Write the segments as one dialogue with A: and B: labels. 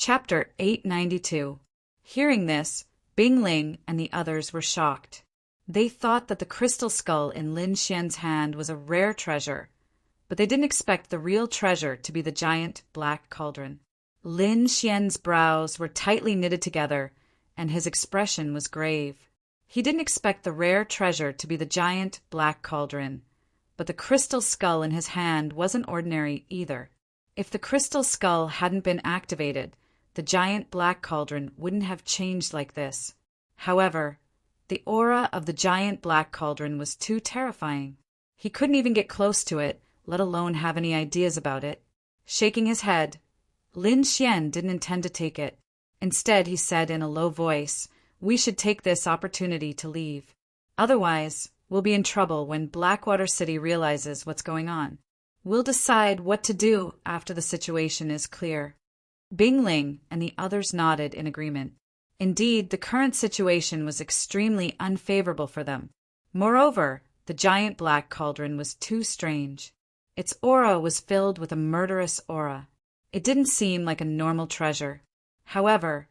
A: Chapter 892. Hearing this, Bing Ling and the others were shocked. They thought that the crystal skull in Lin Xian's hand was a rare treasure, but they didn't expect the real treasure to be the giant black cauldron. Lin Xian's brows were tightly knitted together, and his expression was grave. He didn't expect the rare treasure to be the giant black cauldron, but the crystal skull in his hand wasn't ordinary either. If the crystal skull hadn't been activated, the giant black cauldron wouldn't have changed like this. However, the aura of the giant black cauldron was too terrifying. He couldn't even get close to it, let alone have any ideas about it. Shaking his head, Lin Xian didn't intend to take it. Instead, he said in a low voice, "We should take this opportunity to leave. Otherwise, we'll be in trouble when Blackwater City realizes what's going on. We'll decide what to do after the situation is clear." Bing Ling and the others nodded in agreement. Indeed, the current situation was extremely unfavorable for them. Moreover, the giant black cauldron was too strange. Its aura was filled with a murderous aura. It didn't seem like a normal treasure. However,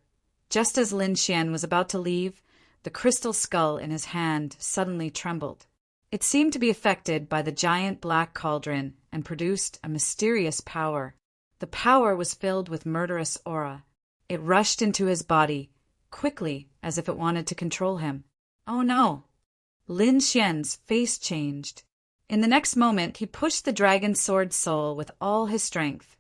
A: just as Lin Xian was about to leave, the crystal skull in his hand suddenly trembled. It seemed to be affected by the giant black cauldron and produced a mysterious power. The power was filled with murderous aura. It rushed into his body, quickly, as if it wanted to control him. Oh no! Lin Xian's face changed. In the next moment, he pushed the dragon sword soul with all his strength,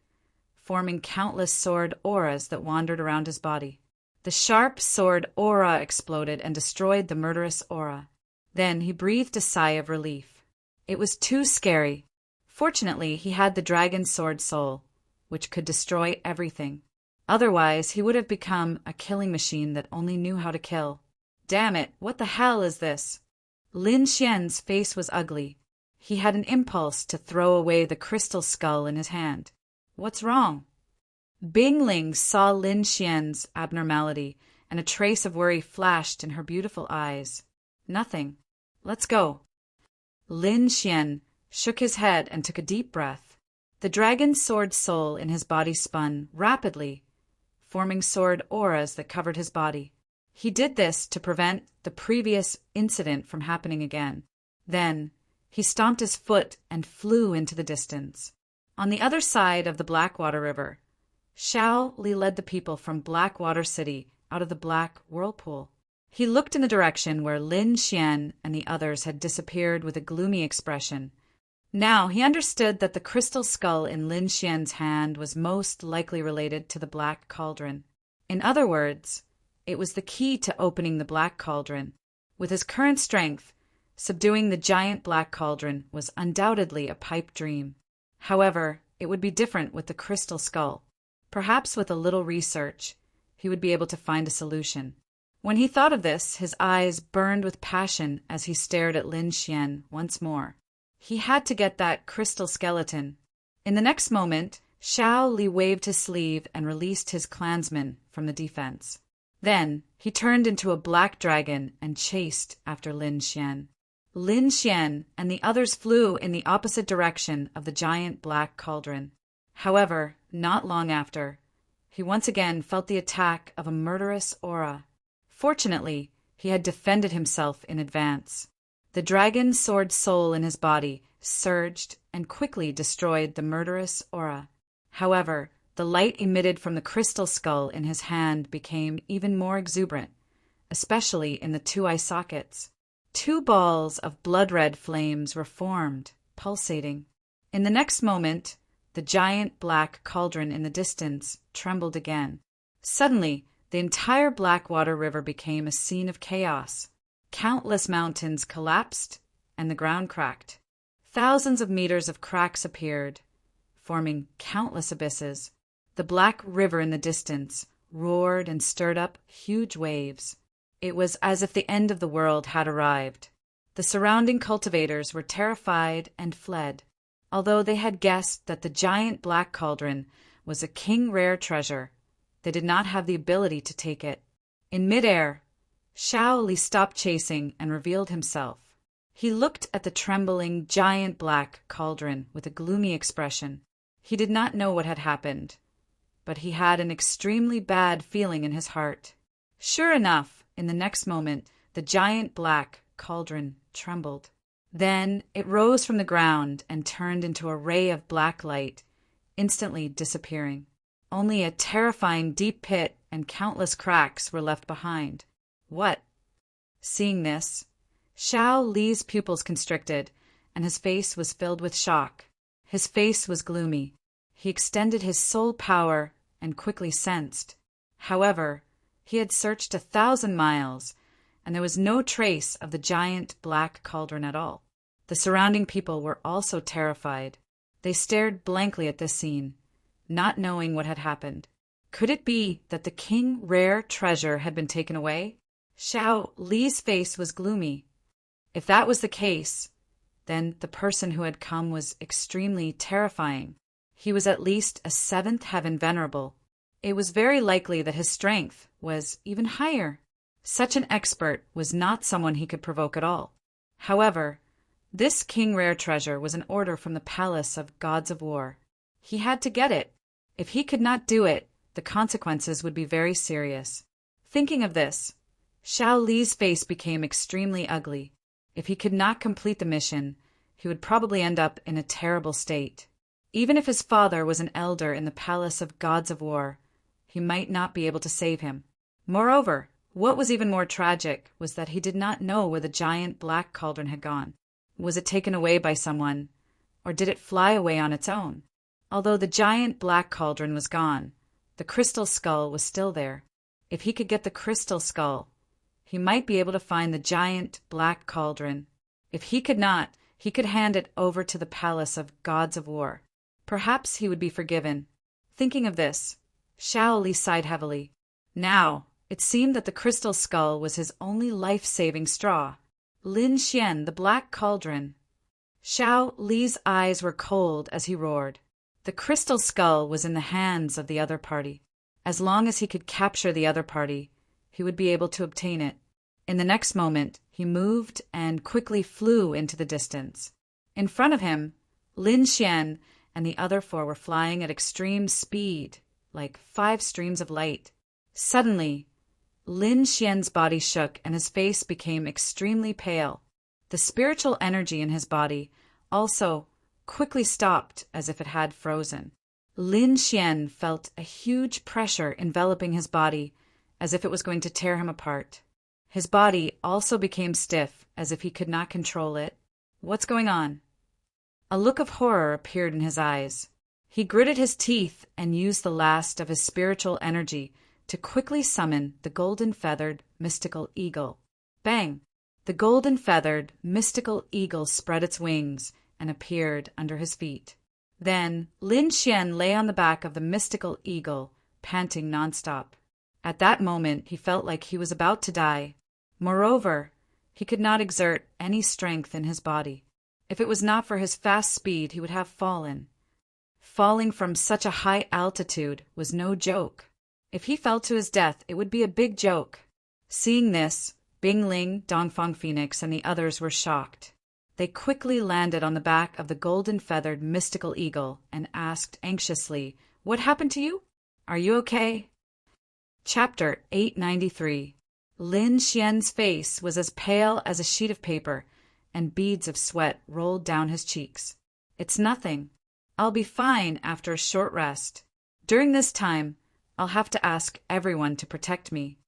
A: forming countless sword auras that wandered around his body. The sharp sword aura exploded and destroyed the murderous aura. Then he breathed a sigh of relief. It was too scary. Fortunately, he had the dragon sword soul, which could destroy everything. Otherwise, he would have become a killing machine that only knew how to kill. Damn it, what the hell is this? Lin Xian's face was ugly. He had an impulse to throw away the crystal skull in his hand. What's wrong? Bing Ling saw Lin Xian's abnormality, and a trace of worry flashed in her beautiful eyes. Nothing. Let's go. Lin Xian shook his head and took a deep breath. The dragon sword soul in his body spun rapidly, forming sword auras that covered his body. He did this to prevent the previous incident from happening again. Then, he stomped his foot and flew into the distance. On the other side of the Blackwater River, Xiao Li led the people from Blackwater City out of the black whirlpool. He looked in the direction where Lin Xian and the others had disappeared with a gloomy expression. Now he understood that the crystal skull in Lin Xian's hand was most likely related to the black cauldron. In other words, it was the key to opening the black cauldron. With his current strength, subduing the giant black cauldron was undoubtedly a pipe dream. However, it would be different with the crystal skull. Perhaps with a little research, he would be able to find a solution. When he thought of this, his eyes burned with passion as he stared at Lin Xian once more. He had to get that crystal skeleton. In the next moment, Xiao Li waved his sleeve and released his clansmen from the defense. Then, he turned into a black dragon and chased after Lin Xian. Lin Xian and the others flew in the opposite direction of the giant black cauldron. However, not long after, he once again felt the attack of a murderous aura. Fortunately, he had defended himself in advance. The dragon sword soul in his body surged and quickly destroyed the murderous aura. However, the light emitted from the crystal skull in his hand became even more exuberant, especially in the two eye sockets. Two balls of blood-red flames were formed, pulsating. In the next moment, the giant black cauldron in the distance trembled again. Suddenly, the entire Blackwater River became a scene of chaos. Countless mountains collapsed, and the ground cracked. Thousands of meters of cracks appeared, forming countless abysses. The black river in the distance roared and stirred up huge waves. It was as if the end of the world had arrived. The surrounding cultivators were terrified and fled. Although they had guessed that the giant black cauldron was a king rare treasure, they did not have the ability to take it. In midair, Xiao Li stopped chasing and revealed himself. He looked at the trembling giant black cauldron with a gloomy expression. He did not know what had happened, but he had an extremely bad feeling in his heart. Sure enough, in the next moment, the giant black cauldron trembled. Then it rose from the ground and turned into a ray of black light, instantly disappearing. Only a terrifying deep pit and countless cracks were left behind. What? Seeing this, Xiao Li's pupils constricted, and his face was filled with shock. His face was gloomy. He extended his soul power and quickly sensed. However, he had searched 1,000 miles, and there was no trace of the giant black cauldron at all. The surrounding people were also terrified. They stared blankly at this scene, not knowing what had happened. Could it be that the king rare treasure had been taken away? Xiao Li's face was gloomy. If that was the case, then the person who had come was extremely terrifying. He was at least a 7th heaven venerable. It was very likely that his strength was even higher. Such an expert was not someone he could provoke at all. However, this king rare treasure was an order from the palace of gods of war. He had to get it. If he could not do it, the consequences would be very serious. Thinking of this, Xiao Li's face became extremely ugly. If he could not complete the mission, he would probably end up in a terrible state. Even if his father was an elder in the palace of gods of war, he might not be able to save him. Moreover, what was even more tragic was that he did not know where the giant black cauldron had gone. Was it taken away by someone, or did it fly away on its own? Although the giant black cauldron was gone, the crystal skull was still there. If he could get the crystal skull, he might be able to find the giant black cauldron. If he could not, he could hand it over to the palace of gods of war. Perhaps he would be forgiven. Thinking of this, Xiao Li sighed heavily. Now, it seemed that the crystal skull was his only life-saving straw. Lin Xian, the black cauldron. Xiao Li's eyes were cold as he roared. The crystal skull was in the hands of the other party. As long as he could capture the other party, he would be able to obtain it. In the next moment, he moved and quickly flew into the distance. In front of him, Lin Xian and the other 4 were flying at extreme speed, like 5 streams of light. Suddenly, Lin Xian's body shook and his face became extremely pale. The spiritual energy in his body also quickly stopped as if it had frozen. Lin Xian felt a huge pressure enveloping his body as if it was going to tear him apart. His body also became stiff as if he could not control it. What's going on? A look of horror appeared in his eyes. He gritted his teeth and used the last of his spiritual energy to quickly summon the golden-feathered mystical eagle. Bang! The golden-feathered mystical eagle spread its wings and appeared under his feet. Then Lin Xian lay on the back of the mystical eagle, panting nonstop. At that moment, he felt like he was about to die. Moreover, he could not exert any strength in his body. If it was not for his fast speed, he would have fallen. Falling from such a high altitude was no joke. If he fell to his death, it would be a big joke. Seeing this, Bing Ling, Dongfang Phoenix, and the others were shocked. They quickly landed on the back of the golden-feathered mystical eagle and asked anxiously, "What happened to you? Are you okay?" Chapter 893. Lin Xian's face was as pale as a sheet of paper, and beads of sweat rolled down his cheeks. "It's nothing. I'll be fine after a short rest. During this time, I'll have to ask everyone to protect me.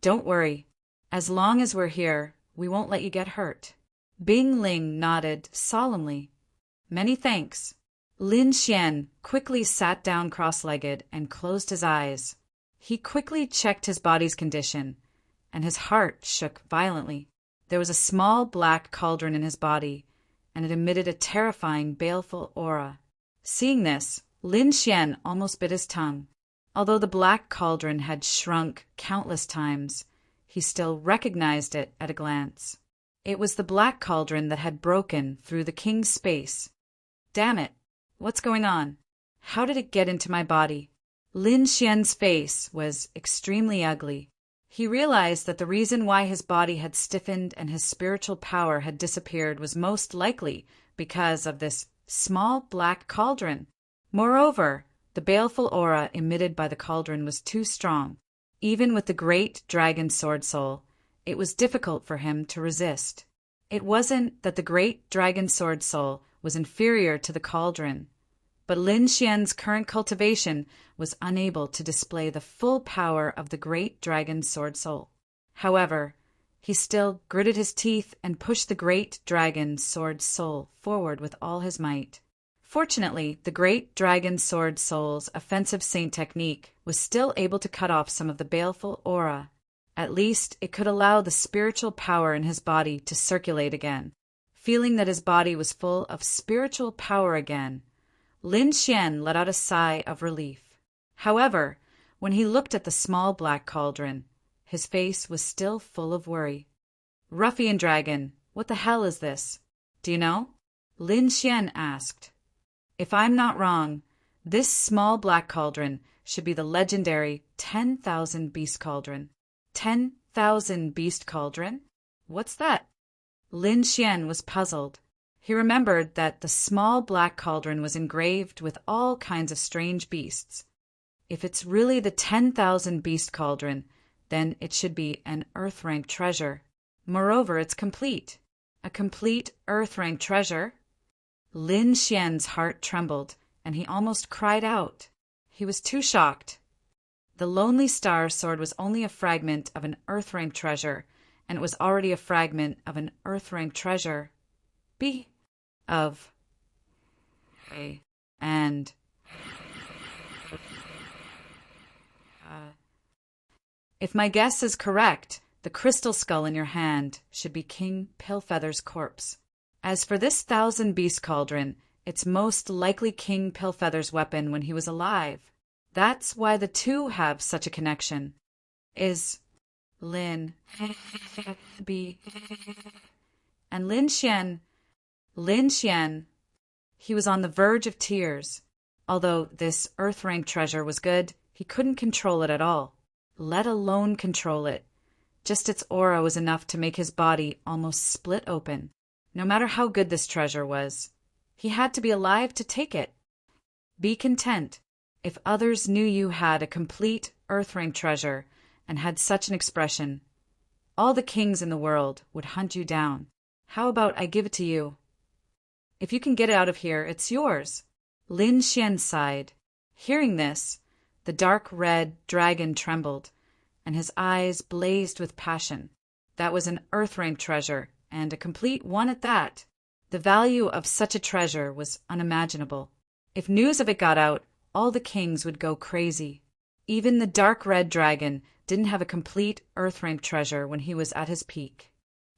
A: Don't worry. As long as we're here, we won't let you get hurt." Bing Ling nodded solemnly. "Many thanks." Lin Xian quickly sat down cross-legged and closed his eyes. He quickly checked his body's condition, and his heart shook violently. There was a small black cauldron in his body, and it emitted a terrifying, baleful aura. Seeing this, Lin Xian almost bit his tongue. Although the black cauldron had shrunk countless times, he still recognized it at a glance. It was the black cauldron that had broken through the king's space. Damn it! What's going on? How did it get into my body? Lin Xian's face was extremely ugly. He realized that the reason why his body had stiffened and his spiritual power had disappeared was most likely because of this small black cauldron. Moreover, The baleful aura emitted by the cauldron was too strong. Even with the great dragon sword soul, it was difficult for him to resist. It wasn't that the great dragon sword soul was inferior to the cauldron, but Lin Xian's current cultivation was unable to display the full power of the great dragon sword soul. However, he still gritted his teeth and pushed the great dragon sword soul forward with all his might. Fortunately, the great dragon sword soul's offensive saint technique was still able to cut off some of the baleful aura. At least it could allow the spiritual power in his body to circulate again. Feeling that his body was full of spiritual power again, Lin Xian let out a sigh of relief. However, when he looked at the small black cauldron, his face was still full of worry. "Ruffian dragon, what the hell is this? Do you know?" Lin Xian asked. "If I'm not wrong, this small black cauldron should be the legendary 10,000 Beast Cauldron." 10,000 Beast Cauldron? What's that? Lin Xian was puzzled. He remembered that the small black cauldron was engraved with all kinds of strange beasts. If it's really the 10,000 Beast Cauldron, then it should be an Earth-rank treasure. Moreover, it's complete. A complete Earth-rank treasure? Lin Xian's heart trembled, and he almost cried out. He was too shocked. The Lonely Star sword was only a fragment of an Earth-rank treasure, and it was already a fragment of an Earth-rank treasure. If my guess is correct, the crystal skull in your hand should be King Pillfeather's corpse. As for this 1,000 Beast Cauldron, it's most likely King Pillfeather's weapon when he was alive. That's why the two have such a connection. Is Lin B and Lin Xian, he was on the verge of tears. Although this Earth-rank treasure was good, he couldn't control it at all, let alone control it. Just its aura was enough to make his body almost split open. No matter how good this treasure was, he had to be alive to take it. Be content. If others knew you had a complete Earth-rank treasure and had such an expression, all the kings in the world would hunt you down. How about I give it to you? If you can get out of here, it's yours. Lin Xian sighed. Hearing this, the dark red dragon trembled, and his eyes blazed with passion. That was an Earth-rank treasure, and a complete one at that. The value of such a treasure was unimaginable. If news of it got out, all the kings would go crazy. Even the dark red dragon didn't have a complete Earth-rank treasure when he was at his peak.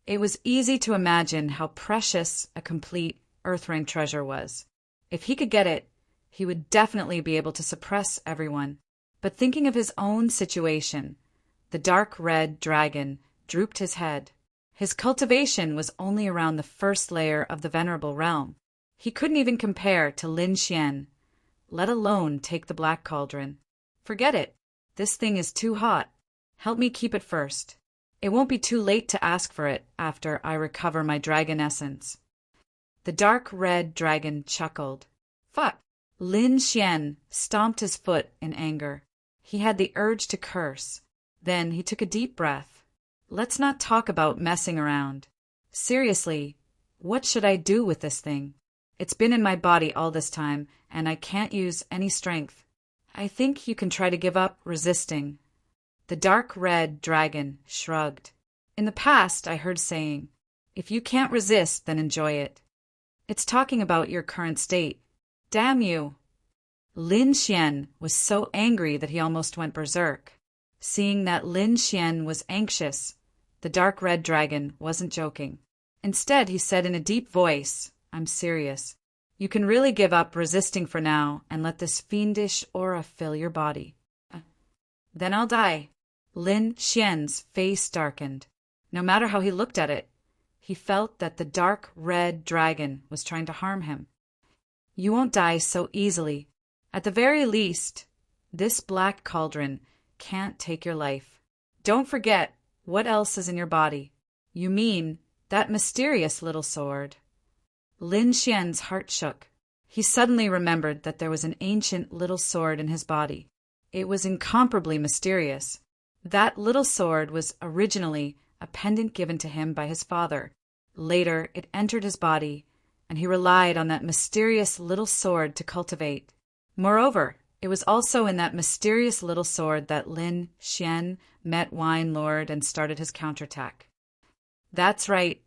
A: It was easy to imagine how precious a complete Earth-rank treasure was. If he could get it, he would definitely be able to suppress everyone. But thinking of his own situation, the dark red dragon drooped his head. His cultivation was only around the first layer of the venerable realm. He couldn't even compare to Lin Xian, let alone take the black cauldron. Forget it. This thing is too hot. Help me keep it first. It won't be too late to ask for it after I recover my dragon essence. The dark red dragon chuckled. Fuck. Lin Xian stomped his foot in anger. He had the urge to curse. Then he took a deep breath. Let's not talk about messing around. Seriously, what should I do with this thing? It's been in my body all this time, and I can't use any strength. I think you can try to give up resisting. The dark red dragon shrugged. In the past, I heard saying, if you can't resist, then enjoy it. It's talking about your current state. Damn you! Lin Xian was so angry that he almost went berserk. Seeing that Lin Xian was anxious, the dark red dragon wasn't joking. Instead, he said in a deep voice, I'm serious. You can really give up resisting for now and let this fiendish aura fill your body. Then I'll die. Lin Xian's face darkened. No matter how he looked at it, he felt that the dark red dragon was trying to harm him. You won't die so easily. At the very least, this black cauldron can't take your life. Don't forget what else is in your body. You mean that mysterious little sword. Lin Xian's heart shook. He suddenly remembered that there was an ancient little sword in his body. It was incomparably mysterious. That little sword was originally a pendant given to him by his father. Later, it entered his body, and he relied on that mysterious little sword to cultivate. Moreover, it was also in that mysterious little sword that Lin Xian met Wine Lord and started his counterattack. That's right.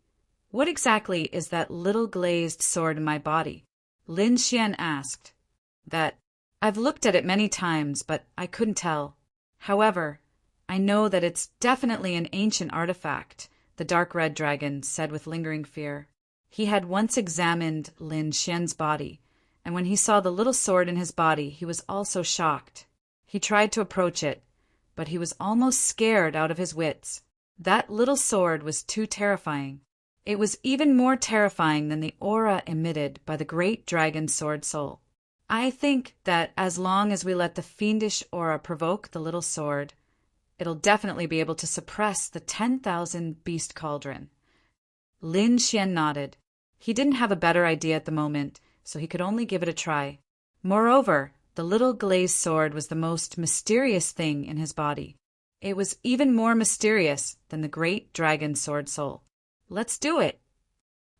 A: What exactly is that little glazed sword in my body? Lin Xian asked. I've looked at it many times, but I couldn't tell. However, I know that it's definitely an ancient artifact, the dark red dragon said with lingering fear. He had once examined Lin Xian's body, and when he saw the little sword in his body, he was also shocked. He tried to approach it, but he was almost scared out of his wits. That little sword was too terrifying. It was even more terrifying than the aura emitted by the great dragon sword soul. I think that as long as we let the fiendish aura provoke the little sword, it'll definitely be able to suppress the 10,000 beast cauldron. Lin Xian nodded. He didn't have a better idea at the moment, so he could only give it a try. Moreover, the little glazed sword was the most mysterious thing in his body. It was even more mysterious than the great dragon sword soul. Let's do it!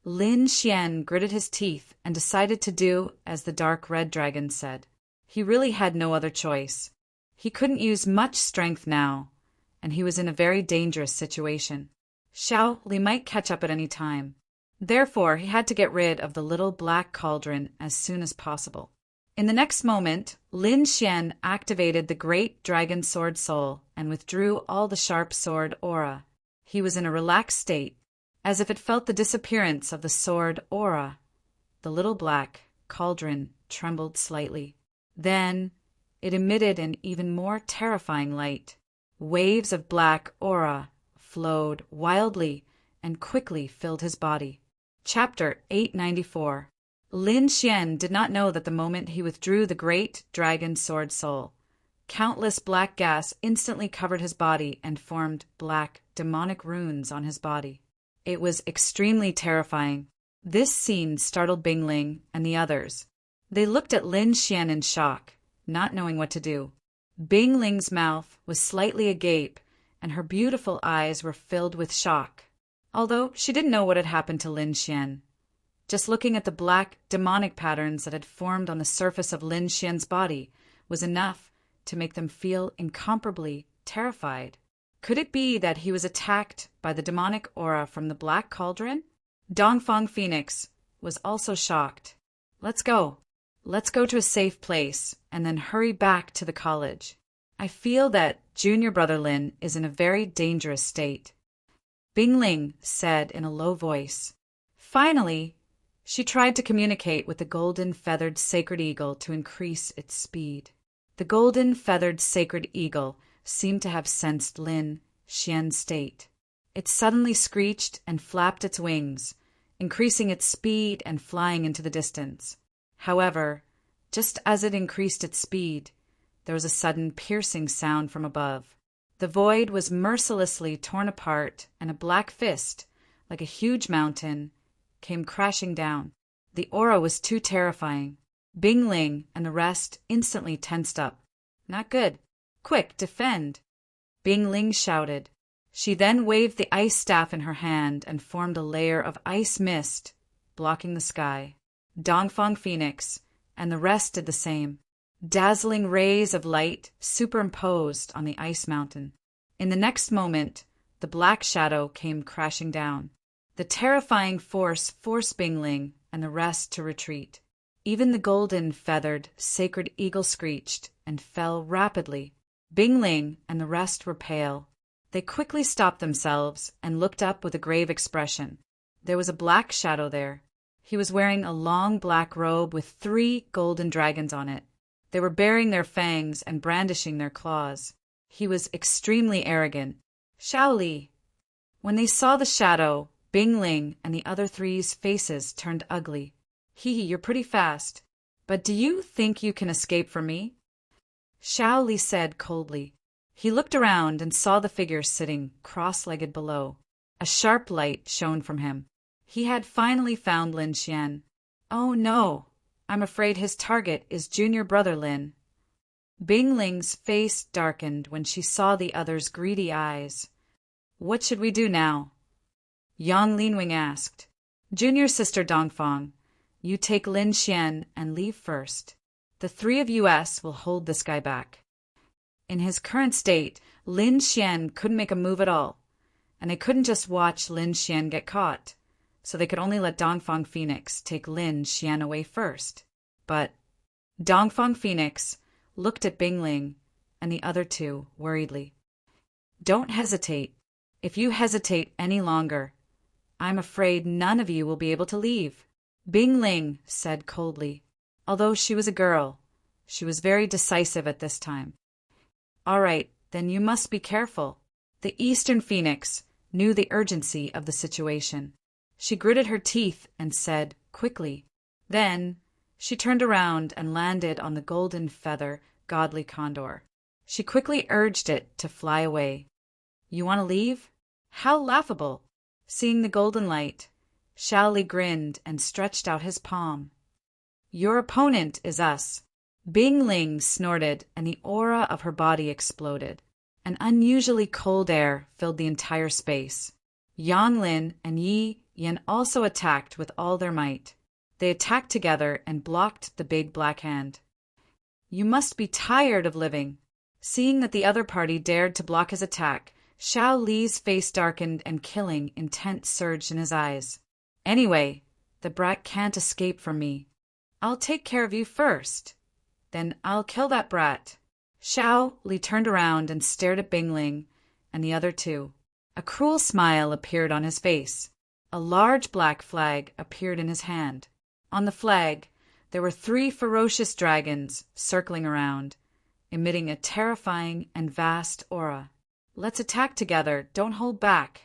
A: Lin Xian gritted his teeth and decided to do as the dark red dragon said. He really had no other choice. He couldn't use much strength now, and he was in a very dangerous situation. Xiao Li might catch up at any time. Therefore, he had to get rid of the little black cauldron as soon as possible. In the next moment, Lin Xian activated the great dragon sword soul and withdrew all the sharp sword aura. He was in a relaxed state, as if it felt the disappearance of the sword aura. The little black cauldron trembled slightly. Then it emitted an even more terrifying light. Waves of black aura flowed wildly and quickly filled his body. Chapter 894. Lin Xian did not know that the moment he withdrew the great dragon sword soul, countless black gas instantly covered his body and formed black, demonic runes on his body. It was extremely terrifying. This scene startled Bingling and the others. They looked at Lin Xian in shock, not knowing what to do. Bingling's mouth was slightly agape, and her beautiful eyes were filled with shock, although she didn't know what had happened to Lin Xian. Just looking at the black, demonic patterns that had formed on the surface of Lin Xian's body was enough to make them feel incomparably terrified. Could it be that he was attacked by the demonic aura from the black cauldron? Dongfang Phoenix was also shocked. Let's go. Let's go to a safe place and then hurry back to the college. I feel that junior brother Lin is in a very dangerous state. Bingling said in a low voice. Finally, she tried to communicate with the golden-feathered sacred eagle to increase its speed. The golden-feathered sacred eagle seemed to have sensed Lin Xian's state. It suddenly screeched and flapped its wings, increasing its speed and flying into the distance. However, just as it increased its speed, there was a sudden piercing sound from above. The void was mercilessly torn apart, and a black fist, like a huge mountain, came crashing down. The aura was too terrifying. Bingling and the rest instantly tensed up. Not good. Quick, defend! Bingling shouted. She then waved the ice staff in her hand and formed a layer of ice mist, blocking the sky. Dongfang Phoenix and the rest did the same. Dazzling rays of light superimposed on the ice mountain. In the next moment, the black shadow came crashing down. The terrifying force forced Bingling and the rest to retreat. Even the golden-feathered sacred eagle screeched and fell rapidly. Bingling and the rest were pale. They quickly stopped themselves and looked up with a grave expression. There was a black shadow there. He was wearing a long black robe with 3 golden dragons on it. They were baring their fangs and brandishing their claws. He was extremely arrogant. Xiao Li. When they saw the shadow, Bingling and the other 3's faces turned ugly. Hee, you're pretty fast. But do you think you can escape from me? Xiao Li said coldly. He looked around and saw the figure sitting cross-legged below. A sharp light shone from him. He had finally found Lin Xian. Oh no! I'm afraid his target is junior brother Lin. Bing Ling's face darkened when she saw the other's greedy eyes. What should we do now? Yang Linwing asked. Junior sister Dongfang, you take Lin Xian and leave first. The three of us will hold this guy back. In his current state, Lin Xian couldn't make a move at all, and they couldn't just watch Lin Xian get caught, so they could only let Dongfang Phoenix take Lin Xian away first. But Dongfang Phoenix looked at Bing Ling and the other two worriedly. Don't hesitate. If you hesitate any longer, I'm afraid none of you will be able to leave. Bing Ling said coldly. Although she was a girl, she was very decisive at this time. All right, then you must be careful. The Eastern Phoenix knew the urgency of the situation. She gritted her teeth and said quickly. Then she turned around and landed on the golden feather godly condor. She quickly urged it to fly away. You want to leave? How laughable! Seeing the golden light, Xiao Li grinned and stretched out his palm. Your opponent is us. Bing Ling snorted and the aura of her body exploded. An unusually cold air filled the entire space. Yang Lin and Yi Yan also attacked with all their might. They attacked together and blocked the big black hand. You must be tired of living. Seeing that the other party dared to block his attack, Xiao Li's face darkened and killing intent surged in his eyes. Anyway, the brat can't escape from me. I'll take care of you first. Then I'll kill that brat. Xiao Li turned around and stared at Bing Ling and the other two. A cruel smile appeared on his face. A large black flag appeared in his hand. On the flag, there were 3 ferocious dragons circling around, emitting a terrifying and vast aura. Let's attack together, don't hold back.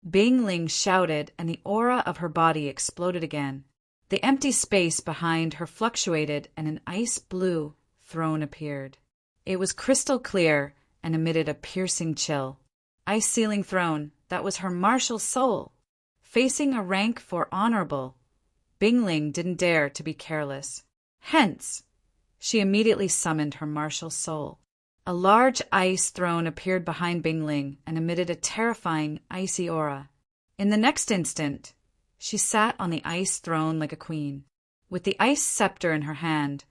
A: Bing Ling shouted and the aura of her body exploded again. The empty space behind her fluctuated and an ice blue throne appeared. It was crystal clear and emitted a piercing chill. Ice ceiling throne, that was her martial soul. Facing a rank for honorable, Bing Ling didn't dare to be careless. Hence, she immediately summoned her martial soul. A large ice throne appeared behind Bing Ling and emitted a terrifying icy aura. In the next instant, she sat on the ice throne like a queen. With the ice scepter in her hand,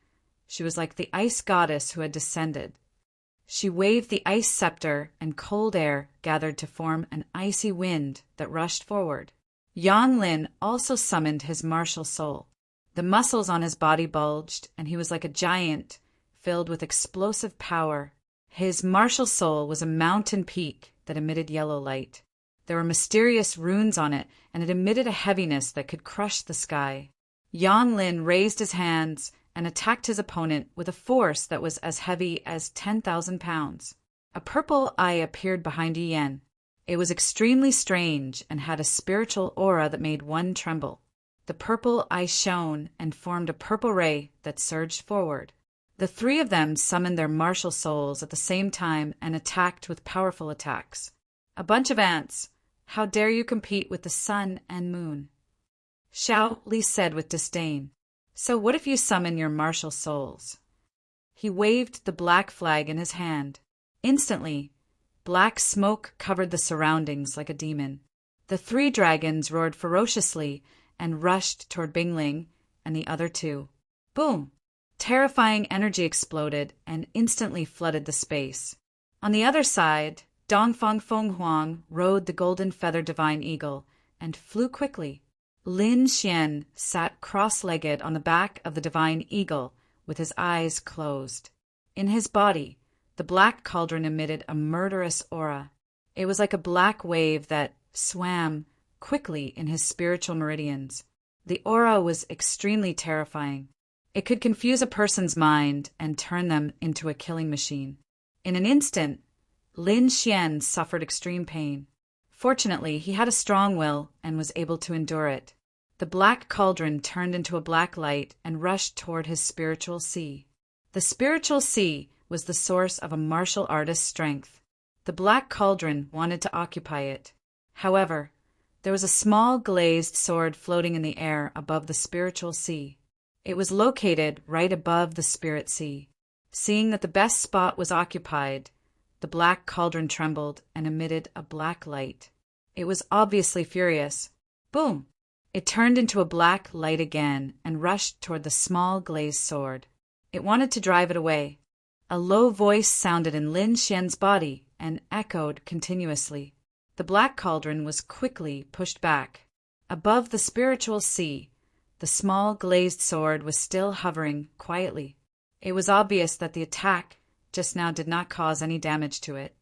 A: she was like the ice goddess who had descended. She waved the ice scepter and cold air gathered to form an icy wind that rushed forward. Yang Lin also summoned his martial soul. The muscles on his body bulged, and he was like a giant, filled with explosive power. His martial soul was a mountain peak that emitted yellow light. There were mysterious runes on it, and it emitted a heaviness that could crush the sky. Yang Lin raised his hands and attacked his opponent with a force that was as heavy as 10,000 pounds. A purple eye appeared behind Yan. It was extremely strange and had a spiritual aura that made one tremble. The purple eye shone and formed a purple ray that surged forward. The 3 of them summoned their martial souls at the same time and attacked with powerful attacks. A bunch of ants. How dare you compete with the sun and moon? Xiao Li said with disdain. So what if you summon your martial souls? He waved the black flag in his hand. Instantly, black smoke covered the surroundings like a demon. The 3 dragons roared ferociously and rushed toward Bing Ling and the other 2. Boom! Terrifying energy exploded and instantly flooded the space. On the other side, Dongfang Fenghuang rode the golden feather divine eagle and flew quickly. Lin Xian sat cross-legged on the back of the divine eagle with his eyes closed. In his body, the black cauldron emitted a murderous aura. It was like a black wave that swam quickly in his spiritual meridians. The aura was extremely terrifying. It could confuse a person's mind and turn them into a killing machine. In an instant, Lin Xian suffered extreme pain. Fortunately, he had a strong will and was able to endure it. The black cauldron turned into a black light and rushed toward his spiritual sea. The spiritual sea was the source of a martial artist's strength. The black cauldron wanted to occupy it. However, there was a small glazed sword floating in the air above the spiritual sea. It was located right above the spirit sea. Seeing that the best spot was occupied, the black cauldron trembled and emitted a black light. It was obviously furious. Boom! It turned into a black light again and rushed toward the small glazed sword. It wanted to drive it away. A low voice sounded in Lin Xian's body and echoed continuously. The black cauldron was quickly pushed back. Above the spiritual sea, the small glazed sword was still hovering quietly. It was obvious that the attack just now did not cause any damage to it.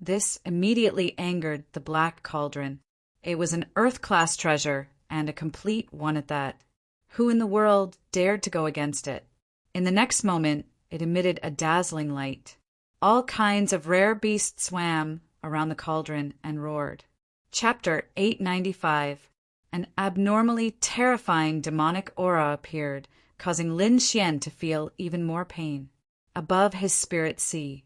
A: This immediately angered the black cauldron. It was an Earth-class treasure, and a complete one at that. Who in the world dared to go against it? In the next moment, it emitted a dazzling light. All kinds of rare beasts swam around the cauldron and roared. Chapter 895. An abnormally terrifying demonic aura appeared, causing Lin Xian to feel even more pain. Above his spirit sea,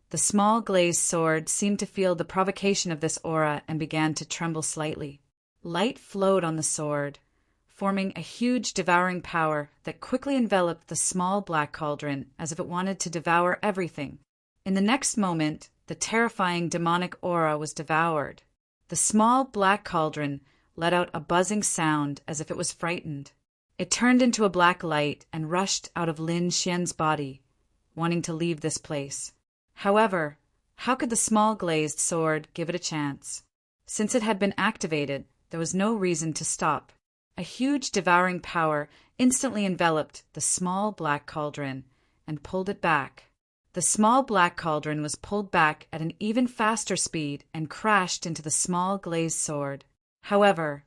A: the small glazed sword seemed to feel the provocation of this aura and began to tremble slightly. Light flowed on the sword, forming a huge devouring power that quickly enveloped the small black cauldron as if it wanted to devour everything. In the next moment, the terrifying demonic aura was devoured. The small black cauldron let out a buzzing sound as if it was frightened. It turned into a black light and rushed out of Lin Xian's body, wanting to leave this place. However, how could the small glazed sword give it a chance? Since it had been activated, there was no reason to stop. A huge devouring power instantly enveloped the small black cauldron and pulled it back. The small black cauldron was pulled back at an even faster speed and crashed into the small glazed sword. However,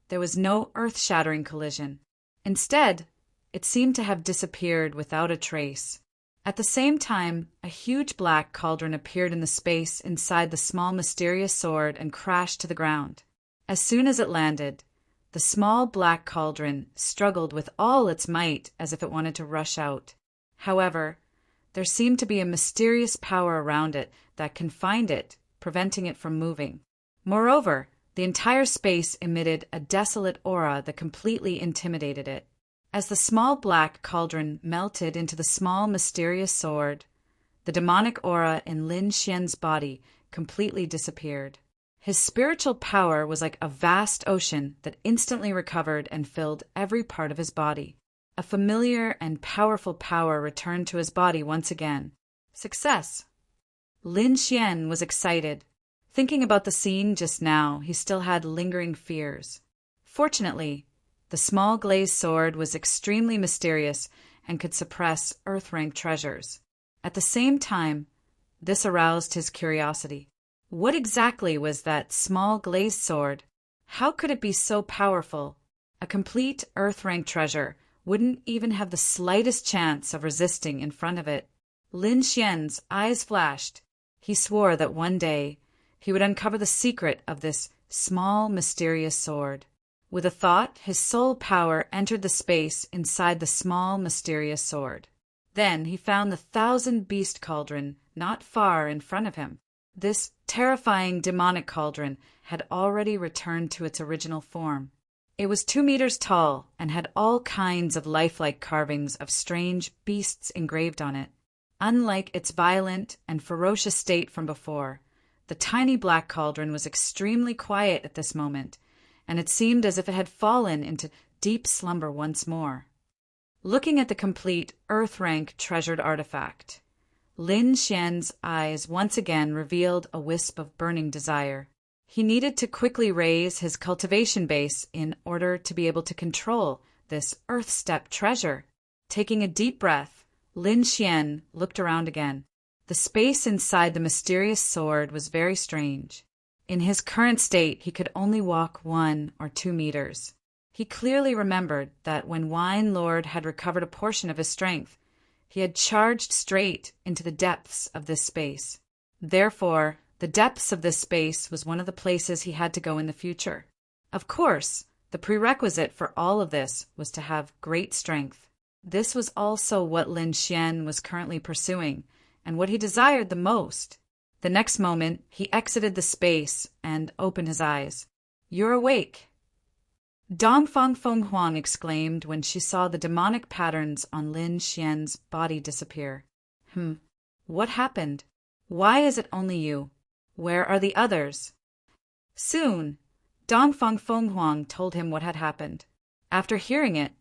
A: there was no earth-shattering collision. Instead, it seemed to have disappeared without a trace. At the same time, a huge black cauldron appeared in the space inside the small mysterious sword and crashed to the ground. As soon as it landed, the small black cauldron struggled with all its might as if it wanted to rush out. However, there seemed to be a mysterious power around it that confined it, preventing it from moving. Moreover, the entire space emitted a desolate aura that completely intimidated it. As the small black cauldron melted into the small mysterious sword, the demonic aura in Lin Xian's body completely disappeared. His spiritual power was like a vast ocean that instantly recovered and filled every part of his body. A familiar and powerful power returned to his body once again. Success! Lin Xian was excited. Thinking about the scene just now, he still had lingering fears. Fortunately, the small glazed sword was extremely mysterious and could suppress earth-rank treasures. At the same time, this aroused his curiosity. What exactly was that small glazed sword? How could it be so powerful? A complete earth-rank treasure wouldn't even have the slightest chance of resisting in front of it. Lin Xian's eyes flashed. He swore that one day he would uncover the secret of this small, mysterious sword. With a thought, his soul power entered the space inside the small, mysterious sword. Then he found the 1,000-beast cauldron not far in front of him. This terrifying demonic cauldron had already returned to its original form. It was 2 meters tall and had all kinds of lifelike carvings of strange beasts engraved on it. Unlike its violent and ferocious state from before, the tiny black cauldron was extremely quiet at this moment, and it seemed as if it had fallen into deep slumber once more. Looking at the complete earth-rank treasured artifact, Lin Xian's eyes once again revealed a wisp of burning desire. He needed to quickly raise his cultivation base in order to be able to control this earth-step treasure. Taking a deep breath, Lin Xian looked around again. The space inside the mysterious sword was very strange. In his current state, he could only walk 1 or 2 meters. He clearly remembered that when Wine Lord had recovered a portion of his strength, he had charged straight into the depths of this space. Therefore, the depths of this space was one of the places he had to go in the future. Of course, the prerequisite for all of this was to have great strength. This was also what Lin Xian was currently pursuing, and what he desired the most. The next moment, he exited the space and opened his eyes. "You're awake." Dong Fong Feng Huang exclaimed when she saw the demonic patterns on Lin Xian's body disappear. What happened? Why is it only you? Where are the others? Soon, Dong Fong Feng Huang told him what had happened. After hearing it,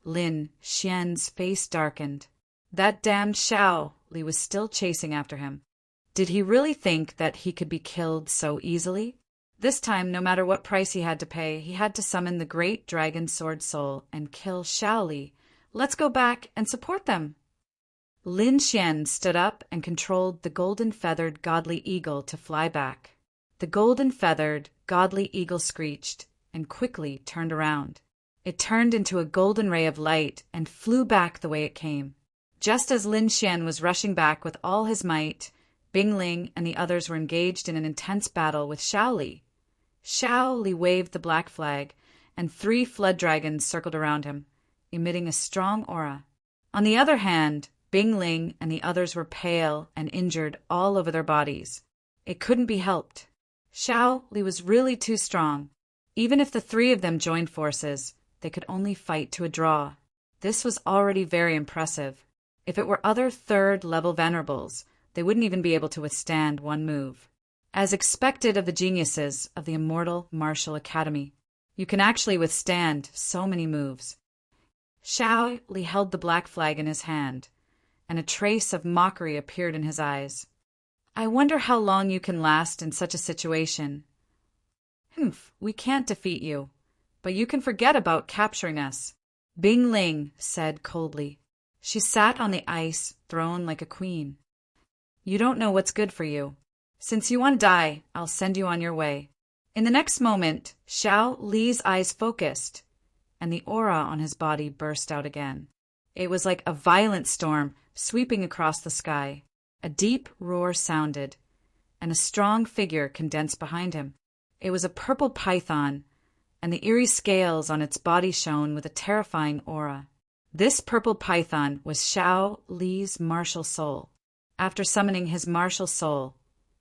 A: Lin Xian's face darkened. That damned Shao Li was still chasing after him. Did he really think that he could be killed so easily? This time, no matter what price he had to pay, he had to summon the great dragon sword soul and kill Shao Li. Let's go back and support them. Lin Xian stood up and controlled the golden-feathered godly eagle to fly back. The golden-feathered godly eagle screeched and quickly turned around. It turned into a golden ray of light and flew back the way it came. Just as Lin Xian was rushing back with all his might, Bing Ling and the others were engaged in an intense battle with Shao Li. Shao Li waved the black flag, and 3 flood dragons circled around him, emitting a strong aura. On the other hand, Bing Ling and the others were pale and injured all over their bodies. It couldn't be helped. Shao Li was really too strong. Even if the 3 of them joined forces, they could only fight to a draw. This was already very impressive. If it were other 3rd-level venerables, they wouldn't even be able to withstand one move. As expected of the geniuses of the Immortal Martial Academy, you can actually withstand so many moves. Shao Li held the black flag in his hand, and a trace of mockery appeared in his eyes. I wonder how long you can last in such a situation. We can't defeat you, but you can forget about capturing us, Bing Ling said coldly. She sat on the ice, throned like a queen. You don't know what's good for you. Since you want to die, I'll send you on your way. In the next moment, Shao Li's eyes focused, and the aura on his body burst out again. It was like a violent storm sweeping across the sky. A deep roar sounded, and a strong figure condensed behind him. It was a purple python, and the eerie scales on its body shone with a terrifying aura. This purple python was Shao Li's martial soul. After summoning his martial soul,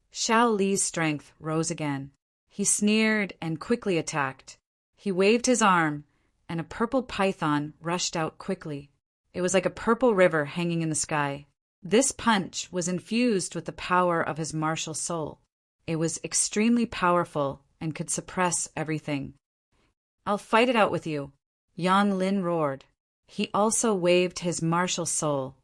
A: Shao Li's strength rose again. He sneered and quickly attacked. He waved his arm, and a purple python rushed out quickly. It was like a purple river hanging in the sky. This punch was infused with the power of his martial soul. It was extremely powerful and could suppress everything. I'll fight it out with you, Yang Lin roared. He also waved his martial soul,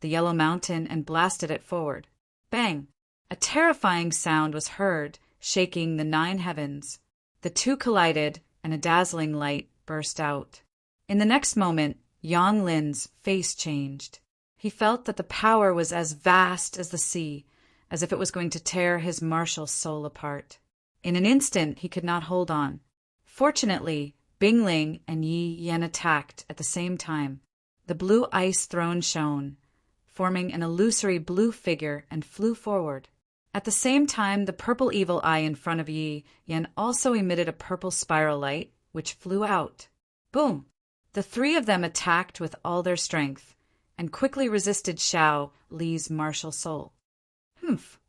A: the yellow mountain, and blasted it forward. Bang! A terrifying sound was heard, shaking the 9 heavens. The 2 collided, and a dazzling light burst out. In the next moment, Yang Lin's face changed. He felt that the power was as vast as the sea, as if it was going to tear his martial soul apart. In an instant, he could not hold on. Fortunately, Bing Ling and Yi Yan attacked at the same time. The blue ice throne shone, forming an illusory blue figure, and flew forward. At the same time, the purple evil eye in front of Yi Yan also emitted a purple spiral light, which flew out. Boom! The 3 of them attacked with all their strength, and quickly resisted Shao Li's martial soul.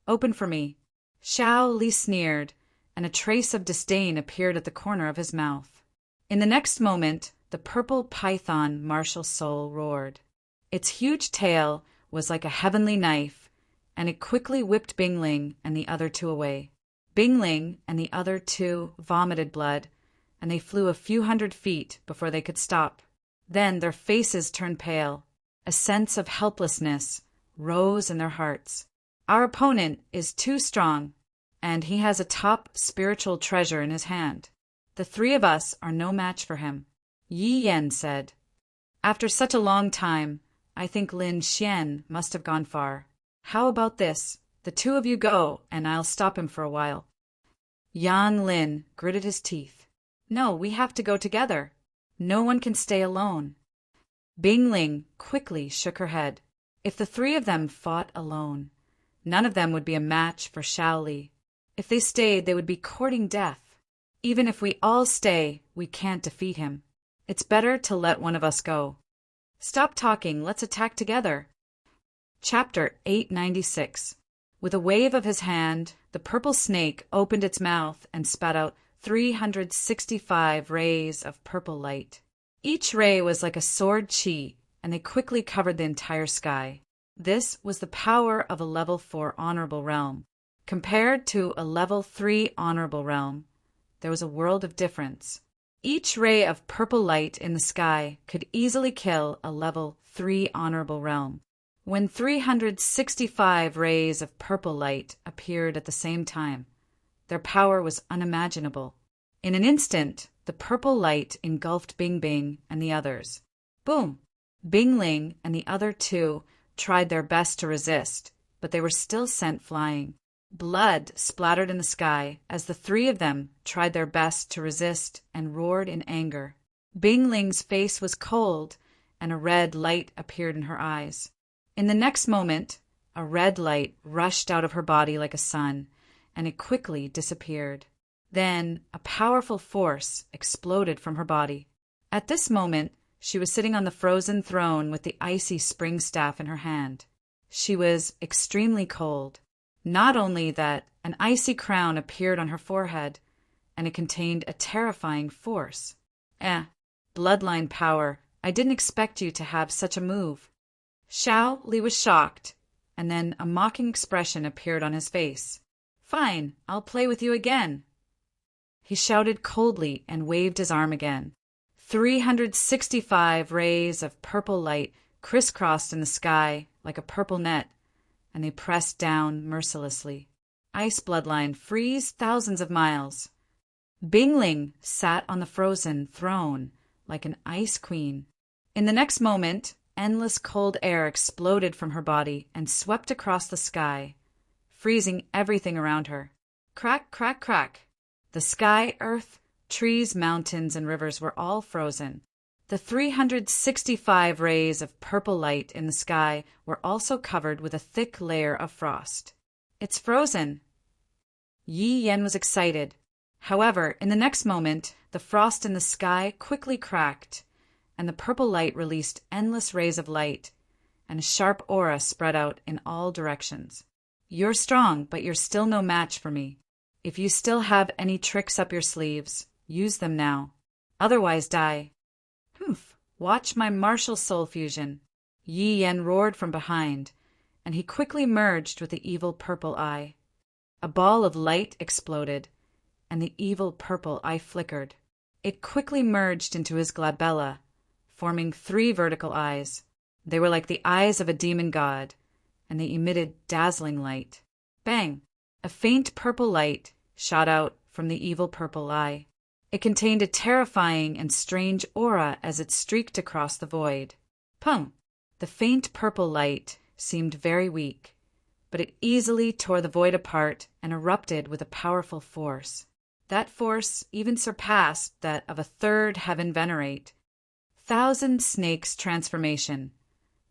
A: Open for me. Shao Li sneered, and a trace of disdain appeared at the corner of his mouth. In the next moment, the purple python martial soul roared. Its huge tail was like a heavenly knife, and it quickly whipped Bing Ling and the other 2 away. Bing Ling and the other 2 vomited blood, and they flew a few hundred feet before they could stop. Then their faces turned pale. A sense of helplessness rose in their hearts. Our opponent is too strong, and he has a top spiritual treasure in his hand. The 3 of us are no match for him, Yi Yan said. After such a long time, I think Lin Xian must have gone far. How about this? The 2 of you go, and I'll stop him for a while. Yang Lin gritted his teeth. No, we have to go together. No one can stay alone. Bing Ling quickly shook her head. If the 3 of them fought alone, none of them would be a match for Shao Li. If they stayed, they would be courting death. Even if we all stay, we can't defeat him. It's better to let one of us go. Stop talking, let's attack together. Chapter 896. With a wave of his hand, the purple snake opened its mouth and spat out 365 rays of purple light. Each ray was like a sword chi, and they quickly covered the entire sky. This was the power of a level 4 honorable realm. Compared to a level 3 honorable realm, there was a world of difference. Each ray of purple light in the sky could easily kill a level 3 honorable realm. When 365 rays of purple light appeared at the same time, their power was unimaginable. In an instant, the purple light engulfed Bing Bing and the others. Boom! Bing Ling and the other two tried their best to resist, but they were still sent flying. Blood splattered in the sky as the three of them tried their best to resist and roared in anger. Bing Ling's face was cold, and a red light appeared in her eyes. In the next moment, a red light rushed out of her body like a sun, and it quickly disappeared. Then a powerful force exploded from her body. At this moment, she was sitting on the frozen throne with the icy spring staff in her hand. She was extremely cold. Not only that, an icy crown appeared on her forehead, and it contained a terrifying force. Bloodline power. I didn't expect you to have such a move. Xiao Li was shocked, and then a mocking expression appeared on his face. Fine, I'll play with you again. He shouted coldly and waved his arm again. 365 rays of purple light crisscrossed in the sky like a purple net, and they pressed down mercilessly. Ice bloodline freeze thousands of miles. Bing Ling sat on the frozen throne like an ice queen. In the next moment, endless cold air exploded from her body and swept across the sky, freezing everything around her. Crack, crack, crack. The sky, earth, trees, mountains, and rivers were all frozen. The 365 rays of purple light in the sky were also covered with a thick layer of frost. It's frozen. Yi Yan was excited. However, in the next moment, the frost in the sky quickly cracked, and the purple light released endless rays of light, and a sharp aura spread out in all directions. You're strong, but you're still no match for me. If you still have any tricks up your sleeves, use them now. Otherwise die. Watch my martial soul fusion. Yi Yan roared from behind, and he quickly merged with the evil purple eye. A ball of light exploded, and the evil purple eye flickered. It quickly merged into his glabella, forming 3 vertical eyes. They were like the eyes of a demon god, and they emitted dazzling light. Bang! A faint purple light shot out from the evil purple eye. It contained a terrifying and strange aura as it streaked across the void. Pum! The faint purple light seemed very weak, but it easily tore the void apart and erupted with a powerful force. That force even surpassed that of a 3rd heaven venerate. Thousand Snakes transformation.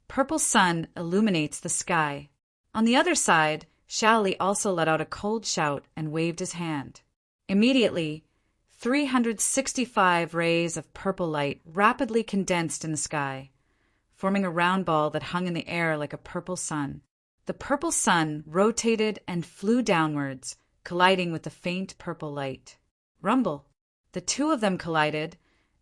A: Purple sun illuminates the sky. On the other side, Xiao Li also let out a cold shout and waved his hand. Immediately, 365 rays of purple light rapidly condensed in the sky, forming a round ball that hung in the air like a purple sun. The purple sun rotated and flew downwards, colliding with the faint purple light. Rumble! The two of them collided,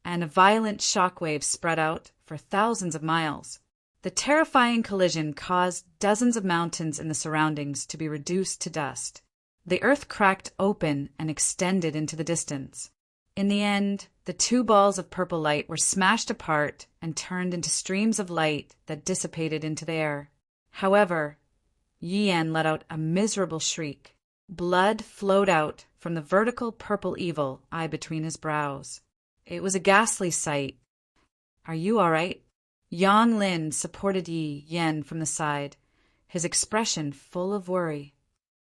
A: and a violent shockwave spread out for thousands of miles. The terrifying collision caused dozens of mountains in the surroundings to be reduced to dust. The earth cracked open and extended into the distance. In the end, the 2 balls of purple light were smashed apart and turned into streams of light that dissipated into the air. However, Yi Yan let out a miserable shriek. Blood flowed out from the vertical purple evil eye between his brows. It was a ghastly sight. Are you all right? Yang Lin supported Yi Yan from the side, his expression full of worry.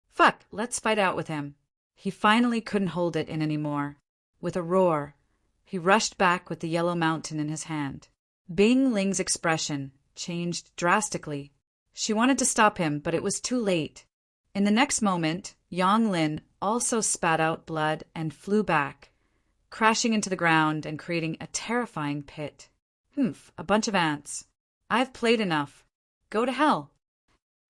A: Fuck, let's fight out with him. He finally couldn't hold it in anymore. With a roar, he rushed back with the yellow mountain in his hand. Bing Ling's expression changed drastically. She wanted to stop him, but it was too late. In the next moment, Yang Lin also spat out blood and flew back, crashing into the ground and creating a terrifying pit. A bunch of ants. I've played enough. Go to hell.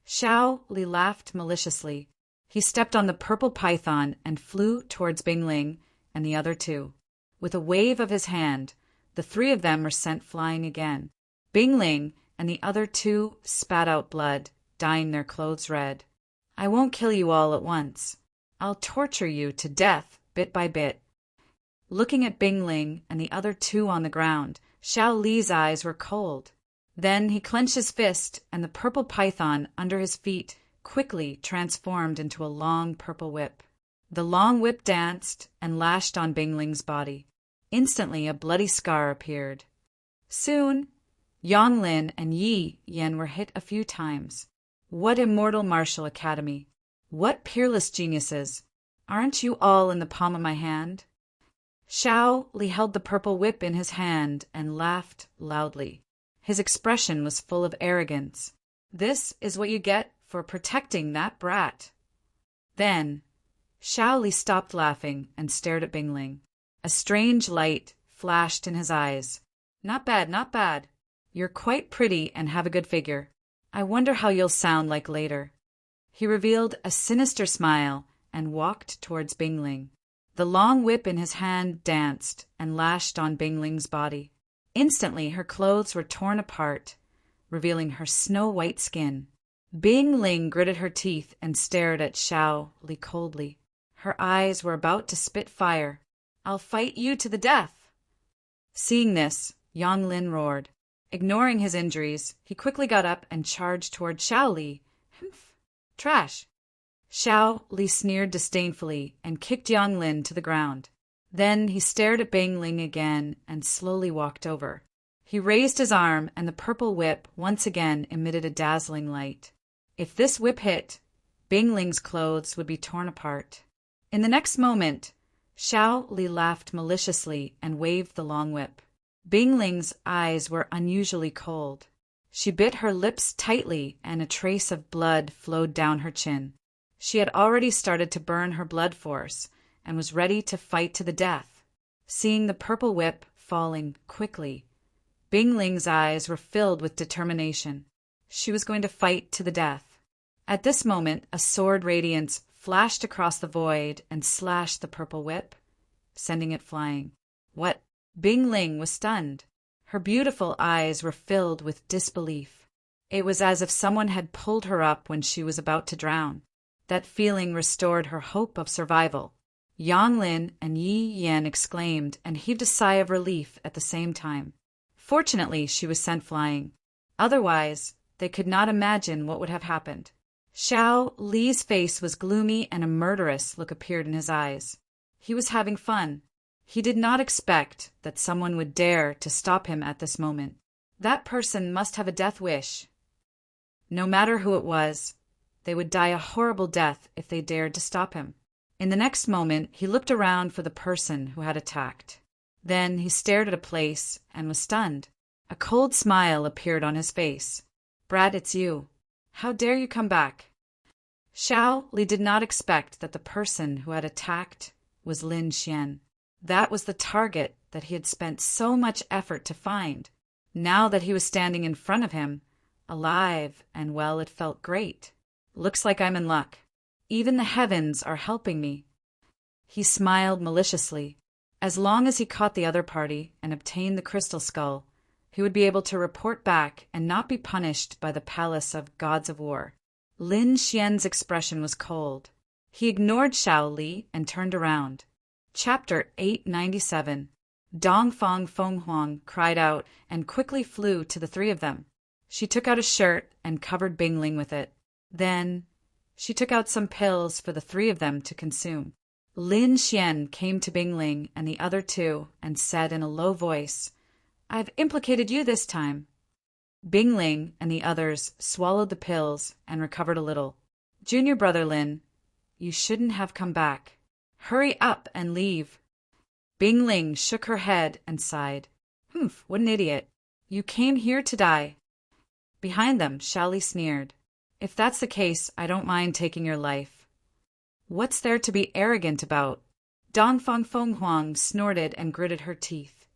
A: Xiao Li laughed maliciously. He stepped on the purple python and flew towards Bing Ling and the other 2. With a wave of his hand, the 3 of them were sent flying again. Bing Ling and the other 2 spat out blood, dyeing their clothes red. I won't kill you all at once. I'll torture you to death, bit by bit. Looking at Bing Ling and the other 2 on the ground, Xiao Li's eyes were cold. Then he clenched his fist, and the purple python under his feet quickly transformed into a long purple whip. The long whip danced and lashed on Bing Ling's body. Instantly, a bloody scar appeared. Soon, Yang Lin and Yi Yan were hit a few times. What immortal martial academy! What peerless geniuses! Aren't you all in the palm of my hand? Xiao Li held the purple whip in his hand and laughed loudly. His expression was full of arrogance. This is what you get for protecting that brat. Then, Xiao Li stopped laughing and stared at Bing Ling. A strange light flashed in his eyes. Not bad, not bad. You're quite pretty and have a good figure. I wonder how you'll sound like later. He revealed a sinister smile and walked towards Bing Ling. The long whip in his hand danced and lashed on Bing Ling's body. Instantly, her clothes were torn apart, revealing her snow-white skin. Bing Ling gritted her teeth and stared at Xiao Li coldly. Her eyes were about to spit fire. I'll fight you to the death. Seeing this, Yang Lin roared. Ignoring his injuries, he quickly got up and charged toward Xiao Li. Humph! Trash! Xiao Li sneered disdainfully and kicked Yang Lin to the ground. Then he stared at Bing Ling again and slowly walked over. He raised his arm, and the purple whip once again emitted a dazzling light. If this whip hit, Bing Ling's clothes would be torn apart. In the next moment, Xiao Li laughed maliciously and waved the long whip. Bing Ling's eyes were unusually cold. She bit her lips tightly, and a trace of blood flowed down her chin. She had already started to burn her blood force and was ready to fight to the death. Seeing the purple whip falling quickly, Bing Ling's eyes were filled with determination. She was going to fight to the death. At this moment, a sword radiance flashed across the void and slashed the purple whip, sending it flying. What? Bing Ling was stunned. Her beautiful eyes were filled with disbelief. It was as if someone had pulled her up when she was about to drown. That feeling restored her hope of survival. Yang Lin and Yi Yan exclaimed and heaved a sigh of relief at the same time. Fortunately, she was sent flying. Otherwise, they could not imagine what would have happened. Xiao Li's face was gloomy and a murderous look appeared in his eyes. He was having fun. He did not expect that someone would dare to stop him at this moment. That person must have a death wish. No matter who it was, they would die a horrible death if they dared to stop him. In the next moment, he looked around for the person who had attacked. Then he stared at a place and was stunned. A cold smile appeared on his face. Brat, it's you. How dare you come back? Xiao Li did not expect that the person who had attacked was Lin Xian. That was the target that he had spent so much effort to find. Now that he was standing in front of him, alive and well, it felt great. Looks like I'm in luck. Even the heavens are helping me. He smiled maliciously. As long as he caught the other party and obtained the crystal skull, he would be able to report back and not be punished by the palace of gods of war. Lin Xian's expression was cold. He ignored Xiao Li and turned around. Chapter 897. Dongfang Fenghuang cried out and quickly flew to the 3 of them. She took out a shirt and covered Bing Ling with it. Then she took out some pills for the 3 of them to consume. Lin Xian came to Bing Ling and the other 2 and said in a low voice, I've implicated you this time. Bing Ling and the others swallowed the pills and recovered a little. Junior brother Lin, you shouldn't have come back. Hurry up and leave. Bing Ling shook her head and sighed. Humph, what an idiot. You came here to die. Behind them, Xiao Li sneered. If that's the case, I don't mind taking your life. What's there to be arrogant about? Dongfang Fenghuang snorted and gritted her teeth.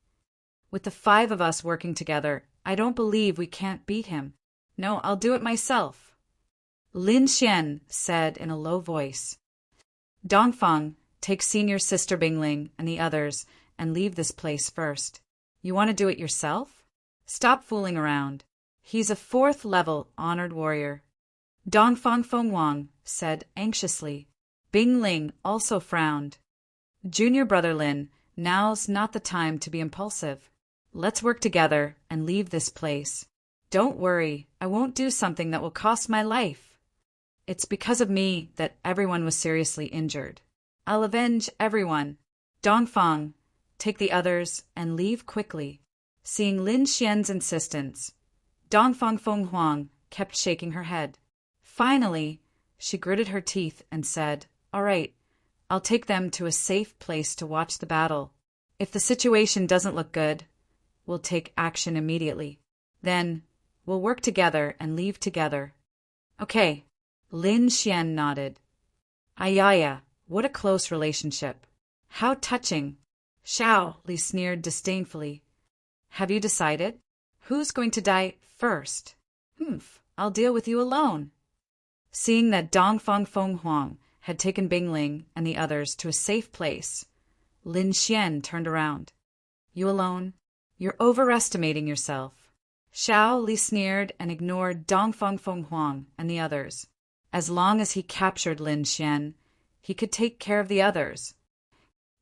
A: With the 5 of us working together, I don't believe we can't beat him. No, I'll do it myself. Lin Xian said in a low voice. Dongfang, take senior sister Bingling and the others and leave this place first. You want to do it yourself? Stop fooling around. He's a 4th level honored warrior. Dongfang Fenghuang said anxiously. Bingling also frowned. Junior brother Lin, now's not the time to be impulsive. Let's work together and leave this place. Don't worry, I won't do something that will cost my life. It's because of me that everyone was seriously injured. I'll avenge everyone. Dongfang, take the others and leave quickly. Seeing Lin Xian's insistence, Dongfang Fenghuang kept shaking her head. Finally, she gritted her teeth and said, "All right, I'll take them to a safe place to watch the battle. If the situation doesn't look good, we'll take action immediately. Then, we'll work together and leave together." "Okay." Lin Xian nodded. "Ayaya, what a close relationship. How touching." Xiao Li sneered disdainfully. "Have you decided? Who's going to die first?" I'll deal with you alone." Seeing that Dongfang Fenghuang had taken Bingling and the others to a safe place, Lin Xian turned around. "You alone? You're overestimating yourself." Xiao Li sneered and ignored Dongfang Fenghuang and the others. As long as he captured Lin Xian, he could take care of the others.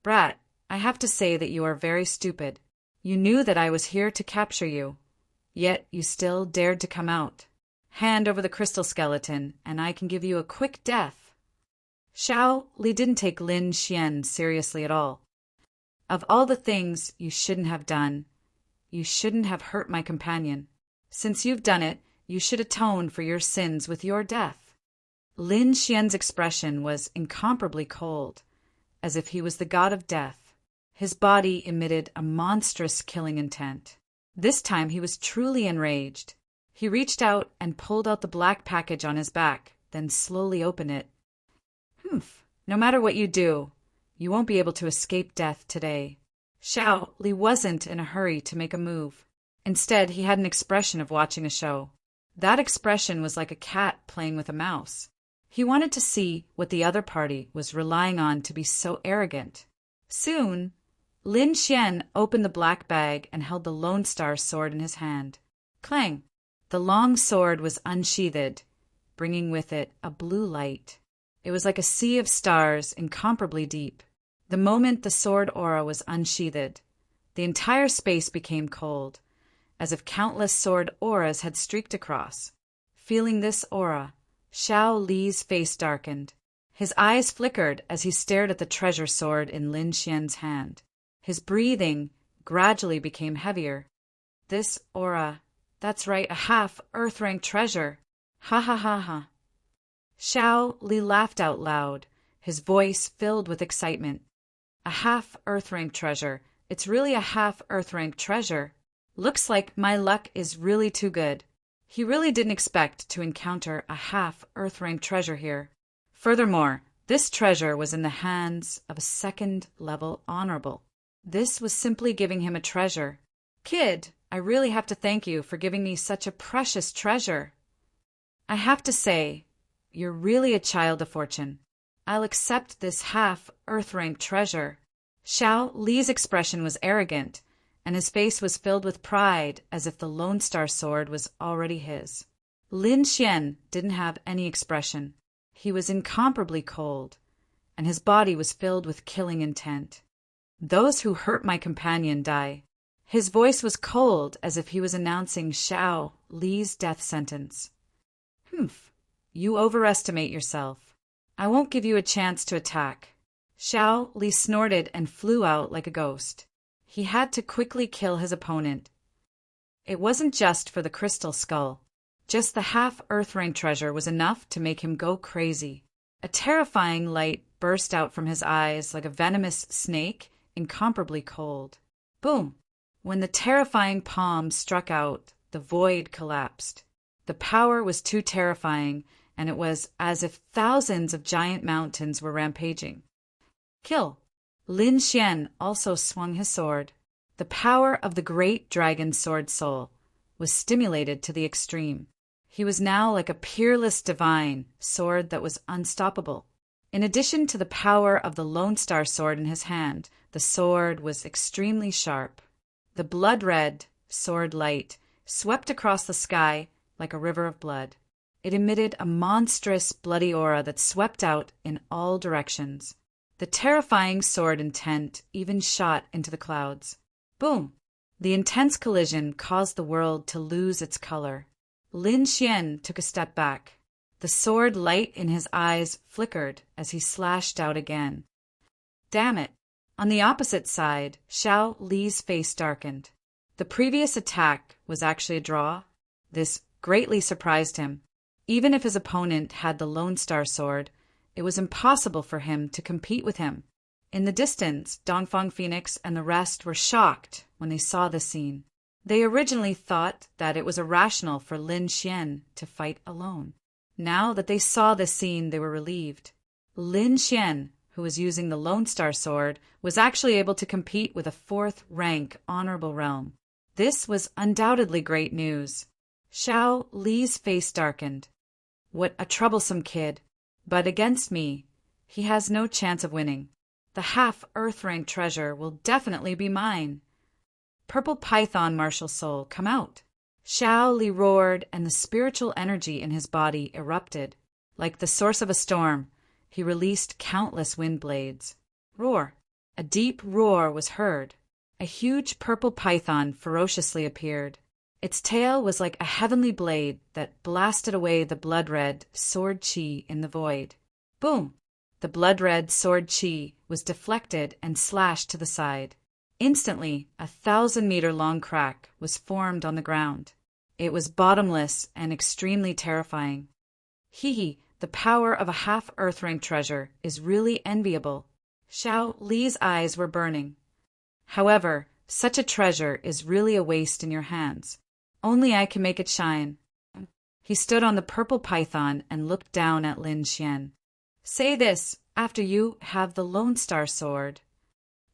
A: "Brat, I have to say that you are very stupid. You knew that I was here to capture you, yet you still dared to come out. Hand over the crystal skeleton, and I can give you a quick death." Xiao Li didn't take Lin Xian seriously at all. "Of all the things you shouldn't have done, you shouldn't have hurt my companion. Since you've done it, you should atone for your sins with your death." Lin Xian's expression was incomparably cold, as if he was the god of death. His body emitted a monstrous killing intent. This time he was truly enraged. He reached out and pulled out the black package on his back, then slowly opened it. No matter what you do, you won't be able to escape death today." Xiao Li wasn't in a hurry to make a move. Instead, he had an expression of watching a show. That expression was like a cat playing with a mouse. He wanted to see what the other party was relying on to be so arrogant. Soon, Lin Xian opened the black bag and held the Lone Star sword in his hand. Clang! The long sword was unsheathed, bringing with it a blue light. It was like a sea of stars, incomparably deep. The moment the sword aura was unsheathed, the entire space became cold, as if countless sword auras had streaked across. Feeling this aura, Xiao Li's face darkened. His eyes flickered as he stared at the treasure sword in Lin Xian's hand. His breathing gradually became heavier. "This aura, that's right, a half Earth-rank treasure. Ha ha ha ha." Xiao Li laughed out loud, his voice filled with excitement. "A half Earth-rank treasure. It's really a half Earth-rank treasure. Looks like my luck is really too good." He really didn't expect to encounter a half Earth-rank treasure here. Furthermore, this treasure was in the hands of a 2nd-level honorable. This was simply giving him a treasure. "Kid, I really have to thank you for giving me such a precious treasure. I have to say, you're really a child of fortune. I'll accept this half Earth-rank treasure." Xiao Li's expression was arrogant, and his face was filled with pride as if the Lone Star sword was already his. Lin Xian didn't have any expression. He was incomparably cold, and his body was filled with killing intent. "Those who hurt my companion die." His voice was cold as if he was announcing Xiao Li's death sentence. You overestimate yourself. I won't give you a chance to attack." Xiao Li snorted and flew out like a ghost. He had to quickly kill his opponent. It wasn't just for the crystal skull. Just the half Earth-rank treasure was enough to make him go crazy. A terrifying light burst out from his eyes like a venomous snake, incomparably cold. Boom! When the terrifying palm struck out, the void collapsed. The power was too terrifying, and it was as if thousands of giant mountains were rampaging. Kill! Lin Xian also swung his sword. The power of the great dragon sword soul was stimulated to the extreme. He was now like a peerless divine sword that was unstoppable. In addition to the power of the Lone Star sword in his hand, the sword was extremely sharp. The blood-red sword light swept across the sky like a river of blood. It emitted a monstrous bloody aura that swept out in all directions. The terrifying sword intent even shot into the clouds. Boom! The intense collision caused the world to lose its color. Lin Xian took a step back. The sword light in his eyes flickered as he slashed out again. Damn it! On the opposite side, Xiao Li's face darkened. The previous attack was actually a draw. This greatly surprised him. Even if his opponent had the Lone Star sword, it was impossible for him to compete with him. In the distance, Dongfang Phoenix and the rest were shocked when they saw this scene. They originally thought that it was irrational for Lin Xian to fight alone. Now that they saw this scene, they were relieved. Lin Xian, who was using the Lone Star sword, was actually able to compete with a 4th-rank honorable realm. This was undoubtedly great news. Xiao Li's face darkened. What a troublesome kid. But against me, he has no chance of winning. The half-Earth-rank treasure will definitely be mine. Purple Python martial soul, come out. Xiao Li roared, and the spiritual energy in his body erupted. Like the source of a storm, he released countless wind blades. Roar! A deep roar was heard. A huge purple python ferociously appeared. Its tail was like a heavenly blade that blasted away the blood-red sword chi in the void. Boom! The blood-red sword chi was deflected and slashed to the side. Instantly, a 1,000-meter-long crack was formed on the ground. It was bottomless and extremely terrifying. Hee, the power of a half-Earth-rank treasure is really enviable. Xiao Li's eyes were burning. However, such a treasure is really a waste in your hands. Only I can make it shine. He stood on the purple python and looked down at Lin Xian. Say this after you have the Lone Star sword.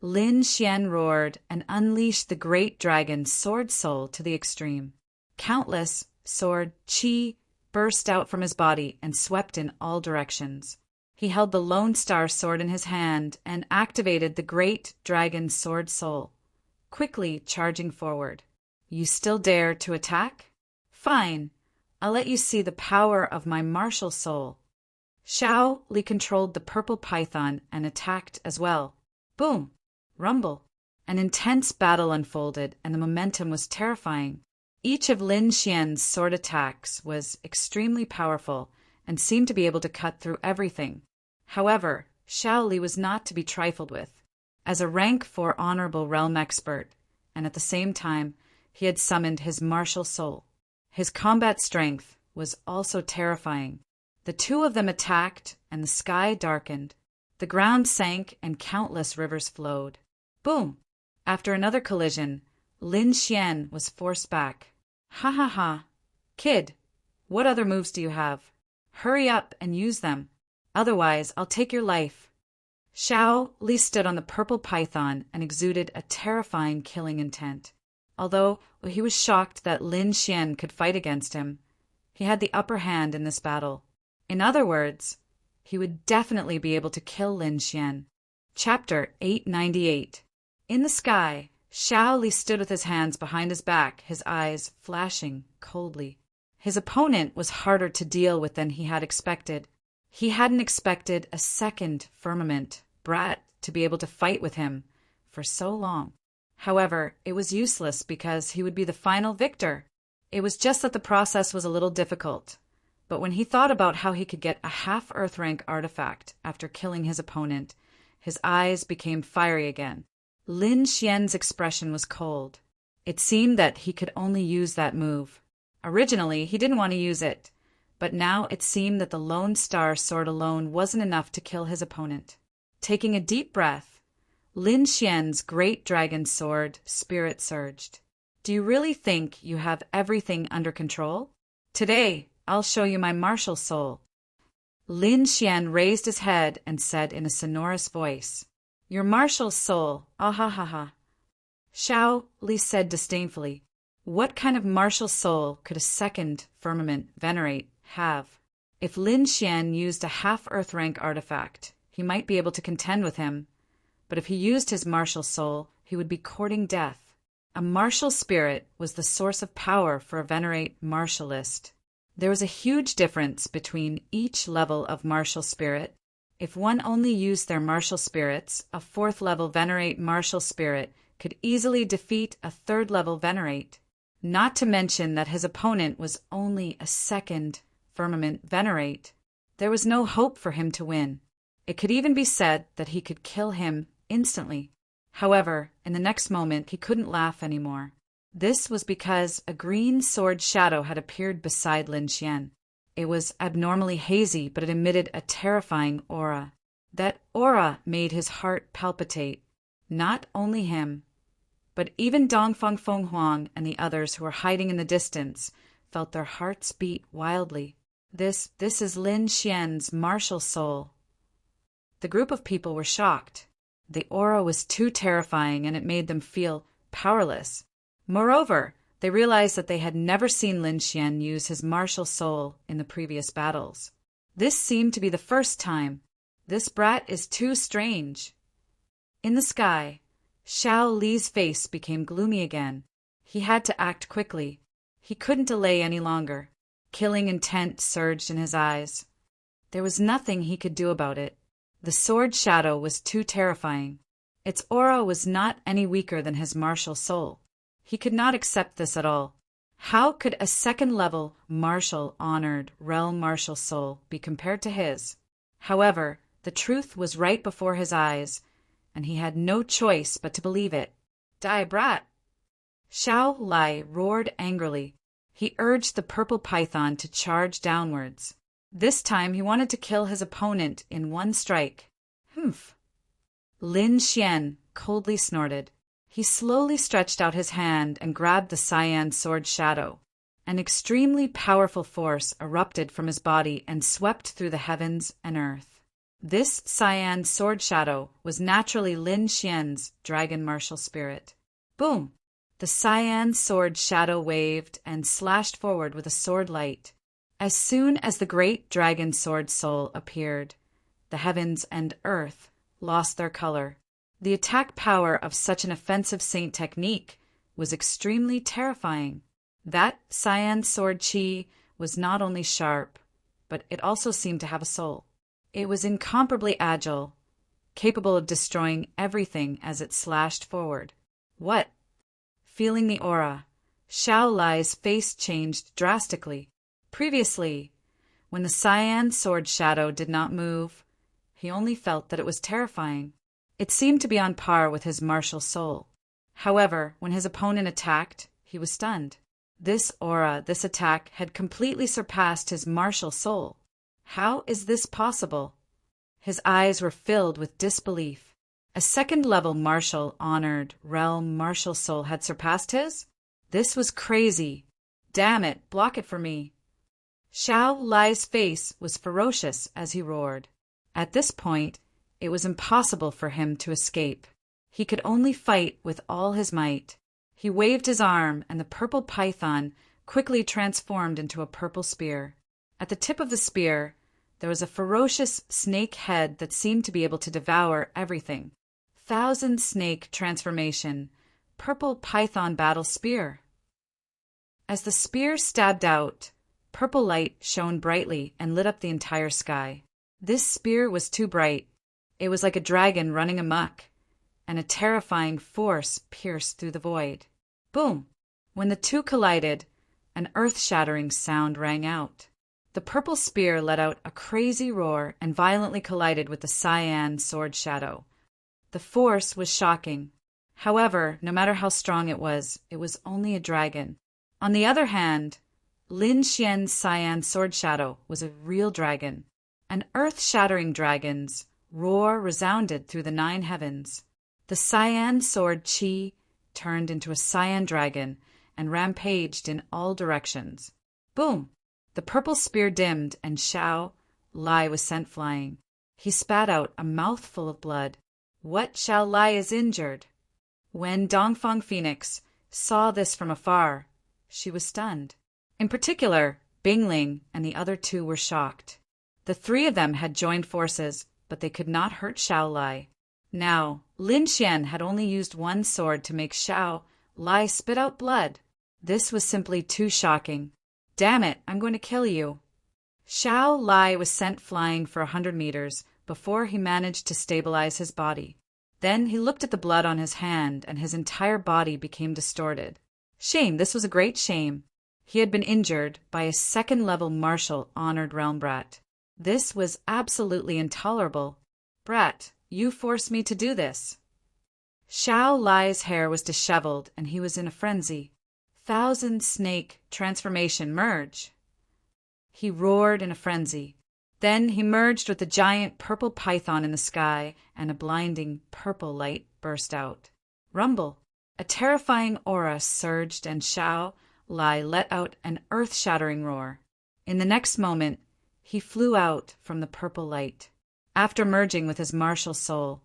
A: Lin Xian roared and unleashed the great dragon sword soul to the extreme. Countless sword chi burst out from his body and swept in all directions. He held the Lone Star sword in his hand and activated the great dragon sword soul, quickly charging forward. You still dare to attack? Fine. I'll let you see the power of my martial soul. Xiao Li controlled the purple python and attacked as well. Boom! Rumble! An intense battle unfolded, and the momentum was terrifying. Each of Lin Xian's sword attacks was extremely powerful and seemed to be able to cut through everything. However, Xiao Li was not to be trifled with. As a rank 4 honorable realm expert, and at the same time, he had summoned his martial soul. His combat strength was also terrifying. The two of them attacked, and the sky darkened. The ground sank, and countless rivers flowed. Boom! After another collision, Lin Xian was forced back. Ha ha ha! Kid, what other moves do you have? Hurry up and use them. Otherwise, I'll take your life. Xiao Li stood on the purple python and exuded a terrifying killing intent. Although he was shocked that Lin Xian could fight against him, he had the upper hand in this battle. In other words, he would definitely be able to kill Lin Xian. Chapter 898. In the sky, Xiao Li stood with his hands behind his back, his eyes flashing coldly. His opponent was harder to deal with than he had expected. He hadn't expected a second firmament brat to be able to fight with him for so long. However, it was useless because he would be the final victor. It was just that the process was a little difficult. But when he thought about how he could get a half-Earth rank artifact after killing his opponent, his eyes became fiery again. Lin Xian's expression was cold. It seemed that he could only use that move. Originally, he didn't want to use it, but now it seemed that the Lone Star sword alone wasn't enough to kill his opponent. Taking a deep breath, Lin Xian's great dragon sword spirit surged. Do you really think you have everything under control? Today, I'll show you my martial soul. Lin Xian raised his head and said in a sonorous voice, Your martial soul, ah ha ha ha. Xiao Li said disdainfully, What kind of martial soul could a second firmament venerate have? If Lin Xian used a half-Earth rank artifact, he might be able to contend with him, but if he used his martial soul, he would be courting death. A martial spirit was the source of power for a venerate martialist. There was a huge difference between each level of martial spirit. If one only used their martial spirits, a 4th level venerate martial spirit could easily defeat a 3rd level venerate. Not to mention that his opponent was only a 2nd firmament venerate. There was no hope for him to win. It could even be said that he could kill him instantly. However, in the next moment he couldn't laugh anymore. This was because a green sword shadow had appeared beside Lin Xian. It was abnormally hazy, but it emitted a terrifying aura. That aura made his heart palpitate. Not only him, but even Dongfeng Fenghuang and the others who were hiding in the distance felt their hearts beat wildly. This is Lin Xian's martial soul. The group of people were shocked. The aura was too terrifying and it made them feel powerless. Moreover, they realized that they had never seen Lin Xian use his martial soul in the previous battles. This seemed to be the first time. This brat is too strange. In the sky, Xiao Li's face became gloomy again. He had to act quickly. He couldn't delay any longer. Killing intent surged in his eyes. There was nothing he could do about it. The sword shadow was too terrifying. Its aura was not any weaker than his martial soul. He could not accept this at all. How could a 2nd level martial honored realm martial soul be compared to his? However, the truth was right before his eyes, and he had no choice but to believe it. Die, brat! Xiao Li roared angrily. He urged the purple python to charge downwards. This time he wanted to kill his opponent in one strike. Humph! Lin Xian coldly snorted. He slowly stretched out his hand and grabbed the cyan sword shadow. An extremely powerful force erupted from his body and swept through the heavens and earth. This cyan sword shadow was naturally Lin Xian's dragon martial spirit. Boom! The cyan sword shadow waved and slashed forward with a sword light. As soon as the great dragon sword soul appeared, the heavens and earth lost their color. The attack power of such an offensive saint technique was extremely terrifying. That cyan sword chi was not only sharp, but it also seemed to have a soul. It was incomparably agile, capable of destroying everything as it slashed forward. What? Feeling the aura, Xiao Li's face changed drastically. Previously, when the cyan sword shadow did not move, he only felt that it was terrifying. It seemed to be on par with his martial soul. However, when his opponent attacked, he was stunned. This aura, this attack, had completely surpassed his martial soul. How is this possible? His eyes were filled with disbelief. A 2nd level martial honored realm martial soul had surpassed his? This was crazy. Damn it, block it for me. Xiao Li's face was ferocious as he roared. At this point, it was impossible for him to escape. He could only fight with all his might. He waved his arm, and the purple python quickly transformed into a purple spear. At the tip of the spear, there was a ferocious snake head that seemed to be able to devour everything. Thousand snake transformation, purple python battle spear. As the spear stabbed out, purple light shone brightly and lit up the entire sky. This spear was too bright. It was like a dragon running amok, and a terrifying force pierced through the void. Boom! When the two collided, an earth-shattering sound rang out. The purple spear let out a crazy roar and violently collided with the cyan sword shadow. The force was shocking. However, no matter how strong it was only a dragon. On the other hand, Lin Xian's cyan sword shadow was a real dragon. An earth-shattering dragon's roar resounded through the 9 heavens. The cyan sword chi turned into a cyan dragon and rampaged in all directions. Boom! The purple spear dimmed and Xiao Li was sent flying. He spat out a mouthful of blood. What, Xiao Li is injured? When Dongfeng Phoenix saw this from afar, she was stunned. In particular, Bing Ling and the other two were shocked. The three of them had joined forces, but they could not hurt Xiao Lai. Now, Lin Xian had only used one sword to make Xiao Lai spit out blood. This was simply too shocking. Damn it, I'm going to kill you. Xiao Lai was sent flying for 100 meters before he managed to stabilize his body. Then he looked at the blood on his hand and his entire body became distorted. Shame, this was a great shame. He had been injured by a second-level martial honored realm brat. This was absolutely intolerable. Brat, you forced me to do this. Xiao Lai's hair was disheveled and he was in a frenzy. Thousand snake transformation merge. He roared in a frenzy. Then he merged with a giant purple python in the sky and a blinding purple light burst out. Rumble. A terrifying aura surged and Xiao Lai let out an earth-shattering roar. In the next moment, he flew out from the purple light. After merging with his martial soul,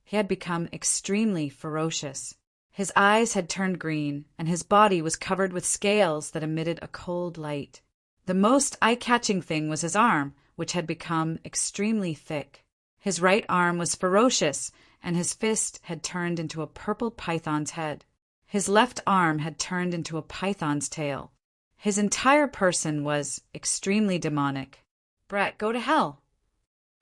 A: he had become extremely ferocious. His eyes had turned green, and his body was covered with scales that emitted a cold light. The most eye-catching thing was his arm, which had become extremely thick. His right arm was ferocious, and his fist had turned into a purple python's head. His left arm had turned into a python's tail. His entire person was extremely demonic. Brat, go to hell.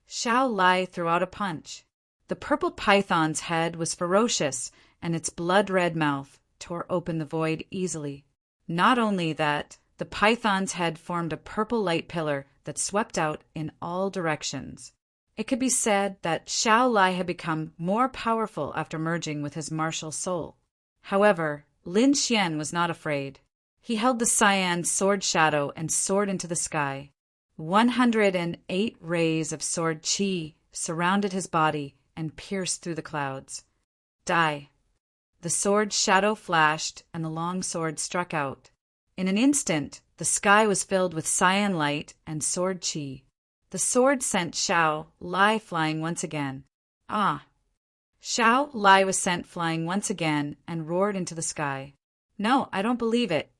A: Xiao Lai threw out a punch. The purple python's head was ferocious, and its blood-red mouth tore open the void easily. Not only that, the python's head formed a purple light pillar that swept out in all directions. It could be said that Xiao Lai had become more powerful after merging with his martial soul. However, Lin Xian was not afraid. He held the cyan sword shadow and soared into the sky. 108 rays of sword qi surrounded his body and pierced through the clouds. Die. The sword shadow flashed and the long sword struck out. In an instant, the sky was filled with cyan light and sword qi. The sword sent Xiao Lai flying once again. Ah! Xiao Lai was sent flying once again and roared into the sky. No, I don't believe it.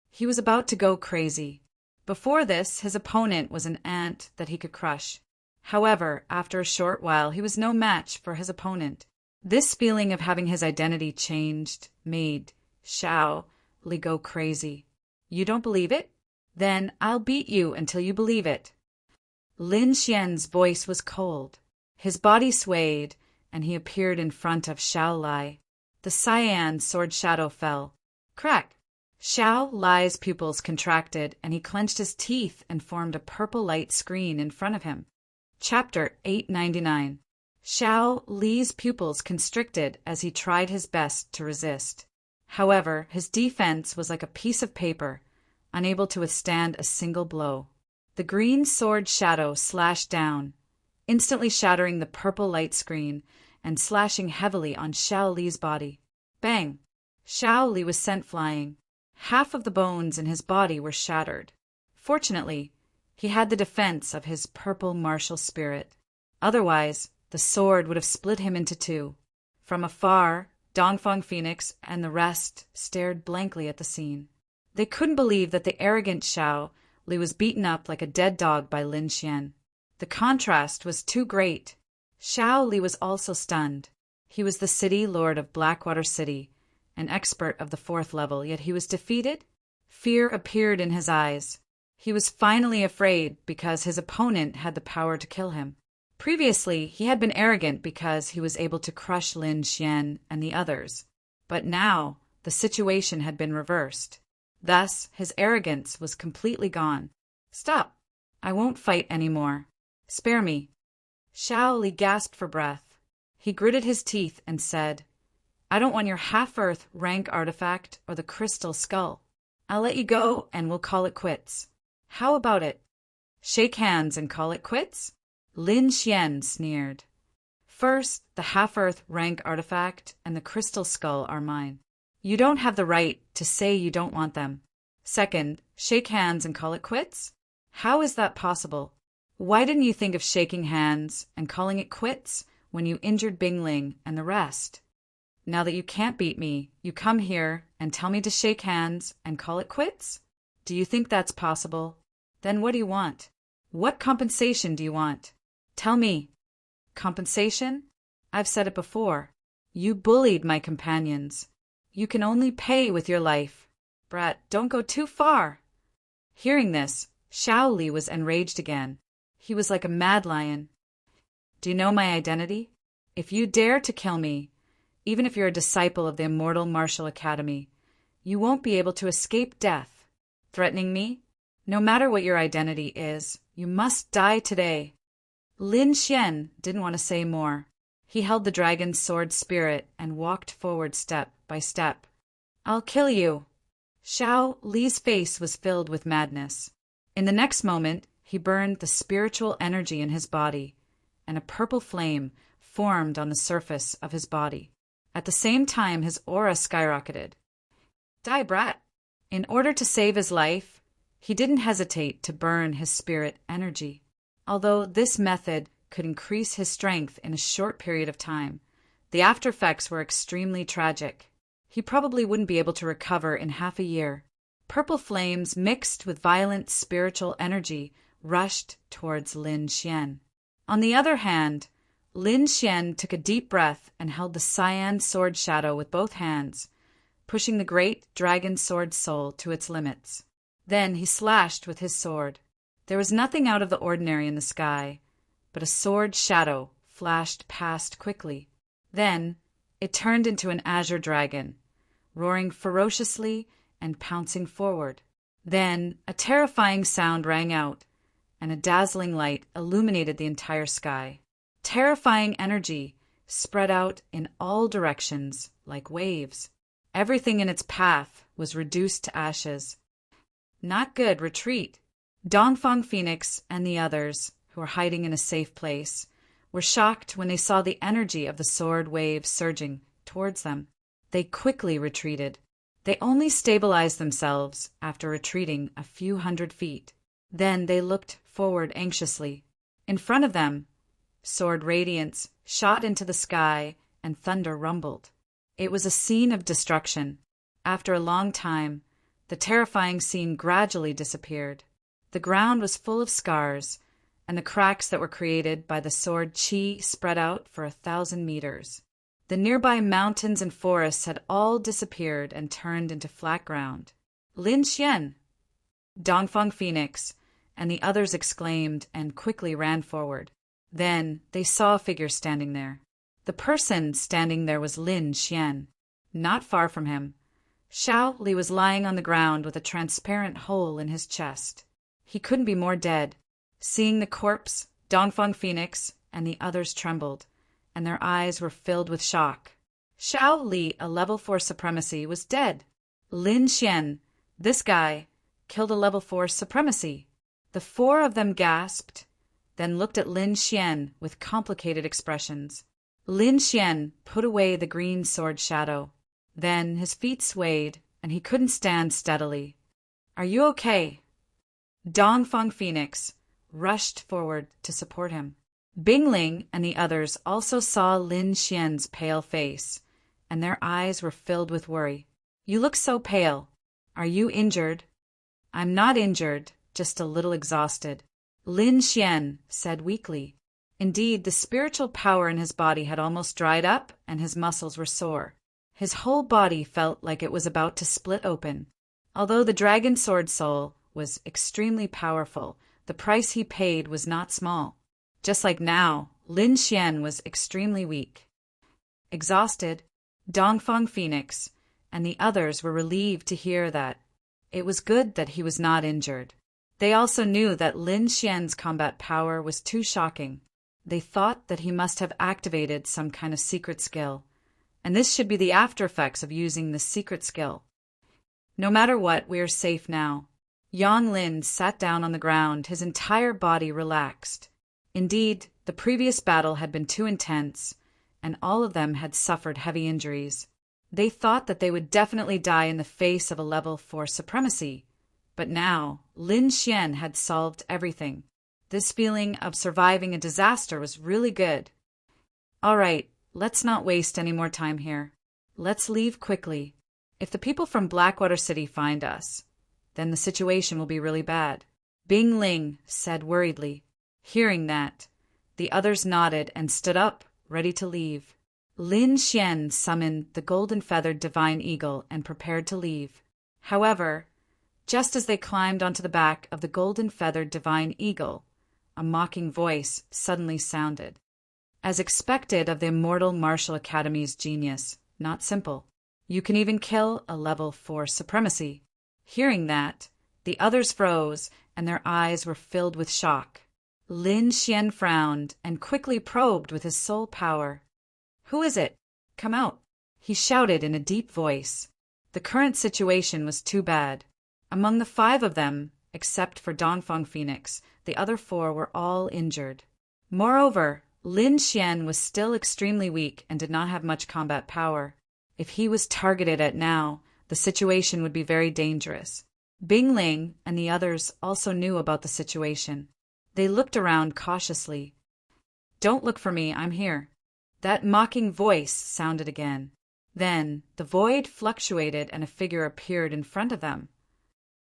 A: He was about to go crazy. Before this, his opponent was an ant that he could crush. However, after a short while, he was no match for his opponent. This feeling of having his identity changed made Xiao Li go crazy. You don't believe it? Then I'll beat you until you believe it. Lin Xian's voice was cold. His body swayed, and he appeared in front of Xiao Lai. The cyan sword shadow fell. Crack! Xiao Lai's pupils contracted, and he clenched his teeth and formed a purple light screen in front of him. Chapter 899. Xiao Li's pupils constricted as he tried his best to resist. However, his defense was like a piece of paper, unable to withstand a single blow. The green sword shadow slashed down, instantly shattering the purple light screen and slashing heavily on Xiao Li's body. Bang! Xiao Li was sent flying. Half of the bones in his body were shattered. Fortunately, he had the defense of his purple martial spirit. Otherwise, the sword would have split him into two. From afar, Dongfang Phoenix and the rest stared blankly at the scene. They couldn't believe that the arrogant Xiao Li was beaten up like a dead dog by Lin Xian. The contrast was too great. Xiao Li was also stunned. He was the city lord of Blackwater City, an expert of the 4th level, yet he was defeated? Fear appeared in his eyes. He was finally afraid because his opponent had the power to kill him. Previously, he had been arrogant because he was able to crush Lin Xian and the others. But now, the situation had been reversed. Thus, his arrogance was completely gone. Stop! I won't fight anymore. Spare me. Xiao Li gasped for breath. He gritted his teeth and said, I don't want your half-earth rank artifact or the crystal skull. I'll let you go and we'll call it quits. How about it? Shake hands and call it quits? Lin Xian sneered. First, the half-earth rank artifact and the crystal skull are mine. You don't have the right to say you don't want them. Second, shake hands and call it quits? How is that possible? Why didn't you think of shaking hands and calling it quits when you injured Bing Ling and the rest? Now that you can't beat me, you come here and tell me to shake hands and call it quits? Do you think that's possible? Then what do you want? What compensation do you want? Tell me. Compensation? I've said it before. You bullied my companions. You can only pay with your life. Brat, don't go too far. Hearing this, Shaoli was enraged again. He was like a mad lion. Do you know my identity? If you dare to kill me, even if you're a disciple of the immortal martial academy, you won't be able to escape death. Threatening me? No matter what your identity is, you must die today. Lin Xian didn't want to say more. He held the dragon's sword spirit and walked forward step by step. I'll kill you. Xiao Li's face was filled with madness. In the next moment, he burned the spiritual energy in his body, and a purple flame formed on the surface of his body. At the same time, his aura skyrocketed. Die, brat! In order to save his life, he didn't hesitate to burn his spirit energy. Although this method could increase his strength in a short period of time, the after effects were extremely tragic. He probably wouldn't be able to recover in half a year. Purple flames mixed with violent spiritual energy rushed towards Lin Xian. On the other hand, Lin Xian took a deep breath and held the cyan sword shadow with both hands, pushing the great dragon sword soul to its limits. Then he slashed with his sword. There was nothing out of the ordinary in the sky, but a sword shadow flashed past quickly. Then it turned into an azure dragon, roaring ferociously and pouncing forward. Then a terrifying sound rang out, and a dazzling light illuminated the entire sky. Terrifying energy spread out in all directions like waves. Everything in its path was reduced to ashes. Not good, retreat. Dongfang Phoenix and the others, who were hiding in a safe place, were shocked when they saw the energy of the sword waves surging towards them. They quickly retreated. They only stabilized themselves after retreating a few hundred feet. Then they looked forward anxiously. In front of them, sword radiance shot into the sky and thunder rumbled. It was a scene of destruction. After a long time, the terrifying scene gradually disappeared. The ground was full of scars, and the cracks that were created by the sword qi spread out for 1,000 meters. The nearby mountains and forests had all disappeared and turned into flat ground. Lin Xian! Dongfang Phoenix and the others exclaimed and quickly ran forward. Then they saw a figure standing there. The person standing there was Lin Xian. Not far from him, Xiao Li was lying on the ground with a transparent hole in his chest. He couldn't be more dead. Seeing the corpse, Dongfang Phoenix and the others trembled, and their eyes were filled with shock. Xiao Li, a level 4 supremacy, was dead. Lin Xian, this guy, killed a level 4 supremacy. The four of them gasped, then looked at Lin Xian with complicated expressions. Lin Xian put away the green sword shadow. Then his feet swayed, and he couldn't stand steadily. Are you okay? Dongfang Phoenix rushed forward to support him. Bingling and the others also saw Lin Xian's pale face, and their eyes were filled with worry. You look so pale. Are you injured? I'm not injured, just a little exhausted, Lin Xian said weakly. Indeed, the spiritual power in his body had almost dried up, and his muscles were sore. His whole body felt like it was about to split open. Although the dragon sword soul was extremely powerful, the price he paid was not small. Just like now, Lin Xian was extremely weak. Exhausted, Dongfang Phoenix and the others were relieved to hear that. It was good that he was not injured. They also knew that Lin Xian's combat power was too shocking. They thought that he must have activated some kind of secret skill, and this should be the after effects of using the secret skill. No matter what, we are safe now. Yang Lin sat down on the ground, his entire body relaxed. Indeed, the previous battle had been too intense, and all of them had suffered heavy injuries. They thought that they would definitely die in the face of a level 4 supremacy, but now Lin Xian had solved everything. This feeling of surviving a disaster was really good. All right, let's not waste any more time here. Let's leave quickly. If the people from Blackwater City find us, then the situation will be really bad," Bing Ling said worriedly. Hearing that, the others nodded and stood up, ready to leave. Lin Xian summoned the golden-feathered divine eagle and prepared to leave. However, just as they climbed onto the back of the golden-feathered divine eagle, a mocking voice suddenly sounded. As expected of the Immortal Martial Academy's genius, not simple. You can even kill a level 4 supremacy. Hearing that, the others froze and their eyes were filled with shock. Lin Xian frowned and quickly probed with his soul power. "Who is it? Come out," he shouted in a deep voice. The current situation was too bad. Among the 5 of them, except for Dongfeng Phoenix, the other 4 were all injured. Moreover, Lin Xian was still extremely weak and did not have much combat power. If he was targeted at now, the situation would be very dangerous. Bing Ling and the others also knew about the situation. They looked around cautiously. "Don't look for me, I'm here." That mocking voice sounded again. Then the void fluctuated and a figure appeared in front of them.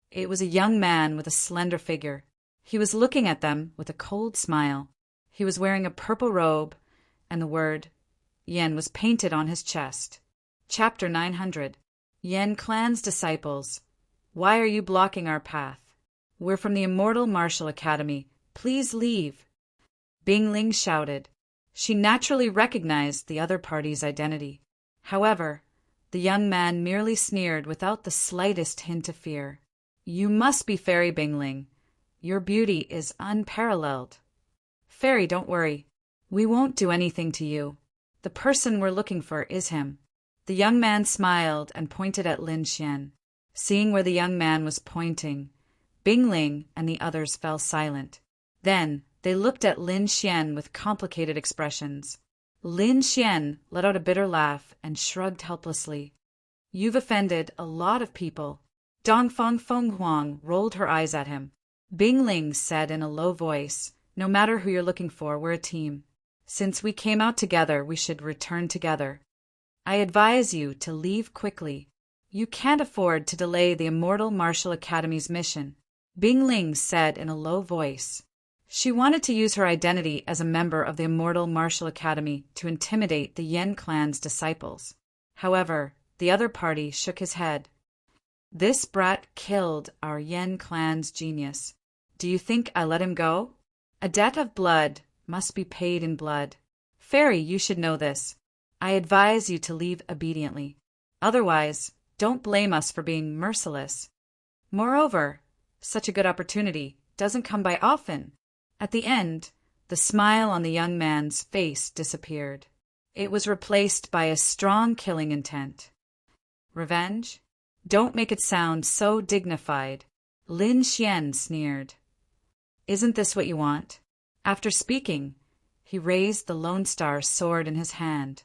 A: It was a young man with a slender figure. He was looking at them with a cold smile. He was wearing a purple robe, and the word Yen was painted on his chest. Chapter 900. Yen Clan's Disciples. Why are you blocking our path? We're from the Immortal Martial Academy. Please leave. Bing Ling shouted. She naturally recognized the other party's identity. However, the young man merely sneered without the slightest hint of fear. "You must be Fairy Bing Ling. Your beauty is unparalleled." "Fairy, don't worry. We won't do anything to you. The person we're looking for is him." The young man smiled and pointed at Lin Xian. Seeing where the young man was pointing, Bing Ling and the others fell silent. Then they looked at Lin Xian with complicated expressions. Lin Xian let out a bitter laugh and shrugged helplessly. "You've offended a lot of people." Dongfeng Fenghuang rolled her eyes at him. Bing Ling said in a low voice, "No matter who you're looking for, we're a team. Since we came out together, we should return together. I advise you to leave quickly. You can't afford to delay the Immortal Martial Academy's mission," Bing Ling said in a low voice. She wanted to use her identity as a member of the Immortal Martial Academy to intimidate the Yen clan's disciples. However, the other party shook his head. "This brat killed our Yen clan's genius. Do you think I let him go? A debt of blood must be paid in blood. Fairy, you should know this. I advise you to leave obediently. Otherwise, don't blame us for being merciless. Moreover, such a good opportunity doesn't come by often." At the end, the smile on the young man's face disappeared. It was replaced by a strong killing intent. "Revenge? Don't make it sound so dignified," Lin Xian sneered. "Isn't this what you want?" After speaking, he raised the Lone Star sword in his hand.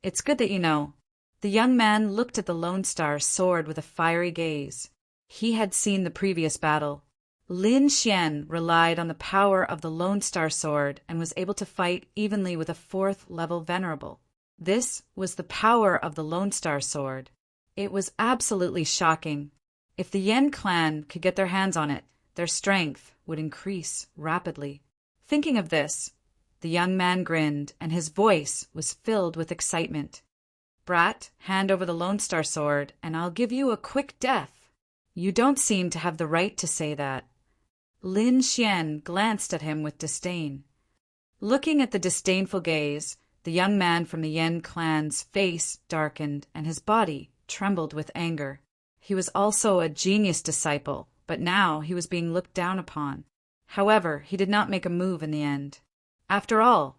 A: "It's good that you know." The young man looked at the Lone Star sword with a fiery gaze. He had seen the previous battle. Lin Xian relied on the power of the Lone Star sword and was able to fight evenly with a 4th-level venerable. This was the power of the Lone Star sword. It was absolutely shocking. If the Yen clan could get their hands on it, their strength would increase rapidly. Thinking of this, the young man grinned and his voice was filled with excitement. "Brat, hand over the Lone Star sword and I'll give you a quick death." "You don't seem to have the right to say that." Lin Xian glanced at him with disdain. Looking at the disdainful gaze, the young man from the Yen clan's face darkened and his body trembled with anger. He was also a genius disciple, but now he was being looked down upon. However, he did not make a move in the end. After all,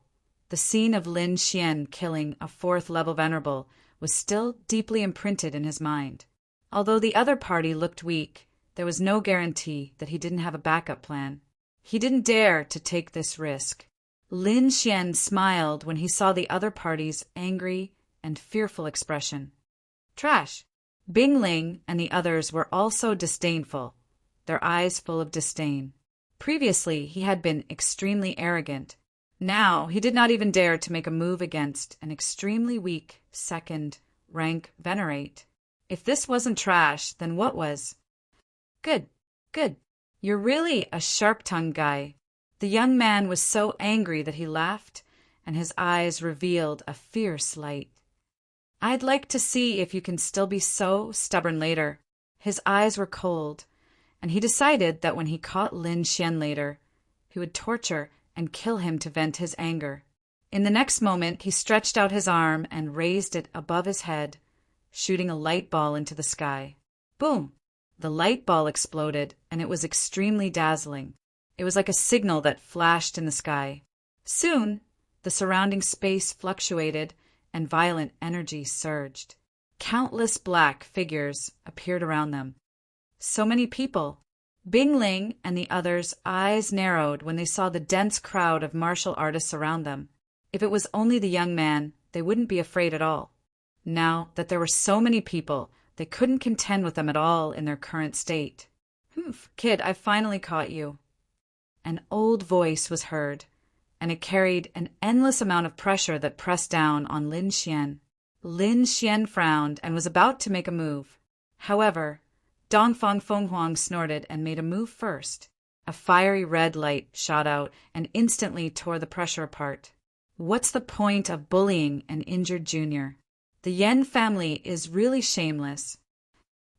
A: the scene of Lin Xian killing a 4th-level venerable was still deeply imprinted in his mind. Although the other party looked weak, there was no guarantee that he didn't have a backup plan. He didn't dare to take this risk. Lin Xian smiled when he saw the other party's angry and fearful expression. "Trash!" Bing Ling and the others were also disdainful, their eyes full of disdain. Previously, he had been extremely arrogant. Now, he did not even dare to make a move against an extremely weak 2nd-rank venerate. If this wasn't trash, then what was? Good, good. You're really a sharp-tongued guy. The young man was so angry that he laughed, and his eyes revealed a fierce light. I'd like to see if you can still be so stubborn later. His eyes were cold, and he decided that when he caught Lin Xian later, he would torture and kill him to vent his anger. In the next moment, he stretched out his arm and raised it above his head, shooting a light ball into the sky. Boom! The light ball exploded, and it was extremely dazzling. It was like a signal that flashed in the sky. Soon, the surrounding space fluctuated, and violent energy surged. Countless black figures appeared around them. So many people. Bing Ling and the others' eyes narrowed when they saw the dense crowd of martial artists around them. If it was only the young man, they wouldn't be afraid at all. Now that there were so many people, they couldn't contend with them at all in their current state. "Humph, kid, I've finally caught you." An old voice was heard, and it carried an endless amount of pressure that pressed down on Lin Xian. Lin Xian frowned and was about to make a move. However, Dongfang Fenghuang snorted and made a move first. A fiery red light shot out and instantly tore the pressure apart. What's the point of bullying an injured junior? The Yen family is really shameless.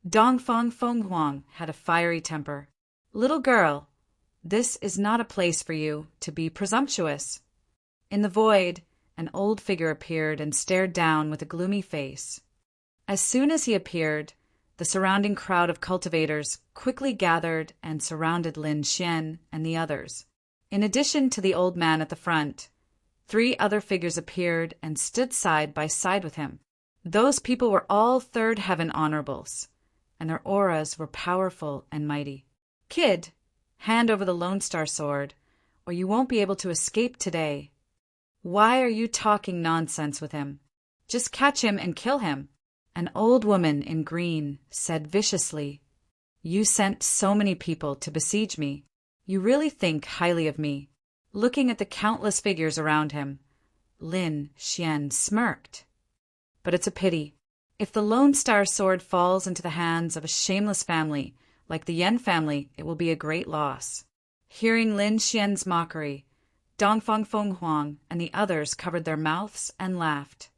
A: Dongfang Fenghuang had a fiery temper. "Little girl, this is not a place for you to be presumptuous." In the void, an old figure appeared and stared down with a gloomy face. As soon as he appeared, the surrounding crowd of cultivators quickly gathered and surrounded Lin Xian and the others. In addition to the old man at the front, 3 other figures appeared and stood side by side with him. Those people were all third heaven honorables, and their auras were powerful and mighty. "Kid, hand over the Lone Star sword, or you won't be able to escape today. Why are you talking nonsense with him? Just catch him and kill him." An old woman in green said viciously, "You sent so many people to besiege me. You really think highly of me." Looking at the countless figures around him, Lin Xian smirked. "But it's a pity. If the Lone Star sword falls into the hands of a shameless family like the Yen family, it will be a great loss." Hearing Lin Xian's mockery, Dongfang Fenghuang and the others covered their mouths and laughed.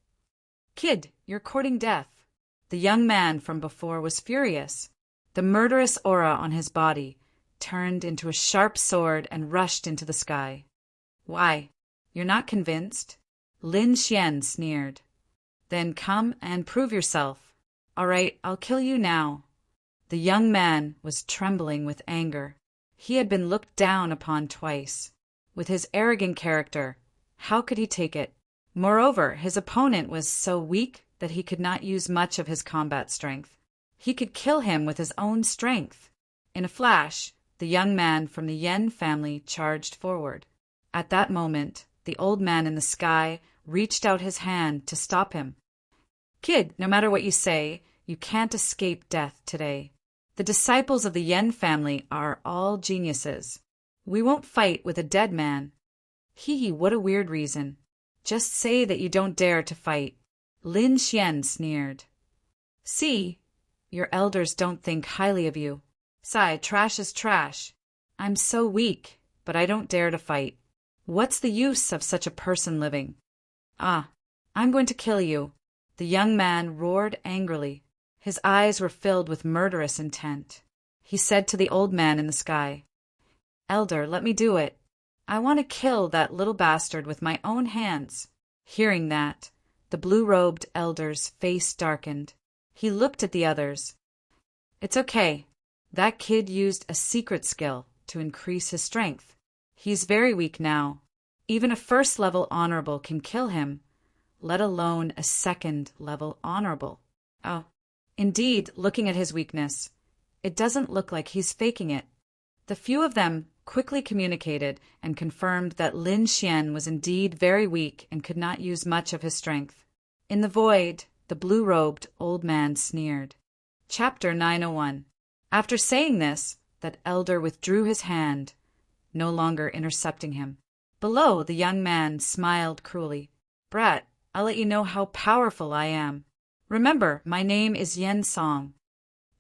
A: "Kid, you're courting death." The young man from before was furious. The murderous aura on his body turned into a sharp sword and rushed into the sky. "Why, you're not convinced?" Lin Xian sneered. "Then come and prove yourself." "All right, I'll kill you now." The young man was trembling with anger. He had been looked down upon twice. With his arrogant character, how could he take it? Moreover, his opponent was so weak that he could not use much of his combat strength. He could kill him with his own strength. In a flash, the young man from the Yen family charged forward. At that moment, the old man in the sky reached out his hand to stop him. "Kid, no matter what you say, you can't escape death today. The disciples of the Yen family are all geniuses. We won't fight with a dead man." "Hee, what a weird reason. Just say that you don't dare to fight." Lin Xian sneered. "See, your elders don't think highly of you. Sigh, trash is trash. I'm so weak, but I don't dare to fight. What's the use of such a person living? Ah, I'm going to kill you." The young man roared angrily. His eyes were filled with murderous intent. He said to the old man in the sky, "Elder, let me do it. I want to kill that little bastard with my own hands." Hearing that, the blue-robed elder's face darkened. He looked at the others. "It's okay. That kid used a secret skill to increase his strength. He's very weak now. Even a first-level honorable can kill him, let alone a second-level honorable. Oh, indeed, looking at his weakness, it doesn't look like he's faking it." The few of them quickly communicated and confirmed that Lin Xian was indeed very weak and could not use much of his strength. In the void, the blue-robed old man sneered. Chapter 901. After saying this, that elder withdrew his hand, no longer intercepting him. Below, the young man smiled cruelly. "Brat, I'll let you know how powerful I am. Remember, my name is Yen Song."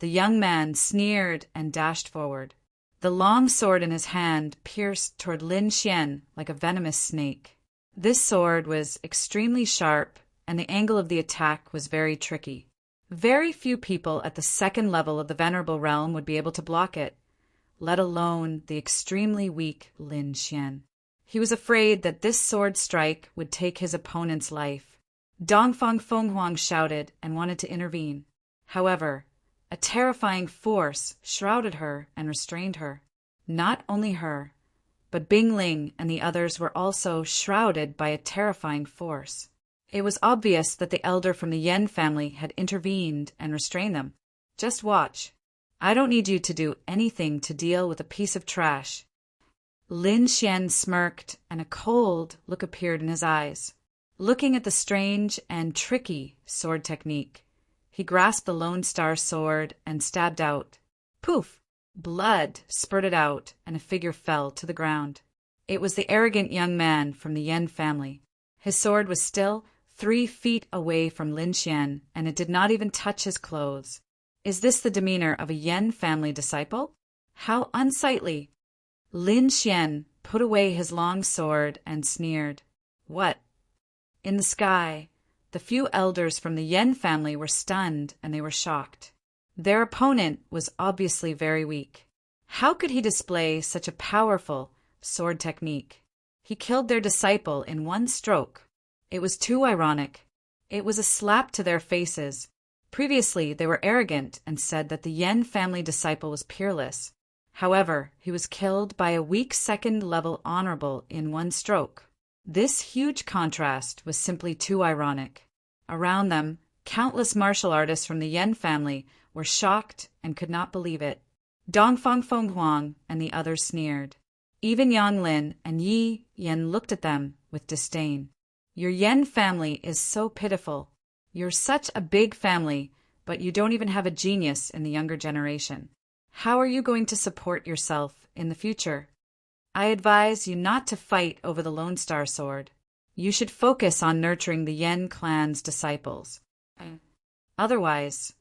A: The young man sneered and dashed forward. The long sword in his hand pierced toward Lin Xian like a venomous snake. This sword was extremely sharp, and the angle of the attack was very tricky. Very few people at the second level of the Venerable Realm would be able to block it, let alone the extremely weak Lin Xian. He was afraid that this sword strike would take his opponent's life. Dongfang Fenghuang shouted and wanted to intervene. However, a terrifying force shrouded her and restrained her. Not only her, but Bing Ling and the others were also shrouded by a terrifying force. It was obvious that the elder from the Yen family had intervened and restrained them. Just watch. I don't need you to do anything to deal with a piece of trash. Lin Xian smirked, and a cold look appeared in his eyes. Looking at the strange and tricky sword technique, he grasped the Lone Star sword and stabbed out. Poof! Blood spurted out, and a figure fell to the ground. It was the arrogant young man from the Yen family. His sword was still 3 feet away from Lin Xian, and it did not even touch his clothes. Is this the demeanor of a Yen family disciple? How unsightly! Lin Xian put away his long sword and sneered. What? In the sky, the few elders from the Yen family were stunned and they were shocked. Their opponent was obviously very weak. How could he display such a powerful sword technique? He killed their disciple in one stroke. It was too ironic. It was a slap to their faces. Previously, they were arrogant and said that the Yen family disciple was peerless. However, he was killed by a weak second-level honorable in one stroke. This huge contrast was simply too ironic. Around them, countless martial artists from the Yen family were shocked and could not believe it. Dongfang Fenghuang and the others sneered. Even Yang Lin and Yi Yen looked at them with disdain. Your Yen family is so pitiful. You're such a big family, but you don't even have a genius in the younger generation. How are you going to support yourself in the future? I advise you not to fight over the Lone Star sword. You should focus on nurturing the Yen clan's disciples. Otherwise,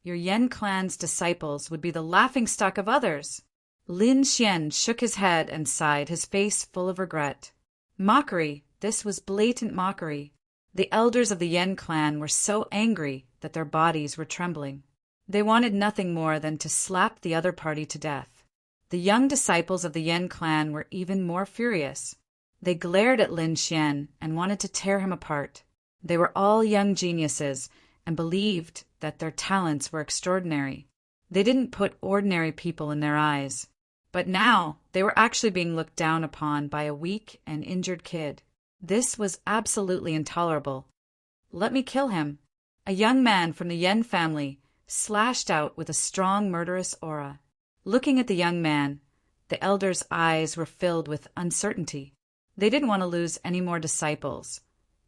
A: your Yen clan's disciples would be the laughingstock of others. Lin Xian shook his head and sighed, his face full of regret. Mockery. This was blatant mockery. The elders of the Yen clan were so angry that their bodies were trembling. They wanted nothing more than to slap the other party to death. The young disciples of the Yen clan were even more furious. They glared at Lin Xian and wanted to tear him apart. They were all young geniuses and believed that their talents were extraordinary. They didn't put ordinary people in their eyes. But now they were actually being looked down upon by a weak and injured kid. This was absolutely intolerable. Let me kill him. A young man from the Yen family slashed out with a strong murderous aura. Looking at the young man, the elders' eyes were filled with uncertainty. They didn't want to lose any more disciples,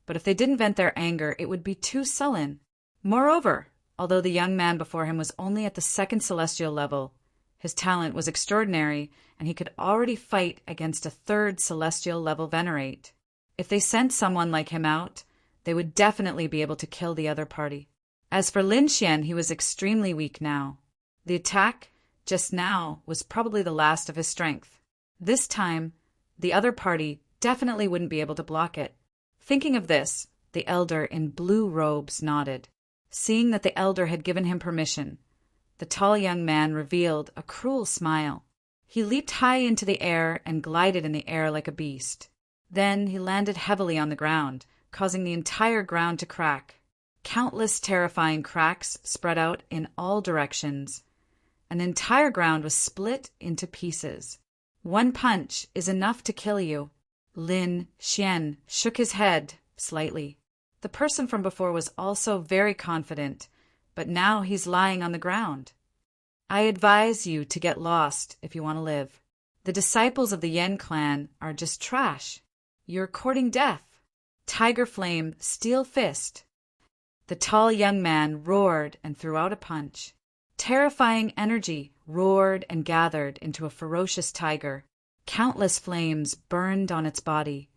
A: but if they didn't vent their anger, it would be too sullen. Moreover, although the young man before him was only at the second celestial level, his talent was extraordinary, and he could already fight against a third celestial level venerate. If they sent someone like him out, they would definitely be able to kill the other party. As for Lin Xian, he was extremely weak now. The attack just now was probably the last of his strength. This time, the other party definitely wouldn't be able to block it. Thinking of this, the elder in blue robes nodded. Seeing that the elder had given him permission, the tall young man revealed a cruel smile. He leaped high into the air and glided in the air like a beast. Then he landed heavily on the ground, causing the entire ground to crack. Countless terrifying cracks spread out in all directions. An entire ground was split into pieces. One punch is enough to kill you. Lin Xian shook his head slightly. The person from before was also very confident, but now he's lying on the ground. I advise you to get lost if you want to live. The disciples of the Yen clan are just trash. You're courting death. Tiger Flame, Steel Fist. The tall young man roared and threw out a punch. Terrifying energy roared and gathered into a ferocious tiger. Countless flames burned on its body,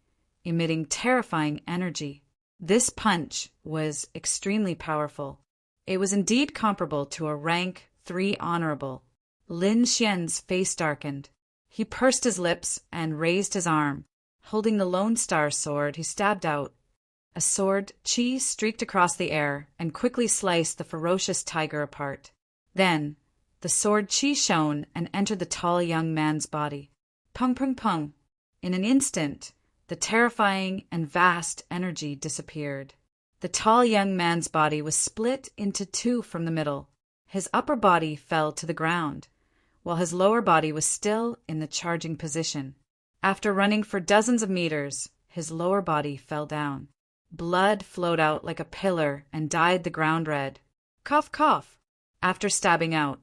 A: emitting terrifying energy. This punch was extremely powerful. It was indeed comparable to a rank 3 honorable. Lin Xian's face darkened. He pursed his lips and raised his arm. Holding the Lone Star sword, he stabbed out. A sword chi streaked across the air and quickly sliced the ferocious tiger apart. Then, the sword chi shone and entered the tall young man's body. Pung pung pung. In an instant, the terrifying and vast energy disappeared. The tall young man's body was split into 2 from the middle. His upper body fell to the ground, while his lower body was still in the charging position. After running for dozens of meters, his lower body fell down. Blood flowed out like a pillar and dyed the ground red. Cough, cough. After stabbing out,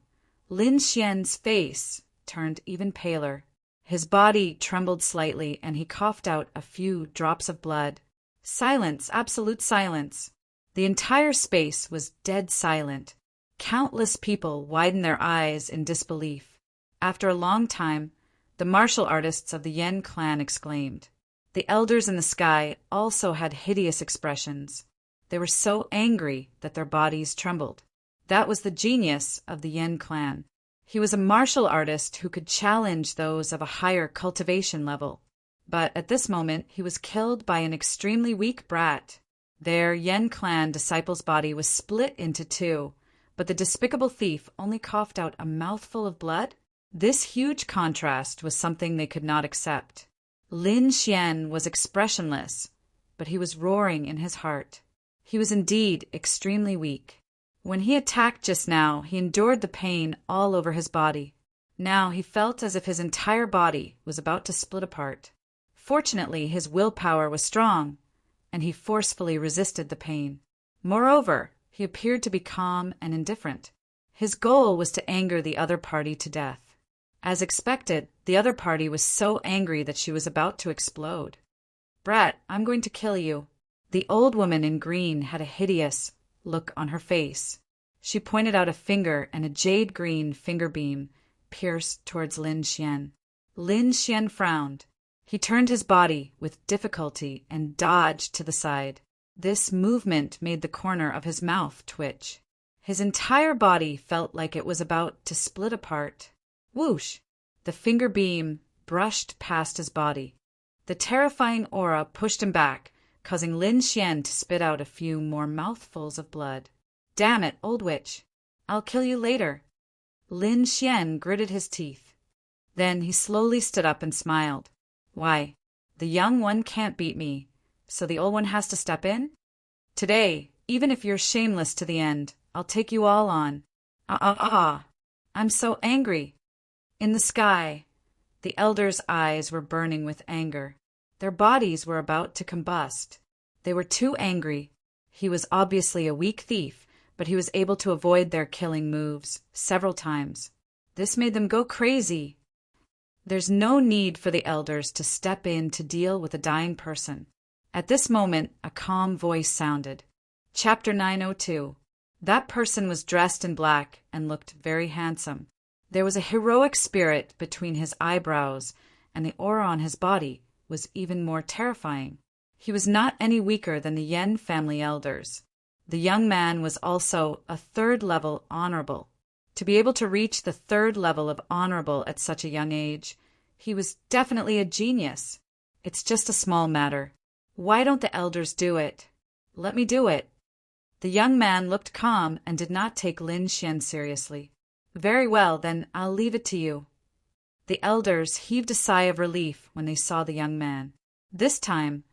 A: Lin Xian's face turned even paler. His body trembled slightly and he coughed out a few drops of blood. Silence, absolute silence. The entire space was dead silent. Countless people widened their eyes in disbelief. After a long time, the martial artists of the Yen clan exclaimed. The elders in the sky also had hideous expressions. They were so angry that their bodies trembled. That was the genius of the Yen clan. He was a martial artist who could challenge those of a higher cultivation level. But at this moment, he was killed by an extremely weak brat. Their Yen clan disciple's body was split into 2, but the despicable thief only coughed out a mouthful of blood. This huge contrast was something they could not accept. Lin Xian was expressionless, but he was roaring in his heart. He was indeed extremely weak. When he attacked just now, he endured the pain all over his body. Now he felt as if his entire body was about to split apart. Fortunately, his willpower was strong, and he forcefully resisted the pain. Moreover, he appeared to be calm and indifferent. His goal was to anger the other party to death. As expected, the other party was so angry that she was about to explode. "Brat, I'm going to kill you." The old woman in green had a hideous look on her face. She pointed out a finger, and a jade-green finger beam pierced towards Lin Xian. Lin Xian frowned. He turned his body with difficulty and dodged to the side. This movement made the corner of his mouth twitch. His entire body felt like it was about to split apart. Whoosh! The finger beam brushed past his body. The terrifying aura pushed him back, causing Lin Xian to spit out a few more mouthfuls of blood. "Damn it, old witch! I'll kill you later." Lin Xian gritted his teeth. Then he slowly stood up and smiled. "Why, the young one can't beat me, so the old one has to step in? Today, even if you're shameless to the end, I'll take you all on. I'm so angry." In the sky, the elders' eyes were burning with anger. Their bodies were about to combust. They were too angry. He was obviously a weak thief, but he was able to avoid their killing moves several times. This made them go crazy. There's no need for the elders to step in to deal with a dying person. At this moment, a calm voice sounded. Chapter 902. That person was dressed in black and looked very handsome. There was a heroic spirit between his eyebrows, and the aura on his body was even more terrifying. He was not any weaker than the Yen family elders. The young man was also a 3rd level honorable. To be able to reach the 3rd level of honorable at such a young age, he was definitely a genius. It's just a small matter. Why don't the elders do it? Let me do it. The young man looked calm and did not take Lin Xian seriously. Very well, then I'll leave it to you. The elders heaved a sigh of relief when they saw the young man. This time,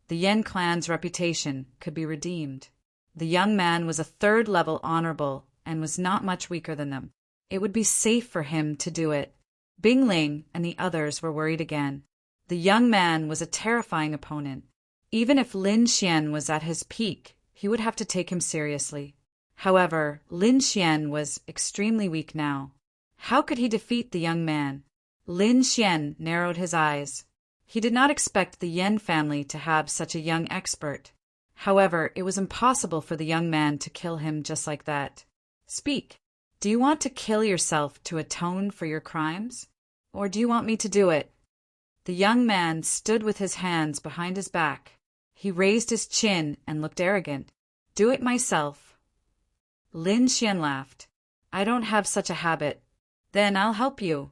A: the Yen clan's reputation could be redeemed. The young man was a 3rd level honorable and was not much weaker than them. It would be safe for him to do it. Bing Ling and the others were worried again. The young man was a terrifying opponent. Even if Lin Xian was at his peak, he would have to take him seriously. However, Lin Xian was extremely weak now. How could he defeat the young man? Lin Xian narrowed his eyes. He did not expect the Yen family to have such a young expert. However, it was impossible for the young man to kill him just like that. Speak. Do you want to kill yourself to atone for your crimes? Or do you want me to do it? The young man stood with his hands behind his back. He raised his chin and looked arrogant. Do it myself. Lin Xian laughed. I don't have such a habit. Then I'll help you.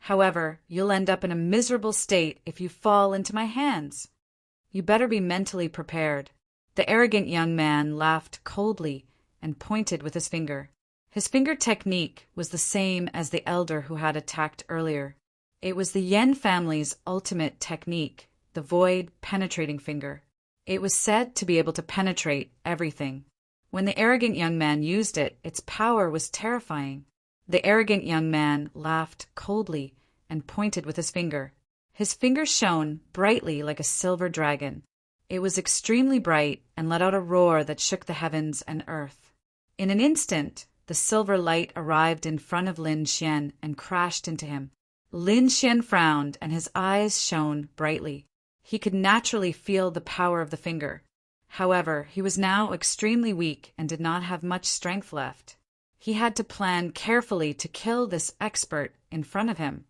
A: However, you'll end up in a miserable state if you fall into my hands. You better be mentally prepared." The arrogant young man laughed coldly and pointed with his finger. His finger technique was the same as the elder who had attacked earlier. It was the Yen family's ultimate technique, the void penetrating finger. It was said to be able to penetrate everything. When the arrogant young man used it, its power was terrifying. The arrogant young man laughed coldly and pointed with his finger. His finger shone brightly like a silver dragon. It was extremely bright and let out a roar that shook the heavens and earth. In an instant, the silver light arrived in front of Lin Xian and crashed into him. Lin Xian frowned and his eyes shone brightly. He could naturally feel the power of the finger. However, he was now extremely weak and did not have much strength left. He had to plan carefully to kill this expert in front of him.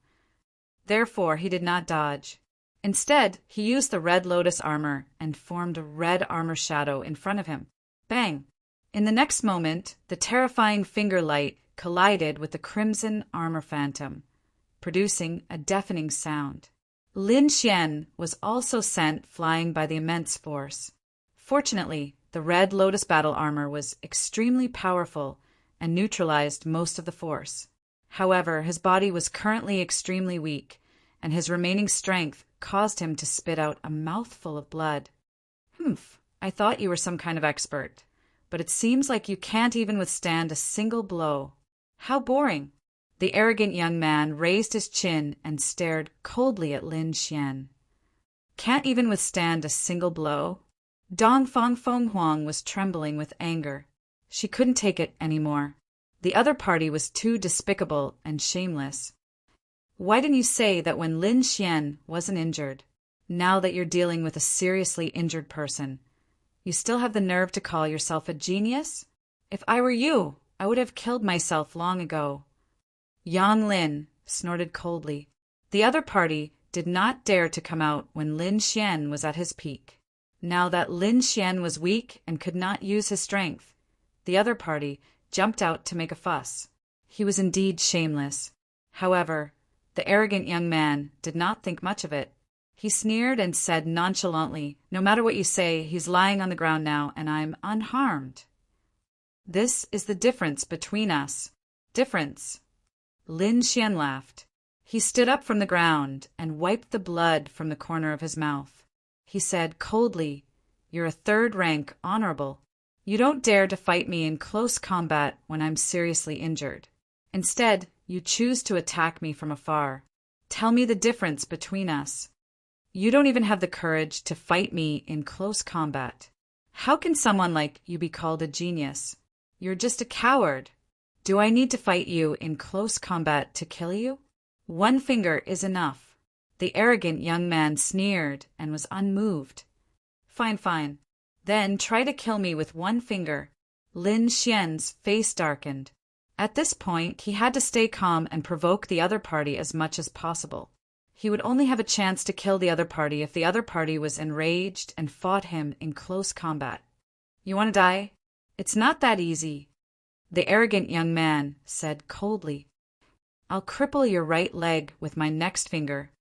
A: Therefore, he did not dodge. Instead, he used the red lotus armor and formed a red armor shadow in front of him. Bang! In the next moment, the terrifying finger light collided with the crimson armor phantom, producing a deafening sound. Lin Xian was also sent flying by the immense force. Fortunately, the red lotus battle armor was extremely powerful and neutralized most of the force. However, his body was currently extremely weak, and his remaining strength caused him to spit out a mouthful of blood. "Humph, I thought you were some kind of expert, but it seems like you can't even withstand a single blow. How boring." The arrogant young man raised his chin and stared coldly at Lin Xian. "Can't even withstand a single blow?" Dong Fong Fong Huang was trembling with anger. She couldn't take it anymore. The other party was too despicable and shameless. "Why didn't you say that when Lin Xian wasn't injured? Now that you're dealing with a seriously injured person, you still have the nerve to call yourself a genius? If I were you, I would have killed myself long ago." Yang Lin snorted coldly. The other party did not dare to come out when Lin Xian was at his peak. Now that Lin Xian was weak and could not use his strength, the other party jumped out to make a fuss. He was indeed shameless. However, the arrogant young man did not think much of it. He sneered and said nonchalantly, "No matter what you say, he's lying on the ground now, and I'm unharmed. This is the difference between us." Difference. Lin Xian laughed. He stood up from the ground and wiped the blood from the corner of his mouth. He said coldly, "You're a third-rank honorable. You don't dare to fight me in close combat when I'm seriously injured. Instead, you choose to attack me from afar. Tell me the difference between us. You don't even have the courage to fight me in close combat. How can someone like you be called a genius? You're just a coward. Do I need to fight you in close combat to kill you? One finger is enough." The arrogant young man sneered and was unmoved. "Fine, fine. Then try to kill me with one finger." Lin Xian's face darkened. At this point, he had to stay calm and provoke the other party as much as possible. He would only have a chance to kill the other party if the other party was enraged and fought him in close combat. "You want to die? It's not that easy." The arrogant young man said coldly, "I'll cripple your right leg with my next finger."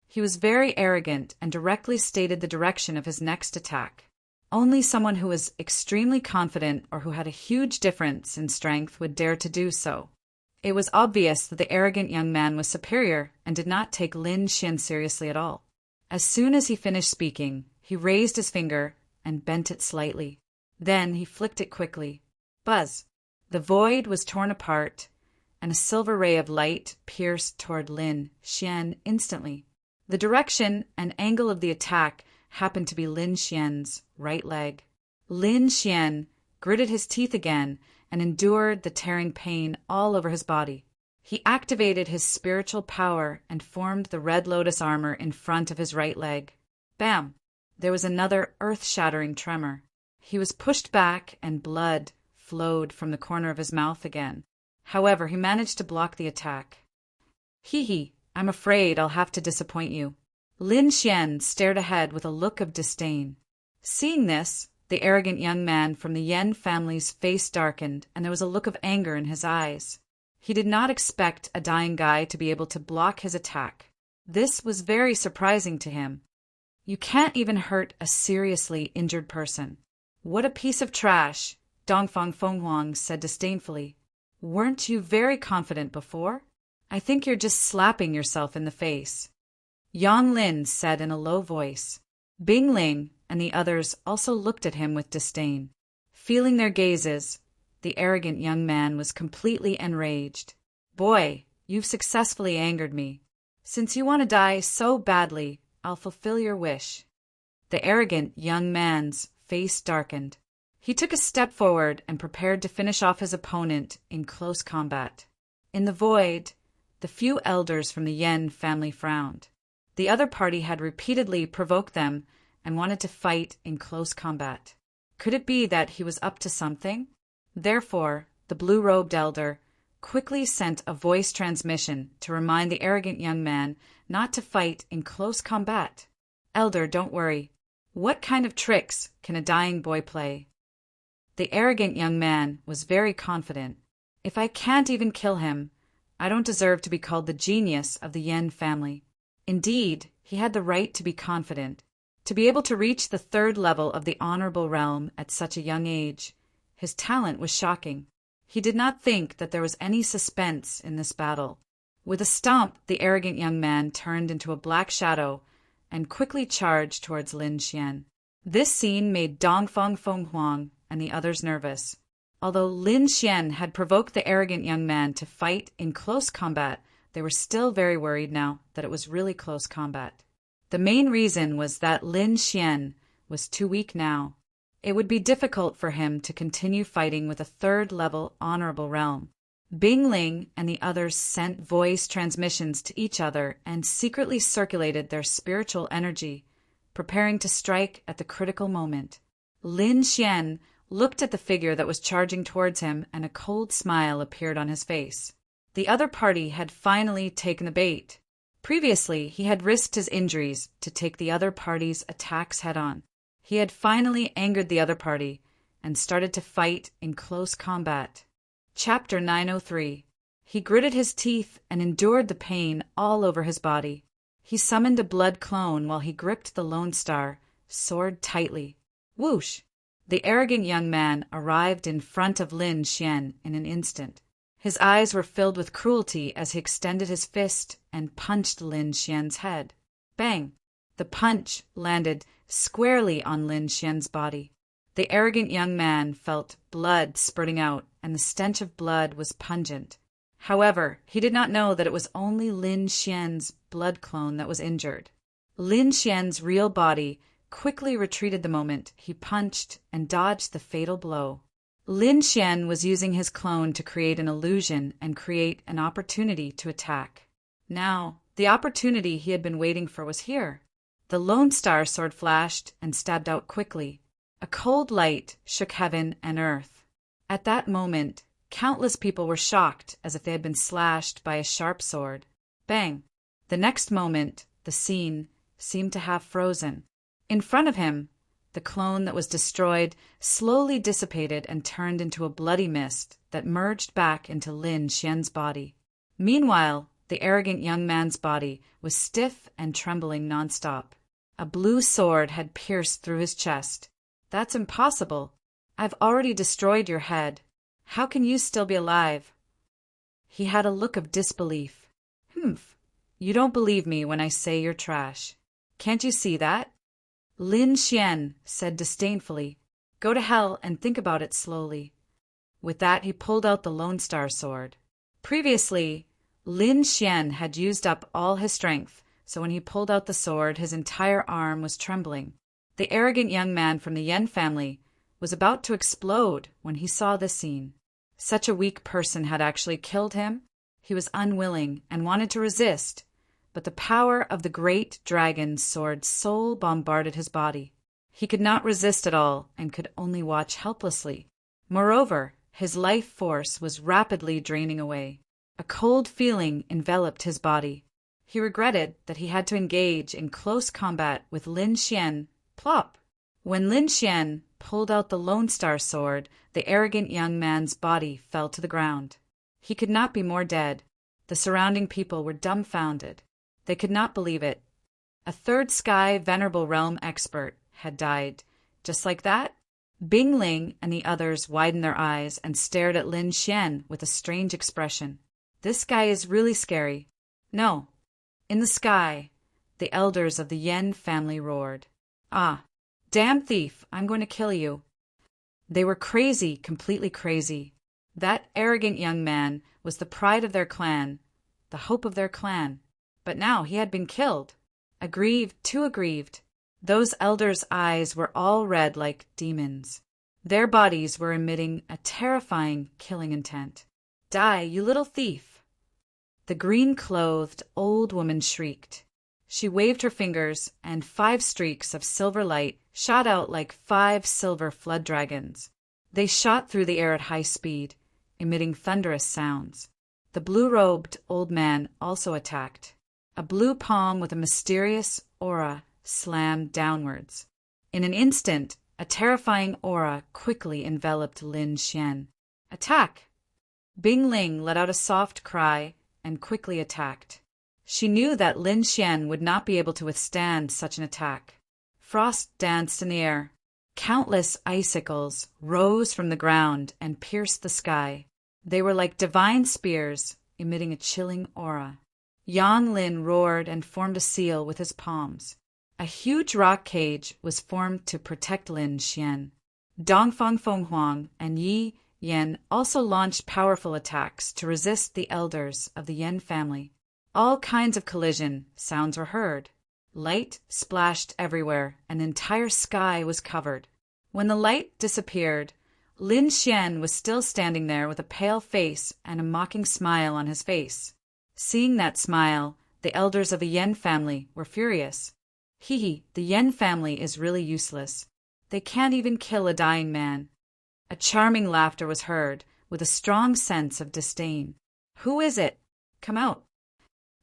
A: He was very arrogant and directly stated the direction of his next attack. Only someone who was extremely confident or who had a huge difference in strength would dare to do so. It was obvious that the arrogant young man was superior and did not take Lin Xian seriously at all. As soon as he finished speaking, he raised his finger and bent it slightly. Then he flicked it quickly. Buzz! The void was torn apart, and a silver ray of light pierced toward Lin Xian instantly. The direction and angle of the attack happened to be Lin Xian's right leg. Lin Xian gritted his teeth again and endured the tearing pain all over his body. He activated his spiritual power and formed the red lotus armor in front of his right leg. Bam! There was another earth-shattering tremor. He was pushed back and blood flowed from the corner of his mouth again. However, he managed to block the attack. Hee, I'm afraid I'll have to disappoint you. Lin Xian stared ahead with a look of disdain. Seeing this, the arrogant young man from the Yen family's face darkened, and there was a look of anger in his eyes. He did not expect a dying guy to be able to block his attack. This was very surprising to him. You can't even hurt a seriously injured person. What a piece of trash, Dongfang Fenghuang said disdainfully. Weren't you very confident before? I think you're just slapping yourself in the face. Yang Lin said in a low voice. Bing Ling and the others also looked at him with disdain. Feeling their gazes, the arrogant young man was completely enraged. Boy, you've successfully angered me. Since you want to die so badly, I'll fulfill your wish. The arrogant young man's face darkened. He took a step forward and prepared to finish off his opponent in close combat. In the void, the few elders from the Yen family frowned. The other party had repeatedly provoked them and wanted to fight in close combat. Could it be that he was up to something? Therefore, the blue-robed elder quickly sent a voice transmission to remind the arrogant young man not to fight in close combat. Elder, don't worry. What kind of tricks can a dying boy play? The arrogant young man was very confident. If I can't even kill him, I don't deserve to be called the genius of the Yen family. Indeed, he had the right to be confident. To be able to reach the third level of the honorable realm at such a young age, his talent was shocking. He did not think that there was any suspense in this battle. With a stomp, the arrogant young man turned into a black shadow and quickly charged towards Lin Xian. This scene made Dongfang Fenghuang and the others nervous. Although Lin Xian had provoked the arrogant young man to fight in close combat, they were still very worried now that it was really close combat. The main reason was that Lin Xian was too weak now. It would be difficult for him to continue fighting with a third-level honorable realm. Bing Ling and the others sent voice transmissions to each other and secretly circulated their spiritual energy, preparing to strike at the critical moment. Lin Xian looked at the figure that was charging towards him, and a cold smile appeared on his face. The other party had finally taken the bait. Previously, he had risked his injuries to take the other party's attacks head-on. He had finally angered the other party and started to fight in close combat. Chapter 903. He gritted his teeth and endured the pain all over his body. He summoned a blood clone while he gripped the Lone Star, sword tightly. Whoosh! The arrogant young man arrived in front of Lin Xian in an instant. His eyes were filled with cruelty as he extended his fist and punched Lin Xian's head. Bang! The punch landed squarely on Lin Xian's body. The arrogant young man felt blood spurting out, and the stench of blood was pungent. However, he did not know that it was only Lin Xian's blood clone that was injured. Lin Xian's real body quickly retreated the moment he punched and dodged the fatal blow. Lin Xian was using his clone to create an illusion and create an opportunity to attack. Now, the opportunity he had been waiting for was here. The Lone Star sword flashed and stabbed out quickly. A cold light shook heaven and earth. At that moment, countless people were shocked as if they had been slashed by a sharp sword. Bang! The next moment, the scene seemed to have frozen. In front of him, the clone that was destroyed slowly dissipated and turned into a bloody mist that merged back into Lin Xian's body. Meanwhile, the arrogant young man's body was stiff and trembling nonstop. A blue sword had pierced through his chest. That's impossible. I've already destroyed your head. How can you still be alive? He had a look of disbelief. Humph. You don't believe me when I say you're trash. Can't you see that? Lin Xian said disdainfully. Go to hell and think about it slowly. With that, he pulled out the Lone Star sword. Previously, Lin Xian had used up all his strength, so when he pulled out the sword, his entire arm was trembling. The arrogant young man from the Yen family was about to explode when he saw this scene. Such a weak person had actually killed him. He was unwilling and wanted to resist, but the power of the great dragon's sword soul bombarded his body. He could not resist at all and could only watch helplessly. Moreover, his life force was rapidly draining away. A cold feeling enveloped his body. He regretted that he had to engage in close combat with Lin Xian. Plop! When Lin Xian pulled out the Lone Star sword, the arrogant young man's body fell to the ground. He could not be more dead. The surrounding people were dumbfounded. They could not believe it. A third sky venerable realm expert had died. Just like that? Bing Ling and the others widened their eyes and stared at Lin Xian with a strange expression. This guy is really scary. No. In the sky, the elders of the Yen family roared. Ah, damn thief, I'm going to kill you. They were crazy, completely crazy. That arrogant young man was the pride of their clan, the hope of their clan. But now he had been killed. Aggrieved, too aggrieved. Those elders' eyes were all red like demons. Their bodies were emitting a terrifying, killing intent. Die, you little thief! The green-clothed old woman shrieked. She waved her fingers, and 5 streaks of silver light shot out like 5 silver flood dragons. They shot through the air at high speed, emitting thunderous sounds. The blue-robed old man also attacked. A blue palm with a mysterious aura slammed downwards. In an instant, a terrifying aura quickly enveloped Lin Xian. Attack! Bing Ling let out a soft cry and quickly attacked. She knew that Lin Xian would not be able to withstand such an attack. Frost danced in the air. Countless icicles rose from the ground and pierced the sky. They were like divine spears, emitting a chilling aura. Yang Lin roared and formed a seal with his palms. A huge rock cage was formed to protect Lin Xian. Dongfang Fenghuang and Yi Yan also launched powerful attacks to resist the elders of the Yen family. All kinds of collision sounds were heard. Light splashed everywhere, and the entire sky was covered. When the light disappeared, Lin Xian was still standing there with a pale face and a mocking smile on his face. Seeing that smile, the elders of the Yen family were furious. The Yen family is really useless. They can't even kill a dying man. A charming laughter was heard, with a strong sense of disdain. Who is it? Come out.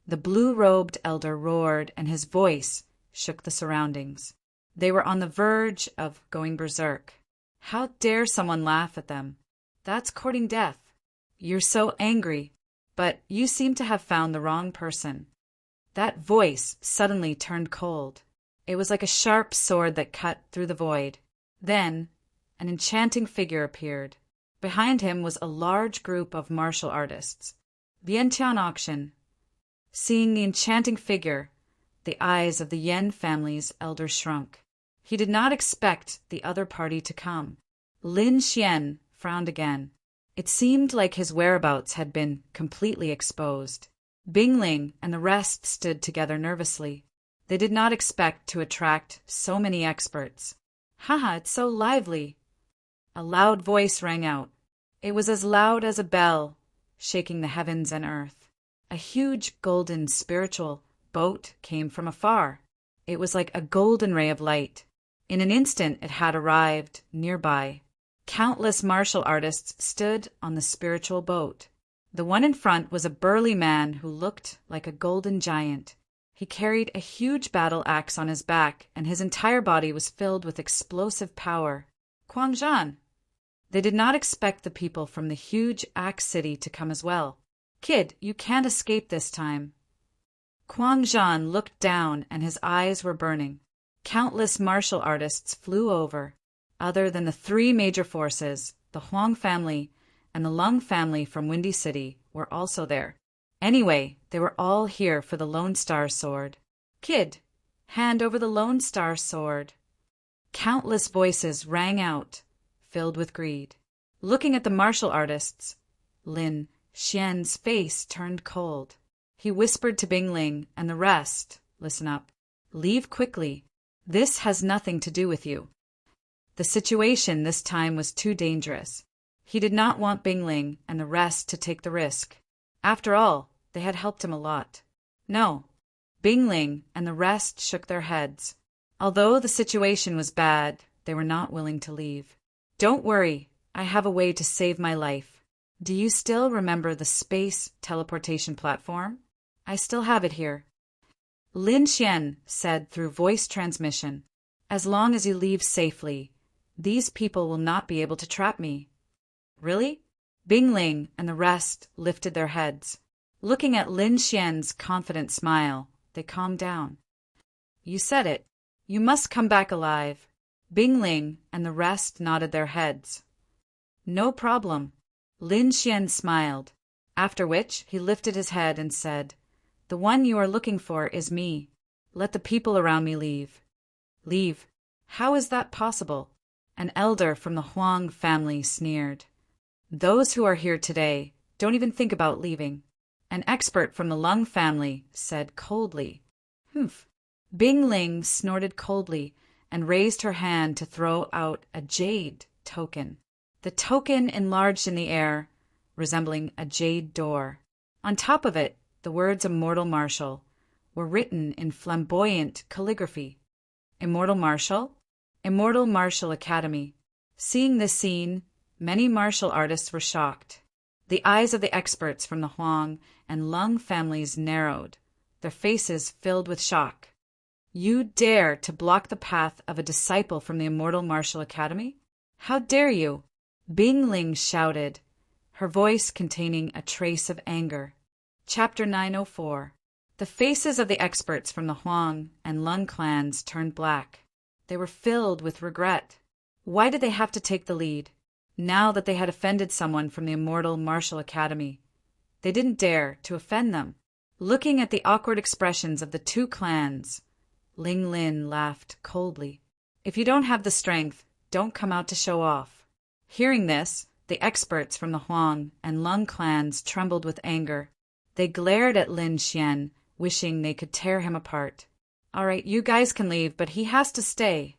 A: The blue-robed elder roared, and his voice shook the surroundings. They were on the verge of going berserk. How dare someone laugh at them? That's courting death. You're so angry, but you seem to have found the wrong person. That voice suddenly turned cold. It was like a sharp sword that cut through the void. Then, an enchanting figure appeared. Behind him was a large group of martial artists. Vientiane auction. Seeing the enchanting figure, the eyes of the Yen family's elder shrunk. He did not expect the other party to come. Lin Xian frowned again. It seemed like his whereabouts had been completely exposed. Bing Ling and the rest stood together nervously. They did not expect to attract so many experts. Haha, it's so lively. A loud voice rang out. It was as loud as a bell, shaking the heavens and earth. A huge golden spiritual boat came from afar. It was like a golden ray of light. In an instant it had arrived nearby. Countless martial artists stood on the spiritual boat. The one in front was a burly man who looked like a golden giant. He carried a huge battle axe on his back, and his entire body was filled with explosive power. Guangzhan! They did not expect the people from the huge axe city to come as well. Kid, you can't escape this time. Guangzhan looked down, and his eyes were burning. Countless martial artists flew over. Other than the 3 major forces, the Huang family and the Lung family from Windy City were also there. Anyway, they were all here for the Lone Star Sword. Kid, hand over the Lone Star Sword. Countless voices rang out, filled with greed. Looking at the martial artists, Lin Xian's face turned cold. He whispered to Bing Ling and the rest, listen up. Leave quickly. This has nothing to do with you. The situation this time was too dangerous. He did not want Bing Ling and the rest to take the risk. After all, they had helped him a lot. No. Bing Ling and the rest shook their heads. Although the situation was bad, they were not willing to leave. Don't worry, I have a way to save my life. Do you still remember the space teleportation platform? I still have it here. Lin Xian said through voice transmission, as long as you leave safely, these people will not be able to trap me. Really? Bing Ling and the rest lifted their heads. Looking at Lin Xian's confident smile, they calmed down. You said it. You must come back alive. Bing Ling and the rest nodded their heads. No problem. Lin Xian smiled, after which he lifted his head and said, The one you are looking for is me. Let the people around me leave. Leave? How is that possible? An elder from the Huang family sneered. Those who are here today don't even think about leaving. An expert from the Lung family said coldly. Humph. Bing Ling snorted coldly and raised her hand to throw out a jade token. The token enlarged in the air, resembling a jade door. On top of it, the words Immortal Martial were written in flamboyant calligraphy. Immortal Martial? Immortal Martial Academy. Seeing this scene, many martial artists were shocked. The eyes of the experts from the Huang and Lung families narrowed, their faces filled with shock. You dare to block the path of a disciple from the Immortal Martial Academy? How dare you? Bing Ling shouted, her voice containing a trace of anger. Chapter 904. The faces of the experts from the Huang and Lung clans turned black. They were filled with regret. Why did they have to take the lead, now that they had offended someone from the Immortal Martial Academy? They didn't dare to offend them. Looking at the awkward expressions of the two clans, Ling Lin laughed coldly. If you don't have the strength, don't come out to show off. Hearing this, the experts from the Huang and Lung clans trembled with anger. They glared at Lin Xian, wishing they could tear him apart. All right, you guys can leave, but he has to stay.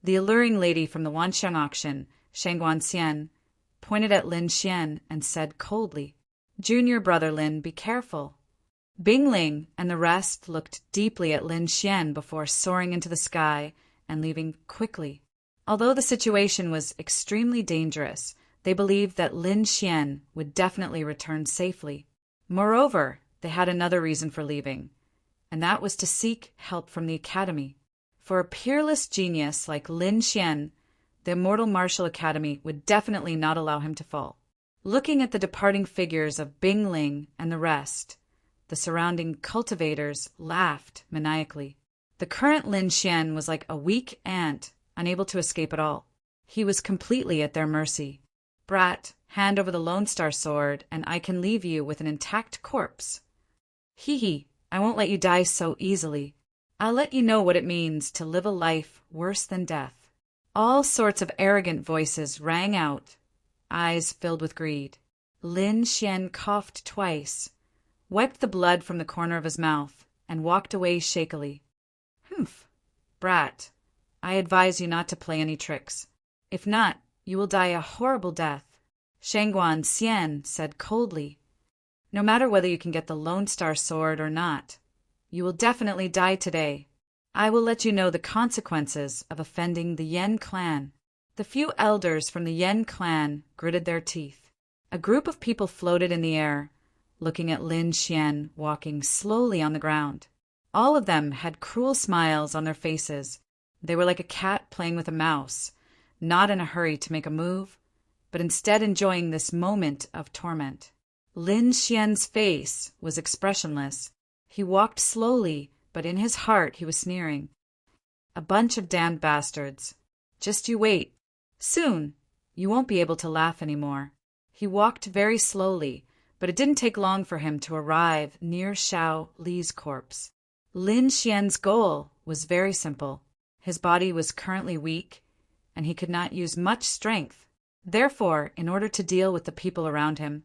A: The alluring lady from the Wanxiang auction, Shang Guanxian, pointed at Lin Xian and said coldly, Junior brother Lin, be careful. Bing Ling and the rest looked deeply at Lin Xian before soaring into the sky and leaving quickly. Although the situation was extremely dangerous, they believed that Lin Xian would definitely return safely. Moreover, they had another reason for leaving, and that was to seek help from the academy. For a peerless genius like Lin Xian, the Immortal Martial Academy would definitely not allow him to fall. Looking at the departing figures of Bing Ling and the rest, the surrounding cultivators laughed maniacally. The current Lin Xian was like a weak ant, unable to escape at all. He was completely at their mercy. Brat, hand over the Lone Star sword, and I can leave you with an intact corpse. Hee, I won't let you die so easily. I'll let you know what it means to live a life worse than death. All sorts of arrogant voices rang out, eyes filled with greed. Lin Xian coughed twice, wiped the blood from the corner of his mouth, and walked away shakily. Humph, brat, I advise you not to play any tricks. If not, you will die a horrible death. Shang Guanxian said coldly, No matter whether you can get the Lone Star sword or not, you will definitely die today. I will let you know the consequences of offending the Yen clan. The few elders from the Yen clan gritted their teeth. A group of people floated in the air, looking at Lin Xian walking slowly on the ground. All of them had cruel smiles on their faces. They were like a cat playing with a mouse, not in a hurry to make a move, but instead enjoying this moment of torment. Lin Xian's face was expressionless. He walked slowly, but in his heart he was sneering. A bunch of damned bastards. Just you wait. Soon, you won't be able to laugh anymore. He walked very slowly, but it didn't take long for him to arrive near Xiao Li's corpse. Lin Xian's goal was very simple. His body was currently weak, and he could not use much strength. Therefore, in order to deal with the people around him,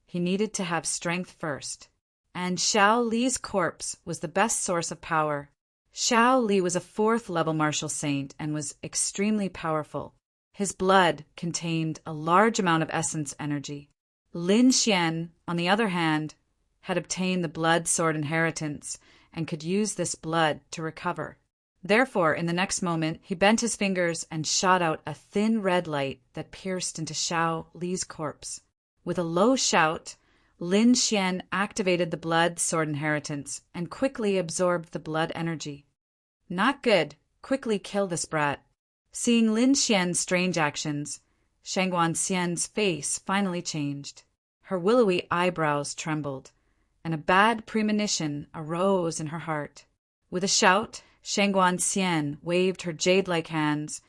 A: he needed to have strength first. And Xiao Li's corpse was the best source of power. Xiao Li was a 4th-level martial saint and was extremely powerful. His blood contained a large amount of essence energy. Lin Xian, on the other hand, had obtained the blood sword inheritance and could use this blood to recover. Therefore, in the next moment, he bent his fingers and shot out a thin red light that pierced into Xiao Li's corpse. With a low shout, Lin Xian activated the blood sword inheritance and quickly absorbed the blood energy. Not good. Quickly kill this brat. Seeing Lin Xian's strange actions, Shangguan Xian's face finally changed. Her willowy eyebrows trembled, and a bad premonition arose in her heart. With a shout, Shangguan Xian waved her jade-like hands,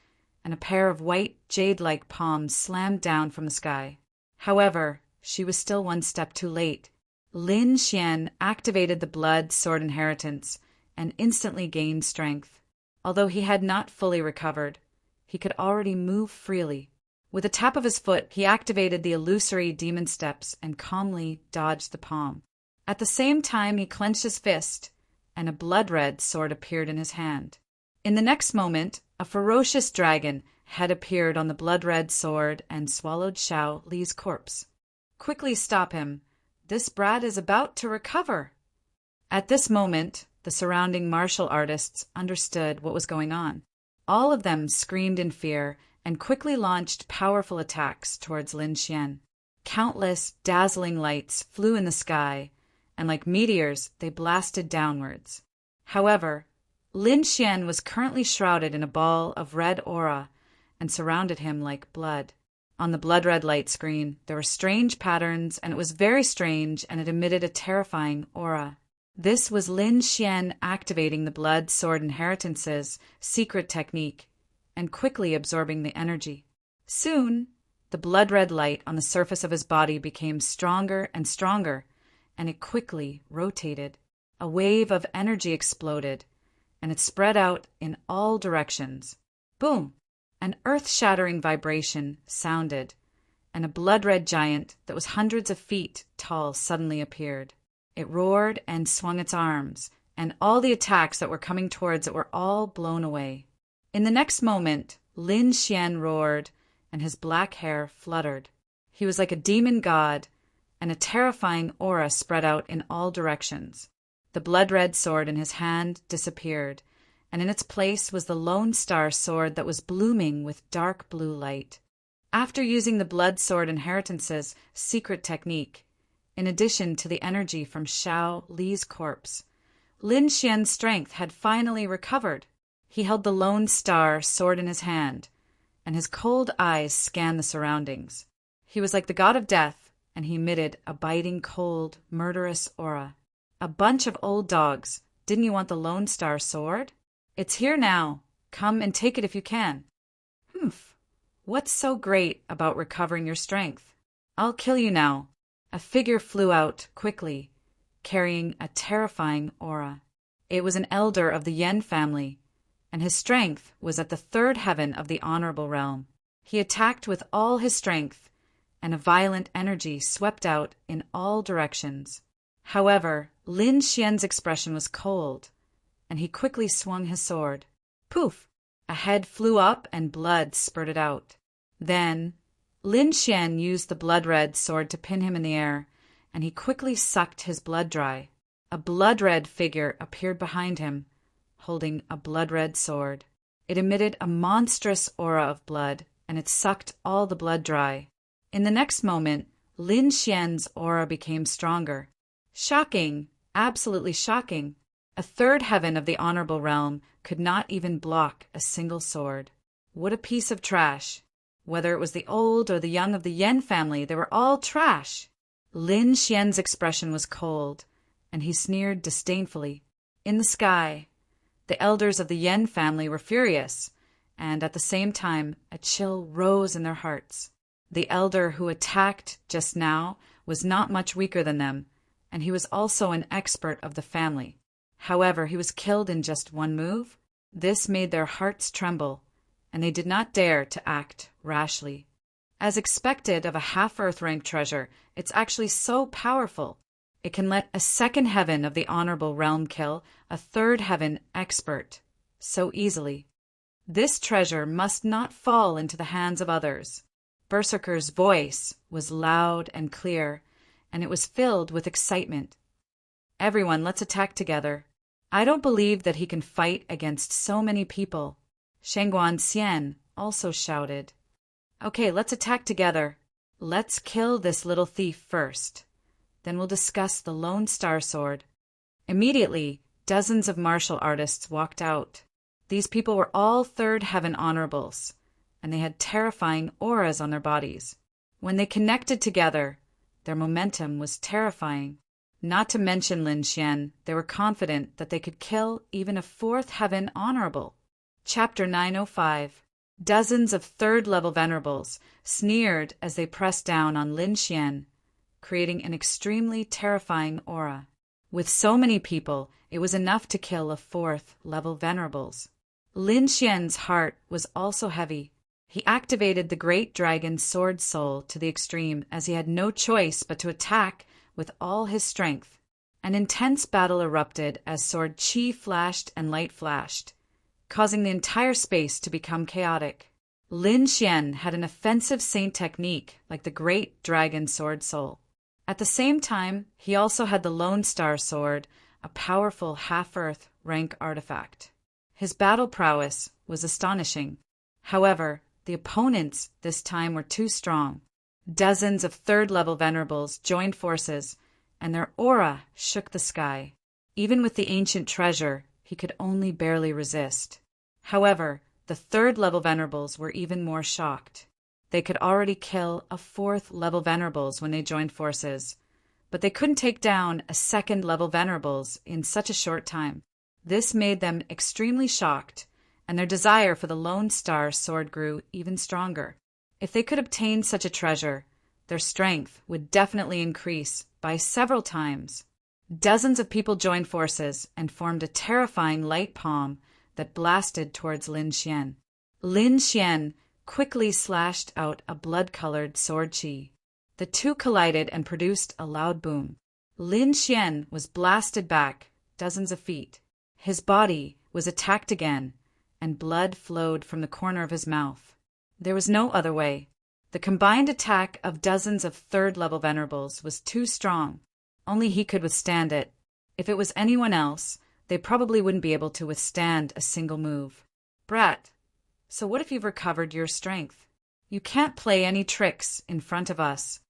A: and a pair of white jade-like palms slammed down from the sky. However, she was still one step too late. Lin Xian activated the blood sword inheritance and instantly gained strength. Although he had not fully recovered, he could already move freely. With a tap of his foot, he activated the illusory demon steps and calmly dodged the palm. At the same time, he clenched his fist, and a blood-red sword appeared in his hand. In the next moment, a ferocious dragon had appeared on the blood-red sword and swallowed Xiao Li's corpse. "Quickly stop him. This brat is about to recover." At this moment, the surrounding martial artists understood what was going on. All of them screamed in fear and quickly launched powerful attacks towards Lin Xian. Countless dazzling lights flew in the sky, and like meteors, they blasted downwards. However, Lin Xian was currently shrouded in a ball of red aura and surrounded him like blood. On the blood-red light screen, there were strange patterns, and it was very strange, and it emitted a terrifying aura. This was Lin Xian activating the blood sword inheritance's secret technique and quickly absorbing the energy. Soon, the blood-red light on the surface of his body became stronger and stronger, and it quickly rotated. A wave of energy exploded, and it spread out in all directions. Boom! An earth-shattering vibration sounded, and a blood-red giant that was hundreds of feet tall suddenly appeared. It roared and swung its arms, and all the attacks that were coming towards it were all blown away. In the next moment, Lin Xian roared, and his black hair fluttered. He was like a demon god, and a terrifying aura spread out in all directions. The blood-red sword in his hand disappeared, and in its place was the Lone Star sword that was blooming with dark blue light. After using the blood sword inheritance's secret technique, in addition to the energy from Xiao Li's corpse, Lin Xian's strength had finally recovered. He held the Lone Star sword in his hand, and his cold eyes scanned the surroundings. He was like the god of death, and he emitted a biting, cold, murderous aura. "A bunch of old dogs. Didn't you want the Lone Star sword? It's here now. Come and take it if you can." "Humph. What's so great about recovering your strength? I'll kill you now." A figure flew out quickly, carrying a terrifying aura. It was an elder of the Yen family, and his strength was at the third heaven of the honorable realm. He attacked with all his strength, and a violent energy swept out in all directions. However, Lin Xian's expression was cold, and he quickly swung his sword. Poof! A head flew up and blood spurted out. Then, Lin Xian used the blood-red sword to pin him in the air, and he quickly sucked his blood dry. A blood-red figure appeared behind him, holding a blood-red sword. It emitted a monstrous aura of blood, and it sucked all the blood dry. In the next moment, Lin Xian's aura became stronger. Shocking! Absolutely shocking! A third heaven of the honorable realm could not even block a single sword. What a piece of trash! Whether it was the old or the young of the Yen family, they were all trash. Lin Xian's expression was cold, and he sneered disdainfully. In the sky, the elders of the Yen family were furious, and at the same time a chill rose in their hearts. The elder who attacked just now was not much weaker than them, and he was also an expert of the family. However, he was killed in just one move. This made their hearts tremble, and they did not dare to act rashly. As expected of a half-Earth rank treasure, it's actually so powerful. It can let a second heaven of the honorable realm kill a third heaven expert so easily. This treasure must not fall into the hands of others. Berserker's voice was loud and clear, and it was filled with excitement. "Everyone, let's attack together. I don't believe that he can fight against so many people." Shangguan Xian also shouted. "Okay, let's attack together. Let's kill this little thief first. Then we'll discuss the Lone Star Sword." Immediately, dozens of martial artists walked out. These people were all third heaven honorables, and they had terrifying auras on their bodies. When they connected together, their momentum was terrifying. Not to mention Lin Xian, they were confident that they could kill even a fourth heaven honorable. Chapter 905. Dozens of third-level venerables sneered as they pressed down on Lin Xian, creating an extremely terrifying aura. With so many people, it was enough to kill a fourth-level venerables. Lin Xian's heart was also heavy. He activated the Great Dragon Sword Soul to the extreme as he had no choice but to attack with all his strength. An intense battle erupted as sword chi flashed and light flashed, causing the entire space to become chaotic. Lin Xian had an offensive saint technique like the Great Dragon Sword Soul. At the same time, he also had the Lone Star Sword, a powerful half-earth rank artifact. His battle prowess was astonishing. However, the opponents this time were too strong. Dozens of third-level venerables joined forces, and their aura shook the sky. Even with the ancient treasure, he could only barely resist. However, the third-level venerables were even more shocked. They could already kill a fourth-level venerables when they joined forces, but they couldn't take down a second-level venerables in such a short time. This made them extremely shocked, and their desire for the Lone Star Sword grew even stronger. If they could obtain such a treasure, their strength would definitely increase by several times. Dozens of people joined forces and formed a terrifying light palm that blasted towards Lin Xian. Lin Xian quickly slashed out a blood-colored sword chi. The two collided and produced a loud boom. Lin Xian was blasted back dozens of feet. His body was attacked again, and blood flowed from the corner of his mouth. There was no other way. The combined attack of dozens of third-level venerables was too strong. Only he could withstand it. If it was anyone else, they probably wouldn't be able to withstand a single move. Brat, so what if you've recovered your strength? You can't play any tricks in front of us.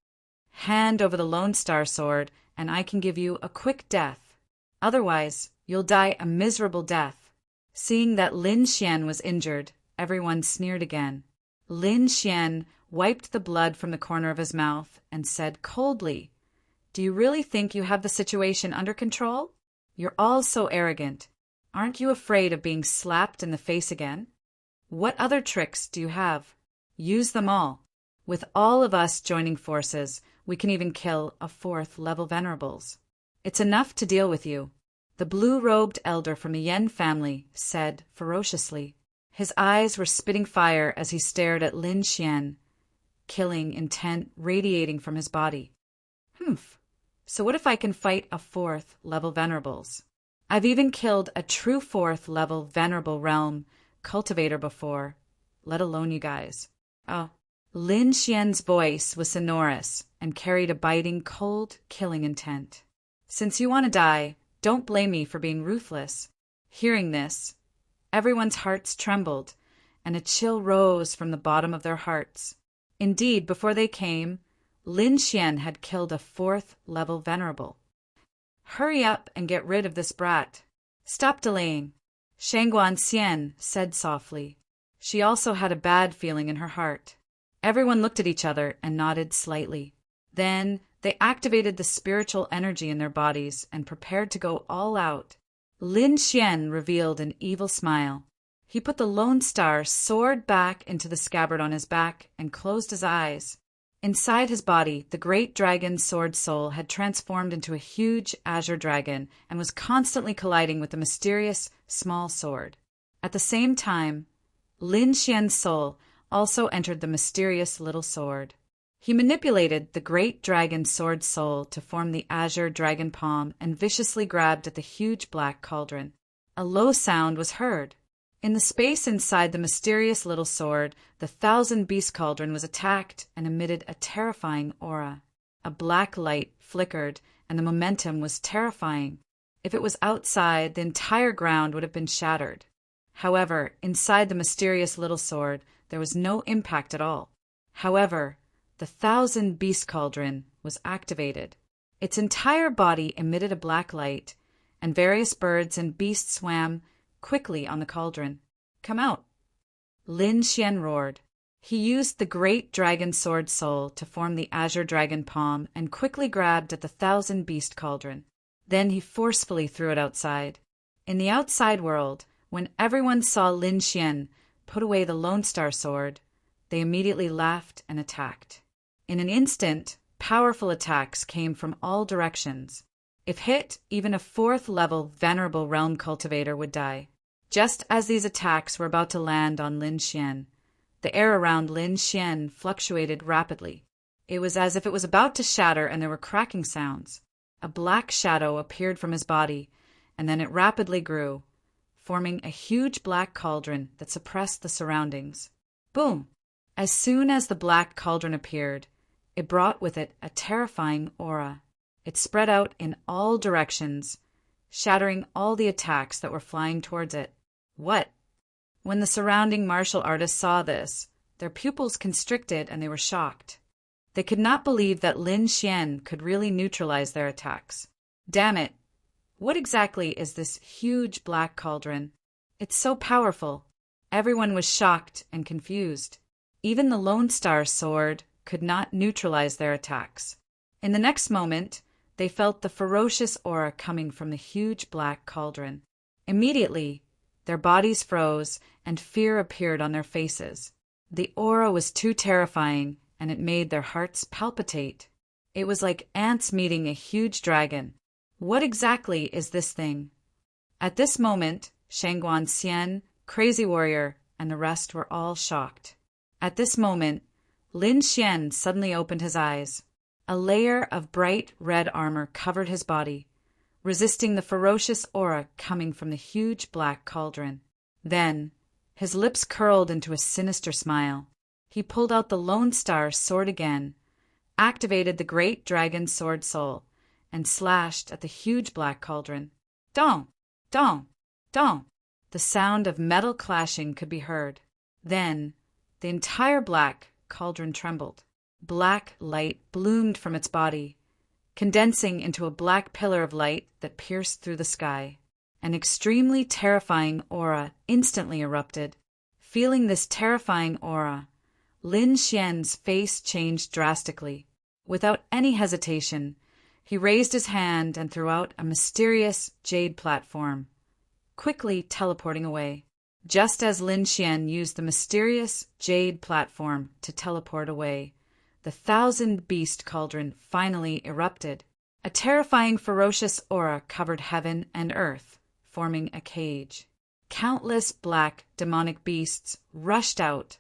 A: Hand over the Lone Star Sword, and I can give you a quick death. Otherwise, you'll die a miserable death. Seeing that Lin Xian was injured, everyone sneered again. Lin Xian wiped the blood from the corner of his mouth and said coldly, "Do you really think you have the situation under control? You're all so arrogant. Aren't you afraid of being slapped in the face again? What other tricks do you have? Use them all. With all of us joining forces, we can even kill a fourth-level venerables. It's enough to deal with you," the blue-robed elder from the Yen family said ferociously. His eyes were spitting fire as he stared at Lin Xian, killing intent radiating from his body. "Humph. So what if I can fight a fourth-level venerables? I've even killed a true fourth-level venerable realm cultivator before, let alone you guys." Oh. Lin Xian's voice was sonorous and carried a biting, cold, killing intent. "Since you want to die, don't blame me for being ruthless." Hearing this, everyone's hearts trembled, and a chill rose from the bottom of their hearts. Indeed, before they came, Lin Xian had killed a fourth-level venerable. "Hurry up and get rid of this brat. Stop delaying," Shangguan Xian said softly. She also had a bad feeling in her heart. Everyone looked at each other and nodded slightly. Then they activated the spiritual energy in their bodies and prepared to go all out. Lin Xian revealed an evil smile. He put the Lone Star Sword back into the scabbard on his back and closed his eyes. Inside his body, the Great Dragon Sword Soul had transformed into a huge azure dragon and was constantly colliding with the mysterious small sword. At the same time, Lin Xian's soul also entered the mysterious little sword. He manipulated the Great Dragon Sword Soul to form the azure dragon palm and viciously grabbed at the huge black cauldron. A low sound was heard. In the space inside the mysterious little sword, the thousand-beast cauldron was attacked and emitted a terrifying aura. A black light flickered, and the momentum was terrifying. If it was outside, the entire ground would have been shattered. However, inside the mysterious little sword, there was no impact at all. However, the thousand-beast cauldron was activated. Its entire body emitted a black light, and various birds and beasts swam quickly on the cauldron. "Come out!" Lin Xian roared. He used the great dragon sword soul to form the azure dragon palm and quickly grabbed at the 1,000-beast cauldron. Then he forcefully threw it outside. In the outside world, when everyone saw Lin Xian put away the Lone Star sword, they immediately laughed and attacked. In an instant, powerful attacks came from all directions. If hit, even a 4th-level Venerable Realm Cultivator would die. Just as these attacks were about to land on Lin Xian, the air around Lin Xian fluctuated rapidly. It was as if it was about to shatter and there were cracking sounds. A black shadow appeared from his body, and then it rapidly grew, forming a huge black cauldron that suppressed the surroundings. Boom! As soon as the black cauldron appeared, it brought with it a terrifying aura. It spread out in all directions, shattering all the attacks that were flying towards it. What? When the surrounding martial artists saw this, their pupils constricted and they were shocked. They could not believe that Lin Xian could really neutralize their attacks. Damn it! What exactly is this huge black cauldron? It's so powerful. Everyone was shocked and confused. Even the Lone Star sword could not neutralize their attacks. In the next moment, they felt the ferocious aura coming from the huge black cauldron. Immediately, their bodies froze and fear appeared on their faces. The aura was too terrifying, and it made their hearts palpitate. It was like ants meeting a huge dragon. What exactly is this thing? At this moment, Shangguan Xian, Crazy Warrior, and the rest were all shocked. At this moment, Lin Xian suddenly opened his eyes. A layer of bright red armor covered his body, resisting the ferocious aura coming from the huge black cauldron. Then, his lips curled into a sinister smile. He pulled out the Lone Star sword again, activated the great dragon sword soul, and slashed at the huge black cauldron. Dong! Dong! Dong! The sound of metal clashing could be heard. Then, the entire black cauldron trembled. Black light bloomed from its body, condensing into a black pillar of light that pierced through the sky. An extremely terrifying aura instantly erupted. Feeling this terrifying aura, Lin Xian's face changed drastically. Without any hesitation, he raised his hand and threw out a mysterious jade platform, quickly teleporting away. Just as Lin Xian used the mysterious jade platform to teleport away, the 1,000-beast cauldron finally erupted. A terrifying, ferocious aura covered heaven and earth, forming a cage. Countless black, demonic beasts rushed out,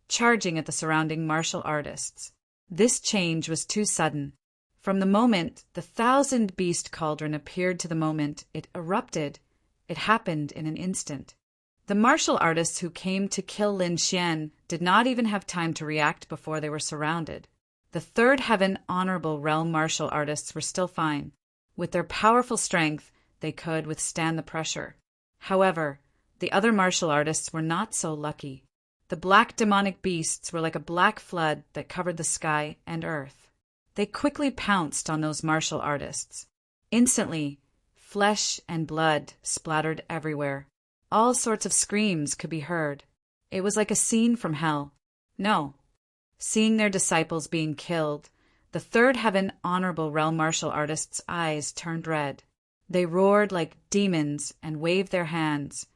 A: charging at the surrounding martial artists. This change was too sudden. From the moment the 1,000-beast cauldron appeared to the moment it erupted, it happened in an instant. The martial artists who came to kill Lin Xian did not even have time to react before they were surrounded. The Third Heaven Honorable Realm martial artists were still fine. With their powerful strength, they could withstand the pressure. However, the other martial artists were not so lucky. The black demonic beasts were like a black flood that covered the sky and earth. They quickly pounced on those martial artists. Instantly, flesh and blood splattered everywhere. All sorts of screams could be heard. It was like a scene from hell. No. Seeing their disciples being killed, the Third Heaven Honorable Realm martial artists' eyes turned red. They roared like demons and waved their hands,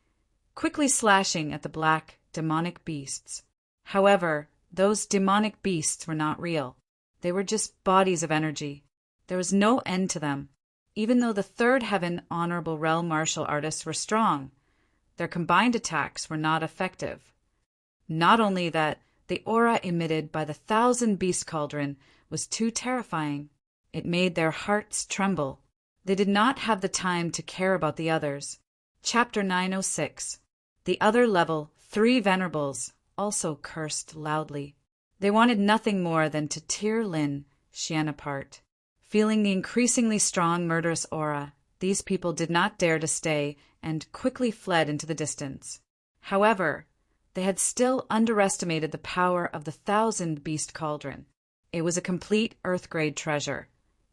A: quickly slashing at the black, demonic beasts. However, those demonic beasts were not real. They were just bodies of energy. There was no end to them. Even though the Third Heaven Honorable Realm martial artists were strong, their combined attacks were not effective. Not only that, the aura emitted by the 1,000-beast cauldron was too terrifying. It made their hearts tremble. They did not have the time to care about the others. Chapter 906. The other level 3 venerables also cursed loudly. They wanted nothing more than to tear Lin Xian apart. Feeling the increasingly strong murderous aura, these people did not dare to stay and quickly fled into the distance. However, they had still underestimated the power of the 1,000-beast cauldron. It was a complete Earth-grade treasure.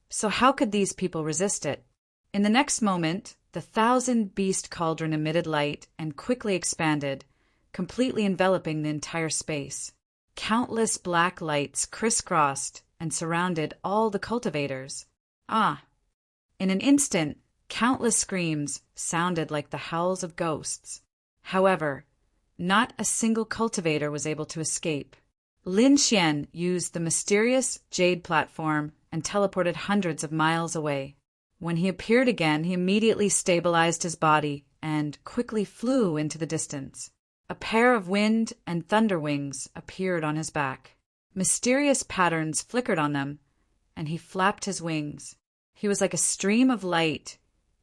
A: So how could these people resist it? In the next moment, the 1,000-beast cauldron emitted light and quickly expanded, completely enveloping the entire space. Countless black lights crisscrossed and surrounded all the cultivators. Ah! In an instant, countless screams sounded like the howls of ghosts. However, not a single cultivator was able to escape. Lin Xian used the mysterious jade platform and teleported hundreds of miles away. When he appeared again, he immediately stabilized his body and quickly flew into the distance. A pair of wind and thunder wings appeared on his back. Mysterious patterns flickered on them, and he flapped his wings. He was like a stream of light,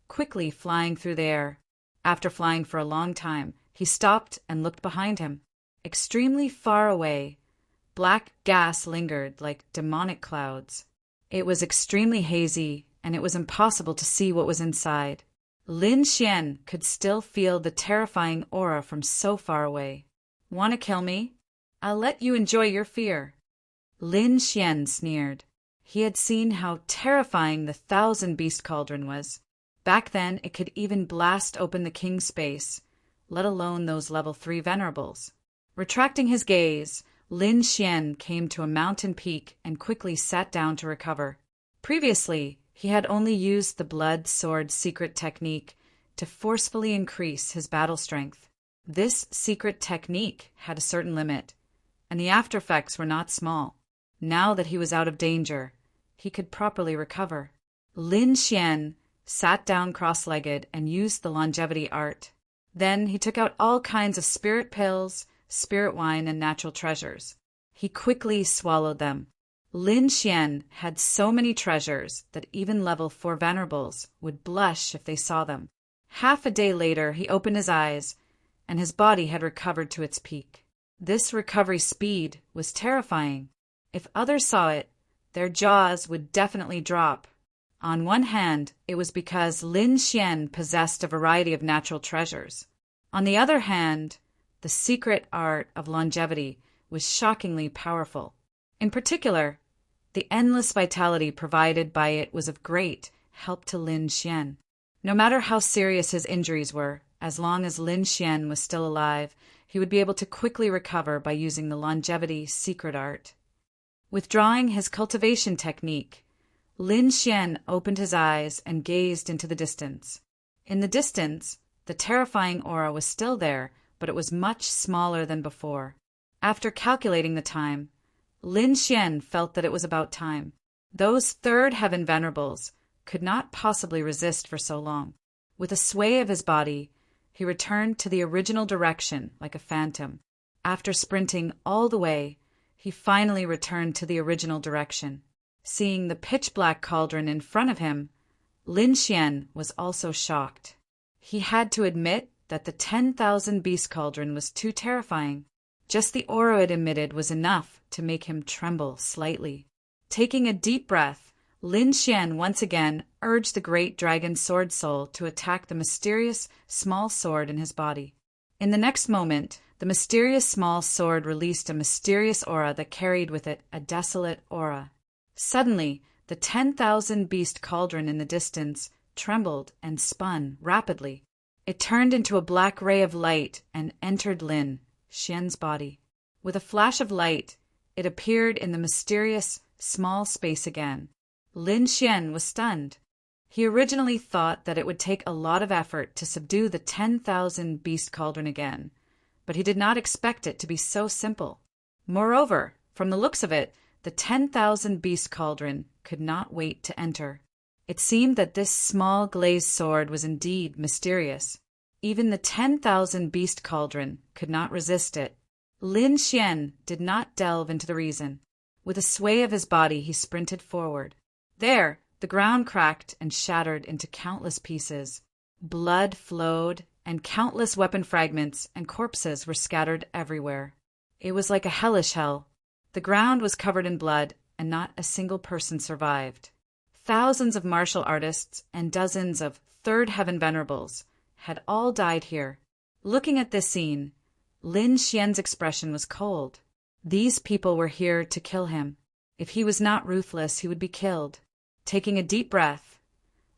A: quickly flying through the air. After flying for a long time, he stopped and looked behind him. Extremely far away, black gas lingered like demonic clouds. It was extremely hazy, and it was impossible to see what was inside. Lin Xian could still feel the terrifying aura from so far away. "Want to kill me? I'll let you enjoy your fear." Lin Xian sneered. He had seen how terrifying the 1,000-beast cauldron was. Back then, it could even blast open the king's space, let alone those level 3 venerables. Retracting his gaze, Lin Xian came to a mountain peak and quickly sat down to recover. Previously, he had only used the blood sword secret technique to forcefully increase his battle strength. This secret technique had a certain limit, and the after effects were not small. Now that he was out of danger, he could properly recover. Lin Xian sat down cross-legged and used the longevity art. Then he took out all kinds of spirit pills, spirit wine, and natural treasures. He quickly swallowed them. Lin Xian had so many treasures that even level 4 venerables would blush if they saw them. Half a day later, he opened his eyes, and his body had recovered to its peak. This recovery speed was terrifying. If others saw it, their jaws would definitely drop. On one hand, it was because Lin Xian possessed a variety of natural treasures. On the other hand, the secret art of longevity was shockingly powerful. In particular, the endless vitality provided by it was of great help to Lin Xian. No matter how serious his injuries were, as long as Lin Xian was still alive, he would be able to quickly recover by using the longevity secret art. Withdrawing his cultivation technique, Lin Xian opened his eyes and gazed into the distance. In the distance, the terrifying aura was still there, but it was much smaller than before. After calculating the time, Lin Xian felt that it was about time. Those third heaven venerables could not possibly resist for so long. With a sway of his body, he returned to the original direction like a phantom. After sprinting all the way, he finally returned to the original direction. Seeing the pitch-black cauldron in front of him, Lin Xian was also shocked. He had to admit that the 10,000-beast cauldron was too terrifying. Just the aura it emitted was enough to make him tremble slightly. Taking a deep breath, Lin Xian once again urged the great dragon sword soul to attack the mysterious small sword in his body. In the next moment, the mysterious small sword released a mysterious aura that carried with it a desolate aura. Suddenly, the 10,000-beast cauldron in the distance trembled and spun rapidly. It turned into a black ray of light and entered Lin Xian's body. With a flash of light, it appeared in the mysterious small space again. Lin Xian was stunned. He originally thought that it would take a lot of effort to subdue the 10,000-beast cauldron again, but he did not expect it to be so simple. Moreover, from the looks of it, the 10,000-beast cauldron could not wait to enter. It seemed that this small glazed sword was indeed mysterious. Even the 10,000-beast cauldron could not resist it. Lin Xian did not delve into the reason. With a sway of his body, he sprinted forward. There, the ground cracked and shattered into countless pieces. Blood flowed, and countless weapon fragments and corpses were scattered everywhere. It was like a hellish hell. The ground was covered in blood, and not a single person survived. Thousands of martial artists and dozens of third heaven venerables had all died here. Looking at this scene, Lin Xian's expression was cold. These people were here to kill him. If he was not ruthless, he would be killed. Taking a deep breath,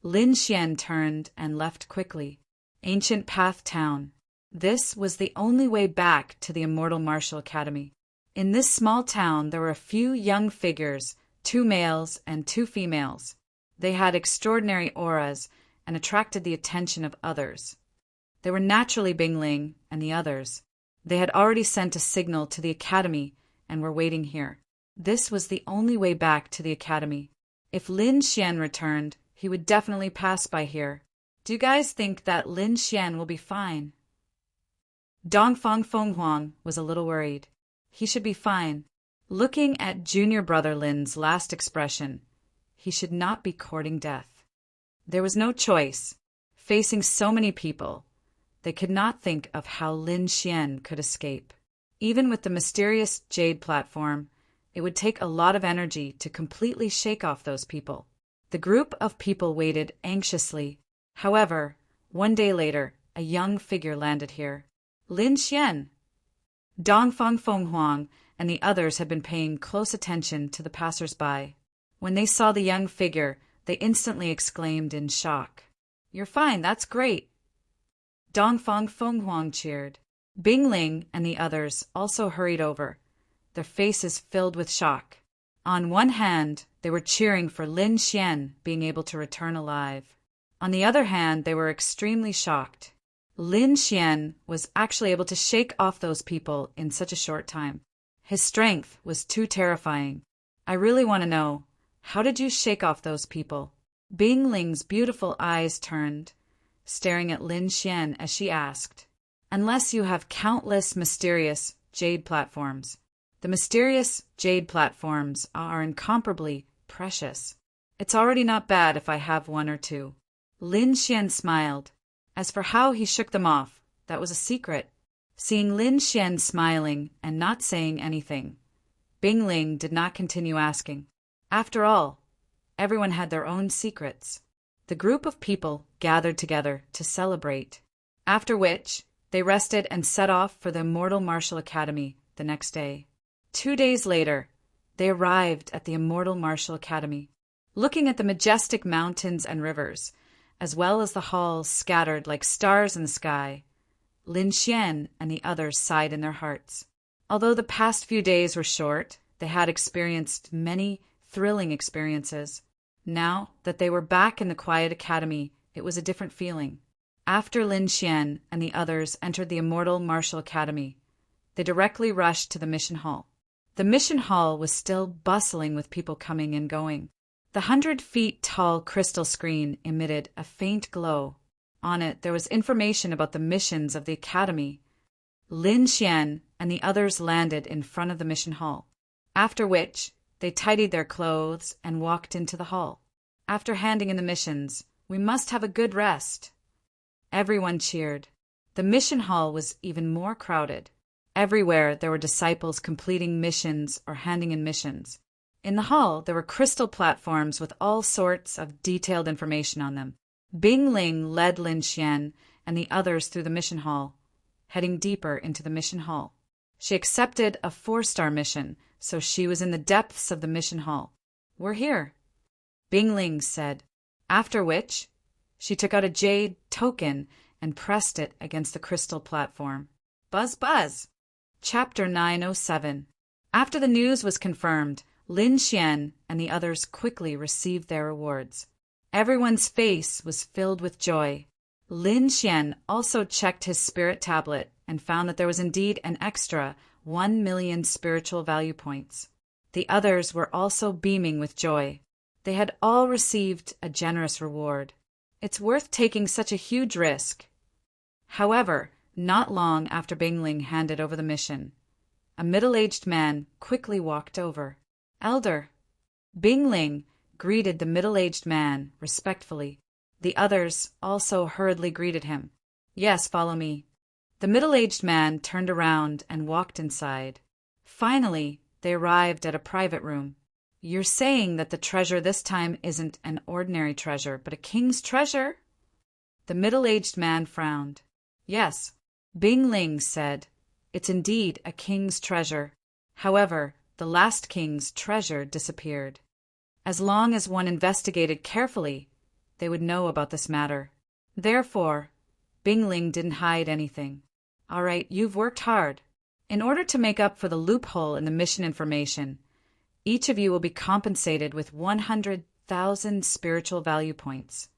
A: Lin Xian turned and left quickly. Ancient Path Town. This was the only way back to the Immortal Martial Academy. In this small town, there were a few young figures, 2 males and 2 females. They had extraordinary auras and attracted the attention of others. They were naturally Bingling and the others. They had already sent a signal to the academy and were waiting here. This was the only way back to the academy. If Lin Xian returned, he would definitely pass by here. Do you guys think that Lin Xian will be fine? Dongfang Fenghuang was a little worried. He should be fine. Looking at junior brother Lin's last expression, he should not be courting death. There was no choice. Facing so many people, they could not think of how Lin Xian could escape. Even with the mysterious jade platform, it would take a lot of energy to completely shake off those people. The group of people waited anxiously. However, 1 day later, a young figure landed here. Lin Xian! Dongfang Fenghuang and the others had been paying close attention to the passers-by. When they saw the young figure, they instantly exclaimed in shock. "You're fine, that's great!" Dongfang Fenghuang cheered. Bingling and the others also hurried over, their faces filled with shock. On one hand, they were cheering for Lin Xian being able to return alive. On the other hand, they were extremely shocked. Lin Xian was actually able to shake off those people in such a short time. His strength was too terrifying. I really want to know, how did you shake off those people? Bingling's beautiful eyes turned, staring at Lin Xian as she asked. Unless you have countless mysterious jade platforms. The mysterious jade platforms are incomparably precious. It's already not bad if I have 1 or 2. Lin Xian smiled. As for how he shook them off, that was a secret. Seeing Lin Xian smiling and not saying anything, Bingling did not continue asking. After all, everyone had their own secrets. The group of people gathered together to celebrate, after which they rested and set off for the Immortal Martial Academy the next day. 2 days later, they arrived at the Immortal Martial Academy. Looking at the majestic mountains and rivers, as well as the halls scattered like stars in the sky, Lin Xian and the others sighed in their hearts. Although the past few days were short, they had experienced many thrilling experiences. Now that they were back in the quiet academy, it was a different feeling. After Lin Xian and the others entered the Immortal Martial Academy, they directly rushed to the mission hall. The mission hall was still bustling with people coming and going. The 100-feet-tall crystal screen emitted a faint glow. On it, there was information about the missions of the academy. Lin Xian and the others landed in front of the mission hall, after which they tidied their clothes and walked into the hall. After handing in the missions, "We must have a good rest." Everyone cheered. The mission hall was even more crowded. Everywhere there were disciples completing missions or handing in missions. In the hall, there were crystal platforms with all sorts of detailed information on them. Bingling led Lin Xian and the others through the mission hall, heading deeper into the mission hall. She accepted a 4-star mission, so she was in the depths of the mission hall. "We're here," Bingling said, after which she took out a jade token and pressed it against the crystal platform. Buzz buzz! Chapter 907. After the news was confirmed, Lin Xian and the others quickly received their rewards. Everyone's face was filled with joy. Lin Xian also checked his spirit tablet and found that there was indeed an extra 1 million spiritual value points. The others were also beaming with joy. They had all received a generous reward. It's worth taking such a huge risk. However, not long after Bingling handed over the mission, a middle-aged man quickly walked over. "Elder." Bingling greeted the middle-aged man respectfully. The others also hurriedly greeted him. "Yes, follow me." The middle-aged man turned around and walked inside. Finally, they arrived at a private room. "You're saying that the treasure this time isn't an ordinary treasure, but a king's treasure?" The middle-aged man frowned. "Yes," Bingling said, "it's indeed a king's treasure. However, the last king's treasure disappeared. As long as one investigated carefully, they would know about this matter. Therefore, Bingling didn't hide anything. All right, you've worked hard. In order to make up for the loophole in the mission information, each of you will be compensated with 100,000 spiritual value points.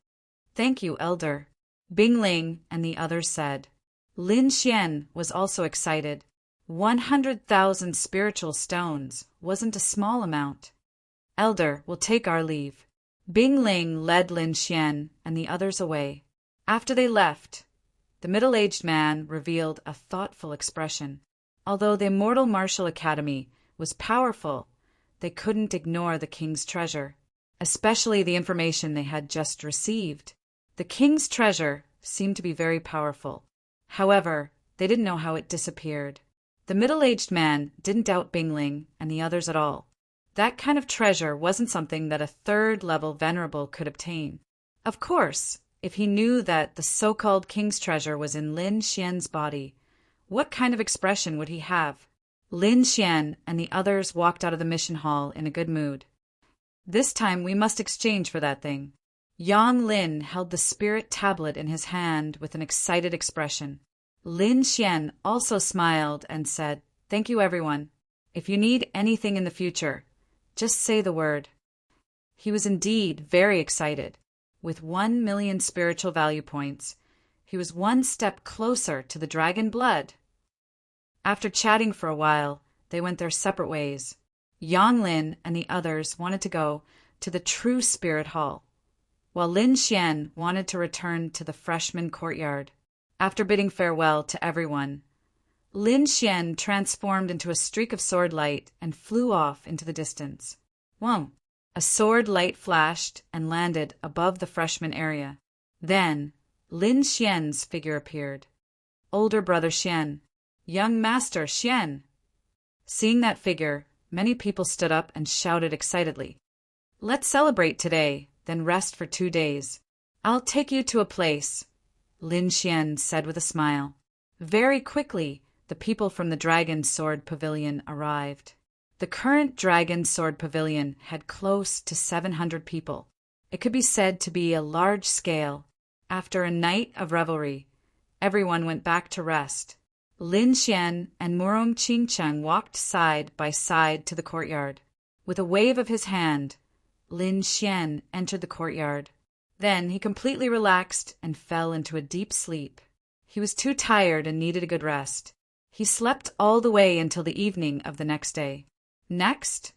A: Thank you, Elder, Bing Ling and the others said. Lin Xian was also excited. 100,000 spiritual stones wasn't a small amount. Elder, we'll take our leave. Bing Ling led Lin Xian and the others away. After they left, the middle-aged man revealed a thoughtful expression. Although the Immortal Martial Academy was powerful, they couldn't ignore the king's treasure, especially the information they had just received. The king's treasure seemed to be very powerful. However, they didn't know how it disappeared. The middle-aged man didn't doubt Bing Ling and the others at all. That kind of treasure wasn't something that a third-level venerable could obtain. Of course, if he knew that the so-called king's treasure was in Lin Xian's body, what kind of expression would he have? Lin Xian and the others walked out of the mission hall in a good mood. This time we must exchange for that thing. Yang Lin held the spirit tablet in his hand with an excited expression. Lin Xian also smiled and said, "Thank you, everyone. If you need anything in the future, just say the word." He was indeed very excited. With 1 million spiritual value points, he was one step closer to the dragon blood. After chatting for a while, they went their separate ways. Yang Lin and the others wanted to go to the True Spirit Hall, while Lin Xian wanted to return to the freshman courtyard. After bidding farewell to everyone, Lin Xian transformed into a streak of sword light and flew off into the distance. Whoa! A sword light flashed and landed above the freshman area. Then, Lin Xian's figure appeared. Older brother Xian, young master Xian. Seeing that figure, many people stood up and shouted excitedly, "Let's celebrate today, then rest for 2 days. I'll take you to a place," Lin Xian said with a smile. Very quickly, the people from the Dragon Sword Pavilion arrived. The current Dragon Sword Pavilion had close to 700 people. It could be said to be a large scale. After a night of revelry, everyone went back to rest. Lin Xian and Murong Qingcheng walked side by side to the courtyard. With a wave of his hand, Lin Xian entered the courtyard. Then he completely relaxed and fell into a deep sleep. He was too tired and needed a good rest. He slept all the way until the evening of the next day. Next,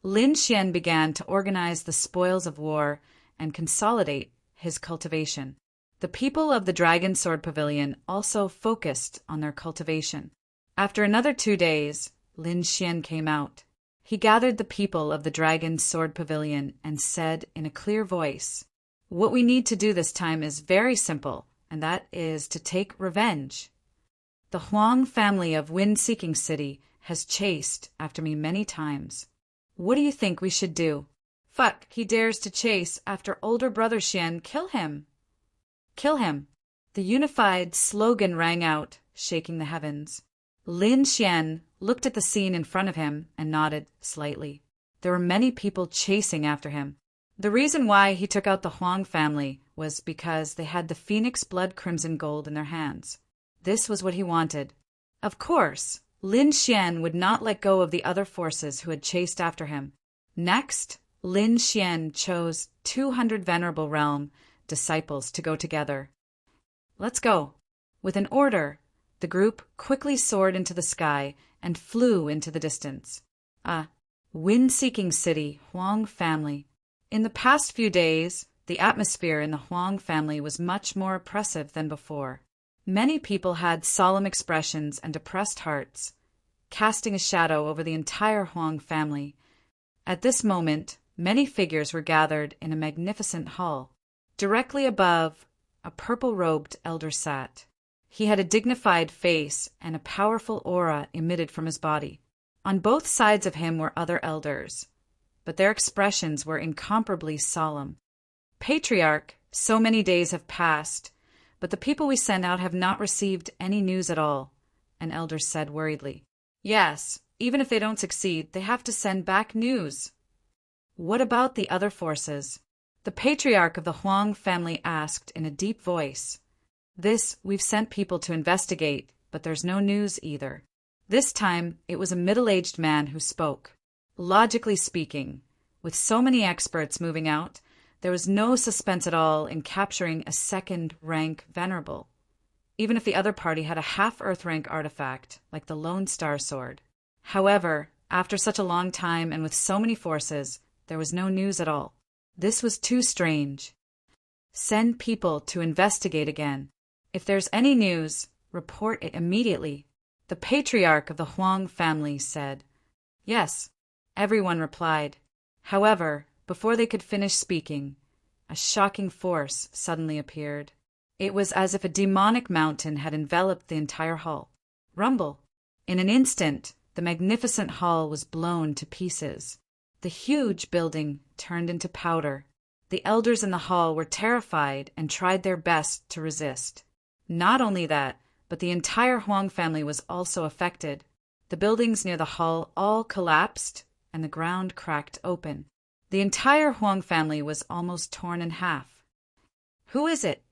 A: Lin Xian began to organize the spoils of war and consolidate his cultivation. The people of the Dragon Sword Pavilion also focused on their cultivation. After another 2 days, Lin Xian came out. He gathered the people of the Dragon Sword Pavilion and said in a clear voice, "What we need to do this time is very simple, and that is to take revenge. The Huang family of Wind-Seeking City has chased after me many times. What do you think we should do?" "Fuck, he dares to chase after older brother Xian. Kill him! Kill him!" The unified slogan rang out, shaking the heavens. Lin Xian looked at the scene in front of him and nodded slightly. There were many people chasing after him. The reason why he took out the Huang family was because they had the Phoenix Blood Crimson Gold in their hands. This was what he wanted. Of course, Lin Xian would not let go of the other forces who had chased after him. Next, Lin Xian chose 200 Venerable Realm disciples to go together. "Let's go." With an order, the group quickly soared into the sky and flew into the distance. Wind-Seeking City, Huang family. In the past few days, the atmosphere in the Huang family was much more oppressive than before. Many people had solemn expressions and depressed hearts, casting a shadow over the entire Huang family. At this moment, many figures were gathered in a magnificent hall. Directly above, a purple-robed elder sat. He had a dignified face and a powerful aura emitted from his body. On both sides of him were other elders, but their expressions were incomparably solemn. "Patriarch, so many days have passed, but the people we sent out have not received any news at all," an elder said worriedly. "Yes, even if they don't succeed, they have to send back news." "What about the other forces?" The patriarch of the Huang family asked in a deep voice. "This, we've sent people to investigate, but there's no news either." This time, it was a middle-aged man who spoke. Logically speaking, with so many experts moving out, there was no suspense at all in capturing a second-rank venerable, even if the other party had a half-Earth rank artifact, like the Lone Star Sword. However, after such a long time and with so many forces, there was no news at all. This was too strange. Send people to investigate again. If there's any news, report it immediately, the patriarch of the Huang family said. Yes, everyone replied. However, before they could finish speaking, a shocking force suddenly appeared. It was as if a demonic mountain had enveloped the entire hall. Rumble! In an instant, the magnificent hall was blown to pieces. The huge building turned into powder. The elders in the hall were terrified and tried their best to resist. Not only that, but the entire Huang family was also affected. The buildings near the hall all collapsed, and the ground cracked open. The entire Huang family was almost torn in half. Who is it?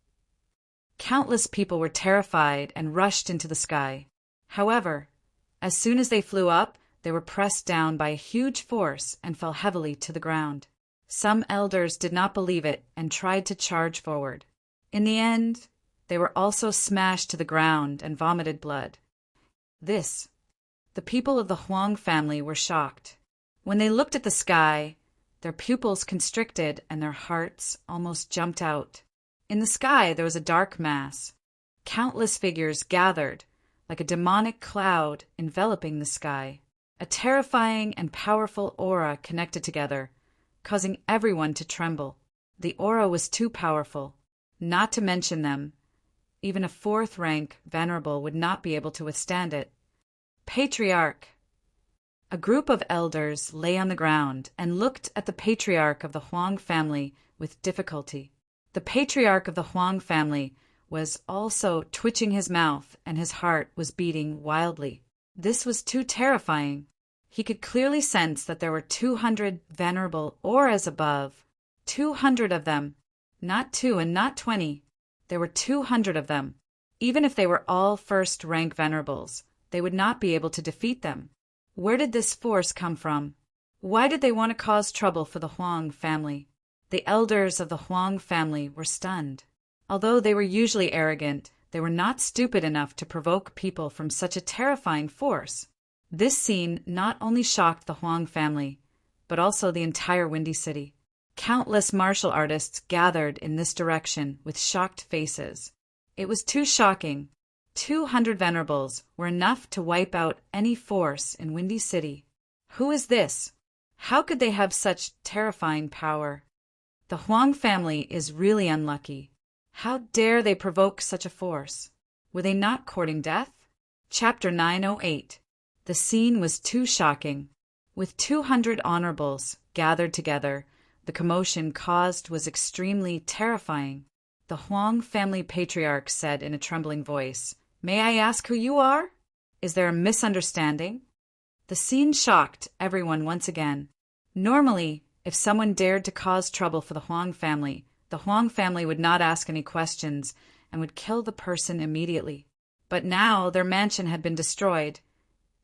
A: Countless people were terrified and rushed into the sky. However, as soon as they flew up, they were pressed down by a huge force and fell heavily to the ground. Some elders did not believe it and tried to charge forward. In the end, they were also smashed to the ground and vomited blood. The people of the Huang family were shocked. When they looked at the sky, their pupils constricted and their hearts almost jumped out. In the sky there was a dark mass. Countless figures gathered, like a demonic cloud enveloping the sky. A terrifying and powerful aura connected together, causing everyone to tremble. The aura was too powerful. Not to mention them, even a fourth-rank venerable would not be able to withstand it. Patriarch! A group of elders lay on the ground and looked at the patriarch of the Huang family with difficulty. The patriarch of the Huang family was also twitching his mouth and his heart was beating wildly. This was too terrifying. He could clearly sense that there were 200 venerable auras above. 200 of them. Not 2 and not 20. There were 200 of them. Even if they were all first-rank venerables, they would not be able to defeat them. Where did this force come from? Why did they want to cause trouble for the Huang family? The elders of the Huang family were stunned. Although they were usually arrogant, they were not stupid enough to provoke people from such a terrifying force. This scene not only shocked the Huang family, but also the entire Windy City. Countless martial artists gathered in this direction with shocked faces. It was too shocking. 200 venerables were enough to wipe out any force in Windy City. Who is this? How could they have such terrifying power? The Huang family is really unlucky. How dare they provoke such a force? Were they not courting death? Chapter 908. The scene was too shocking. With 200 honorables gathered together, the commotion caused was extremely terrifying. The Huang family patriarch said in a trembling voice, "May I ask who you are? Is there a misunderstanding?" The scene shocked everyone once again. Normally, if someone dared to cause trouble for the Huang family would not ask any questions and would kill the person immediately. But now their mansion had been destroyed,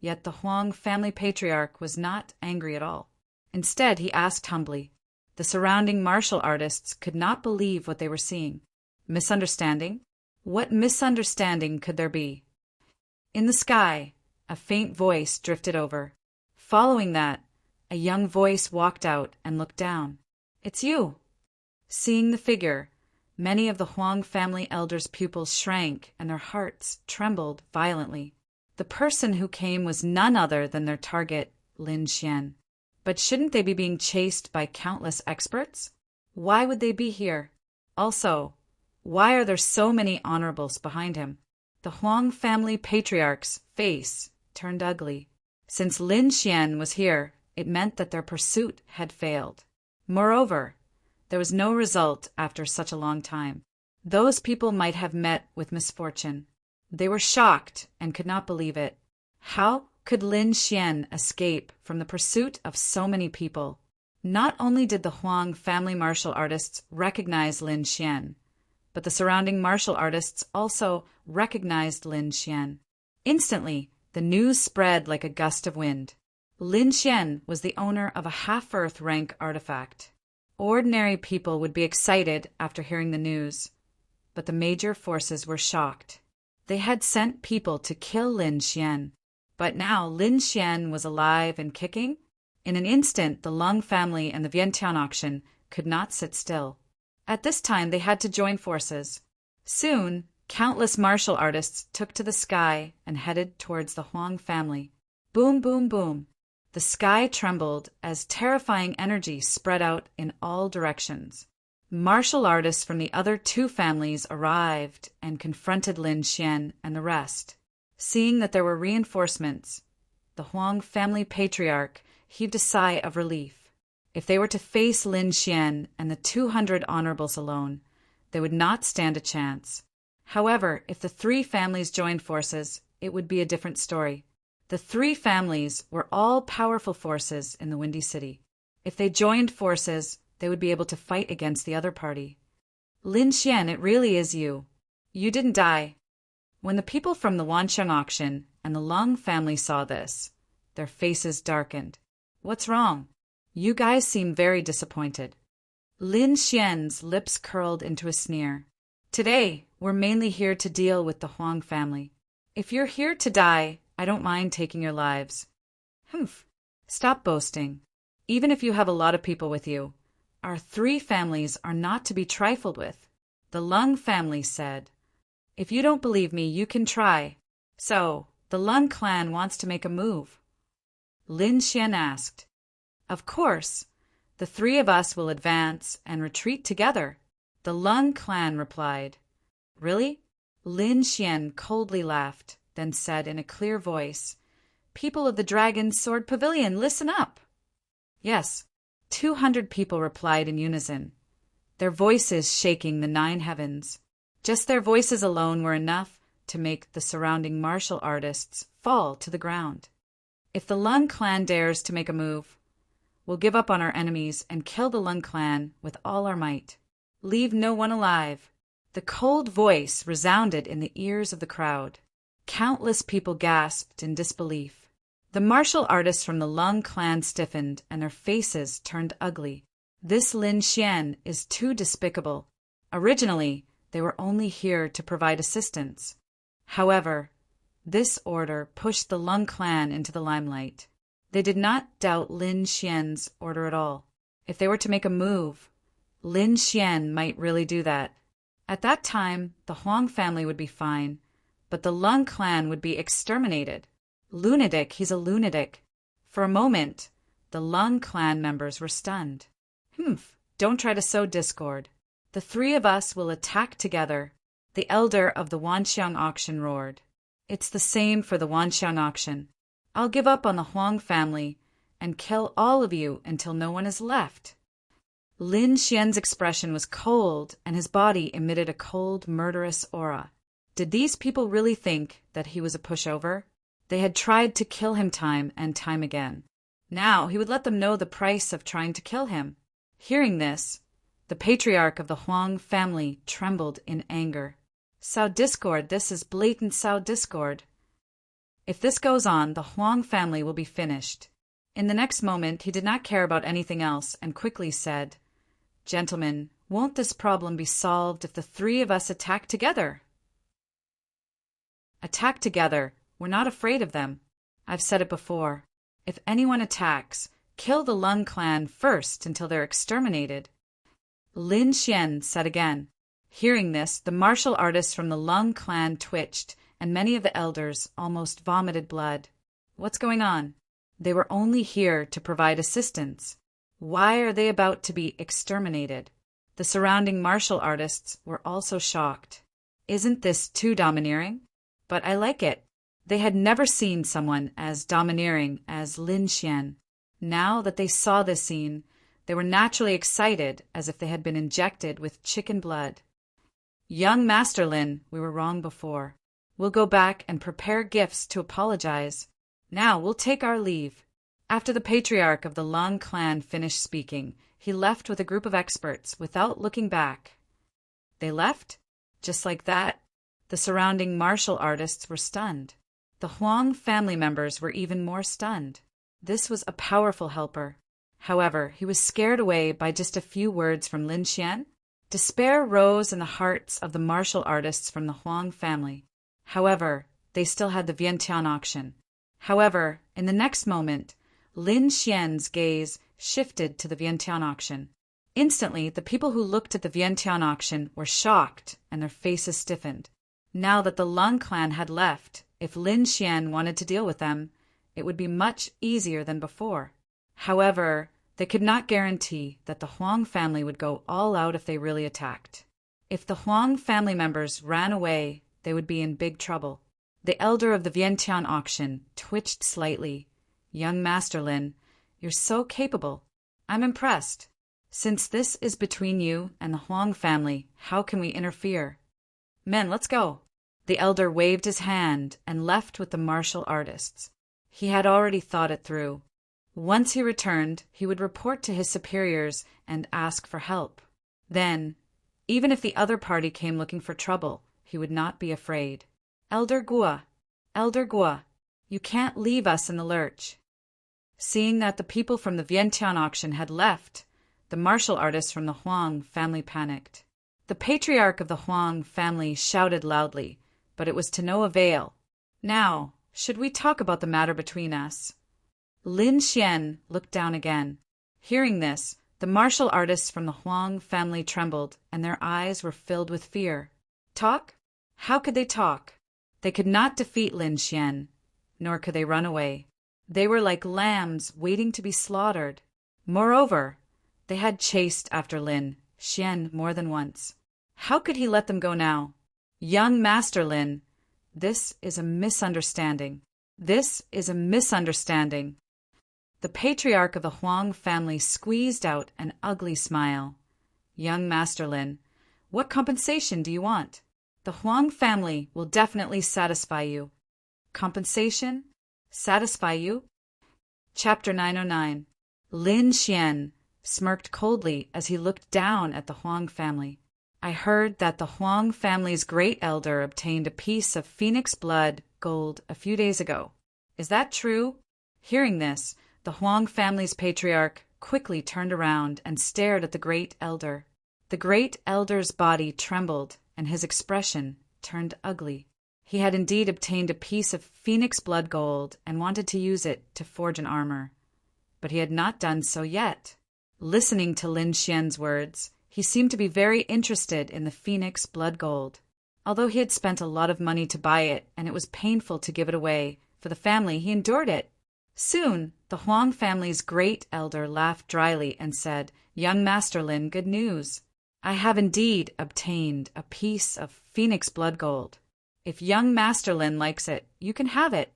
A: yet the Huang family patriarch was not angry at all. Instead, he asked humbly. The surrounding martial artists could not believe what they were seeing. Misunderstanding? What misunderstanding could there be? In the sky, a faint voice drifted over. Following that, a young voice walked out and looked down. "It's you." Seeing the figure, many of the Huang family elders' pupils shrank and their hearts trembled violently. The person who came was none other than their target, Lin Xian. But shouldn't they be being chased by countless experts? Why would they be here? Also, why are there so many honorables behind him? The Huang family patriarch's face turned ugly. Since Lin Xian was here, it meant that their pursuit had failed. Moreover, there was no result after such a long time. Those people might have met with misfortune. They were shocked and could not believe it. How could Lin Xian escape from the pursuit of so many people? Not only did the Huang family martial artists recognize Lin Xian, but the surrounding martial artists also recognized Lin Xian. Instantly, The news spread like a gust of wind. Lin Xian was the owner of a half-Earth rank artifact. Ordinary people would be excited after hearing the news, but the major forces were shocked. They had sent people to kill Lin Xian, but now Lin Xian was alive and kicking. In an instant, the Lung family and the Vientiane auction could not sit still. At this time, they had to join forces. Soon, countless martial artists took to the sky and headed towards the Huang family. Boom, boom, boom. The sky trembled as terrifying energy spread out in all directions. Martial artists from the other two families arrived and confronted Lin Xian and the rest. Seeing that there were reinforcements, the Huang family patriarch heaved a sigh of relief. If they were to face Lin Xian and the 200 honorables alone, they would not stand a chance. However, if the three families joined forces, it would be a different story. The three families were all powerful forces in the Windy City. If they joined forces, they would be able to fight against the other party. Lin Xian, it really is you. You didn't die. When the people from the Wanxiang auction and the Lung family saw this, their faces darkened. What's wrong? You guys seem very disappointed. Lin Xian's lips curled into a sneer. Today, we're mainly here to deal with the Huang family. If you're here to die, I don't mind taking your lives. Humph. Stop boasting. Even if you have a lot of people with you, our three families are not to be trifled with. The Lung family said. If you don't believe me, you can try. So, the Lung clan wants to make a move. Lin Xian asked. Of course. The three of us will advance and retreat together. The Lung clan replied. Really? Lin Xian coldly laughed, then said in a clear voice, People of the Dragon's Sword Pavilion, listen up. Yes, 200 people replied in unison, their voices shaking the 9 heavens. Just their voices alone were enough to make the surrounding martial artists fall to the ground. If the Lung clan dares to make a move, we'll give up on our enemies and kill the Lung clan with all our might. Leave no one alive. The cold voice resounded in the ears of the crowd. Countless people gasped in disbelief. The martial artists from the Lung clan stiffened and their faces turned ugly. This Lin Xian is too despicable. Originally, they were only here to provide assistance. However, this order pushed the Lung clan into the limelight. They did not doubt Lin Xian's order at all. If they were to make a move, Lin Xian might really do that. At that time, the Huang family would be fine, but the Lung clan would be exterminated. Lunatic, he's a lunatic. For a moment, the Lung clan members were stunned. Don't try to sow discord. The three of us will attack together. The elder of the Wanxiang auction roared. It's the same for the Wanxiang auction. I'll give up on the Huang family and kill all of you until no one is left. Lin Xian's expression was cold, and his body emitted a cold, murderous aura. Did these people really think that he was a pushover? They had tried to kill him time and time again. Now he would let them know the price of trying to kill him. Hearing this, the patriarch of the Huang family trembled in anger. Sow discord, this is blatant sow discord. If this goes on, the Huang family will be finished. In the next moment, he did not care about anything else and quickly said, Gentlemen, won't this problem be solved if the three of us attack together? Attack together. We're not afraid of them. I've said it before. If anyone attacks, kill the Lung clan first until they're exterminated. Lin Xian said again. Hearing this, the martial artists from the Lung clan twitched, and many of the elders almost vomited blood. What's going on? They were only here to provide assistance. Why are they about to be exterminated? The surrounding martial artists were also shocked. Isn't this too domineering? But I like it. They had never seen someone as domineering as Lin Xian. Now that they saw this scene, they were naturally excited as if they had been injected with chicken blood. Young Master Lin, we were wrong before. We'll go back and prepare gifts to apologize. Now we'll take our leave. After the patriarch of the Lung clan finished speaking, he left with a group of experts without looking back. They left? Just like that? The surrounding martial artists were stunned. The Huang family members were even more stunned. This was a powerful helper. However, he was scared away by just a few words from Lin Xian. Despair rose in the hearts of the martial artists from the Huang family. However, they still had the Vientiane auction. However, in the next moment, Lin Xian's gaze shifted to the Vientiane auction. Instantly, the people who looked at the Vientiane auction were shocked and their faces stiffened. Now that the Lung clan had left, if Lin Xian wanted to deal with them, it would be much easier than before. However, they could not guarantee that the Huang family would go all out if they really attacked. If the Huang family members ran away, they would be in big trouble. The elder of the Vientiane auction twitched slightly. Young Master Lin, you're so capable. I'm impressed. Since this is between you and the Huang family, how can we interfere? Men, let's go. The elder waved his hand and left with the martial artists. He had already thought it through. Once he returned, he would report to his superiors and ask for help. Then, even if the other party came looking for trouble, he would not be afraid. Elder Gua, you can't leave us in the lurch. Seeing that the people from the Vientiane auction had left, the martial artists from the Huang family panicked. The patriarch of the Huang family shouted loudly, but it was to no avail. Now, should we talk about the matter between us? Lin Xian looked down again. Hearing this, the martial artists from the Huang family trembled, and their eyes were filled with fear. Talk? How could they talk? They could not defeat Lin Xian, nor could they run away. They were like lambs waiting to be slaughtered. Moreover, they had chased after Lin Xian more than once. How could he let them go now? Young Master Lin, this is a misunderstanding. This is a misunderstanding. The patriarch of the Huang family squeezed out an ugly smile. Young Master Lin, what compensation do you want? The Huang family will definitely satisfy you. Compensation? Satisfy you? Chapter 909. Lin Xian smirked coldly as he looked down at the Huang family. I heard that the Huang family's great elder obtained a piece of phoenix blood gold a few days ago. Is that true? Hearing this, the Huang family's patriarch quickly turned around and stared at the great elder. The great elder's body trembled, and his expression turned ugly. He had indeed obtained a piece of phoenix blood gold and wanted to use it to forge an armor. But he had not done so yet. Listening to Lin Xian's words, he seemed to be very interested in the phoenix blood gold. Although he had spent a lot of money to buy it, and it was painful to give it away, for the family he endured it. Soon, the Huang family's great elder laughed dryly and said, Young Master Lin, good news. I have indeed obtained a piece of phoenix blood gold. If young Master Lin likes it, you can have it.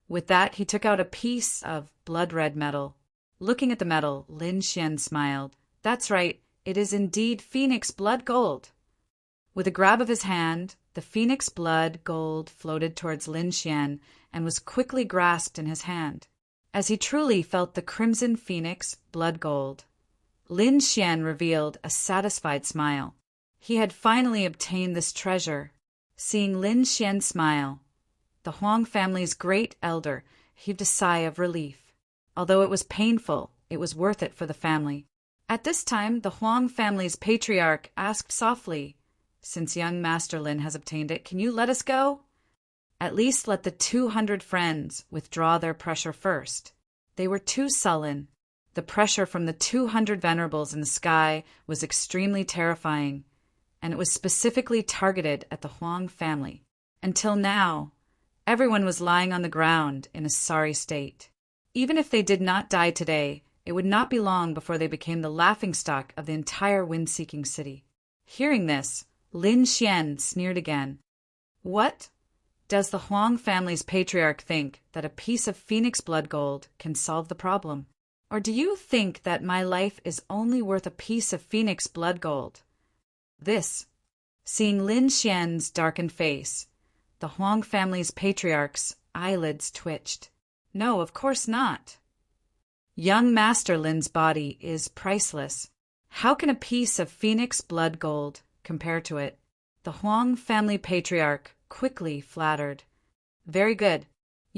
A: With that, he took out a piece of blood-red metal. Looking at the metal, Lin Xian smiled. That's right, it is indeed phoenix blood gold. With a grab of his hand, the phoenix blood gold floated towards Lin Xian and was quickly grasped in his hand. As he truly felt the crimson phoenix blood gold, Lin Xian revealed a satisfied smile. He had finally obtained this treasure. Seeing Lin Xian smile, the Huang family's great elder heaved a sigh of relief. Although it was painful, it was worth it for the family. At this time, the Huang family's patriarch asked softly, Since young Master Lin has obtained it, can you let us go? At least let the 200 friends withdraw their pressure first. They were too sullen. The pressure from the 200 venerables in the sky was extremely terrifying, and it was specifically targeted at the Huang family. Until now, everyone was lying on the ground in a sorry state. Even if they did not die today, it would not be long before they became the laughingstock of the entire wind-seeking city. Hearing this, Lin Xian sneered again. What? Does the Huang family's patriarch think that a piece of phoenix blood gold can solve the problem? Or do you think that my life is only worth a piece of phoenix blood gold? This. Seeing Lin Xian's darkened face, the Huang family's patriarch's eyelids twitched. No, of course not. Young Master Lin's body is priceless. How can a piece of phoenix blood gold compare to it? The Huang family patriarch quickly flattered. Very good.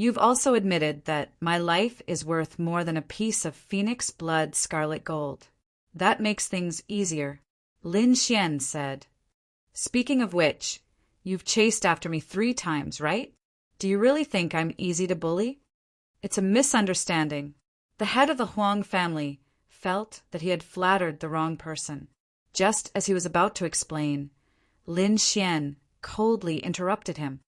A: You've also admitted that my life is worth more than a piece of phoenix blood scarlet gold. That makes things easier, Lin Xian said. Speaking of which, you've chased after me 3 times, right? Do you really think I'm easy to bully? It's a misunderstanding. The head of the Huang family felt that he had flattered the wrong person. Just as he was about to explain, Lin Xian coldly interrupted him.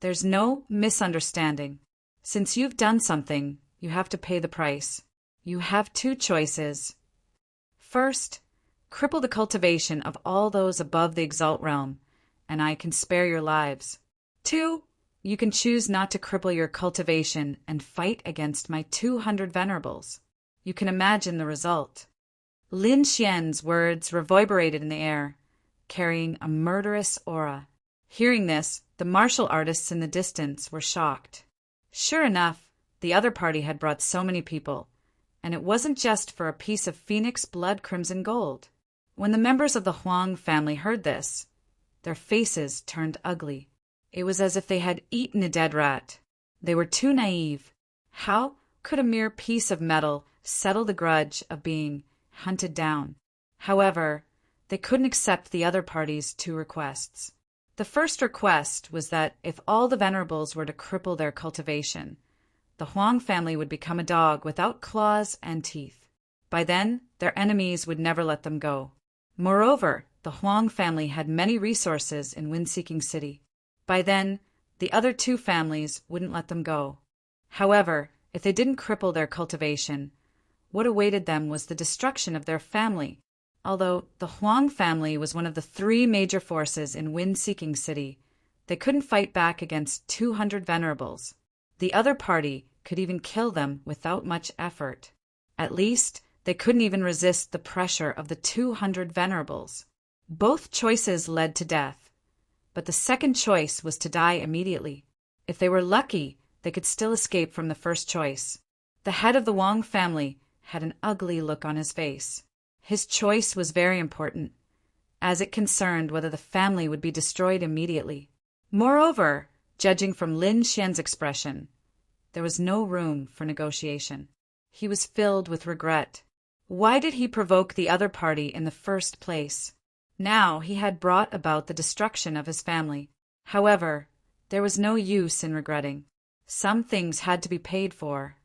A: There's no misunderstanding. Since you've done something, you have to pay the price. You have 2 choices. First, cripple the cultivation of all those above the Exalt realm, and I can spare your lives. 2, you can choose not to cripple your cultivation and fight against my 200 venerables. You can imagine the result. Lin Xian's words reverberated in the air, carrying a murderous aura. Hearing this, the martial artists in the distance were shocked. Sure enough, the other party had brought so many people, and it wasn't just for a piece of phoenix blood crimson gold. When the members of the Huang family heard this, their faces turned ugly. It was as if they had eaten a dead rat. They were too naive. How could a mere piece of metal settle the grudge of being hunted down? However, they couldn't accept the other party's 2 requests. The first request was that if all the venerables were to cripple their cultivation, the Huang family would become a dog without claws and teeth. By then, their enemies would never let them go. Moreover, the Huang family had many resources in Wind-Seeking City. By then, the other 2 families wouldn't let them go. However, if they didn't cripple their cultivation, what awaited them was the destruction of their family. Although the Huang family was one of the 3 major forces in Wind-Seeking City, they couldn't fight back against 200 venerables. The other party could even kill them without much effort. At least, they couldn't even resist the pressure of the 200 venerables. Both choices led to death, but the second choice was to die immediately. If they were lucky, they could still escape from the first choice. The head of the Wang family had an ugly look on his face. His choice was very important, as it concerned whether the family would be destroyed immediately. Moreover, judging from Lin Xian's expression, there was no room for negotiation. He was filled with regret. Why did he provoke the other party in the first place? Now he had brought about the destruction of his family. However, there was no use in regretting. Some things had to be paid for.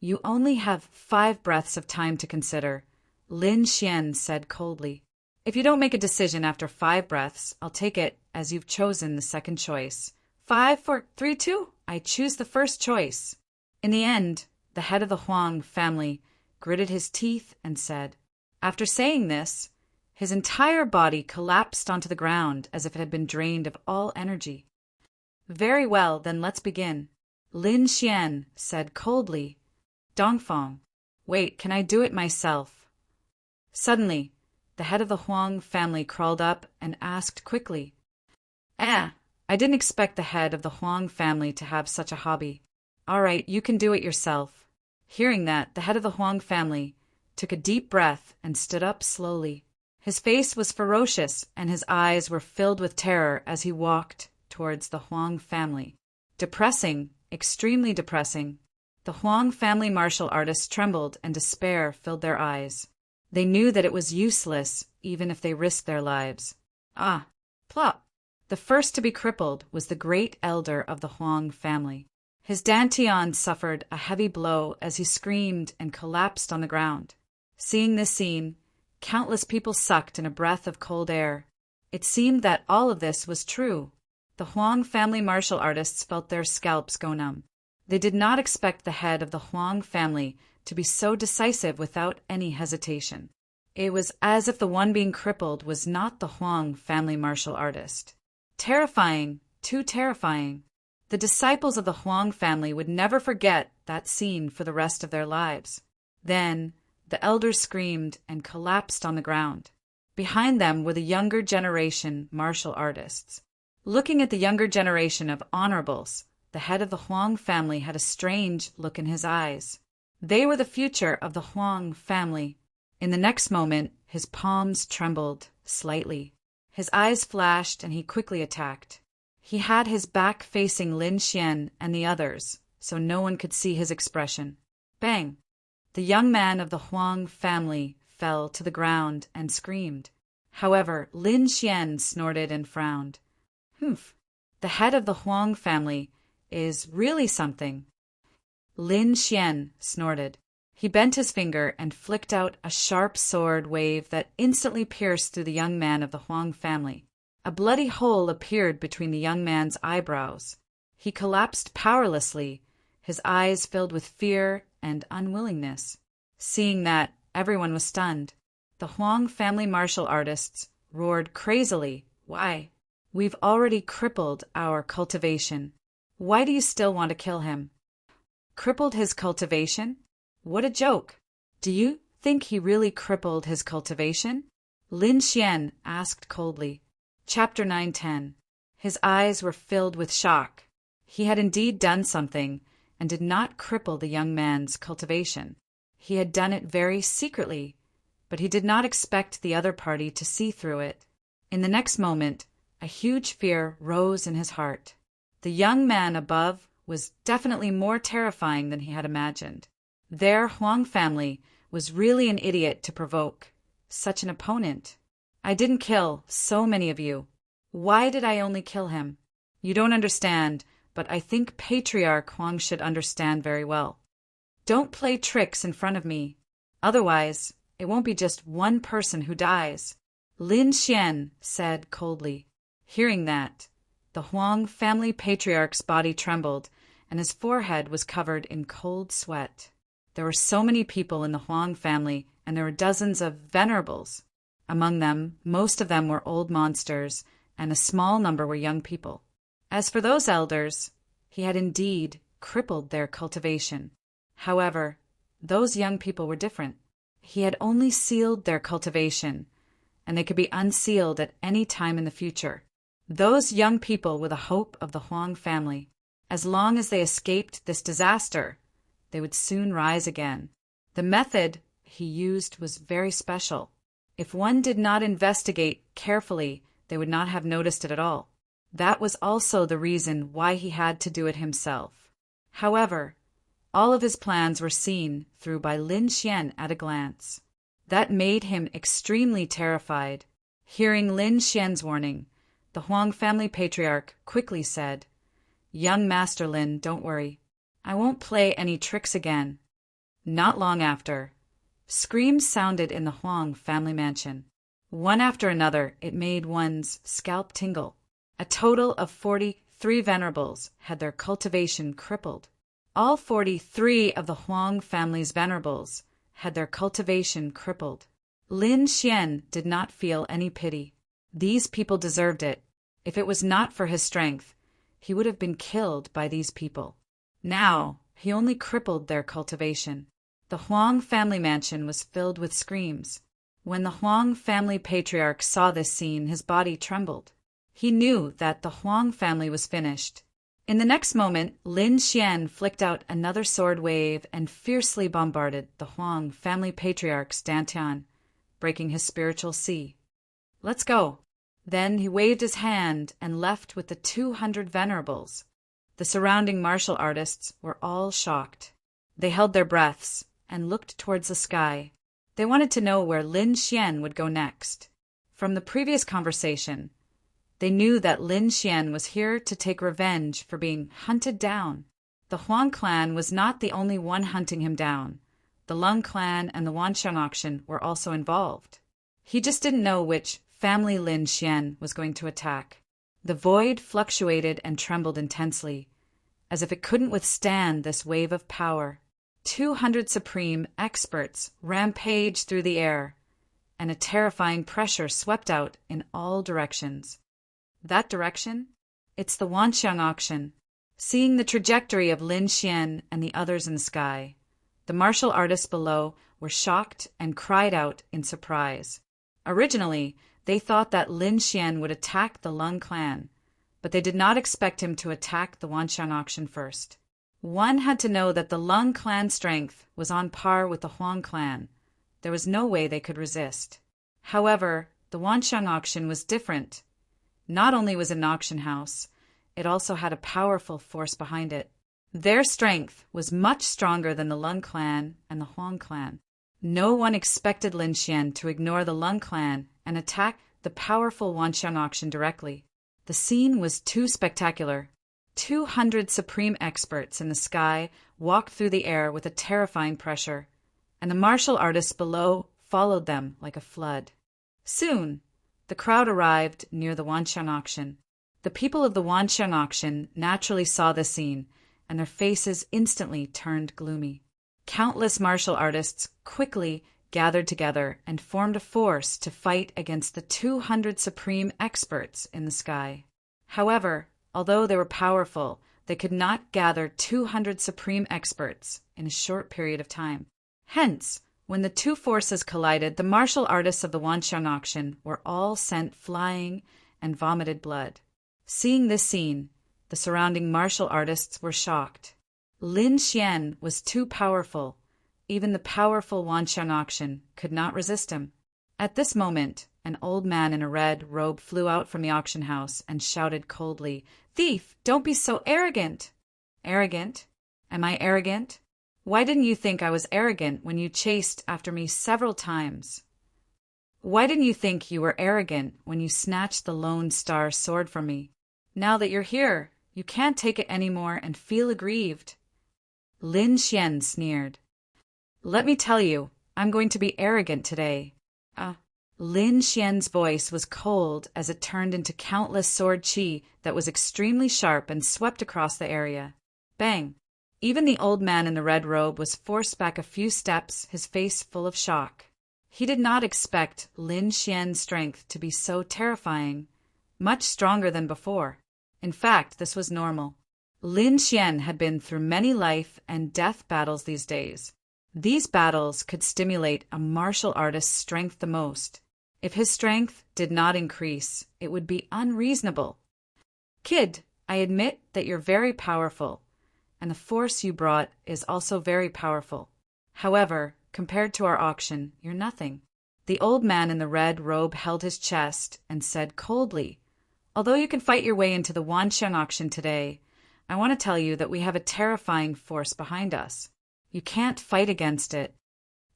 A: You only have 5 breaths of time to consider, Lin Xian said coldly. If you don't make a decision after 5 breaths, I'll take it as you've chosen the second choice. 5, 4, 3, 2, I choose the first choice. In the end, the head of the Huang family gritted his teeth and said, after saying this, his entire body collapsed onto the ground as if it had been drained of all energy. Very well, then let's begin, Lin Xian said coldly. Dongfang, wait, can I do it myself? Suddenly, the head of the Huang family crawled up and asked quickly. I didn't expect the head of the Huang family to have such a hobby. All right, you can do it yourself. Hearing that, the head of the Huang family took a deep breath and stood up slowly. His face was ferocious and his eyes were filled with terror as he walked towards the Huang family. Depressing, extremely depressing. The Huang family martial artists trembled and despair filled their eyes. They knew that it was useless even if they risked their lives. Plop! The first to be crippled was the great elder of the Huang family. His dantian suffered a heavy blow as he screamed and collapsed on the ground. Seeing this scene, countless people sucked in a breath of cold air. It seemed that all of this was true. The Huang family martial artists felt their scalps go numb. They did not expect the head of the Huang family to be so decisive without any hesitation. It was as if the one being crippled was not the Huang family martial artist. Terrifying, too terrifying. The disciples of the Huang family would never forget that scene for the rest of their lives. Then, the elders screamed and collapsed on the ground. Behind them were the younger generation martial artists. Looking at the younger generation of honorables, the head of the Huang family had a strange look in his eyes. They were the future of the Huang family. In the next moment, his palms trembled slightly. His eyes flashed and he quickly attacked. He had his back facing Lin Xian and the others, so no one could see his expression. Bang! The young man of the Huang family fell to the ground and screamed. However, Lin Xian snorted and frowned. Humph! The head of the Huang family is really something. Lin Xian snorted. He bent his finger and flicked out a sharp sword wave that instantly pierced through the young man of the Huang family. A bloody hole appeared between the young man's eyebrows. He collapsed powerlessly, his eyes filled with fear and unwillingness. Seeing that, everyone was stunned. The Huang family martial artists roared crazily. Why? We've already crippled our cultivation. Why do you still want to kill him? Crippled his cultivation? What a joke! Do you think he really crippled his cultivation? Lin Xian asked coldly. Chapter 9:10. His eyes were filled with shock. He had indeed done something, and did not cripple the young man's cultivation. He had done it very secretly, but he did not expect the other party to see through it. In the next moment, a huge fear rose in his heart. The young man above was definitely more terrifying than he had imagined. Their Huang family was really an idiot to provoke such an opponent. I didn't kill so many of you. Why did I only kill him? You don't understand, but I think Patriarch Huang should understand very well. Don't play tricks in front of me. Otherwise, it won't be just one person who dies. Lin Xian said coldly. Hearing that, the Huang family patriarch's body trembled, and his forehead was covered in cold sweat. There were so many people in the Huang family, and there were dozens of venerables. Among them, most of them were old monsters, and a small number were young people. As for those elders, he had indeed crippled their cultivation. However, those young people were different. He had only sealed their cultivation, and they could be unsealed at any time in the future. Those young people were the hope of the Huang family. As long as they escaped this disaster, they would soon rise again. The method he used was very special. If one did not investigate carefully, they would not have noticed it at all. That was also the reason why he had to do it himself. However, all of his plans were seen through by Lin Xian at a glance. That made him extremely terrified. Hearing Lin Xian's warning, the Huang family patriarch quickly said, Young Master Lin, don't worry. I won't play any tricks again. Not long after, screams sounded in the Huang family mansion. One after another, it made one's scalp tingle. A total of 43 venerables had their cultivation crippled. All 43 of the Huang family's venerables had their cultivation crippled. Lin Xian did not feel any pity. These people deserved it. If it was not for his strength, he would have been killed by these people. Now, he only crippled their cultivation. The Huang family mansion was filled with screams. When the Huang family patriarch saw this scene, his body trembled. He knew that the Huang family was finished. In the next moment, Lin Xian flicked out another sword wave and fiercely bombarded the Huang family patriarch's dantian, breaking his spiritual sea. Let's go. Then he waved his hand and left with the 200 venerables. The surrounding martial artists were all shocked. They held their breaths and looked towards the sky. They wanted to know where Lin Xian would go next. From the previous conversation, they knew that Lin Xian was here to take revenge for being hunted down. The Huang clan was not the only one hunting him down. The Lung clan and the Wanxiang auction were also involved. He just didn't know which family Lin Xian was going to attack. The void fluctuated and trembled intensely, as if it couldn't withstand this wave of power. 200 supreme experts rampaged through the air, and a terrifying pressure swept out in all directions. That direction? It's the Wanxiang auction. Seeing the trajectory of Lin Xian and the others in the sky, the martial artists below were shocked and cried out in surprise. Originally, they thought that Lin Xian would attack the Lung clan, but they did not expect him to attack the Wanxiang auction first. One had to know that the Lung clan strength was on par with the Huang clan. There was no way they could resist. However, the Wanxiang auction was different. Not only was it an auction house, it also had a powerful force behind it. Their strength was much stronger than the Lung clan and the Huang clan. No one expected Lin Xian to ignore the Lung clan and attack the powerful Wanxiang auction directly. The scene was too spectacular. 200 supreme experts in the sky walked through the air with a terrifying pressure, and the martial artists below followed them like a flood. Soon, the crowd arrived near the Wanxiang auction. The people of the Wanxiang auction naturally saw the scene, and their faces instantly turned gloomy. Countless martial artists quickly gathered together and formed a force to fight against the 200 supreme experts in the sky. However, although they were powerful, they could not gather 200 supreme experts in a short period of time. Hence, when the two forces collided, the martial artists of the Wanxiang auction were all sent flying and vomited blood. Seeing this scene, the surrounding martial artists were shocked. Lin Xian was too powerful. Even the powerful Wanxiang auction could not resist him. At this moment, an old man in a red robe flew out from the auction house and shouted coldly, "Thief, don't be so arrogant!" Arrogant? Am I arrogant? Why didn't you think I was arrogant when you chased after me several times? Why didn't you think you were arrogant when you snatched the Lone Star sword from me? Now that you're here, you can't take it anymore and feel aggrieved. Lin Xian sneered. Let me tell you, I'm going to be arrogant today. Lin Xian's voice was cold as it turned into countless sword qi that was extremely sharp and swept across the area. Bang! Even the old man in the red robe was forced back a few steps, his face full of shock. He did not expect Lin Xian's strength to be so terrifying, much stronger than before. In fact, this was normal. Lin Xian had been through many life and death battles these days. These battles could stimulate a martial artist's strength the most. If his strength did not increase, it would be unreasonable. Kid, I admit that you're very powerful, and the force you brought is also very powerful. However, compared to our auction, you're nothing. The old man in the red robe held his chest and said coldly, although you can fight your way into the Wanxiang auction today, I want to tell you that we have a terrifying force behind us. You can't fight against it.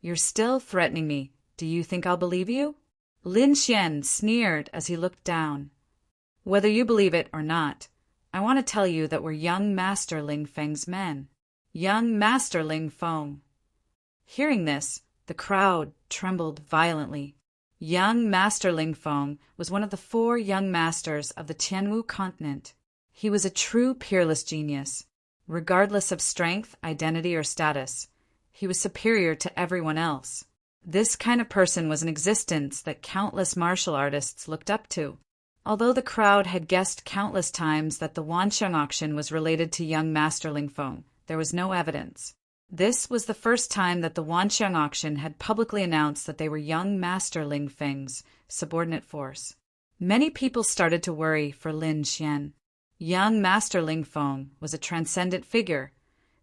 A: You're still threatening me. Do you think I'll believe you? Lin Xian sneered as he looked down. Whether you believe it or not, I want to tell you that we're young Master Ling Feng's men. Young Master Ling Feng. Hearing this, the crowd trembled violently. Young Master Ling Feng was one of the 4 young masters of the Tianwu continent. He was a true peerless genius. Regardless of strength, identity, or status, he was superior to everyone else. This kind of person was an existence that countless martial artists looked up to. Although the crowd had guessed countless times that the Wanxiang auction was related to young Master Ling Feng, there was no evidence. This was the first time that the Wanxiang auction had publicly announced that they were young Master Ling Feng's subordinate force. Many people started to worry for Lin Xian. Young Master Ling Feng was a transcendent figure.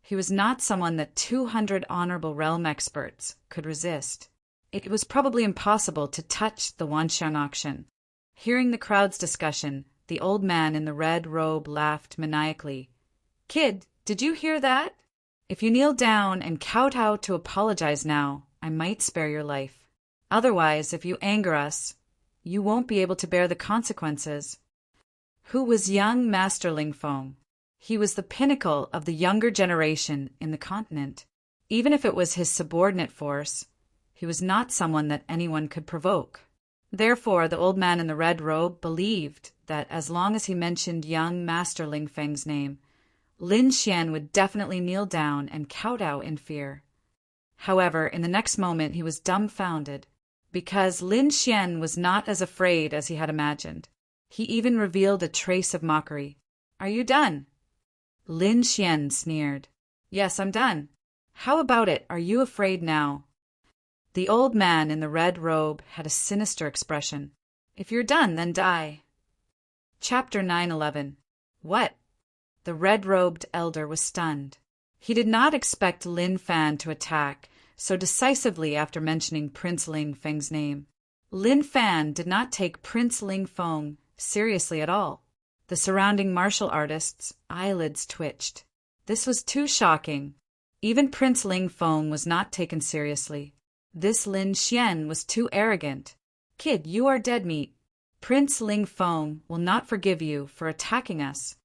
A: He was not someone that 200 honorable realm experts could resist. It was probably impossible to touch the Wanxiang auction. Hearing the crowd's discussion, the old man in the red robe laughed maniacally. Kid, did you hear that? If you kneel down and kowtow to apologize now, I might spare your life. Otherwise, if you anger us, you won't be able to bear the consequences. Who was young Master Ling Feng? He was the pinnacle of the younger generation in the continent. Even if it was his subordinate force, he was not someone that anyone could provoke. Therefore, the old man in the red robe believed that as long as he mentioned young Master Ling Feng's name, Lin Xian would definitely kneel down and kowtow in fear. However, in the next moment he was dumbfounded, because Lin Xian was not as afraid as he had imagined. He even revealed a trace of mockery. Are you done? Lin Xian sneered. Yes, I'm done. How about it? Are you afraid now? The old man in the red robe had a sinister expression. If you're done, then die. Chapter 9:11. What? The red-robed elder was stunned. He did not expect Lin Fan to attack so decisively after mentioning Prince Ling Feng's name. Lin Fan did not take Prince Ling Feng seriously at all. The surrounding martial artists' eyelids twitched. This was too shocking. Even Prince Ling Feng was not taken seriously. This Lin Xian was too arrogant. Kid, you are dead meat. Prince Ling Feng will not forgive you for attacking us.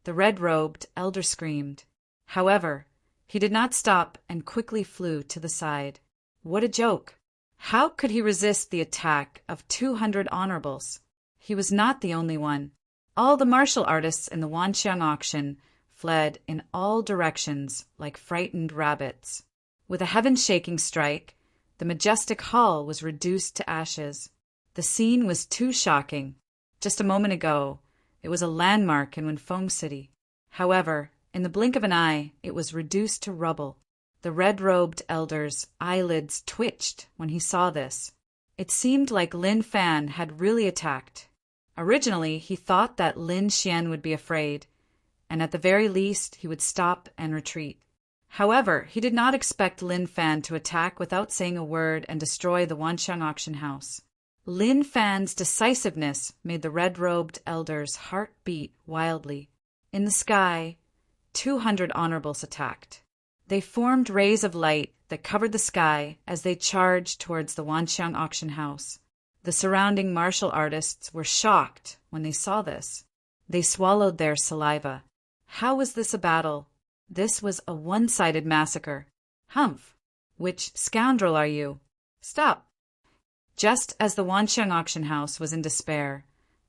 A: The red-robed elder screamed. However, he did not stop and quickly flew to the side. What a joke! How could he resist the attack of 200 honorables? He was not the only one. All the martial artists in the Wanxiang auction fled in all directions like frightened rabbits. With a heaven-shaking strike, the majestic hall was reduced to ashes. The scene was too shocking. Just a moment ago, it was a landmark in Wenfeng City. However, in the blink of an eye, it was reduced to rubble. The red-robed elder's eyelids twitched when he saw this. It seemed like Lin Fan had really attacked. Originally, he thought that Lin Xian would be afraid, and at the very least, he would stop and retreat. However, he did not expect Lin Fan to attack without saying a word and destroy the Wanxiang auction house. Lin Fan's decisiveness made the red-robed elder's heart beat wildly. In the sky, 200 honorables attacked. They formed rays of light that covered the sky as they charged towards the Wanxiang auction house. The surrounding martial artists were shocked when they saw this. They swallowed their saliva. How was this a battle? This was a one-sided massacre. Humph! Which scoundrel are you? Stop! Just as the Wanxiang auction house was in despair,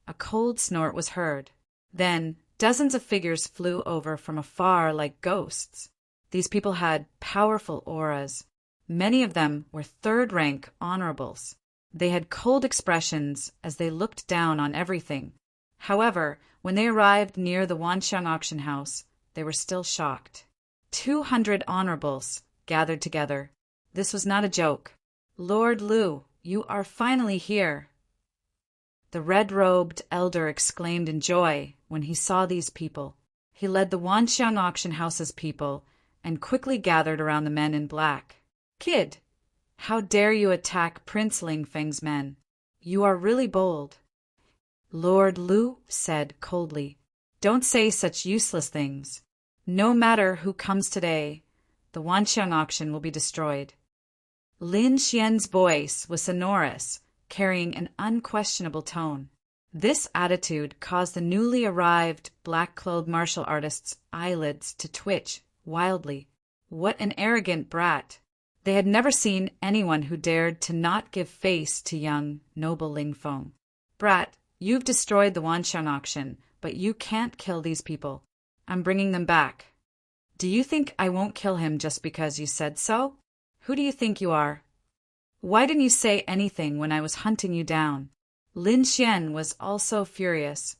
A: a cold snort was heard. Then, dozens of figures flew over from afar like ghosts. These people had powerful auras. Many of them were third-rank honorables. They had cold expressions as they looked down on everything. However, when they arrived near the Wanxiang auction house, they were still shocked. 200 honorables gathered together. This was not a joke. Lord Lu, you are finally here. The red-robed elder exclaimed in joy when he saw these people. He led the Wanxiang auction house's people and quickly gathered around the men in black. Kid, how dare you attack Prince Ling Feng's men? You are really bold. Lord Lu said coldly, don't say such useless things. No matter who comes today, the Wanxiang auction will be destroyed. Lin Xian's voice was sonorous, carrying an unquestionable tone. This attitude caused the newly arrived black-clothed martial artists' eyelids to twitch wildly. What an arrogant brat! They had never seen anyone who dared to not give face to young, noble Ling Feng. Brat, you've destroyed the Wanxiang auction, but you can't kill these people. I'm bringing them back. Do you think I won't kill him just because you said so? Who do you think you are? Why didn't you say anything when I was hunting you down? Lin Xian was also furious.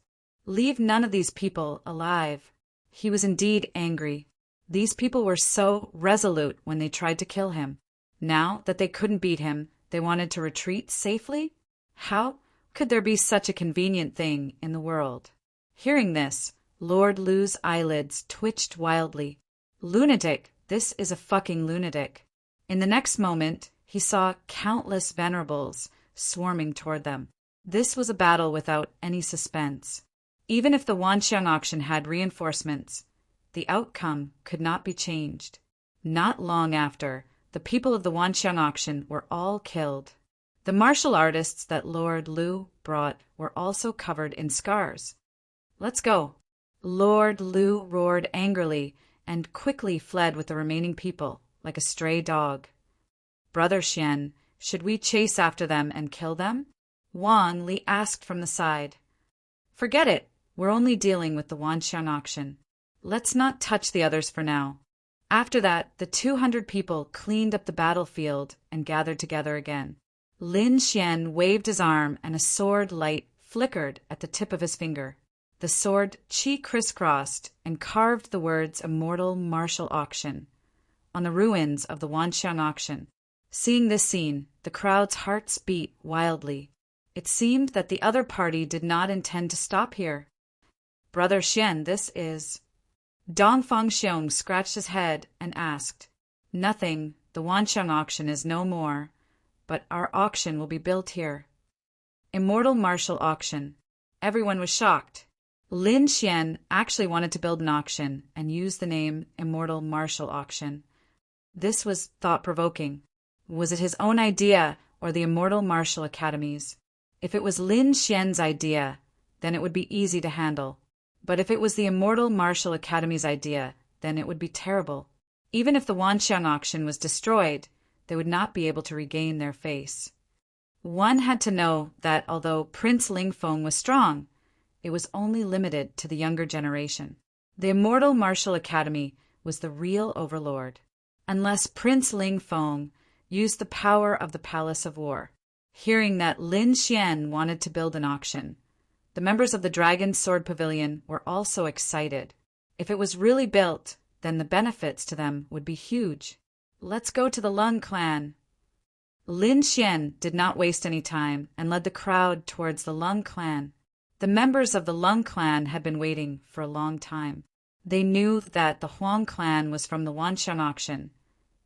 A: Leave none of these people alive. He was indeed angry. These people were so resolute when they tried to kill him. Now that they couldn't beat him, they wanted to retreat safely? How could there be such a convenient thing in the world? Hearing this, Lord Lu's eyelids twitched wildly. Lunatic! This is a fucking lunatic. In the next moment, he saw countless venerables swarming toward them. This was a battle without any suspense. Even if the Wanxiang auction had reinforcements, the outcome could not be changed. Not long after, the people of the Wanxiang auction were all killed. The martial artists that Lord Lu brought were also covered in scars. Let's go. Lord Lu roared angrily and quickly fled with the remaining people, like a stray dog. Brother Xian, should we chase after them and kill them? Wang Li asked from the side. Forget it. We're only dealing with the Wanxiang auction. Let's not touch the others for now. After that, the 200 people cleaned up the battlefield and gathered together again. Lin Xian waved his arm and a sword light flickered at the tip of his finger. The sword chi crisscrossed and carved the words Immortal Martial Auction on the ruins of the Wanxiang auction. Seeing this scene, the crowd's hearts beat wildly. It seemed that the other party did not intend to stop here. Brother Xian, this is... Dongfang Xiong scratched his head and asked, Nothing, the Wanxiang auction is no more, but our auction will be built here. Immortal Martial Auction. Everyone was shocked. Lin Xian actually wanted to build an auction and use the name Immortal Martial Auction. This was thought-provoking. Was it his own idea or the Immortal Martial Academy's? If it was Lin Xian's idea, then it would be easy to handle. But if it was the Immortal Martial Academy's idea, then it would be terrible. Even if the Wanxiang auction was destroyed, they would not be able to regain their face. One had to know that although Prince Lingfeng was strong, it was only limited to the younger generation. The Immortal Martial Academy was the real overlord. Unless Prince Lingfeng used the power of the Palace of War. Hearing that Lin Xian wanted to build an auction, the members of the Dragon's Sword Pavilion were also excited. If it was really built, then the benefits to them would be huge. Let's go to the Lung clan. Lin Xian did not waste any time and led the crowd towards the Lung clan. The members of the Lung clan had been waiting for a long time. They knew that the Huang clan was from the Wanxiang auction,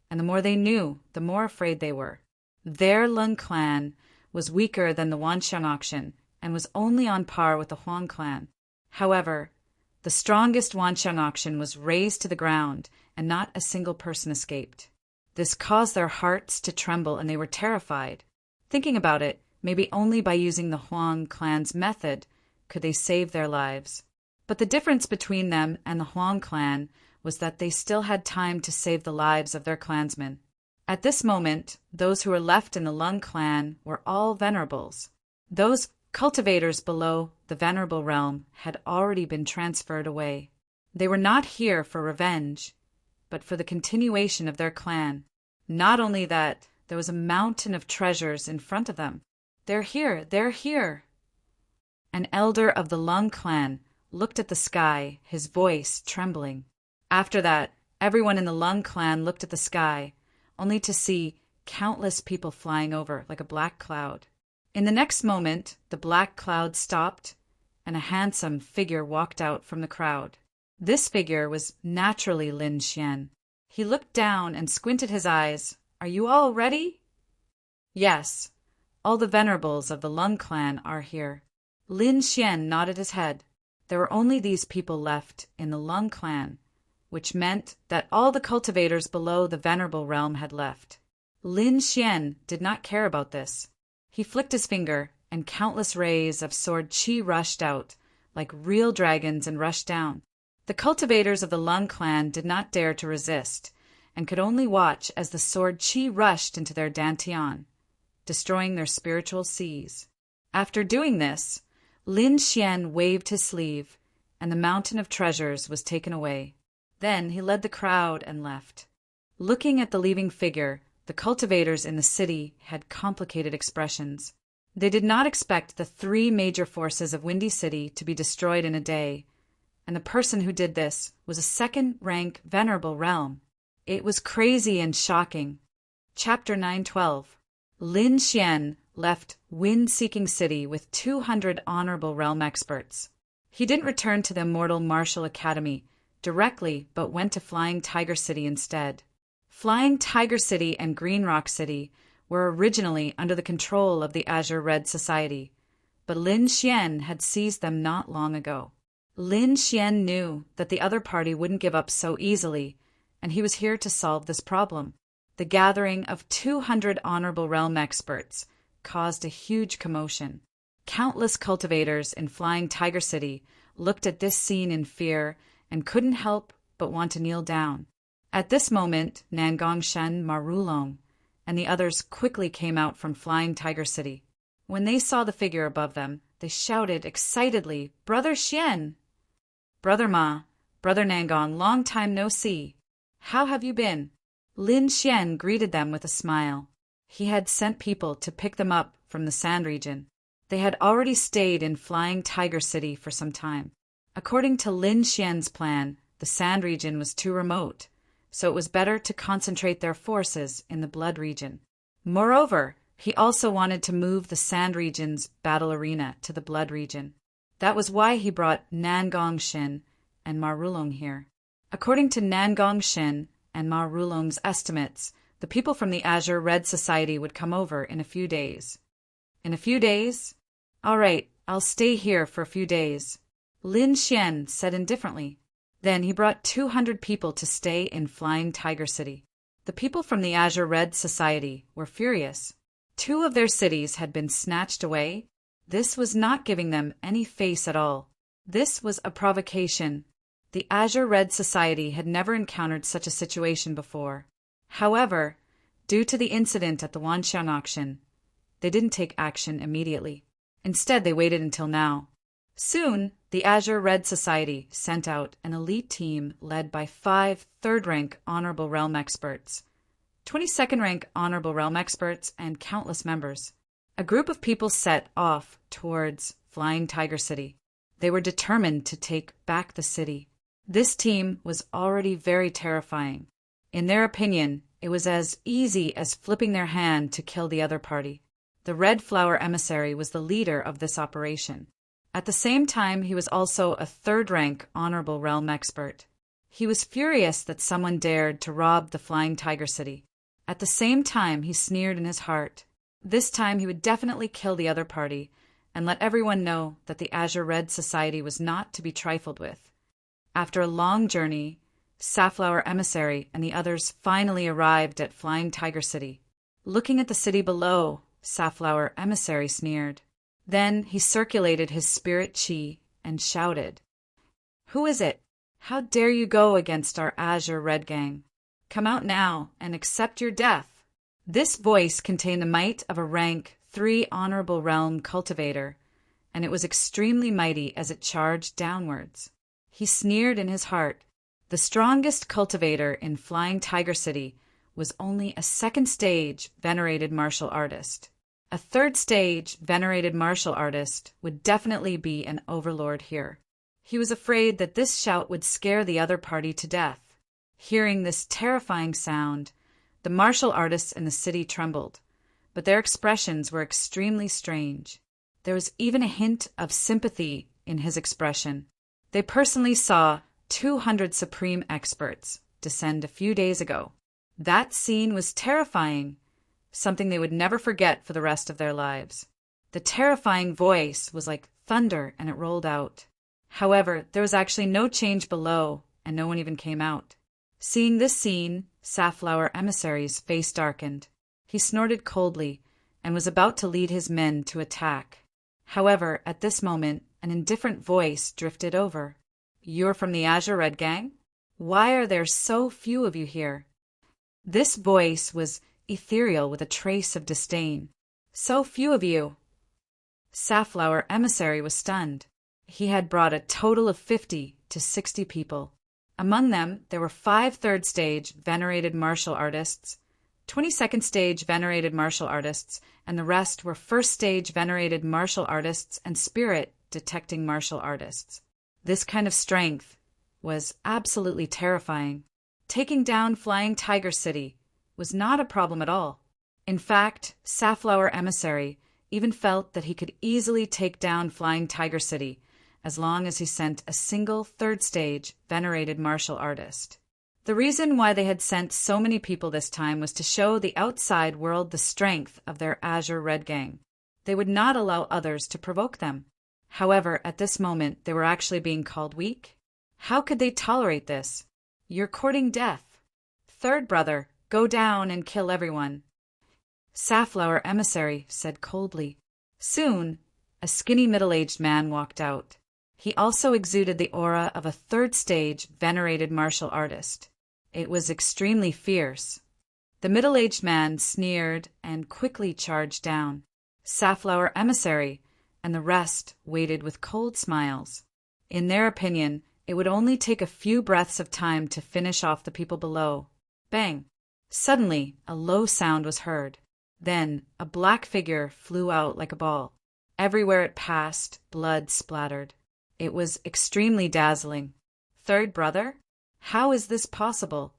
A: and the more they knew, the more afraid they were. Their Lung clan was weaker than the Wanxiang auction and was only on par with the Huang clan. However, the strongest Wanxiang auction was razed to the ground and not a single person escaped. This caused their hearts to tremble and they were terrified. Thinking about it, maybe only by using the Huang clan's method could they save their lives. But the difference between them and the Huang clan was that they still had time to save the lives of their clansmen. At this moment, those who were left in the Lung clan were all venerables. Those cultivators below the venerable realm had already been transferred away. They were not here for revenge, but for the continuation of their clan. Not only that, there was a mountain of treasures in front of them. They're here, they're here. An elder of the Lung clan looked at the sky, his voice trembling. After that, everyone in the Lung clan looked at the sky, only to see countless people flying over like a black cloud. In the next moment, the black cloud stopped, and a handsome figure walked out from the crowd. This figure was naturally Lin Xian. He looked down and squinted his eyes. "Are you all ready?" "Yes. All the venerables of the Lung clan are here." Lin Xian nodded his head. There were only these people left in the Lung clan, which meant that all the cultivators below the venerable realm had left. Lin Xian did not care about this. He flicked his finger, and countless rays of sword qi rushed out, like real dragons, and rushed down. The cultivators of the Lung clan did not dare to resist, and could only watch as the sword qi rushed into their dantian, destroying their spiritual seas. After doing this, Lin Xian waved his sleeve, and the mountain of treasures was taken away. Then he led the crowd and left. Looking at the leaving figure, the cultivators in the city had complicated expressions. They did not expect the 3 major forces of Windy City to be destroyed in a day, and the person who did this was a second-rank venerable realm. It was crazy and shocking. Chapter 912. Lin Xian left Wind-Seeking City with 200 honorable realm experts. He didn't return to the Immortal Martial Academy directly, but went to Flying Tiger City instead. Flying Tiger City and Green Rock City were originally under the control of the Azure Red Society, but Lin Xian had seized them not long ago. Lin Xian knew that the other party wouldn't give up so easily, and he was here to solve this problem. The gathering of 200 honorable realm experts caused a huge commotion. Countless cultivators in Flying Tiger City looked at this scene in fear and couldn't help but want to kneel down. At this moment, Nangongshan, Marulong, and the others quickly came out from Flying Tiger City. When they saw the figure above them, they shouted excitedly, "Brother Xian!" "Brother Ma, Brother Nangong, long time no see. How have you been?" Lin Xian greeted them with a smile. He had sent people to pick them up from the Sand region. They had already stayed in Flying Tiger City for some time. According to Lin Xian's plan, the Sand region was too remote, so it was better to concentrate their forces in the Blood region. Moreover, he also wanted to move the Sand region's battle arena to the Blood region. That was why he brought Nangongshin and Marulong here. According to Nangongshin and Marulong's estimates, the people from the Azure Red Society would come over in a few days. In a few days? All right, I'll stay here for a few days. Lin Xian said indifferently. Then he brought 200 people to stay in Flying Tiger City. The people from the Azure Red Society were furious. 2 of their cities had been snatched away. This was not giving them any face at all. This was a provocation. The Azure Red Society had never encountered such a situation before. However, due to the incident at the Wanshan auction, they didn't take action immediately. Instead, they waited until now. Soon, the Azure Red Society sent out an elite team led by 5 third-rank Honorable Realm experts, 22nd-rank Honorable Realm experts, and countless members. A group of people set off towards Flying Tiger City. They were determined to take back the city. This team was already very terrifying. In their opinion, it was as easy as flipping their hand to kill the other party. The Red Flower Emissary was the leader of this operation. At the same time, he was also a third-rank Honorable Realm expert. He was furious that someone dared to rob the Flying Tiger City. At the same time, he sneered in his heart. This time, he would definitely kill the other party and let everyone know that the Azure Red Society was not to be trifled with. After a long journey, Safflower Emissary and the others finally arrived at Flying Tiger City. Looking at the city below, Safflower Emissary sneered. Then he circulated his spirit chi and shouted, "Who is it? How dare you go against our Azure Red Gang? Come out now and accept your death." This voice contained the might of a rank 3 Honorable Realm cultivator, and it was extremely mighty as it charged downwards. He sneered in his heart. The strongest cultivator in Flying Tiger City was only a 2nd stage venerated martial artist. A 3rd stage venerated martial artist would definitely be an overlord here. He was afraid that this shout would scare the other party to death. Hearing this terrifying sound, the martial artists in the city trembled, but their expressions were extremely strange. There was even a hint of sympathy in his expression. They personally saw 200 supreme experts descend a few days ago. That scene was terrifying, something they would never forget for the rest of their lives. The terrifying voice was like thunder, and it rolled out. However, there was actually no change below, and no one even came out. Seeing this scene, Safflower Emissary's face darkened. He snorted coldly and was about to lead his men to attack. However, at this moment, an indifferent voice drifted over. "You're from the Azure Red Gang? Why are there so few of you here?" This voice was ethereal with a trace of disdain. "So few of you." Safflower Emissary was stunned. He had brought a total of 50 to 60 people. Among them, there were 5 third-stage venerated martial artists, 22nd stage venerated martial artists, and the rest were 1st stage venerated martial artists and spirit detecting martial artists. This kind of strength was absolutely terrifying. Taking down Flying Tiger City was not a problem at all. In fact, Safflower Emissary even felt that he could easily take down Flying Tiger City as long as he sent a single 3rd stage venerated martial artist. The reason why they had sent so many people this time was to show the outside world the strength of their Azure Red Gang. They would not allow others to provoke them. However, at this moment, they were actually being called weak. How could they tolerate this? "You're courting death. Third brother, go down and kill everyone." Safflower Emissary said coldly. Soon, a skinny middle-aged man walked out. He also exuded the aura of a 3rd stage venerated martial artist. It was extremely fierce. The middle-aged man sneered and quickly charged down. Safflower Emissary and the rest waited with cold smiles. In their opinion, it would only take a few breaths of time to finish off the people below. Bang! Suddenly, a low sound was heard. Then, a black figure flew out like a ball. Everywhere it passed, blood splattered. It was extremely dazzling. Third brother? How is this possible?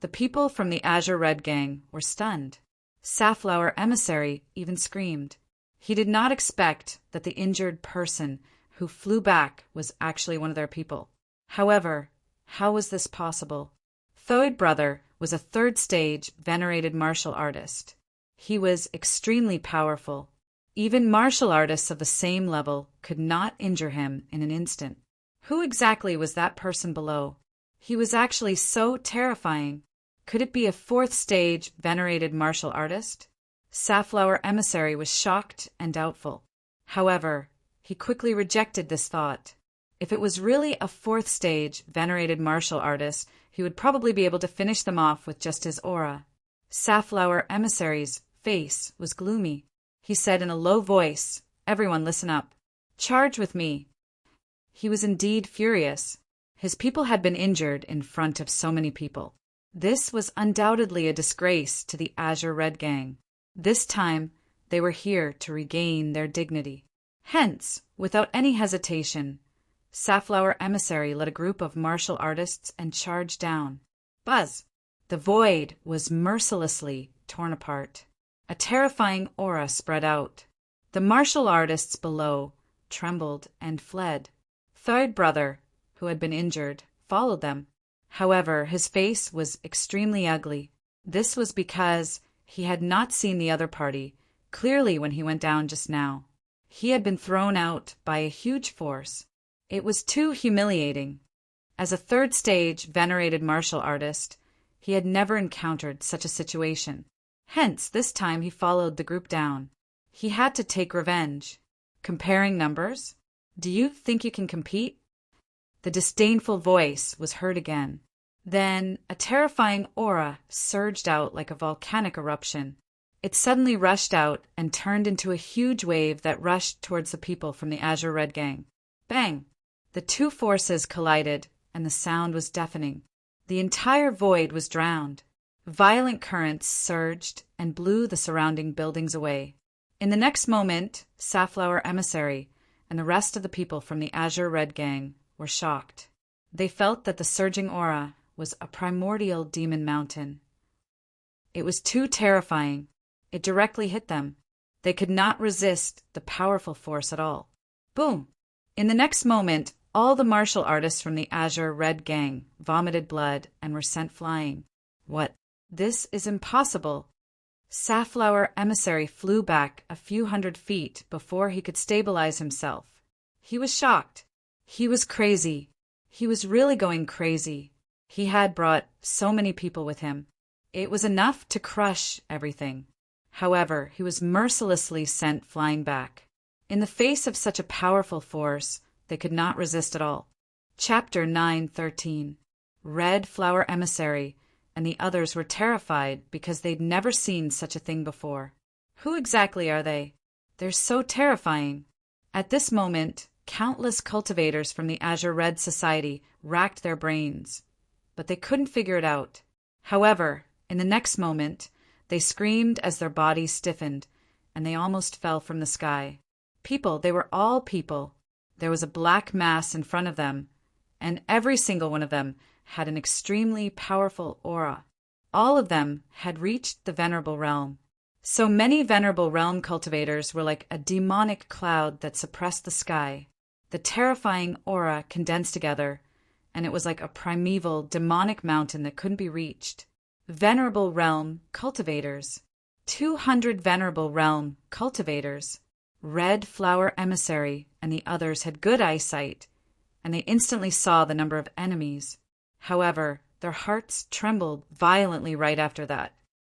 A: The people from the Azure Red Gang were stunned. Safflower Emissary even screamed. He did not expect that the injured person who flew back was actually one of their people. However, how was this possible? Third brother was a 3rd stage venerated martial artist. He was extremely powerful. Even martial artists of the same level could not injure him in an instant. Who exactly was that person below? He was actually so terrifying. Could it be a fourth-stage venerated martial artist? Safflower Emissary was shocked and doubtful. However, he quickly rejected this thought. If it was really a fourth-stage venerated martial artist, he would probably be able to finish them off with just his aura. Safflower Emissary's face was gloomy. He said in a low voice, "Everyone listen up. Charge with me." He was indeed furious. His people had been injured in front of so many people. This was undoubtedly a disgrace to the Azure Red Gang. This time, they were here to regain their dignity. Hence, without any hesitation, Safflower Emissary led a group of martial artists and charged down. Buzz! The void was mercilessly torn apart. A terrifying aura spread out. The martial artists below trembled and fled. Third brother, who had been injured, followed them. However, his face was extremely ugly. This was because he had not seen the other party clearly when he went down just now. He had been thrown out by a huge force. It was too humiliating. As a third-stage venerated martial artist, he had never encountered such a situation. Hence, this time he followed the group down. He had to take revenge. Comparing numbers? Do you think you can compete? The disdainful voice was heard again. Then a terrifying aura surged out like a volcanic eruption. It suddenly rushed out and turned into a huge wave that rushed towards the people from the Azure Red Gang. Bang! The two forces collided, and the sound was deafening. The entire void was drowned. Violent currents surged and blew the surrounding buildings away. In the next moment, Safflower Emissary and the rest of the people from the Azure Red Gang were shocked. They felt that the surging aura was a primordial demon mountain. It was too terrifying. It directly hit them. They could not resist the powerful force at all. Boom! In the next moment, all the martial artists from the Azure Red Gang vomited blood and were sent flying. What? This is impossible. Safflower Emissary flew back a few hundred feet before he could stabilize himself. He was shocked. He was crazy. He was really going crazy. He had brought so many people with him. It was enough to crush everything. However, he was mercilessly sent flying back. In the face of such a powerful force, they could not resist at all. Chapter 9:13. Red Flower Emissary and the others were terrified because they'd never seen such a thing before. Who exactly are they? They're so terrifying. At this moment, countless cultivators from the Azure Red Society racked their brains, but they couldn't figure it out. However, in the next moment, they screamed as their bodies stiffened, and they almost fell from the sky. People, they were all people. There was a black mass in front of them, and every single one of them had an extremely powerful aura. All of them had reached the Venerable Realm. So many Venerable Realm cultivators were like a demonic cloud that suppressed the sky. The terrifying aura condensed together, and it was like a primeval demonic mountain that couldn't be reached. Venerable Realm cultivators. 200 Venerable Realm cultivators. Red Flower Emissary and the others had good eyesight, and they instantly saw the number of enemies. However, their hearts trembled violently right after that.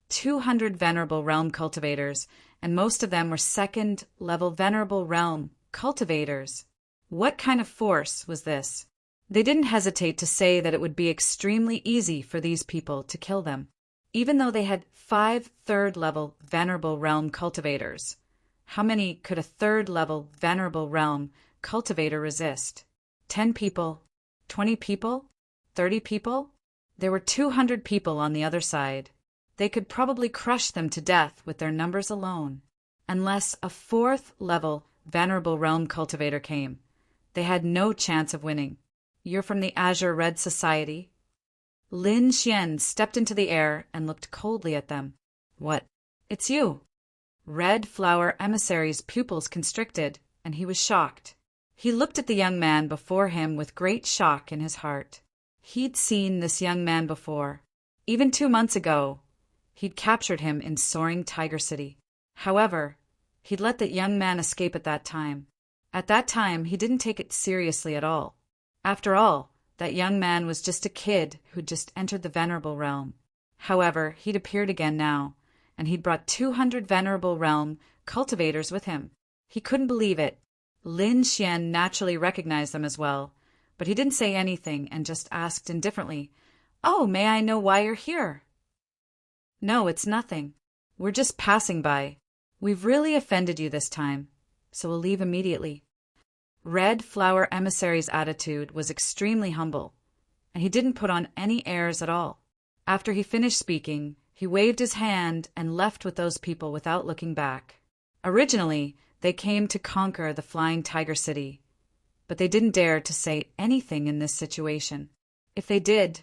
A: 200 Venerable Realm cultivators, and most of them were second-level Venerable Realm cultivators. What kind of force was this? They didn't hesitate to say that it would be extremely easy for these people to kill them, even though they had 5 third-level Venerable Realm cultivators. How many could a third-level Venerable Realm cultivator resist? 10 people? 20 people? 30 people? There were 200 people on the other side. They could probably crush them to death with their numbers alone. Unless a 4th-level Venerable Realm cultivator came, they had no chance of winning. You're from the Azure Red Society? Lin Xian stepped into the air and looked coldly at them. What? It's you. Red Flower Emissary's pupils constricted, and he was shocked. He looked at the young man before him with great shock in his heart. He'd seen this young man before. Even 2 months ago, he'd captured him in Soaring Tiger City. However, He'd let that young man escape at that time. At that time, he didn't take it seriously at all. After all, that young man was just a kid who'd just entered the Venerable Realm. However, he'd appeared again now, and he'd brought 200 Venerable Realm cultivators with him. He couldn't believe it. Lin Xian naturally recognized them as well, but he didn't say anything and just asked indifferently, "Oh, may I know why you're here?" "No, it's nothing. We're just passing by. We've really offended you this time, so we'll leave immediately." Red Flower Emissary's attitude was extremely humble, and he didn't put on any airs at all. After he finished speaking, he waved his hand and left with those people without looking back. Originally, they came to conquer the Flying Tiger City, but they didn't dare to say anything in this situation. If they did,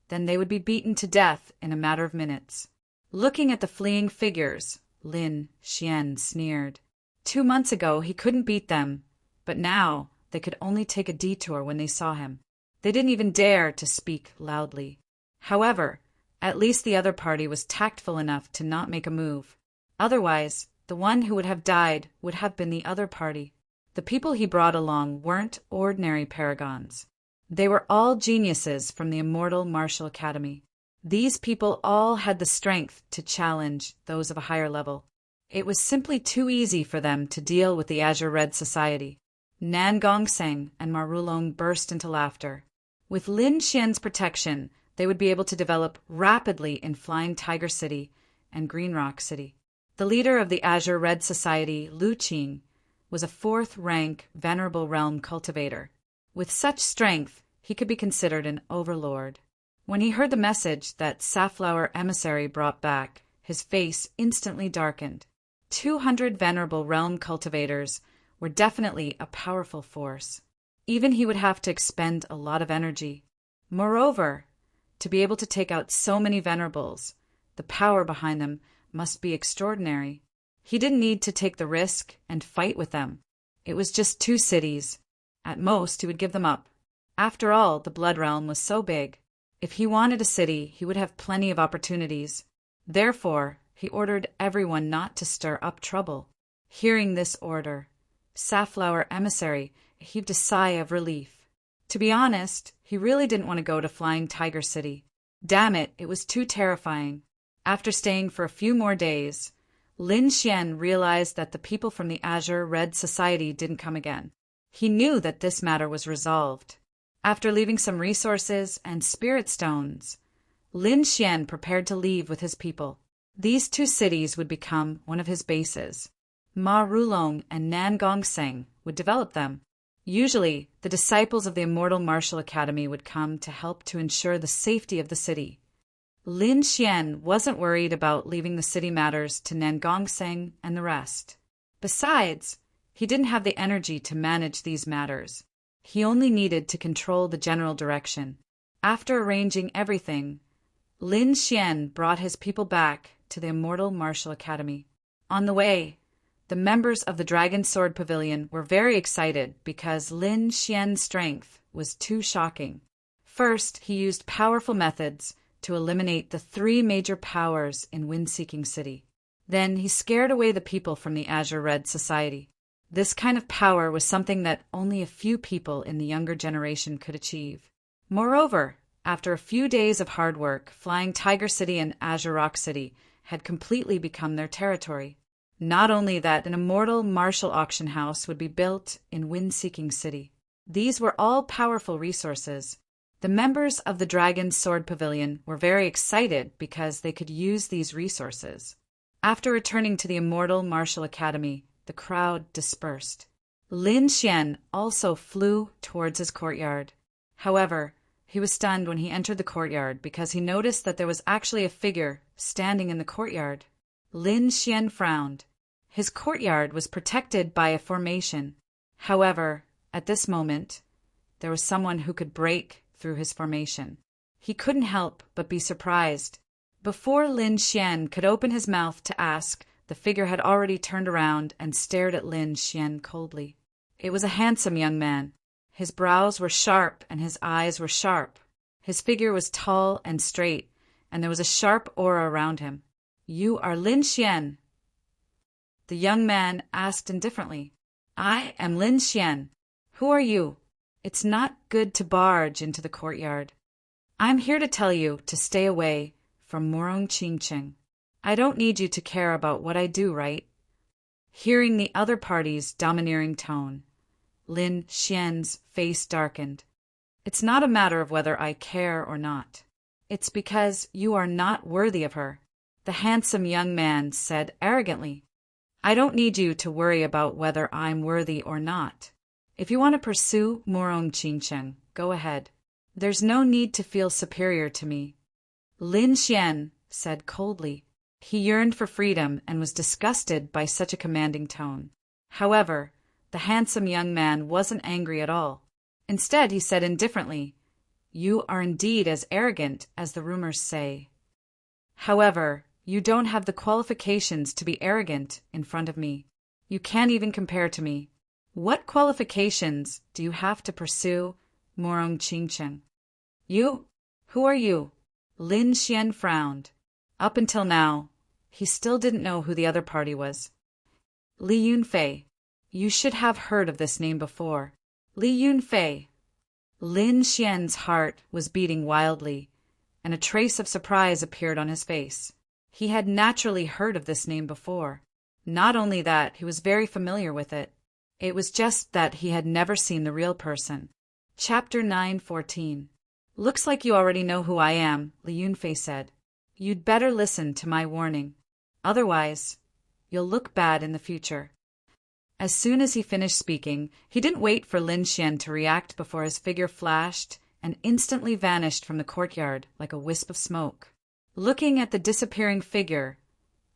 A: then they would be beaten to death in a matter of minutes. Looking at the fleeing figures, Lin Xian sneered. 2 months ago, he couldn't beat them, but now they could only take a detour when they saw him. They didn't even dare to speak loudly. However, at least the other party was tactful enough to not make a move. Otherwise, the one who would have died would have been the other party. The people he brought along weren't ordinary paragons. They were all geniuses from the Immortal Martial Academy. These people all had the strength to challenge those of a higher level. It was simply too easy for them to deal with the Azure Red Society. Nan Gongseng and Ma Rulong burst into laughter. With Lin Xian's protection, they would be able to develop rapidly in Flying Tiger City and Green Rock City. The leader of the Azure Red Society, Lu Qing, was a 4th-rank Venerable Realm cultivator. With such strength, he could be considered an overlord. When he heard the message that Safflower Emissary brought back, his face instantly darkened. 200 Venerable Realm cultivators were definitely a powerful force. Even he would have to expend a lot of energy. Moreover, to be able to take out so many Venerables, the power behind them must be extraordinary. He didn't need to take the risk and fight with them. It was just 2 cities. At most, he would give them up. After all, the Blood Realm was so big. If he wanted a city, he would have plenty of opportunities. Therefore, he ordered everyone not to stir up trouble. Hearing this order, Safflower Emissary heaved a sigh of relief. To be honest, he really didn't want to go to Flying Tiger City. Damn it, it was too terrifying. After staying for a few more days, Lin Xian realized that the people from the Azure Red Society didn't come again. He knew that this matter was resolved. After leaving some resources and spirit stones, Lin Xian prepared to leave with his people. These 2 cities would become one of his bases. Ma Rulong and Nan Gongseng would develop them. Usually, the disciples of the Immortal Martial Academy would come to help to ensure the safety of the city. Lin Xian wasn't worried about leaving the city matters to Nan Gongseng and the rest. Besides, he didn't have the energy to manage these matters. He only needed to control the general direction. After arranging everything, Lin Xian brought his people back to the Immortal Martial Academy. On the way, the members of the Dragon Sword Pavilion were very excited because Lin Xian's strength was too shocking. First, he used powerful methods to eliminate the 3 major powers in Wind-Seeking City. Then he scared away the people from the Azure Red Society. This kind of power was something that only a few people in the younger generation could achieve. Moreover, after a few days of hard work, Flying Tiger City and Azure Rock City had completely become their territory. Not only that, an immortal martial auction house would be built in Wind-Seeking City. These were all powerful resources. The members of the Dragon Sword Pavilion were very excited because they could use these resources. After returning to the Immortal Martial Academy, the crowd dispersed. Lin Xian also flew towards his courtyard. However, he was stunned when he entered the courtyard because he noticed that there was actually a figure standing in the courtyard. Lin Xian frowned. His courtyard was protected by a formation. However, at this moment, there was someone who could break through his formation. He couldn't help but be surprised. Before Lin Xian could open his mouth to ask, the figure had already turned around and stared at Lin Xian coldly. It was a handsome young man. His brows were sharp and his eyes were sharp. His figure was tall and straight, and there was a sharp aura around him. "You are Lin Xian." The young man asked indifferently. I am Lin Xian. Who are you? It's not good to barge into the courtyard. I'm here to tell you to stay away from Murong Qingqing. I don't need you to care about what I do, right? Hearing the other party's domineering tone, Lin Xian's face darkened. It's not a matter of whether I care or not. It's because you are not worthy of her, the handsome young man said arrogantly. I don't need you to worry about whether I'm worthy or not. If you want to pursue Murong Qingqing, go ahead. There's no need to feel superior to me. Lin Xian said coldly. He yearned for freedom and was disgusted by such a commanding tone. However, the handsome young man wasn't angry at all. Instead, he said indifferently, You are indeed as arrogant as the rumors say. However, you don't have the qualifications to be arrogant in front of me. You can't even compare to me. What qualifications do you have to pursue Murong Qingqing? You? Who are you? Lin Xian frowned. Up until now, he still didn't know who the other party was. Li Yunfei. You should have heard of this name before. Li Yunfei. Lin Xian's heart was beating wildly, and a trace of surprise appeared on his face. He had naturally heard of this name before. Not only that, he was very familiar with it. It was just that he had never seen the real person. Chapter 9:14. Looks like you already know who I am, Li Yunfei said. You'd better listen to my warning. Otherwise, you'll look bad in the future. As soon as he finished speaking, he didn't wait for Lin Xian to react before his figure flashed and instantly vanished from the courtyard like a wisp of smoke. Looking at the disappearing figure,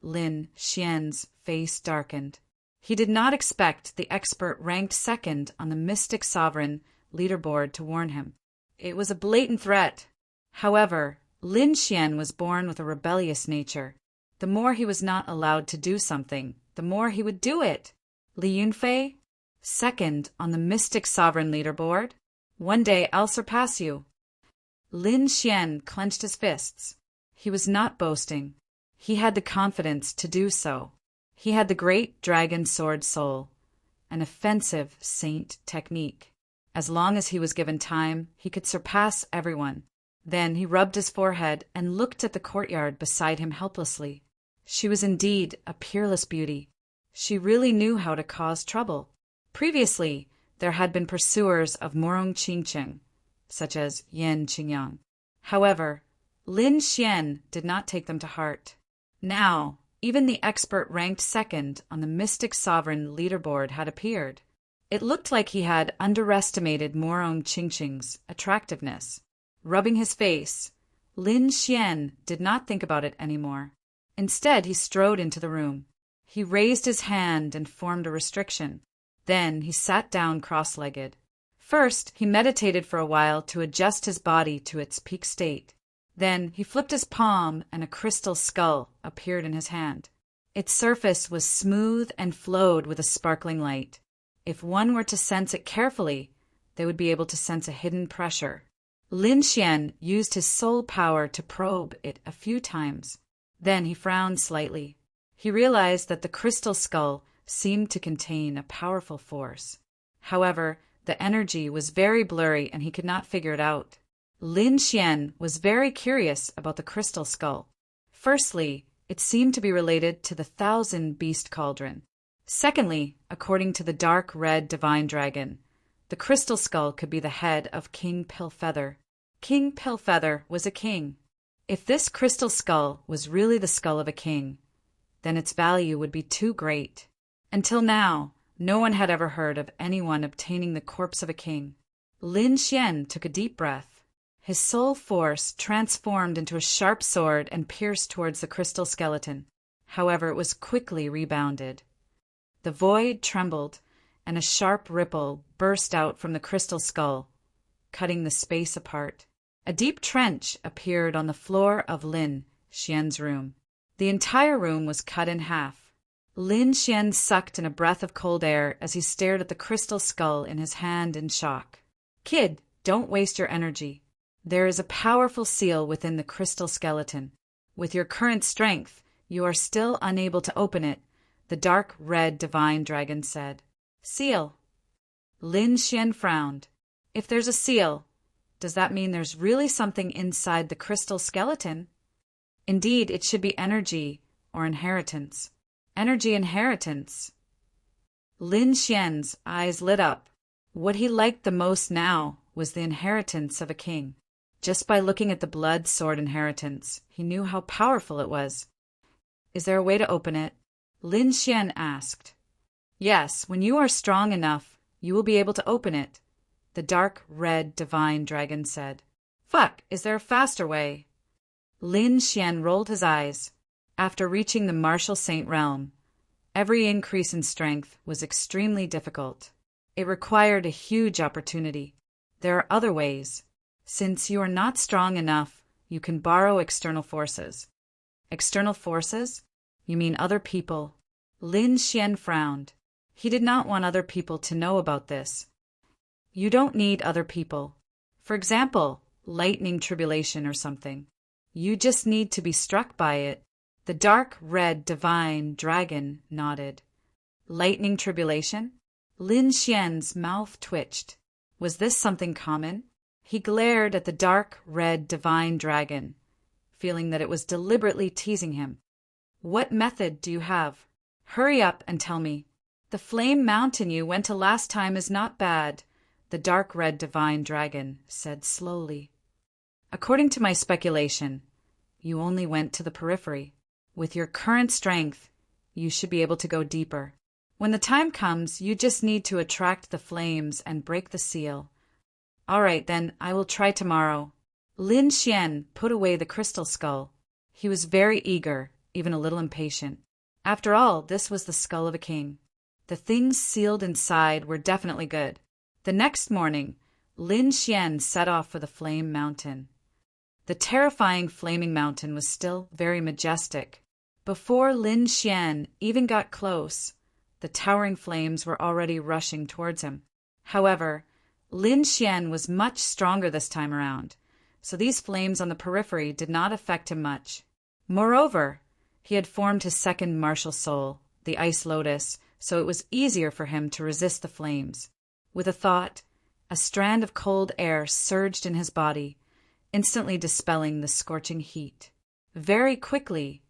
A: Lin Xian's face darkened. He did not expect the expert ranked second on the Mystic Sovereign leaderboard to warn him. It was a blatant threat. However, Lin Xian was born with a rebellious nature. The more he was not allowed to do something, the more he would do it. Li Yunfei? Second on the Mystic Sovereign leaderboard? One day I'll surpass you. Lin Xian clenched his fists. He was not boasting. He had the confidence to do so. He had the great dragon sword soul, an offensive saint technique. As long as he was given time, he could surpass everyone. Then he rubbed his forehead and looked at the courtyard beside him helplessly. She was indeed a peerless beauty. She really knew how to cause trouble. Previously, there had been pursuers of Murong Qingqing, such as Yan Qingyang. However, Lin Xian did not take them to heart. Now, even the expert ranked second on the Mystic Sovereign leaderboard had appeared. It looked like he had underestimated Murong Qingqing's attractiveness. Rubbing his face, Lin Xian did not think about it anymore. Instead, he strode into the room. He raised his hand and formed a restriction. Then he sat down cross-legged. First, he meditated for a while to adjust his body to its peak state. Then he flipped his palm and a crystal skull appeared in his hand. Its surface was smooth and flowed with a sparkling light. If one were to sense it carefully, they would be able to sense a hidden pressure. Lin Xian used his soul power to probe it a few times. Then he frowned slightly. He realized that the crystal skull seemed to contain a powerful force. However, the energy was very blurry and he could not figure it out. Lin Xian was very curious about the crystal skull. Firstly, it seemed to be related to the 1,000-beast cauldron. Secondly, according to the dark red divine dragon, the crystal skull could be the head of King Pillfeather. King Pillfeather was a king. If this crystal skull was really the skull of a king, then its value would be too great. Until now, no one had ever heard of anyone obtaining the corpse of a king. Lin Xian took a deep breath. His soul force transformed into a sharp sword and pierced towards the crystal skeleton. However, it was quickly rebounded. The void trembled, and a sharp ripple burst out from the crystal skull, cutting the space apart. A deep trench appeared on the floor of Lin Xian's room. The entire room was cut in half. Lin Xian sucked in a breath of cold air as he stared at the crystal skull in his hand in shock. Kid, don't waste your energy. There is a powerful seal within the crystal skeleton. With your current strength, you are still unable to open it, The dark red divine dragon said. Seal. Lin Xian frowned. If there's a seal, does that mean there's really something inside the crystal skeleton? Indeed, it should be energy or inheritance. Energy inheritance. Lin Xian's eyes lit up. What he liked the most now was the inheritance of a king. Just by looking at the blood sword inheritance, he knew how powerful it was. Is there a way to open it? Lin Xian asked. Yes, when you are strong enough, you will be able to open it, the dark red divine dragon said. Fuck, is there a faster way? Lin Xian rolled his eyes. After reaching the martial saint realm, every increase in strength was extremely difficult. It required a huge opportunity. There are other ways. Since you are not strong enough, you can borrow external forces. External forces? You mean other people? Lin Xian frowned. He did not want other people to know about this. You don't need other people. For example, lightning tribulation or something. You just need to be struck by it. The dark red divine dragon nodded. Lightning tribulation? Lin Xian's mouth twitched. Was this something common? He glared at the dark red divine dragon, feeling that it was deliberately teasing him. What method do you have? Hurry up and tell me. The flame mountain you went to last time is not bad, the dark red divine dragon said slowly. According to my speculation, you only went to the periphery. With your current strength, you should be able to go deeper. When the time comes, you just need to attract the flames and break the seal. All right, then, I will try tomorrow. Lin Xian put away the crystal skull. He was very eager, even a little impatient. After all, this was the skull of a king. The things sealed inside were definitely good. The next morning, Lin Xian set off for the Flame Mountain. The terrifying flaming mountain was still very majestic. Before Lin Xian even got close, the towering flames were already rushing towards him. However, Lin Xian was much stronger this time around, so these flames on the periphery did not affect him much. Moreover, he had formed his second martial soul, the Ice Lotus, so it was easier for him to resist the flames. With a thought, a strand of cold air surged in his body, instantly dispelling the scorching heat. Very quickly,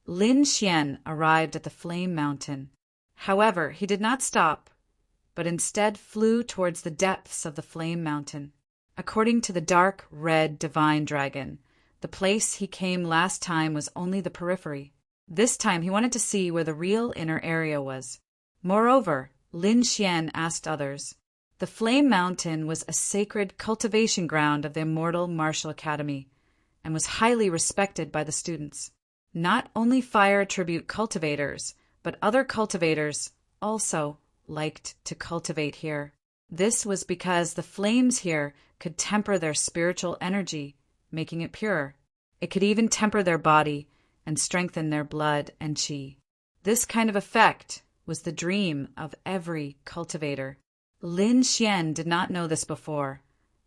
A: Lin Xian arrived at the Flame Mountain. However, he did not stop, but instead flew towards the depths of the Flame Mountain. According to the dark red divine dragon, the place he came last time was only the periphery. This time he wanted to see where the real inner area was. Moreover, Lin Xian asked others. The Flame Mountain was a sacred cultivation ground of the Immortal Martial Academy, and was highly respected by the students. Not only fire attribute cultivators, but other cultivators also liked to cultivate here. This was because the flames here could temper their spiritual energy, making it pure. It could even temper their body and strengthen their blood and qi. This kind of effect was the dream of every cultivator. Lin Xian did not know this before,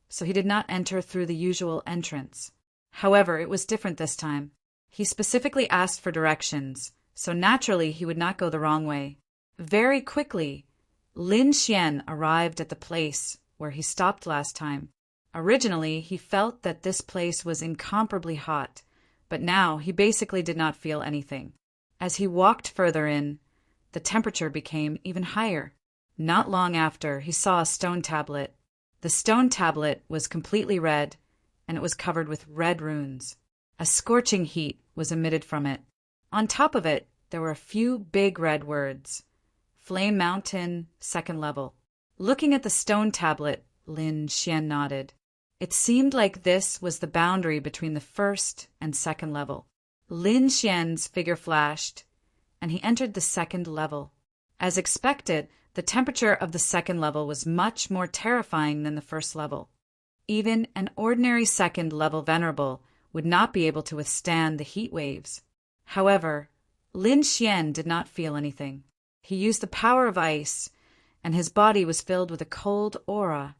A: so he did not enter through the usual entrance. However, it was different this time. He specifically asked for directions, so naturally he would not go the wrong way. Very quickly, Lin Xian arrived at the place where he stopped last time. Originally, he felt that this place was incomparably hot, but now he basically did not feel anything. As he walked further in, the temperature became even higher. Not long after, he saw a stone tablet. The stone tablet was completely red, and it was covered with red runes. A scorching heat was emitted from it. On top of it, there were a few big red words. Flame Mountain, second level. Looking at the stone tablet, Lin Xian nodded. It seemed like this was the boundary between the first and second level. Lin Xian's figure flashed, and he entered the second level. As expected, the temperature of the second level was much more terrifying than the first level. Even an ordinary second level venerable would not be able to withstand the heat waves. However, Lin Xian did not feel anything. He used the power of ice, and his body was filled with a cold aura,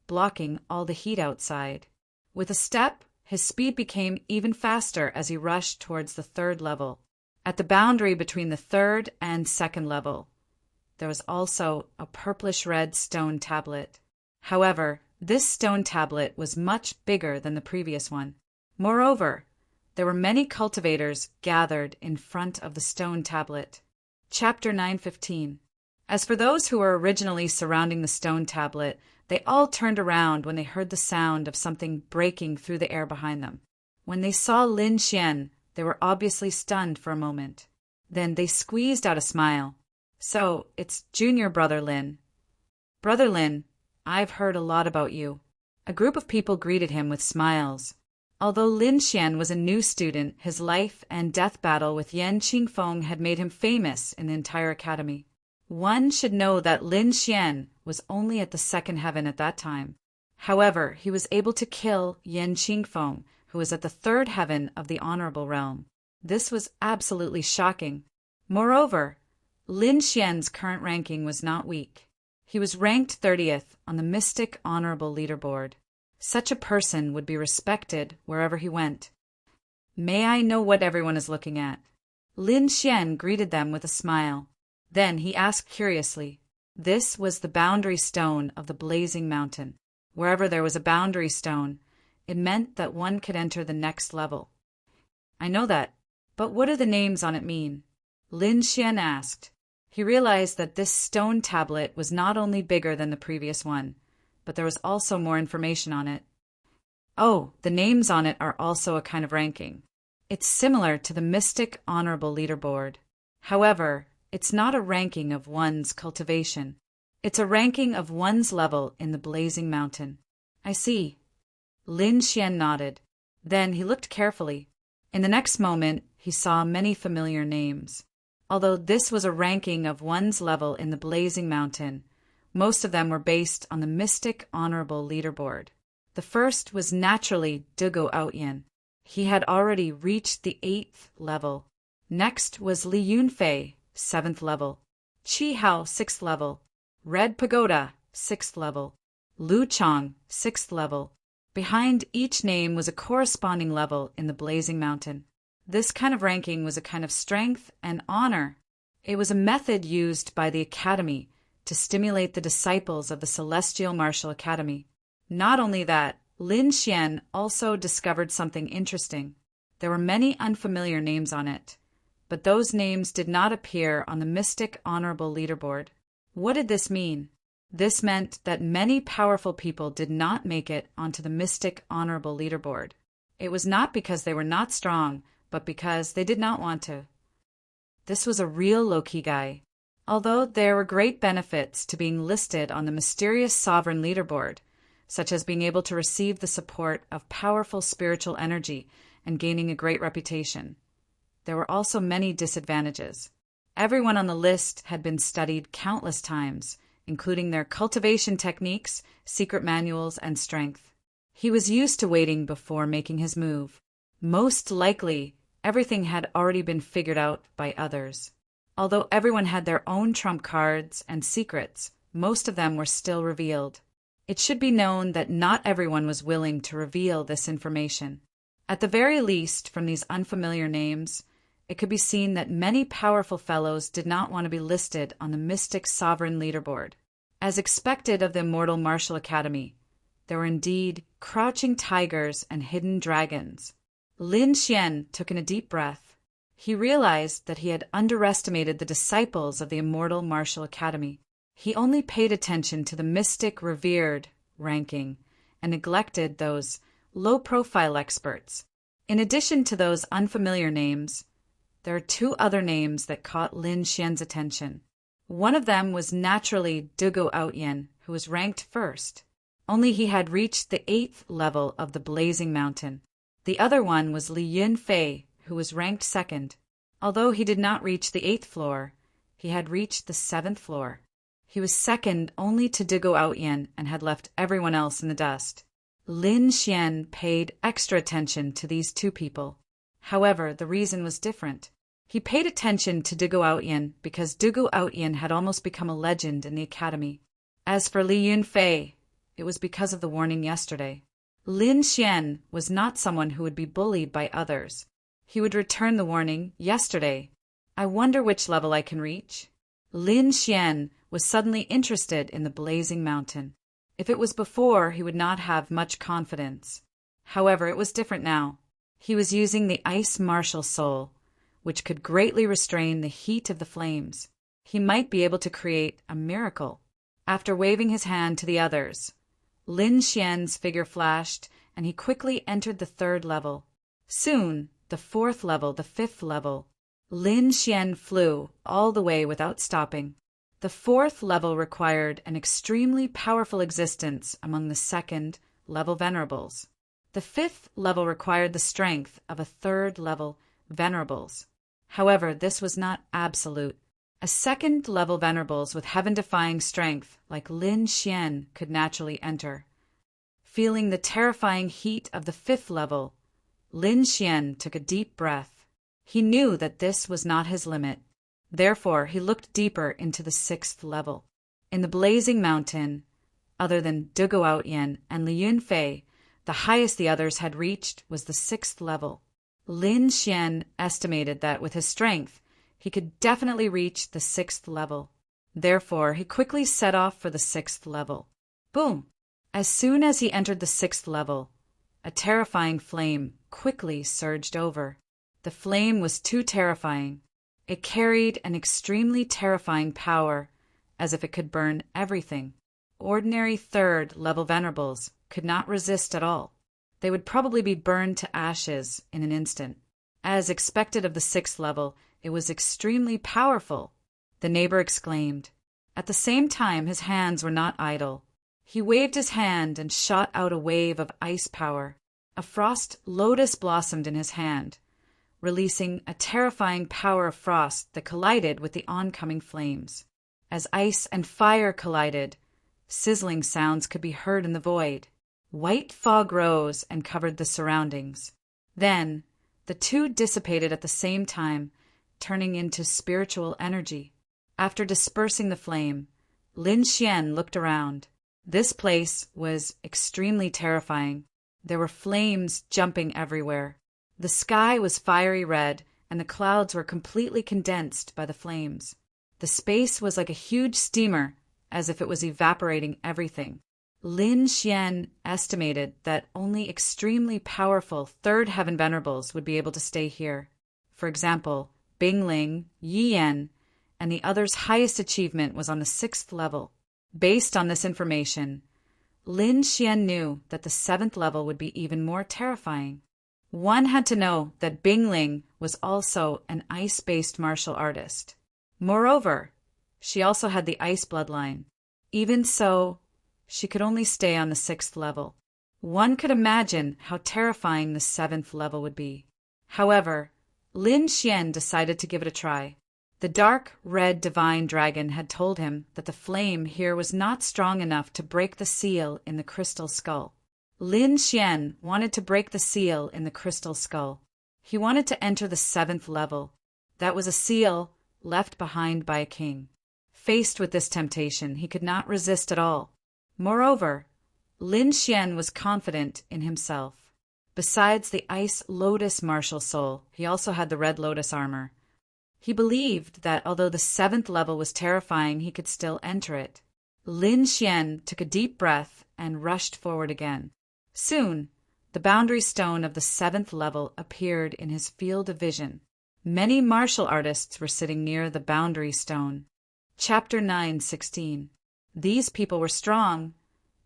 A: blocking all the heat outside. With a step, his speed became even faster as he rushed towards the third level. At the boundary between the third and second level, there was also a purplish-red stone tablet. However, this stone tablet was much bigger than the previous one. Moreover, there were many cultivators gathered in front of the stone tablet. Chapter 9:15. As for those who were originally surrounding the stone tablet, they all turned around when they heard the sound of something breaking through the air behind them. When they saw Lin Xian, they were obviously stunned for a moment. Then they squeezed out a smile. "So, it's junior brother Lin." "Brother Lin, I've heard a lot about you." A group of people greeted him with smiles. Although Lin Xian was a new student, his life and death battle with Yan Qingfeng had made him famous in the entire academy. One should know that Lin Xian was only at the second heaven at that time. However, he was able to kill Yan Qingfeng, who was at the third heaven of the honorable realm. This was absolutely shocking. Moreover, Lin Xian's current ranking was not weak. He was ranked 30th on the Mystic Honorable Leaderboard. Such a person would be respected wherever he went. "May I know what everyone is looking at?" Lin Xian greeted them with a smile. Then he asked curiously. This was the boundary stone of the Blazing Mountain. Wherever there was a boundary stone, it meant that one could enter the next level. "I know that, but what do the names on it mean?" Lin Xian asked. He realized that this stone tablet was not only bigger than the previous one, but there was also more information on it. "Oh, the names on it are also a kind of ranking. It's similar to the Mystic Honorable Leaderboard. However, it's not a ranking of one's cultivation. It's a ranking of one's level in the Blazing Mountain." "I see." Lin Xian nodded. Then he looked carefully. In the next moment, he saw many familiar names. Although this was a ranking of one's level in the Blazing Mountain, most of them were based on the Mystic Honorable Leaderboard. The first was naturally Dugo Outyan. He had already reached the 8th level. Next was Li Yunfei, 7th level. Qi Hao, 6th level. Red Pagoda, 6th level. Lu Chang, 6th level. Behind each name was a corresponding level in the Blazing Mountain. This kind of ranking was a kind of strength and honor. It was a method used by the Academy to stimulate the disciples of the Celestial Martial Academy. Not only that, Lin Xian also discovered something interesting. There were many unfamiliar names on it, but those names did not appear on the Mystic Honorable Leaderboard. What did this mean? This meant that many powerful people did not make it onto the Mystic Honorable Leaderboard. It was not because they were not strong, but because they did not want to. This was a real low-key guy. Although there were great benefits to being listed on the mysterious sovereign leaderboard, such as being able to receive the support of powerful spiritual energy and gaining a great reputation, there were also many disadvantages. Everyone on the list had been studied countless times, including their cultivation techniques, secret manuals, and strength. He was used to waiting before making his move. Most likely, everything had already been figured out by others. Although everyone had their own trump cards and secrets, most of them were still revealed. It should be known that not everyone was willing to reveal this information. At the very least, from these unfamiliar names, it could be seen that many powerful fellows did not want to be listed on the Mystic Sovereign Leaderboard. As expected of the Immortal Martial Academy, there were indeed crouching tigers and hidden dragons. Lin Xian took in a deep breath. He realized that he had underestimated the disciples of the Immortal Martial Academy. He only paid attention to the mystic revered ranking and neglected those low-profile experts. In addition to those unfamiliar names, there are two other names that caught Lin Xian's attention. One of them was naturally Dugo Outyan, who was ranked first. Only he had reached the 8th level of the Blazing Mountain. The other one was Li Yunfei, who was ranked second. Although he did not reach the 8th floor, he had reached the 7th floor. He was second only to Dugo Outyan and had left everyone else in the dust. Lin Xian paid extra attention to these two people. However, the reason was different. He paid attention to Dugo Outyan because Dugo Outyan had almost become a legend in the academy. As for Li Yunfei, it was because of the warning yesterday. Lin Xian was not someone who would be bullied by others. He would return the warning yesterday I wonder which level I can reach. Lin Xian was suddenly interested in the blazing mountain. If it was before, he would not have much confidence. However, it was different now. He was using the ice martial soul, which could greatly restrain the heat of the flames. He might be able to create a miracle. After waving his hand to the others, Lin Xian's figure flashed, and he quickly entered the 3rd level. Soon, the 4th level, the 5th level. Lin Xian flew all the way without stopping. The 4th level required an extremely powerful existence among the 2nd level venerables. The 5th level required the strength of a 3rd level venerables. However, this was not absolute. A 2nd level venerables with heaven-defying strength like Lin Xian could naturally enter. Feeling the terrifying heat of the 5th level, Lin Xian took a deep breath. He knew that this was not his limit. Therefore, he looked deeper into the 6th level. In the blazing mountain, other than Du Guotian and Li Yunfei, the highest the others had reached was the 6th level. Lin Xian estimated that with his strength, he could definitely reach the 6th level. Therefore, he quickly set off for the 6th level. Boom! As soon as he entered the 6th level, a terrifying flame quickly surged over. The flame was too terrifying. It carried an extremely terrifying power, as if it could burn everything. Ordinary 3rd level venerables could not resist at all. They would probably be burned to ashes in an instant. As expected of the 6th level, it was extremely powerful, the neighbor exclaimed. At the same time, his hands were not idle. He waved his hand and shot out a wave of ice power. A frost lotus blossomed in his hand, releasing a terrifying power of frost that collided with the oncoming flames. As ice and fire collided, sizzling sounds could be heard in the void. White fog rose and covered the surroundings. Then, the two dissipated at the same time, turning into spiritual energy. After dispersing the flame, Lin Xian looked around. This place was extremely terrifying. There were flames jumping everywhere. The sky was fiery red, and the clouds were completely condensed by the flames. The space was like a huge steamer, as if it was evaporating everything. Lin Xian estimated that only extremely powerful 3rd heaven venerables would be able to stay here. For example, Bingling, Yi Yan, and the others' highest achievement was on the 6th level. Based on this information, Lin Xian knew that the 7th level would be even more terrifying. One had to know that Bingling was also an ice-based martial artist. Moreover, she also had the ice bloodline. Even so, she could only stay on the 6th level. One could imagine how terrifying the 7th level would be. However, Lin Xian decided to give it a try. The dark red divine dragon had told him that the flame here was not strong enough to break the seal in the crystal skull. Lin Xian wanted to break the seal in the crystal skull. He wanted to enter the 7th level. That was a seal left behind by a king. Faced with this temptation, he could not resist at all. Moreover, Lin Xian was confident in himself. Besides the ice lotus martial soul, he also had the red lotus armor. He believed that although the 7th level was terrifying, he could still enter it. Lin Xian took a deep breath and rushed forward again. Soon, the boundary stone of the 7th level appeared in his field of vision. Many martial artists were sitting near the boundary stone. Chapter 9:16. These people were strong,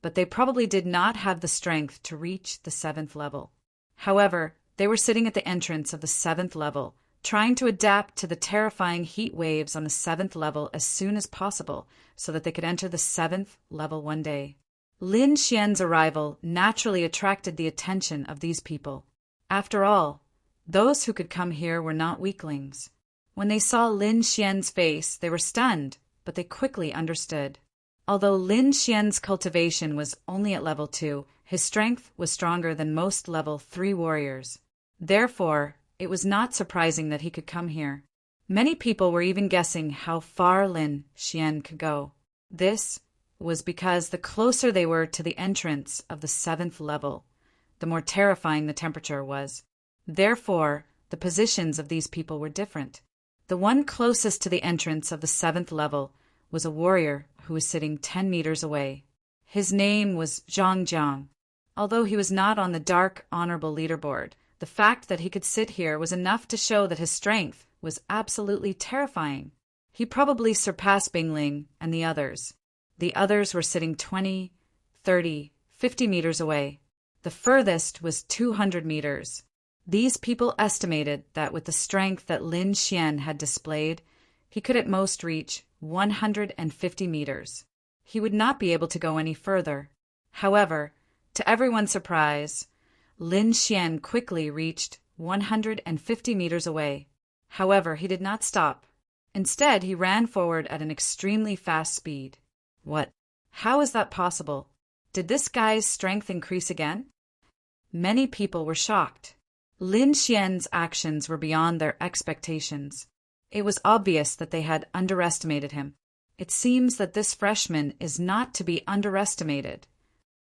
A: but they probably did not have the strength to reach the 7th level. However, they were sitting at the entrance of the 7th level, trying to adapt to the terrifying heat waves on the 7th level as soon as possible so that they could enter the 7th level one day. Lin Xian's arrival naturally attracted the attention of these people. After all, those who could come here were not weaklings. When they saw Lin Xian's face, they were stunned, but they quickly understood. Although Lin Xian's cultivation was only at level 2, his strength was stronger than most level 3 warriors. Therefore, it was not surprising that he could come here. Many people were even guessing how far Lin Xian could go. This was because the closer they were to the entrance of the 7th level, the more terrifying the temperature was. Therefore, the positions of these people were different. The one closest to the entrance of the 7th level was a warrior who was sitting 10 meters away. His name was Zhang Jiang. Although he was not on the dark, honorable leaderboard, the fact that he could sit here was enough to show that his strength was absolutely terrifying. He probably surpassed Bingling and the others. The others were sitting 20, 30, 50 meters away. The furthest was 200 meters. These people estimated that with the strength that Lin Xian had displayed, he could at most reach 150 meters. He would not be able to go any further. However, to everyone's surprise, Lin Xian quickly reached 150 meters away. However, he did not stop. Instead, he ran forward at an extremely fast speed. What? How is that possible? Did this guy's strength increase again? Many people were shocked. Lin Xian's actions were beyond their expectations. It was obvious that they had underestimated him. It seems that this freshman is not to be underestimated.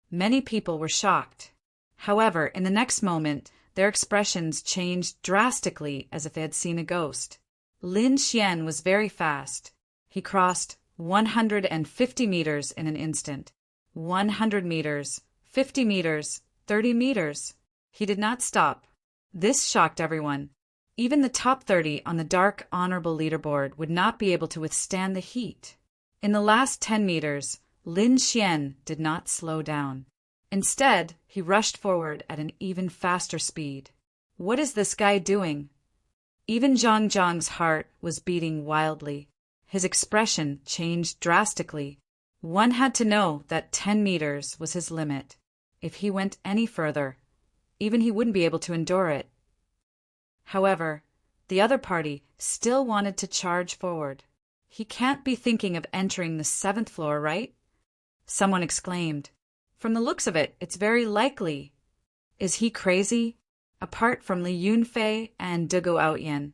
A: Many people were shocked. However, in the next moment, their expressions changed drastically as if they had seen a ghost. Lin Xian was very fast. He crossed 150 meters in an instant. 100 meters, 50 meters, 30 meters. He did not stop. This shocked everyone. Even the top 30 on the dark honorable leaderboard would not be able to withstand the heat. In the last 10 meters, Lin Xian did not slow down. Instead, he rushed forward at an even faster speed. What is this guy doing? Even Zhang Jiang's heart was beating wildly. His expression changed drastically. One had to know that 10 meters was his limit. If he went any further, even he wouldn't be able to endure it. However, the other party still wanted to charge forward. He can't be thinking of entering the 7th floor, right? Someone exclaimed. From the looks of it, it's very likely. Is he crazy? Apart from Li Yunfei and De Guoyan,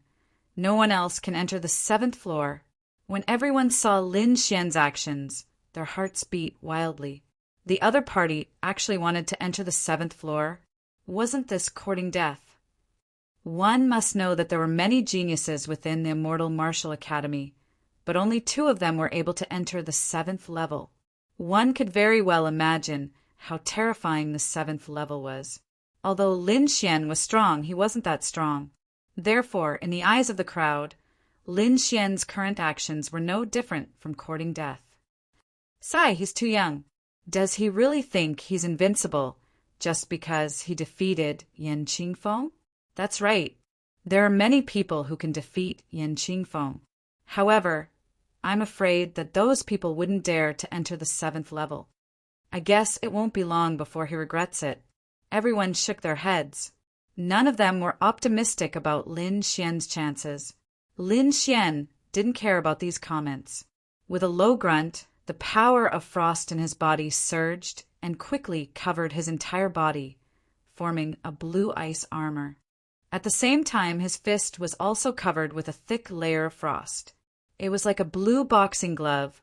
A: no one else can enter the 7th floor. When everyone saw Lin Xian's actions, their hearts beat wildly. The other party actually wanted to enter the 7th floor. Wasn't this courting death? One must know that there were many geniuses within the Immortal Martial Academy, but only 2 of them were able to enter the 7th level. One could very well imagine how terrifying the 7th level was. Although Lin Xian was strong, he wasn't that strong. Therefore, in the eyes of the crowd, Lin Xian's current actions were no different from courting death. He's too young. Does he really think he's invincible just because he defeated Yan Qingfeng? That's right. There are many people who can defeat Yan Qingfeng. However, I'm afraid that those people wouldn't dare to enter the 7th level. I guess it won't be long before he regrets it. Everyone shook their heads. None of them were optimistic about Lin Xian's chances. Lin Xian didn't care about these comments. With a low grunt, the power of frost in his body surged and quickly covered his entire body, forming a blue ice armor. At the same time, his fist was also covered with a thick layer of frost. It was like a blue boxing glove,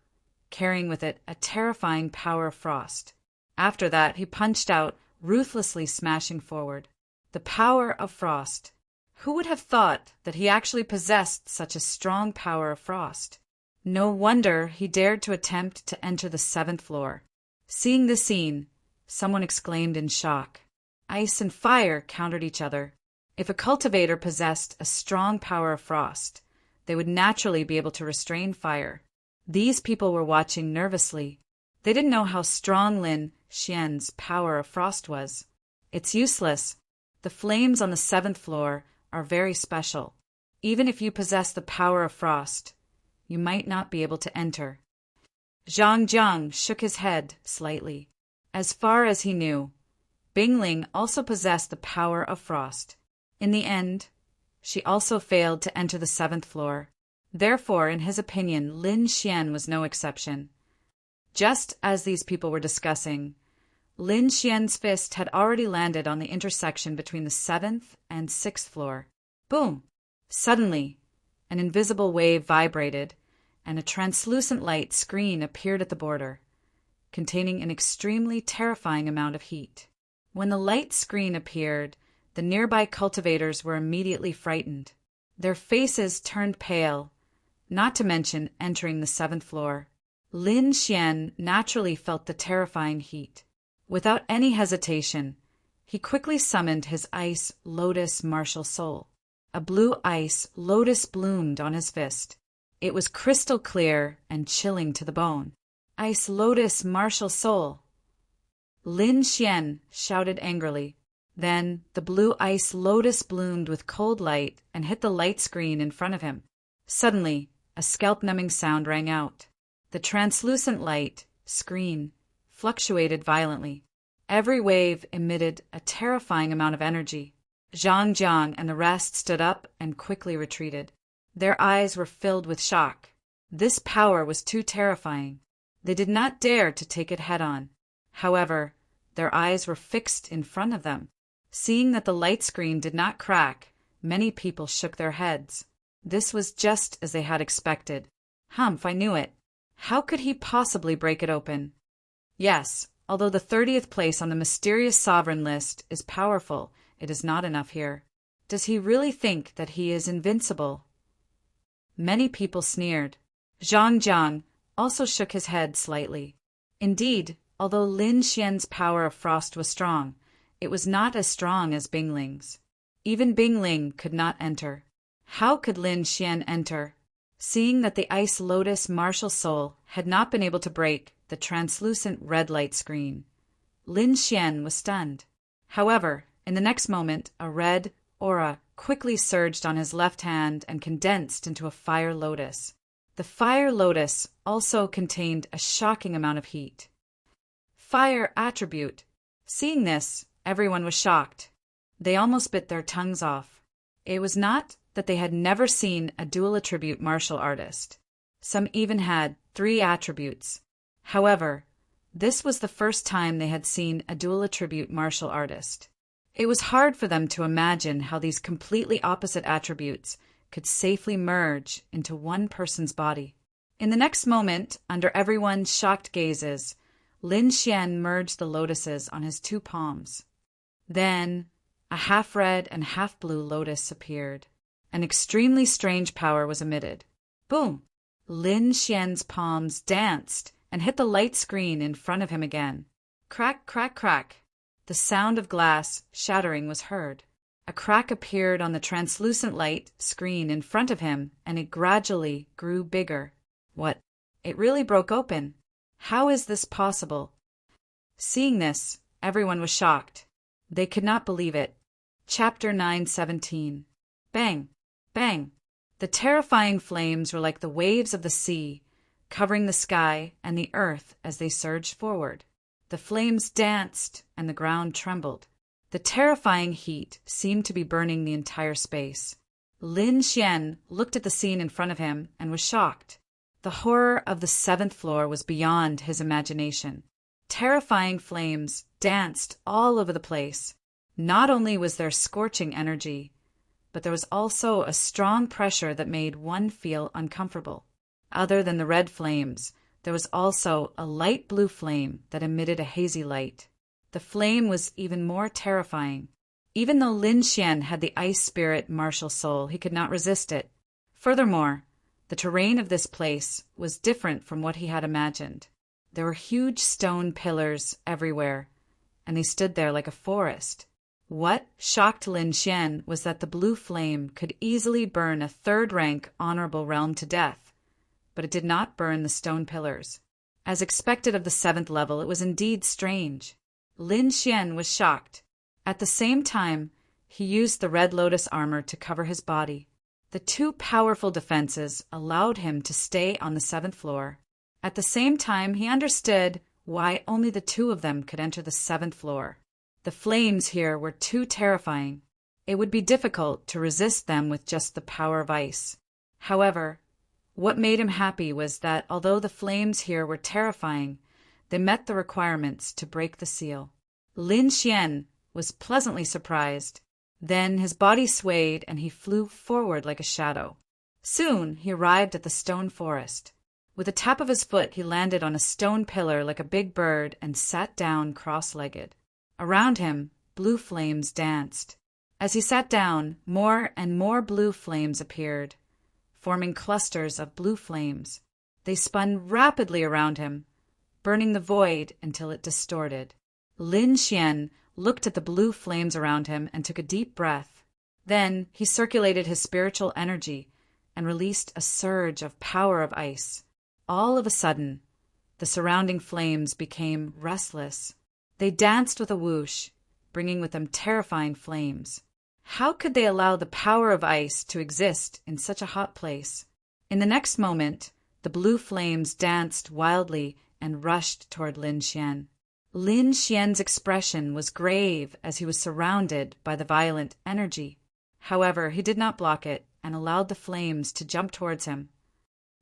A: carrying with it a terrifying power of frost. After that, he punched out, ruthlessly smashing forward. The power of frost. Who would have thought that he actually possessed such a strong power of frost? No wonder he dared to attempt to enter the 7th floor. Seeing this scene, someone exclaimed in shock. Ice and fire countered each other. If a cultivator possessed a strong power of frost, they would naturally be able to restrain fire. These people were watching nervously. They didn't know how strong Lin Xian's power of frost was. It's useless. The flames on the 7th floor are very special. Even if you possess the power of frost, you might not be able to enter. Zhang Jiang shook his head slightly. As far as he knew, Bingling also possessed the power of frost. In the end, she also failed to enter the 7th floor. Therefore, in his opinion, Lin Xian was no exception. Just as these people were discussing, Lin Xian's fist had already landed on the intersection between the 7th and 6th floor. Boom! Suddenly, an invisible wave vibrated, and a translucent light screen appeared at the border, containing an extremely terrifying amount of heat. When the light screen appeared, the nearby cultivators were immediately frightened. Their faces turned pale, not to mention entering the 7th floor. Lin Xian naturally felt the terrifying heat. Without any hesitation, he quickly summoned his ice lotus martial soul. A blue ice lotus bloomed on his fist. It was crystal clear and chilling to the bone. Ice lotus martial soul! Lin Xian shouted angrily. Then the blue ice lotus bloomed with cold light and hit the light screen in front of him. Suddenly, a scalp-numbing sound rang out. The translucent light screen fluctuated violently. Every wave emitted a terrifying amount of energy. Zhang Jiang and the rest stood up and quickly retreated. Their eyes were filled with shock. This power was too terrifying. They did not dare to take it head-on. However, their eyes were fixed in front of them. Seeing that the light screen did not crack, many people shook their heads. This was just as they had expected. Humph, I knew it. How could he possibly break it open? Yes, although the 30th place on the mysterious sovereign list is powerful, it is not enough here. Does he really think that he is invincible? Many people sneered. Zhang Jiang also shook his head slightly. Indeed, although Lin Xian's power of frost was strong, it was not as strong as Bingling's. Even Bingling could not enter. How could Lin Xian enter? Seeing that the ice lotus martial soul had not been able to break the translucent red light screen, Lin Xian was stunned. However, in the next moment, a red aura quickly surged on his left hand and condensed into a fire lotus. The fire lotus also contained a shocking amount of heat. Fire attribute. Seeing this, everyone was shocked. They almost bit their tongues off. It was not that they had never seen a dual attribute martial artist. Some even had 3 attributes. However, this was the first time they had seen a dual attribute martial artist. It was hard for them to imagine how these completely opposite attributes could safely merge into one person's body. In the next moment, under everyone's shocked gazes, Lin Xian merged the lotuses on his 2 palms. Then, a half-red and half-blue lotus appeared. An extremely strange power was emitted. Boom! Lin Xian's palms danced and hit the light screen in front of him again. Crack, crack, crack. The sound of glass shattering was heard. A crack appeared on the translucent light screen in front of him, and it gradually grew bigger. What? It really broke open. How is this possible? Seeing this, everyone was shocked. They could not believe it. Chapter 9:17. Bang! Bang! The terrifying flames were like the waves of the sea, covering the sky and the earth as they surged forward. The flames danced and the ground trembled. The terrifying heat seemed to be burning the entire space. Lin Xian looked at the scene in front of him and was shocked. The horror of the 7th floor was beyond his imagination. Terrifying flames danced all over the place. Not only was there scorching energy, but there was also a strong pressure that made one feel uncomfortable. Other than the red flames, there was also a light blue flame that emitted a hazy light. The flame was even more terrifying. Even though Lin Xian had the ice spirit martial soul, he could not resist it. Furthermore, the terrain of this place was different from what he had imagined. There were huge stone pillars everywhere, and they stood there like a forest. What shocked Lin Xian was that the blue flame could easily burn a 3rd-rank honorable realm to death, but it did not burn the stone pillars. As expected of the 7th level, it was indeed strange. Lin Xian was shocked. At the same time, he used the red lotus armor to cover his body. The 2 powerful defenses allowed him to stay on the 7th floor. At the same time, he understood why only the 2 of them could enter the 7th floor. The flames here were too terrifying. It would be difficult to resist them with just the power of ice. However, what made him happy was that although the flames here were terrifying, they met the requirements to break the seal. Lin Xian was pleasantly surprised. Then his body swayed and he flew forward like a shadow. Soon he arrived at the stone forest. With a tap of his foot, he landed on a stone pillar like a big bird and sat down cross-legged. Around him, blue flames danced. As he sat down, more and more blue flames appeared, forming clusters of blue flames. They spun rapidly around him, burning the void until it distorted. Lin Xian looked at the blue flames around him and took a deep breath. Then he circulated his spiritual energy and released a surge of power of ice. All of a sudden, the surrounding flames became restless. They danced with a whoosh, bringing with them terrifying flames. How could they allow the power of ice to exist in such a hot place? In the next moment, the blue flames danced wildly and rushed toward Lin Xian. Lin Xian's expression was grave as he was surrounded by the violent energy. However, he did not block it and allowed the flames to jump towards him.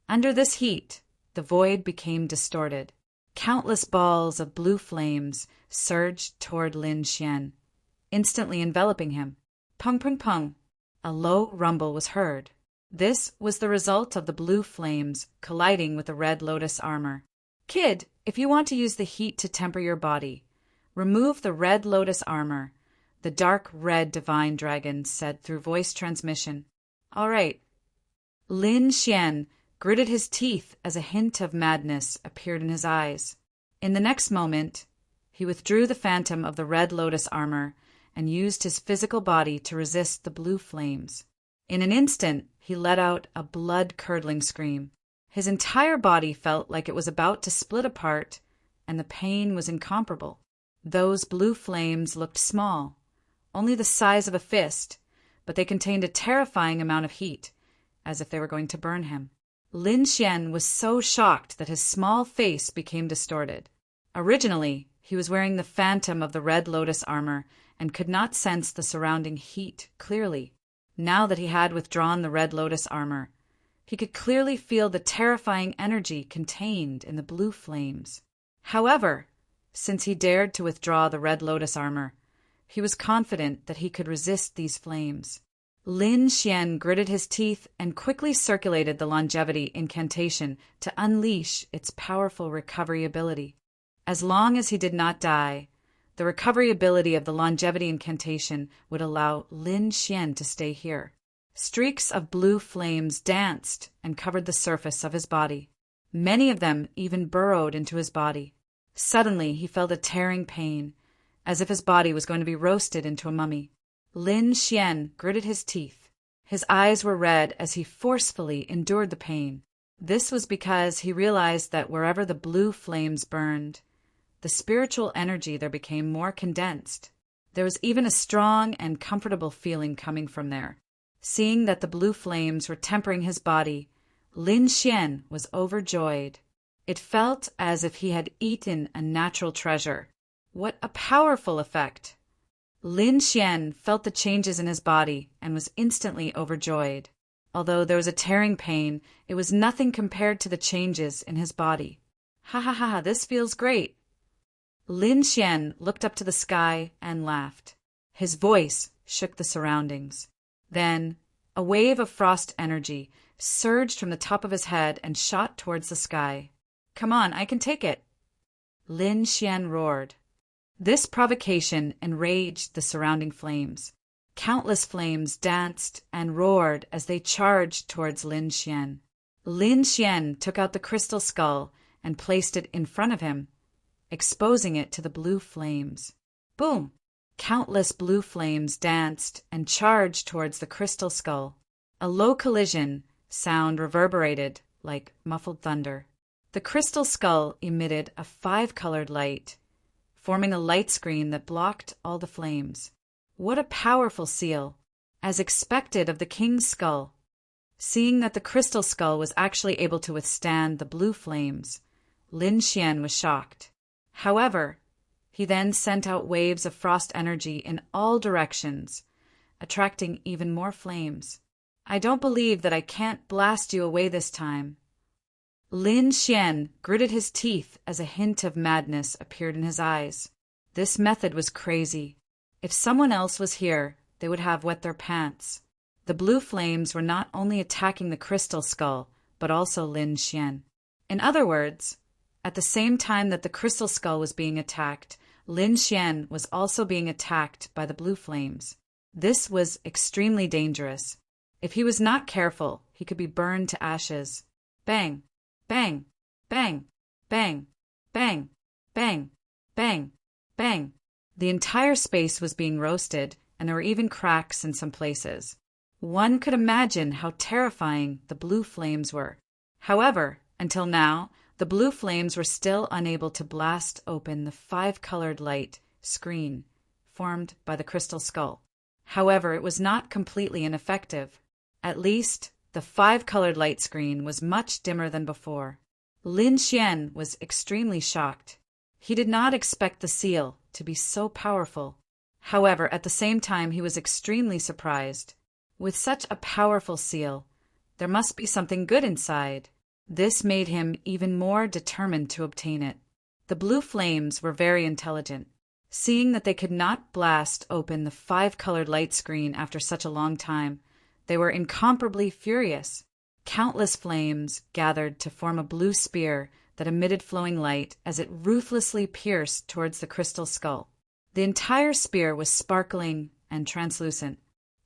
A: Under this heat, the void became distorted. Countless balls of blue flames surged toward Lin Xian, instantly enveloping him. Pung, pung, pung. A low rumble was heard. This was the result of the blue flames colliding with the red lotus armor. Kid, if you want to use the heat to temper your body, remove the red lotus armor, the dark red divine dragon said through voice transmission. All right. Lin Xian gritted his teeth as a hint of madness appeared in his eyes. In the next moment, he withdrew the phantom of the red lotus armor and used his physical body to resist the blue flames. In an instant, he let out a blood-curdling scream. His entire body felt like it was about to split apart, and the pain was incomparable. Those blue flames looked small, only the size of a fist, but they contained a terrifying amount of heat, as if they were going to burn him. Lin Xian was so shocked that his small face became distorted. Originally, he was wearing the phantom of the red lotus armor and could not sense the surrounding heat clearly. Now that he had withdrawn the red lotus armor, he could clearly feel the terrifying energy contained in the blue flames. However, since he dared to withdraw the red lotus armor, he was confident that he could resist these flames. Lin Xian gritted his teeth and quickly circulated the longevity incantation to unleash its powerful recovery ability. As long as he did not die, the recovery ability of the longevity incantation would allow Lin Xian to stay here. Streaks of blue flames danced and covered the surface of his body. Many of them even burrowed into his body. Suddenly, he felt a tearing pain, as if his body was going to be roasted into a mummy. Lin Xian gritted his teeth. His eyes were red as he forcefully endured the pain. This was because he realized that wherever the blue flames burned, the spiritual energy there became more condensed. There was even a strong and comfortable feeling coming from there. Seeing that the blue flames were tempering his body, Lin Xian was overjoyed. It felt as if he had eaten a natural treasure. What a powerful effect! Lin Xian felt the changes in his body and was instantly overjoyed. Although there was a tearing pain, it was nothing compared to the changes in his body. Ha ha ha, this feels great! Lin Xian looked up to the sky and laughed. His voice shook the surroundings. Then, a wave of frost energy surged from the top of his head and shot towards the sky. Come on, I can take it! Lin Xian roared. This provocation enraged the surrounding flames. Countless flames danced and roared as they charged towards Lin Xian. Lin Xian took out the crystal skull and placed it in front of him, exposing it to the blue flames. Boom! Countless blue flames danced and charged towards the crystal skull. A low collision sound reverberated like muffled thunder. The crystal skull emitted a 5-colored light, forming a light screen that blocked all the flames. What a powerful seal! As expected of the king's skull. Seeing that the crystal skull was actually able to withstand the blue flames, Lin Xian was shocked. However, he then sent out waves of frost energy in all directions, attracting even more flames. I don't believe that I can't blast you away this time. Lin Xian gritted his teeth as a hint of madness appeared in his eyes. This method was crazy. If someone else was here, they would have wet their pants. The blue flames were not only attacking the crystal skull, but also Lin Xian. In other words, at the same time that the crystal skull was being attacked, Lin Xian was also being attacked by the blue flames. This was extremely dangerous. If he was not careful, he could be burned to ashes. Bang! Bang! Bang! Bang! Bang! Bang! Bang! Bang! The entire space was being roasted, and there were even cracks in some places. One could imagine how terrifying the blue flames were. However, until now, the blue flames were still unable to blast open the 5-colored light screen formed by the crystal skull. However, it was not completely ineffective. At least, the 5-colored light screen was much dimmer than before. Lin Xian was extremely shocked. He did not expect the seal to be so powerful. However, at the same time, he was extremely surprised. With such a powerful seal, there must be something good inside. This made him even more determined to obtain it. The blue flames were very intelligent. Seeing that they could not blast open the 5-colored light screen after such a long time, they were incomparably furious. Countless flames gathered to form a blue spear that emitted flowing light as it ruthlessly pierced towards the crystal skull. The entire spear was sparkling and translucent.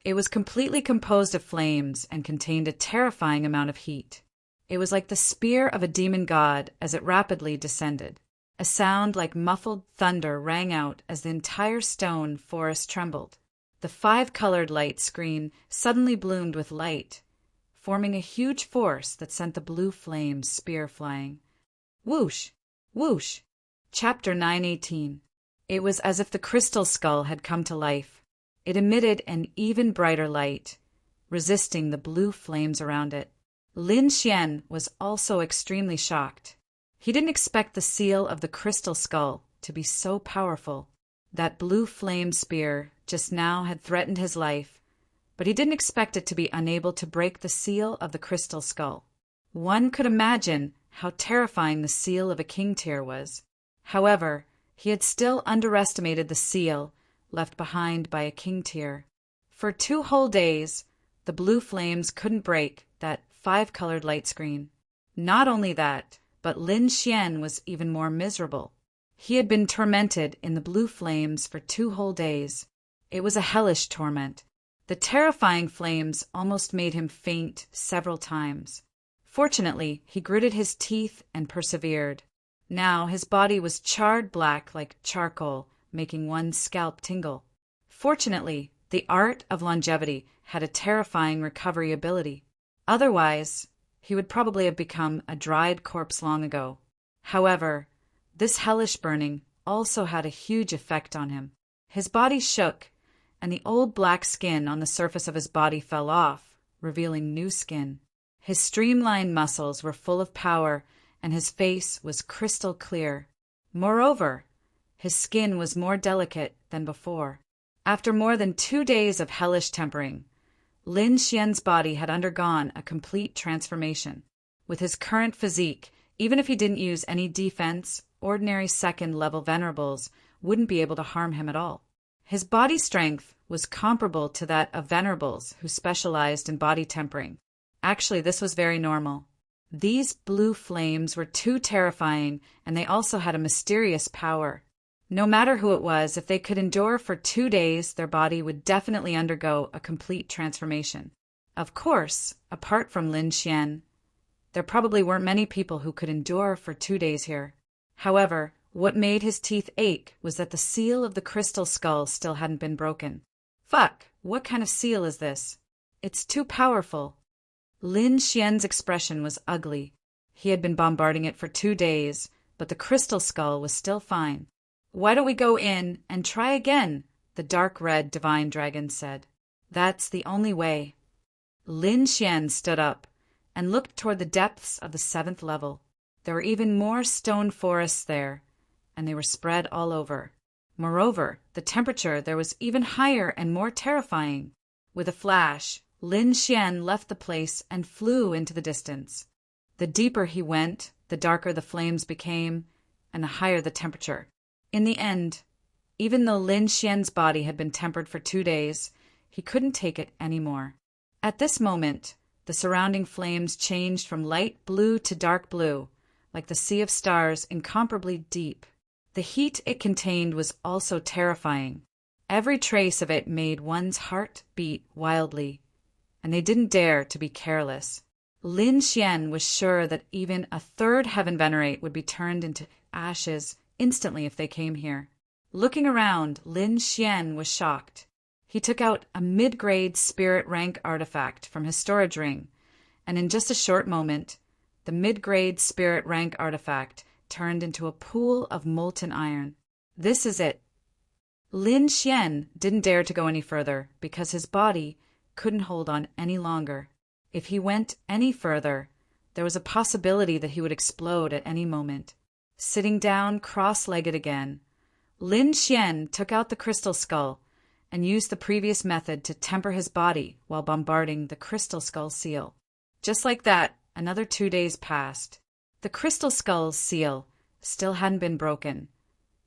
A: It was completely composed of flames and contained a terrifying amount of heat. It was like the spear of a demon god as it rapidly descended. A sound like muffled thunder rang out as the entire stone forest trembled. The 5-colored light screen suddenly bloomed with light, forming a huge force that sent the blue flames spear flying. Whoosh! Whoosh! Chapter 918. It was as if the crystal skull had come to life. It emitted an even brighter light, resisting the blue flames around it. Lin Xian was also extremely shocked. He didn't expect the seal of the crystal skull to be so powerful. That blue flame spear just now had threatened his life, but he didn't expect it to be unable to break the seal of the crystal skull. One could imagine how terrifying the seal of a king tier was. However, he had still underestimated the seal left behind by a king tier. For 2 whole days, the blue flames couldn't break that 5-colored light screen. Not only that, but Lin Xian was even more miserable. He had been tormented in the blue flames for 2 whole days. It was a hellish torment. The terrifying flames almost made him faint several times. Fortunately, he gritted his teeth and persevered. Now his body was charred black like charcoal, making one's scalp tingle. Fortunately, the art of longevity had a terrifying recovery ability. Otherwise, he would probably have become a dried corpse long ago. However, this hellish burning also had a huge effect on him. His body shook, and the old black skin on the surface of his body fell off, revealing new skin. His streamlined muscles were full of power, and his face was crystal clear. Moreover, his skin was more delicate than before. After more than 2 days of hellish tempering, Lin Xian's body had undergone a complete transformation. With his current physique, even if he didn't use any defense, ordinary second-level venerables wouldn't be able to harm him at all. His body strength was comparable to that of venerables who specialized in body tempering. Actually, this was very normal. These blue flames were too terrifying, and they also had a mysterious power. No matter who it was, if they could endure for 2 days, their body would definitely undergo a complete transformation. Of course, apart from Lin Xian, there probably weren't many people who could endure for 2 days here. However, what made his teeth ache was that the seal of the crystal skull still hadn't been broken. Fuck, what kind of seal is this? It's too powerful. Lin Xian's expression was ugly. He had been bombarding it for 2 days, but the crystal skull was still fine. Why don't we go in and try again? The dark red divine dragon said. That's the only way. Lin Xian stood up and looked toward the depths of the 7th level. There were even more stone forests there, and they were spread all over. Moreover, the temperature there was even higher and more terrifying. With a flash, Lin Xian left the place and flew into the distance. The deeper he went, the darker the flames became, and the higher the temperature. In the end, even though Lin Xian's body had been tempered for 2 days, he couldn't take it anymore. At this moment, the surrounding flames changed from light blue to dark blue, like the sea of stars, incomparably deep. The heat it contained was also terrifying. Every trace of it made one's heart beat wildly, and they didn't dare to be careless. Lin Xian was sure that even a third heaven venerate would be turned into ashes instantly if they came here. Looking around, Lin Xian was shocked. He took out a mid-grade spirit rank artifact from his storage ring, and in just a short moment, the mid-grade spirit rank artifact turned into a pool of molten iron. This is it. Lin Xian didn't dare to go any further because his body couldn't hold on any longer. If he went any further, there was a possibility that he would explode at any moment. Sitting down cross-legged again, Lin Xian took out the crystal skull and used the previous method to temper his body while bombarding the crystal skull seal. Just like that, another 2 days passed. The crystal skull's seal still hadn't been broken,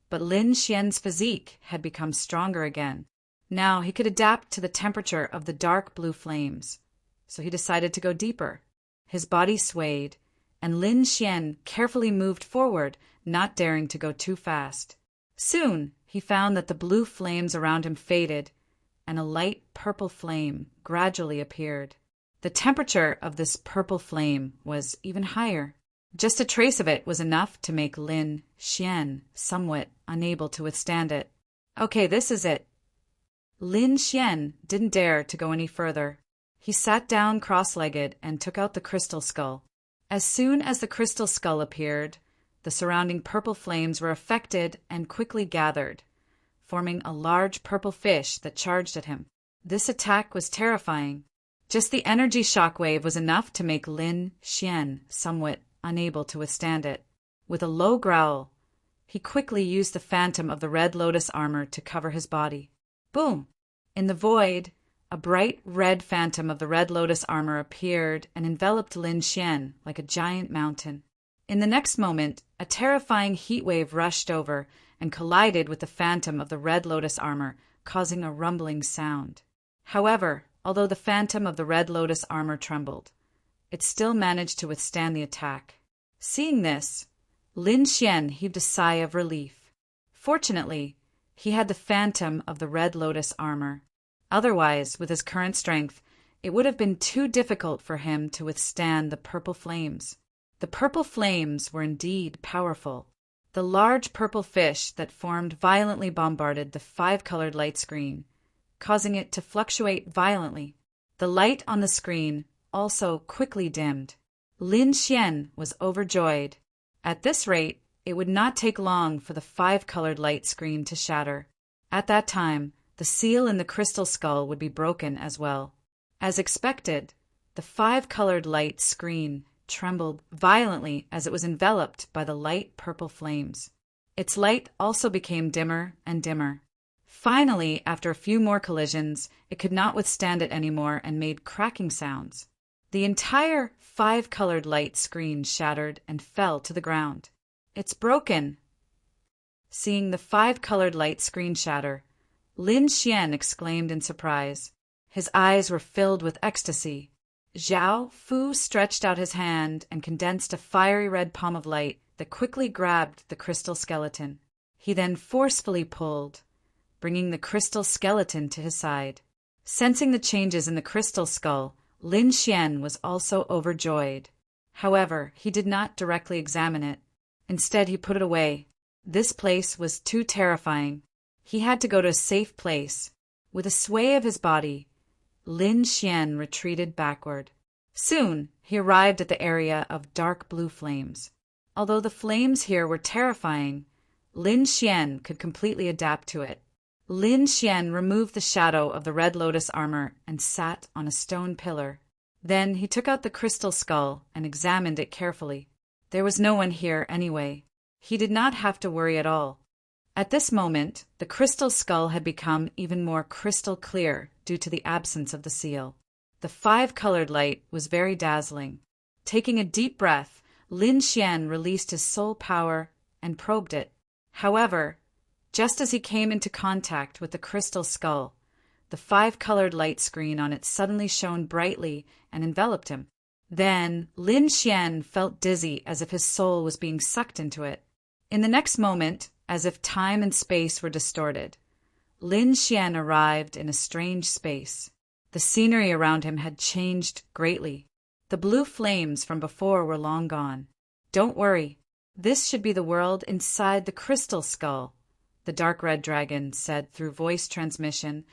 A: but Lin Xian's physique had become stronger again. Now he could adapt to the temperature of the dark blue flames, so he decided to go deeper. His body swayed, and Lin Xian carefully moved forward, not daring to go too fast. Soon he found that the blue flames around him faded, and a light purple flame gradually appeared. The temperature of this purple flame was even higher. Just a trace of it was enough to make Lin Xian somewhat unable to withstand it. Okay, this is it. Lin Xian didn't dare to go any further. He sat down cross-legged and took out the crystal skull. As soon as the crystal skull appeared, the surrounding purple flames were affected and quickly gathered, forming a large purple fish that charged at him. This attack was terrifying. Just the energy shockwave was enough to make Lin Xian somewhat unable to withstand it. With a low growl, he quickly used the phantom of the Red Lotus armor to cover his body. Boom! In the void, a bright red phantom of the Red Lotus armor appeared and enveloped Lin Xian like a giant mountain. In the next moment, a terrifying heat wave rushed over and collided with the phantom of the Red Lotus armor, causing a rumbling sound. However, although the phantom of the Red Lotus armor trembled, it still managed to withstand the attack. Seeing this, Lin Xian heaved a sigh of relief. Fortunately, he had the phantom of the Red Lotus armor. Otherwise, with his current strength, it would have been too difficult for him to withstand the purple flames. The purple flames were indeed powerful. The large purple fish that formed violently bombarded the 5-colored light screen, causing it to fluctuate violently. The light on the screen also quickly dimmed. Lin Xian was overjoyed. At this rate, it would not take long for the 5-colored light screen to shatter. At that time, the seal in the crystal skull would be broken as well. As expected, the 5-colored light screen trembled violently as it was enveloped by the light purple flames. Its light also became dimmer and dimmer. Finally, after a few more collisions, it could not withstand it anymore and made cracking sounds. The entire 5-colored light screen shattered and fell to the ground. It's broken! Seeing the 5-colored light screen shatter, Lin Xian exclaimed in surprise. His eyes were filled with ecstasy. Zhao Fu stretched out his hand and condensed a fiery red palm of light that quickly grabbed the crystal skeleton. He then forcefully pulled, bringing the crystal skeleton to his side. Sensing the changes in the crystal skull, Lin Xian was also overjoyed. However, he did not directly examine it. Instead, he put it away. This place was too terrifying. He had to go to a safe place. With a sway of his body, Lin Xian retreated backward. Soon, he arrived at the area of dark blue flames. Although the flames here were terrifying, Lin Xian could completely adapt to it. Lin Xian removed the shadow of the Red Lotus armor and sat on a stone pillar. Then he took out the crystal skull and examined it carefully. There was no one here anyway. He did not have to worry at all. At this moment, the crystal skull had become even more crystal clear due to the absence of the seal. The 5-colored light was very dazzling. Taking a deep breath, Lin Xian released his soul power and probed it. However, just as he came into contact with the crystal skull, the 5-colored light screen on it suddenly shone brightly and enveloped him. Then Lin Xian felt dizzy as if his soul was being sucked into it. In the next moment, as if time and space were distorted, Lin Xian arrived in a strange space. The scenery around him had changed greatly. The blue flames from before were long gone. "Don't worry. This should be the world inside the crystal skull," the dark red dragon said through voice transmission.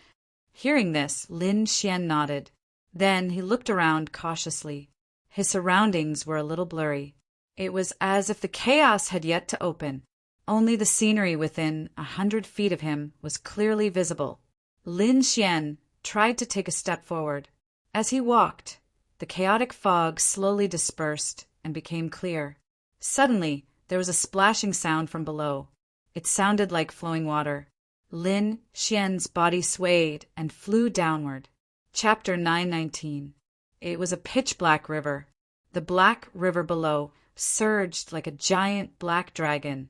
A: Hearing this, Lin Xian nodded. Then he looked around cautiously. His surroundings were a little blurry. It was as if the chaos had yet to open. Only the scenery within 100 feet of him was clearly visible. Lin Xian tried to take a step forward. As he walked, the chaotic fog slowly dispersed and became clear. Suddenly, there was a splashing sound from below. It sounded like flowing water. Lin Xian's body swayed and flew downward. Chapter 919. It was a pitch-black river. The black river below surged like a giant black dragon,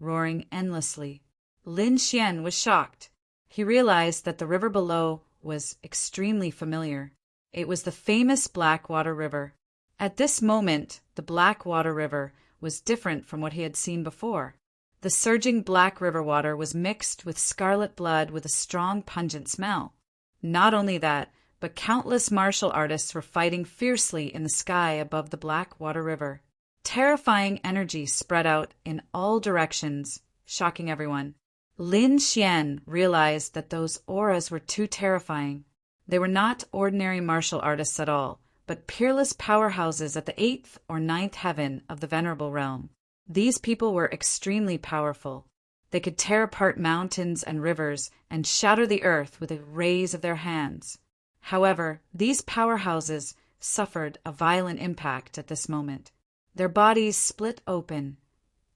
A: roaring endlessly. Lin Xian was shocked. He realized that the river below was extremely familiar. It was the famous Blackwater River. At this moment, the Blackwater River was different from what he had seen before. The surging black river water was mixed with scarlet blood with a strong, pungent smell. Not only that, but countless martial artists were fighting fiercely in the sky above the Blackwater River. Terrifying energy spread out in all directions, shocking everyone. Lin Xian realized that those auras were too terrifying. They were not ordinary martial artists at all, but peerless powerhouses at the 8th or 9th heaven of the Venerable Realm. These people were extremely powerful. They could tear apart mountains and rivers and shatter the earth with the rays of their hands. However, these powerhouses suffered a violent impact at this moment. Their bodies split open,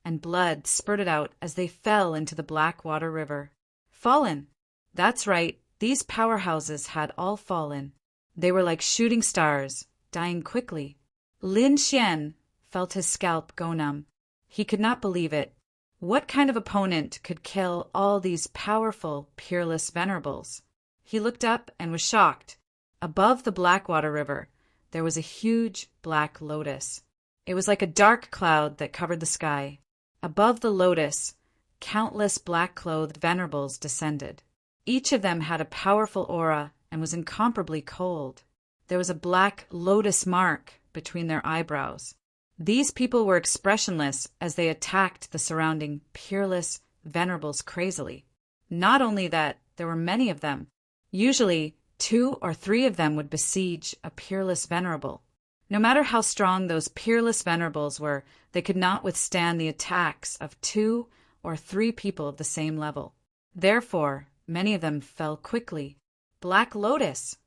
A: and blood spurted out as they fell into the Blackwater River. Fallen! That's right, these powerhouses had all fallen. They were like shooting stars, dying quickly. Lin Xian felt his scalp go numb. He could not believe it. What kind of opponent could kill all these powerful, peerless venerables? He looked up and was shocked. Above the Blackwater River, there was a huge black lotus. It was like a dark cloud that covered the sky. Above the lotus, countless black-clothed venerables descended. Each of them had a powerful aura and was incomparably cold. There was a black lotus mark between their eyebrows. These people were expressionless as they attacked the surrounding peerless venerables crazily. Not only that, there were many of them. Usually, 2 or 3 of them would besiege a peerless venerable. No matter how strong those peerless venerables were, they could not withstand the attacks of 2 or 3 people of the same level. Therefore, many of them fell quickly. Black Lotus!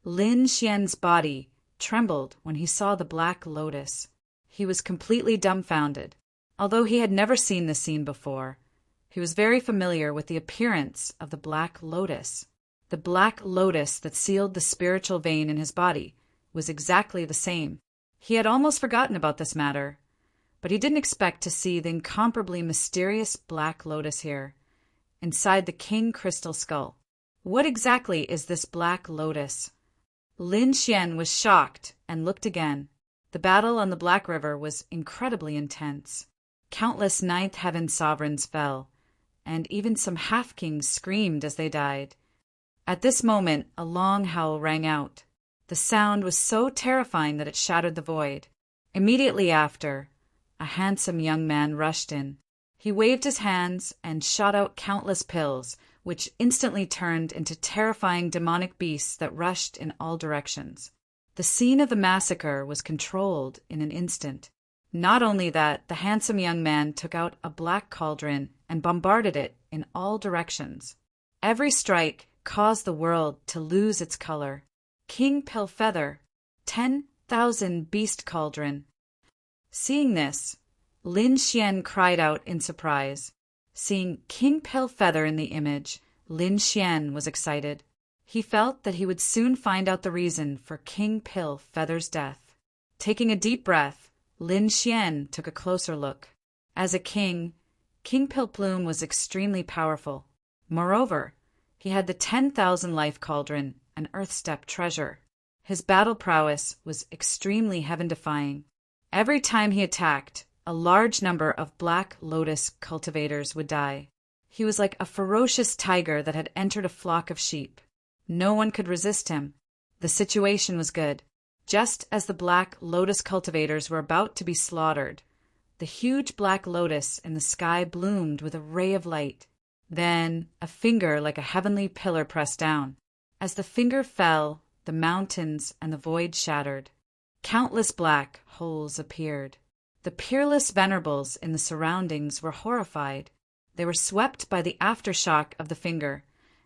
A: Lin Xian's body trembled when he saw the Black Lotus. He was completely dumbfounded. Although he had never seen this scene before, he was very familiar with the appearance of the Black Lotus. The Black Lotus that sealed the spiritual vein in his body was exactly the same. He had almost forgotten about this matter, but he didn't expect to see the incomparably mysterious Black Lotus here, inside the King Crystal Skull. What exactly is this Black Lotus? Lin Xian was shocked and looked again. The battle on the Black River was incredibly intense. Countless Ninth Heaven sovereigns fell, and even some half-kings screamed as they died. At this moment, a long howl rang out. The sound was so terrifying that it shattered the void. Immediately after, a handsome young man rushed in. He waved his hands and shot out countless pills, which instantly turned into terrifying demonic beasts that rushed in all directions. The scene of the massacre was controlled in an instant. Not only that, the handsome young man took out a black cauldron and bombarded it in all directions. Every strike caused the world to lose its color. King Pillfeather, 10,000 beast cauldron. Seeing this, Lin Xian cried out in surprise. Seeing King Pillfeather in the image, Lin Xian was excited. He felt that he would soon find out the reason for King Pillfeather's death. Taking a deep breath, Lin Xian took a closer look. As a king, King Pillplume was extremely powerful. Moreover, he had the 10,000 life cauldron, an earth-step treasure. His battle prowess was extremely heaven-defying. Every time he attacked, a large number of Black Lotus cultivators would die. He was like a ferocious tiger that had entered a flock of sheep. No one could resist him. The situation was good. Just as the black lotus cultivators were about to be slaughtered, the huge black lotus in the sky bloomed with a ray of light. Then a finger like a heavenly pillar pressed down. As the finger fell, the mountains and the void shattered. Countless black holes appeared. The peerless venerables in the surroundings were horrified. They were swept by the aftershock of the finger,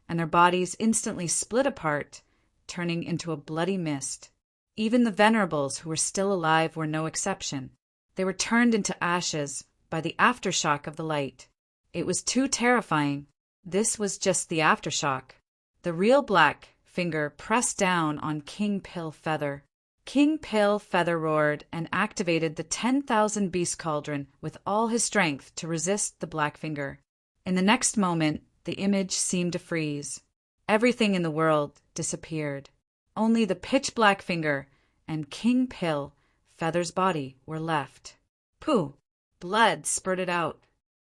A: and their bodies instantly split apart, turning into a bloody mist. Even the venerables who were still alive were no exception. They were turned into ashes by the aftershock of the light. It was too terrifying. This was just the aftershock. The real black finger pressed down on King Pale-Feather. King Pale-Feather roared and activated the 10,000 beast cauldron with all his strength to resist the black finger. In the next moment, the image seemed to freeze. Everything in the world disappeared. Only the pitch-black finger and King Pale-Feather's body were left. Pooh! Blood spurted out.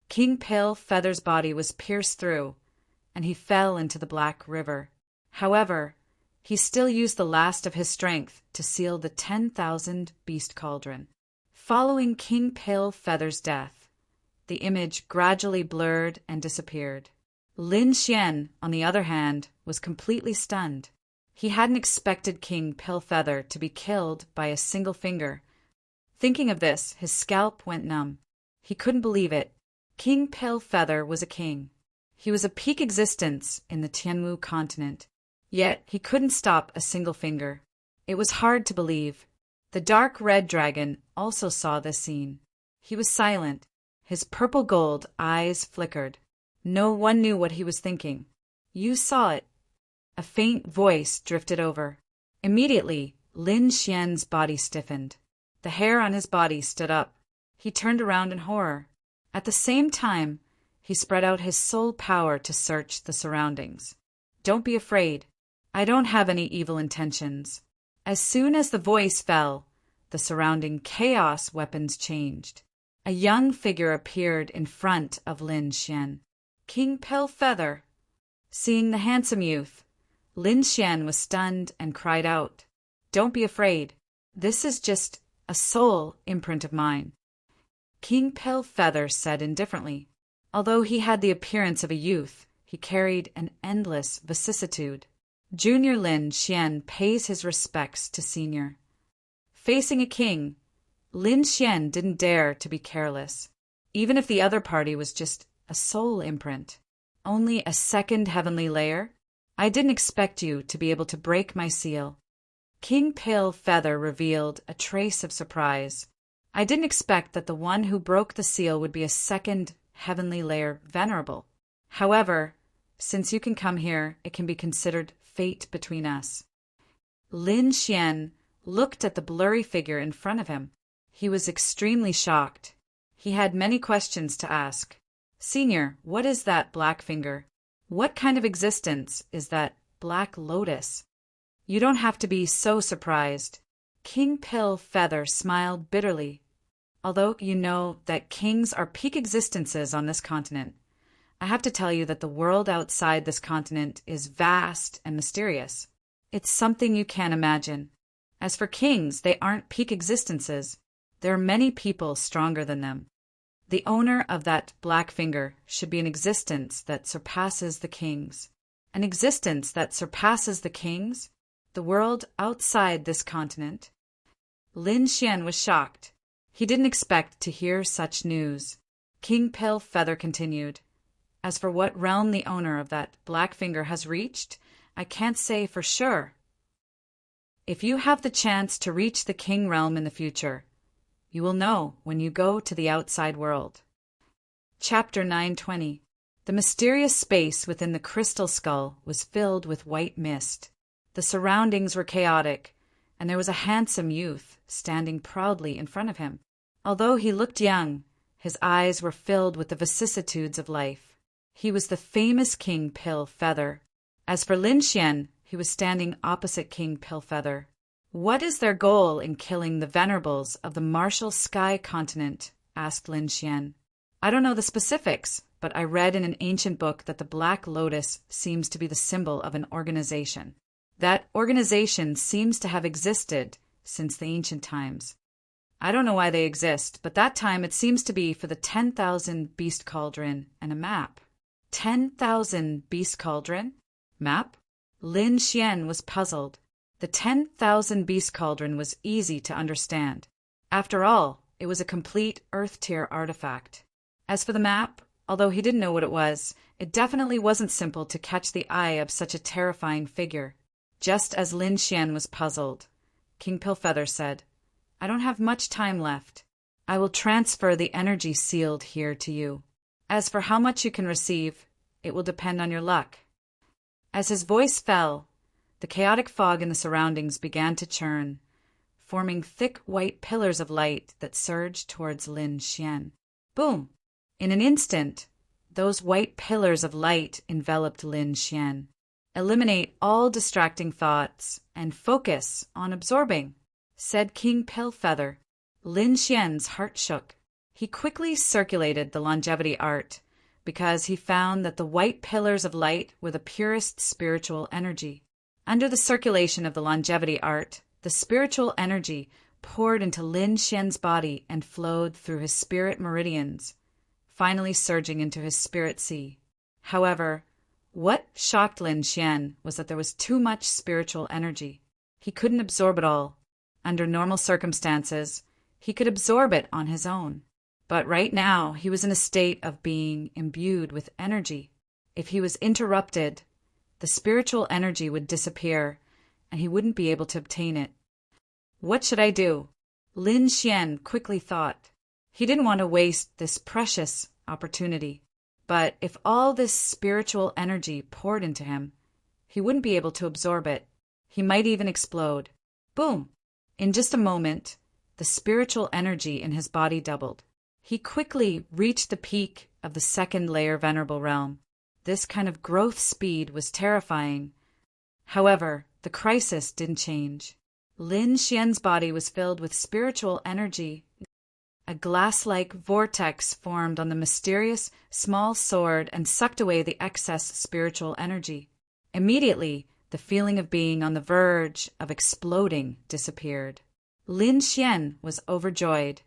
A: King Pale-Feather's body was pierced through, and he fell into the Black River. However, he still used the last of his strength to seal the 10,000 beast cauldron. Following King Pale-Feather's death, the image gradually blurred and disappeared. Lin Xian, on the other hand, was completely stunned. He hadn't expected King Pale-Feather to be killed by a single finger. Thinking of this, his scalp went numb. He couldn't believe it. King Pale-Feather was a king. He was a peak existence in the Tianwu continent. Yet he couldn't stop a single finger. It was hard to believe. The dark red dragon also saw this scene. He was silent. His purple gold eyes flickered. No one knew what he was thinking. You saw it. A faint voice drifted over. Immediately, Lin Xian's body stiffened. The hair on his body stood up. He turned around in horror. At the same time, he spread out his soul power to search the surroundings. Don't be afraid. I don't have any evil intentions. As soon as the voice fell, the surrounding chaos weapons changed. A young figure appeared in front of Lin Xian. King Pale-Feather. Seeing the handsome youth, Lin Xian was stunned and cried out, "Don't be afraid. This is just a soul imprint of mine." King Pale-Feather said indifferently. Although he had the appearance of a youth, he carried an endless vicissitude. Junior Lin Xian pays his respects to Senior. Facing a king, Lin Xian didn't dare to be careless, even if the other party was just a soul imprint. Only a second heavenly layer? I didn't expect you to be able to break my seal. King Pale-Feather revealed a trace of surprise. I didn't expect that the one who broke the seal would be a second heavenly layer venerable. However, since you can come here, it can be considered fate between us. Lin Xian looked at the blurry figure in front of him. He was extremely shocked. He had many questions to ask. Senior, what is that black finger? What kind of existence is that black lotus? You don't have to be so surprised. King Pale-Feather smiled bitterly. Although you know that kings are peak existences on this continent, I have to tell you that the world outside this continent is vast and mysterious. It's something you can't imagine. As for kings, they aren't peak existences. There are many people stronger than them. The owner of that black finger should be an existence that surpasses the kings. An existence that surpasses the kings? The world outside this continent? Lin Xian was shocked. He didn't expect to hear such news. King Pale-Feather continued. As for what realm the owner of that black finger has reached, I can't say for sure. If you have the chance to reach the king realm in the future, you will know when you go to the outside world. Chapter 920. The mysterious space within the crystal skull was filled with white mist. The surroundings were chaotic, and there was a handsome youth standing proudly in front of him. Although he looked young, his eyes were filled with the vicissitudes of life. He was the famous King Pale-Feather. As for Lin Xian, he was standing opposite King Pale-Feather. What is their goal in killing the venerables of the martial sky continent? Asked Lin Xian. I don't know the specifics, but I read in an ancient book that the black lotus seems to be the symbol of an organization. That organization seems to have existed since the ancient times. I don't know why they exist, but that time it seems to be for the 10,000 beast cauldron and a map. 10,000 beast cauldron? Map? Lin Xian was puzzled. The 10,000 beast cauldron was easy to understand. After all, it was a complete Earth-tier artifact. As for the map, although he didn't know what it was, it definitely wasn't simple to catch the eye of such a terrifying figure. Just as Lin Xian was puzzled, King Pillfeather said, "I don't have much time left. I will transfer the energy sealed here to you. As for how much you can receive, it will depend on your luck." As his voice fell, the chaotic fog in the surroundings began to churn, forming thick white pillars of light that surged towards Lin Xian. Boom! In an instant, those white pillars of light enveloped Lin Xian. "Eliminate all distracting thoughts and focus on absorbing," said King Pillfeather. Lin Xian's heart shook. He quickly circulated the longevity art because he found that the white pillars of light were the purest spiritual energy. Under the circulation of the longevity art, the spiritual energy poured into Lin Xian's body and flowed through his spirit meridians, finally surging into his spirit sea. However, what shocked Lin Xian was that there was too much spiritual energy. He couldn't absorb it all. Under normal circumstances, he could absorb it on his own. But right now, he was in a state of being imbued with energy. If he was interrupted, the spiritual energy would disappear, and he wouldn't be able to obtain it. What should I do? Lin Xian quickly thought. He didn't want to waste this precious opportunity. But if all this spiritual energy poured into him, he wouldn't be able to absorb it. He might even explode. Boom! In just a moment, the spiritual energy in his body doubled. He quickly reached the peak of the second layer Venerable Realm. This kind of growth speed was terrifying. However, the crisis didn't change. Lin Xian's body was filled with spiritual energy. A glass-like vortex formed on the mysterious small sword and sucked away the excess spiritual energy. Immediately, the feeling of being on the verge of exploding disappeared. Lin Xian was overjoyed.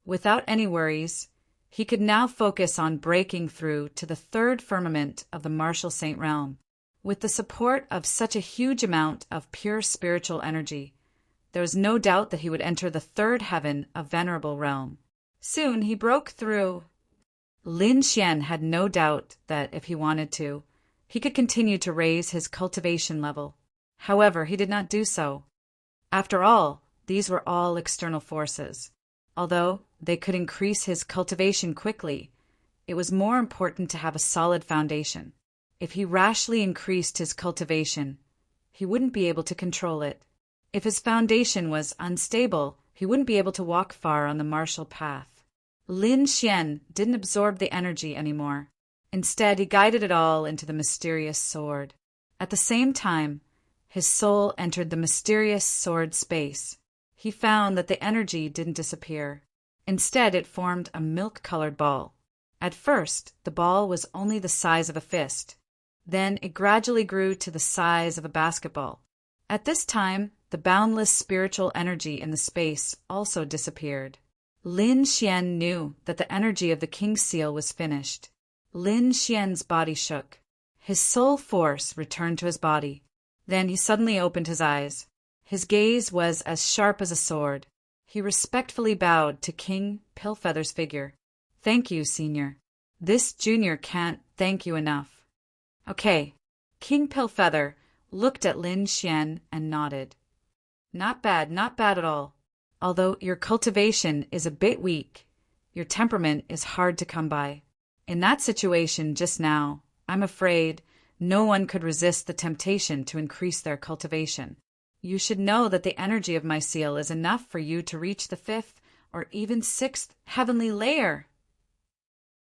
A: Without any worries, he could now focus on breaking through to the third firmament of the Martial Saint Realm. With the support of such a huge amount of pure spiritual energy, there was no doubt that he would enter the third heaven of Venerable Realm. Soon he broke through. Lin Xian had no doubt that if he wanted to, he could continue to raise his cultivation level. However, he did not do so. After all, these were all external forces. Although they could increase his cultivation quickly, it was more important to have a solid foundation. If he rashly increased his cultivation, he wouldn't be able to control it. If his foundation was unstable, he wouldn't be able to walk far on the martial path. Lin Xian didn't absorb the energy anymore. Instead, he guided it all into the mysterious sword. At the same time, his soul entered the mysterious sword space. He found that the energy didn't disappear. Instead, it formed a milk-colored ball. At first, the ball was only the size of a fist. Then it gradually grew to the size of a basketball. At this time, the boundless spiritual energy in the space also disappeared. Lin Xian knew that the energy of the King's Seal was finished. Lin Xian's body shook. His soul force returned to his body. Then he suddenly opened his eyes. His gaze was as sharp as a sword. He respectfully bowed to King Pillfeather's figure. "Thank you, Senior. This junior can't thank you enough." "Okay." King Pillfeather looked at Lin Xian and nodded. Not bad at all. Although your cultivation is a bit weak, your temperament is hard to come by. In that situation just now, I'm afraid no one could resist the temptation to increase their cultivation. You should know that the energy of my seal is enough for you to reach the 5th or even 6th heavenly layer.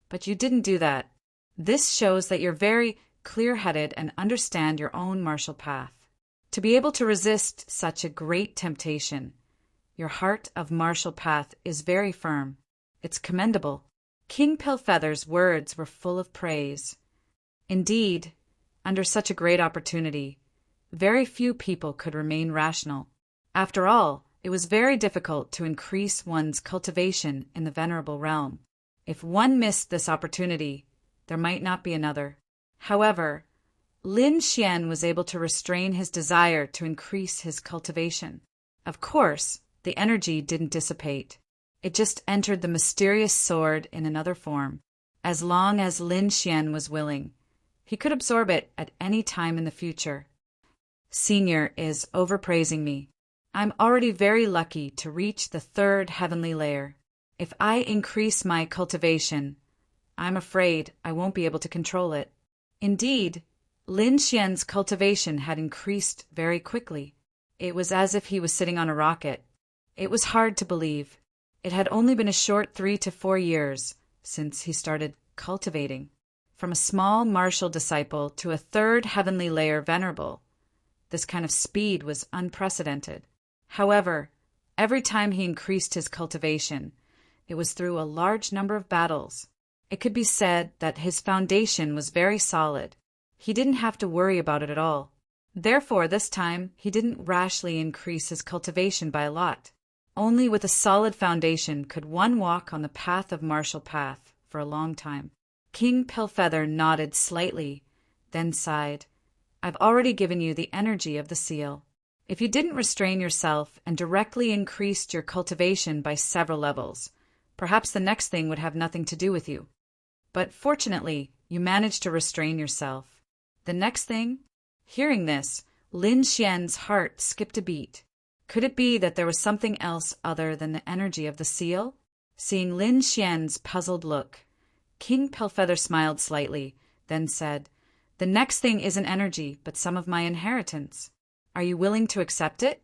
A: But you didn't do that. This shows that you're very clear-headed and understand your own martial path. To be able to resist such a great temptation, your heart of martial path is very firm. It's commendable. King Pillfeather's words were full of praise. Indeed, under such a great opportunity, very few people could remain rational. After all, it was very difficult to increase one's cultivation in the venerable realm. If one missed this opportunity, there might not be another. However, Lin Xian was able to restrain his desire to increase his cultivation. Of course, the energy didn't dissipate. It just entered the mysterious sword in another form. As long as Lin Xian was willing, he could absorb it at any time in the future. Senior is overpraising me. I'm already very lucky to reach the third heavenly layer. If I increase my cultivation, I'm afraid I won't be able to control it. Indeed, Lin Xian's cultivation had increased very quickly. It was as if he was sitting on a rocket. It was hard to believe. It had only been a short 3 to 4 years since he started cultivating. From a small martial disciple to a third heavenly layer venerable, this kind of speed was unprecedented. However, every time he increased his cultivation, it was through a large number of battles. It could be said that his foundation was very solid. He didn't have to worry about it at all. Therefore, this time, he didn't rashly increase his cultivation by a lot. Only with a solid foundation could one walk on the path of martial path for a long time. King Pillfeather nodded slightly, then sighed. I've already given you the energy of the seal. If you didn't restrain yourself and directly increased your cultivation by several levels, perhaps the next thing would have nothing to do with you. But fortunately, you managed to restrain yourself. The next thing? Hearing this, Lin Xian's heart skipped a beat. Could it be that there was something else other than the energy of the seal? Seeing Lin Xian's puzzled look, King Pillfeather smiled slightly, then said, The next thing isn't energy, but some of my inheritance. Are you willing to accept it?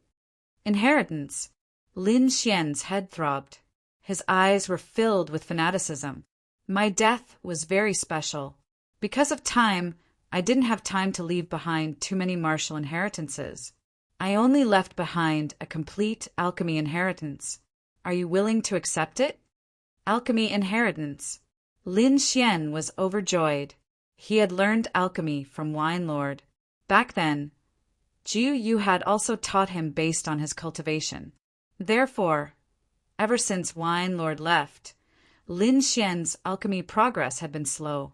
A: Inheritance. Lin Xian's head throbbed. His eyes were filled with fanaticism. My death was very special. Because of time, I didn't have time to leave behind too many martial inheritances. I only left behind a complete alchemy inheritance. Are you willing to accept it? Alchemy inheritance. Lin Xian was overjoyed. He had learned alchemy from Wine Lord. Back then, Jiu Yu had also taught him based on his cultivation. Therefore, ever since Wine Lord left, Lin Xian's alchemy progress had been slow.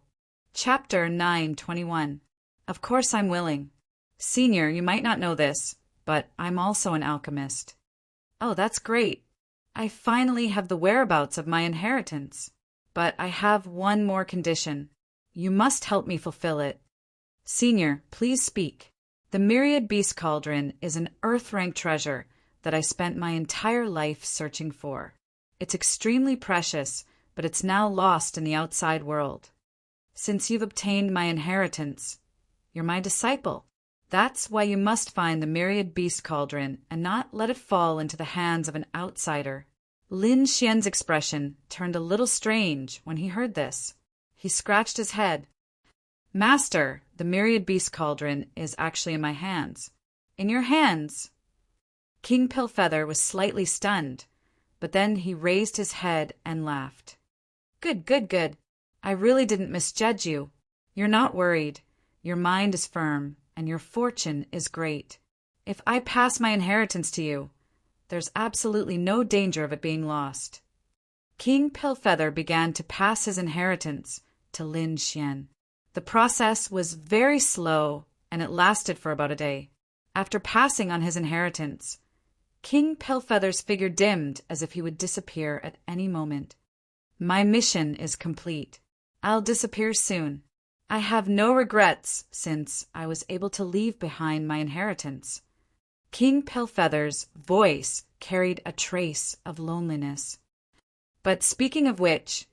A: Chapter 9:21. Of course I'm willing. Senior, you might not know this, but I'm also an alchemist. Oh, that's great. I finally have the whereabouts of my inheritance. But I have one more condition. You must help me fulfill it. Senior, please speak. The Myriad Beast Cauldron is an earth-rank treasure that I spent my entire life searching for. It's extremely precious, but it's now lost in the outside world. Since you've obtained my inheritance, you're my disciple. That's why you must find the Myriad Beast Cauldron and not let it fall into the hands of an outsider. Lin Xian's expression turned a little strange when he heard this. He scratched his head. Master, the Myriad Beast Cauldron is actually in my hands. In your hands? King Pillfeather was slightly stunned, but then he raised his head and laughed. Good, good, good. I really didn't misjudge you. You're not worried. Your mind is firm, and your fortune is great. If I pass my inheritance to you, there's absolutely no danger of it being lost. King Pillfeather began to pass his inheritance to Lin Xian. The process was very slow, and it lasted for about a day. After passing on his inheritance, King Pillfeather's figure dimmed as if he would disappear at any moment. My mission is complete. I'll disappear soon. I have no regrets since I was able to leave behind my inheritance. King Pillfeather's voice carried a trace of loneliness. But speaking of which,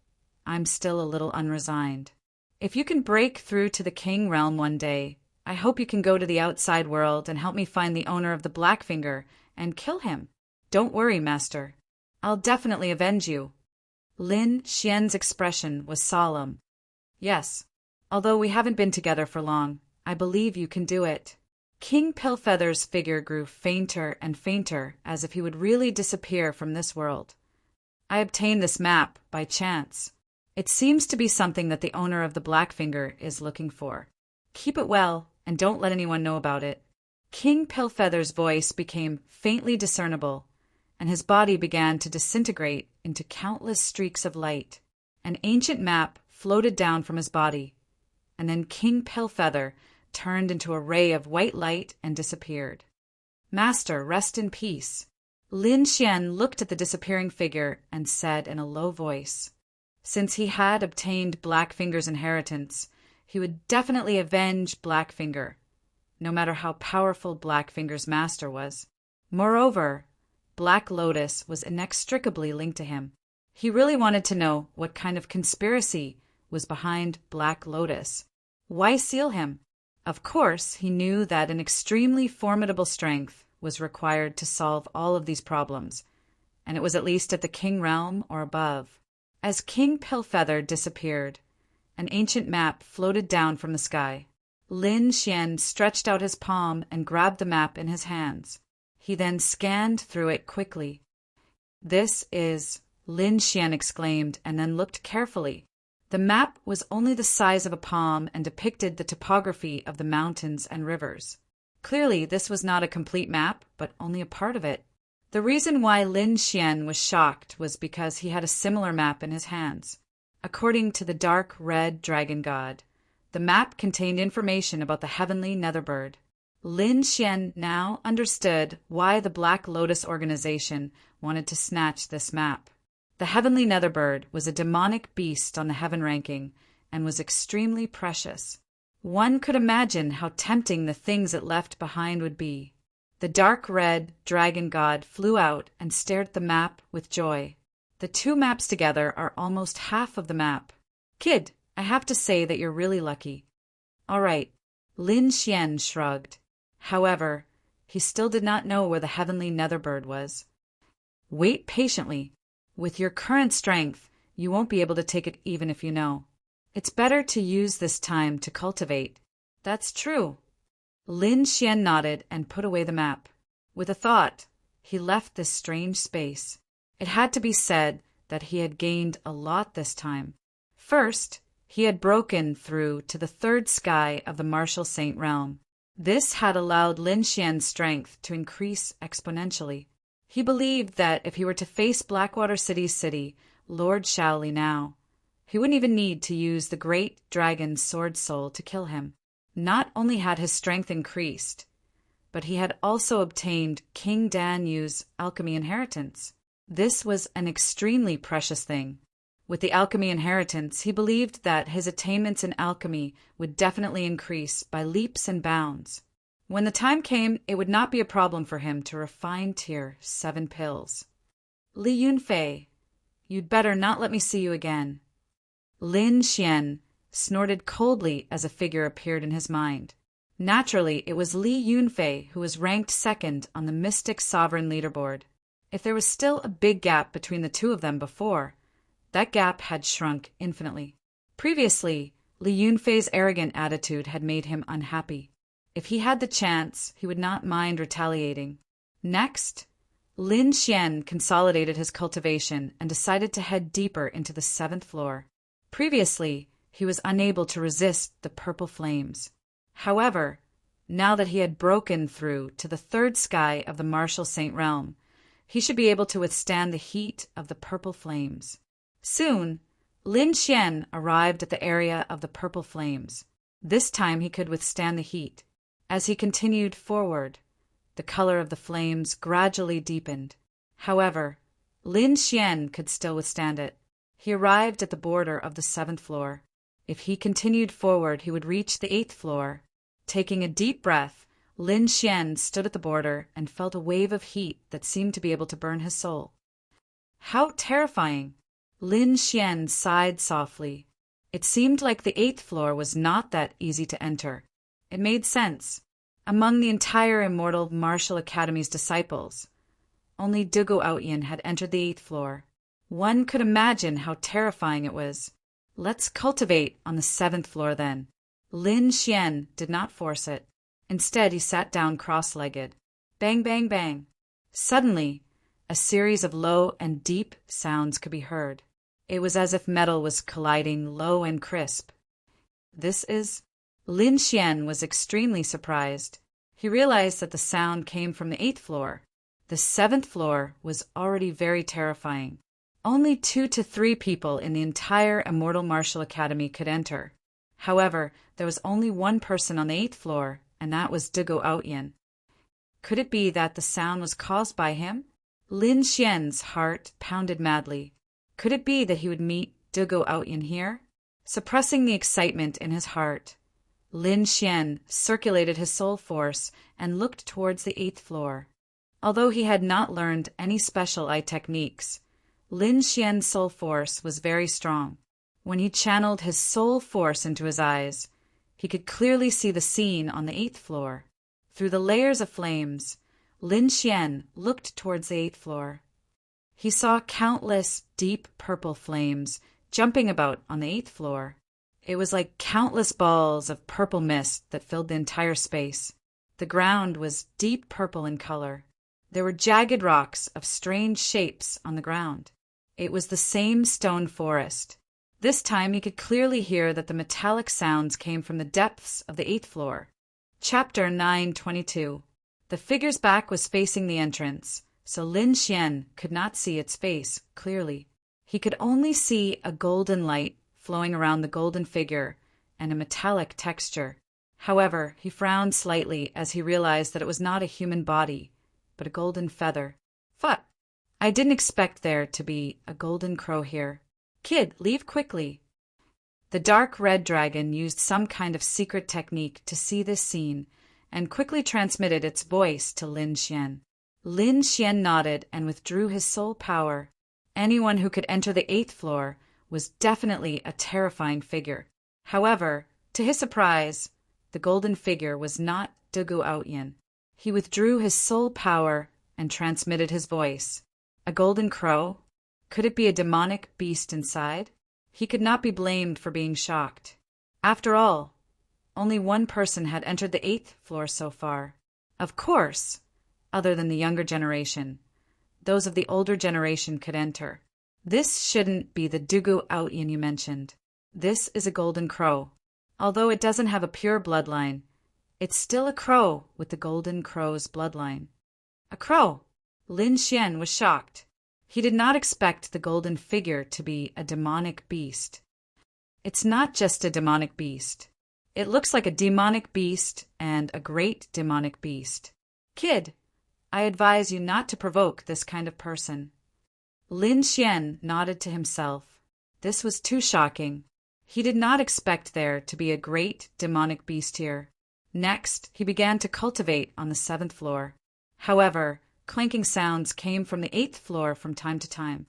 A: I'm still a little unresigned. If you can break through to the king realm one day, I hope you can go to the outside world and help me find the owner of the Blackfinger and kill him. Don't worry, Master. I'll definitely avenge you. Lin Xian's expression was solemn. Yes, although we haven't been together for long, I believe you can do it. King Pillfeather's figure grew fainter and fainter as if he would really disappear from this world. I obtained this map by chance. It seems to be something that the owner of the black finger is looking for. Keep it well, and don't let anyone know about it." King Pillfeather's voice became faintly discernible, and his body began to disintegrate into countless streaks of light. An ancient map floated down from his body, and then King Pillfeather turned into a ray of white light and disappeared. "Master, rest in peace." Lin Xian looked at the disappearing figure and said in a low voice, since he had obtained Blackfinger's inheritance, he would definitely avenge Blackfinger, no matter how powerful Blackfinger's master was. Moreover, Black Lotus was inextricably linked to him. He really wanted to know what kind of conspiracy was behind Black Lotus. Why seal him? Of course, he knew that an extremely formidable strength was required to solve all of these problems, and it was at least at the King Realm or above. As King Pillfeather disappeared, an ancient map floated down from the sky. Lin Xian stretched out his palm and grabbed the map in his hands. He then scanned through it quickly. "This is," Lin Xian exclaimed, and then looked carefully. The map was only the size of a palm and depicted the topography of the mountains and rivers. Clearly, this was not a complete map, but only a part of it. The reason why Lin Xian was shocked was because he had a similar map in his hands. According to the dark red dragon god, the map contained information about the heavenly Netherbird. Lin Xian now understood why the Black Lotus organization wanted to snatch this map. The heavenly Netherbird was a demonic beast on the heaven ranking and was extremely precious. One could imagine how tempting the things it left behind would be. The dark red dragon god flew out and stared at the map with joy. The two maps together are almost half of the map. "Kid, I have to say that you're really lucky." "All right," Lin Xian shrugged. However, he still did not know where the heavenly Netherbird was. "Wait patiently. With your current strength, you won't be able to take it even if you know. It's better to use this time to cultivate." "That's true." Lin Xian nodded and put away the map. With a thought, he left this strange space. It had to be said that he had gained a lot this time. First, he had broken through to the third sky of the Martial Saint realm. This had allowed Lin Xian's strength to increase exponentially. He believed that if he were to face Blackwater City's city, Lord Shaoli now, he wouldn't even need to use the great dragon's sword soul to kill him. Not only had his strength increased, but he had also obtained King Dan Yu's alchemy inheritance. This was an extremely precious thing. With the alchemy inheritance, he believed that his attainments in alchemy would definitely increase by leaps and bounds. When the time came, it would not be a problem for him to refine tier 7 pills. "Li Yunfei, you'd better not let me see you again." Lin Xian snorted coldly as a figure appeared in his mind. Naturally, it was Li Yunfei who was ranked second on the Mystic Sovereign leaderboard. If there was still a big gap between the two of them before, that gap had shrunk infinitely. Previously, Li Yunfei's arrogant attitude had made him unhappy. If he had the chance, he would not mind retaliating. Next, Lin Xian consolidated his cultivation and decided to head deeper into the 7th floor. Previously, he was unable to resist the purple flames. However, now that he had broken through to the 3rd sky of the Martial Saint realm, he should be able to withstand the heat of the purple flames. Soon, Lin Xian arrived at the area of the purple flames. This time he could withstand the heat. As he continued forward, the color of the flames gradually deepened. However, Lin Xian could still withstand it. He arrived at the border of the 7th floor. If he continued forward, he would reach the 8th floor. Taking a deep breath, Lin Xian stood at the border and felt a wave of heat that seemed to be able to burn his soul. How terrifying! Lin Xian sighed softly. It seemed like the 8th floor was not that easy to enter. It made sense. Among the entire Immortal Martial Academy's disciples, only Dugu Outyin had entered the 8th floor. One could imagine how terrifying it was. "Let's cultivate on the 7th floor then." Lin Xian did not force it. Instead, he sat down cross-legged. Bang, bang, bang. Suddenly, a series of low and deep sounds could be heard. It was as if metal was colliding low and crisp. This is... Lin Xian was extremely surprised. He realized that the sound came from the 8th floor. The 7th floor was already very terrifying. Only 2 to 3 people in the entire Immortal Martial Academy could enter. However, there was only one person on the 8th floor, and that was Dugo Outyin. Could it be that the sound was caused by him? Lin Xian's heart pounded madly. Could it be that he would meet Dugo Outyin here? Suppressing the excitement in his heart, Lin Xian circulated his soul force and looked towards the 8th floor. Although he had not learned any special eye techniques, Lin Xian's soul force was very strong. When he channeled his soul force into his eyes, he could clearly see the scene on the 8th floor. Through the layers of flames, Lin Xian looked towards the 8th floor. He saw countless deep purple flames jumping about on the 8th floor. It was like countless balls of purple mist that filled the entire space. The ground was deep purple in color. There were jagged rocks of strange shapes on the ground. It was the same stone forest. This time he could clearly hear that the metallic sounds came from the depths of the 8th floor. Chapter 922. The figure's back was facing the entrance, so Lin Xian could not see its face clearly. He could only see a golden light flowing around the golden figure and a metallic texture. However, he frowned slightly as he realized that it was not a human body, but a golden feather. Phut! I didn't expect there to be a golden crow here. Kid, leave quickly. The dark red dragon used some kind of secret technique to see this scene and quickly transmitted its voice to Lin Xian. Lin Xian nodded and withdrew his soul power. Anyone who could enter the 8th floor was definitely a terrifying figure. However, to his surprise, the golden figure was not Dugu Outyin. He withdrew his soul power and transmitted his voice. A golden crow? Could it be a demonic beast inside? He could not be blamed for being shocked. After all, only one person had entered the 8th floor so far. Of course, other than the younger generation. Those of the older generation could enter. This shouldn't be the Dugu Outyin you mentioned. This is a golden crow. Although it doesn't have a pure bloodline, it's still a crow with the golden crow's bloodline. A crow! Lin Xian was shocked. He did not expect the golden figure to be a demonic beast. It's not just a demonic beast. It looks like a demonic beast and a great demonic beast. Kid, I advise you not to provoke this kind of person. Lin Xian nodded to himself. This was too shocking. He did not expect there to be a great demonic beast here. Next, he began to cultivate on the 7th floor. However, clanking sounds came from the 8th floor from time to time.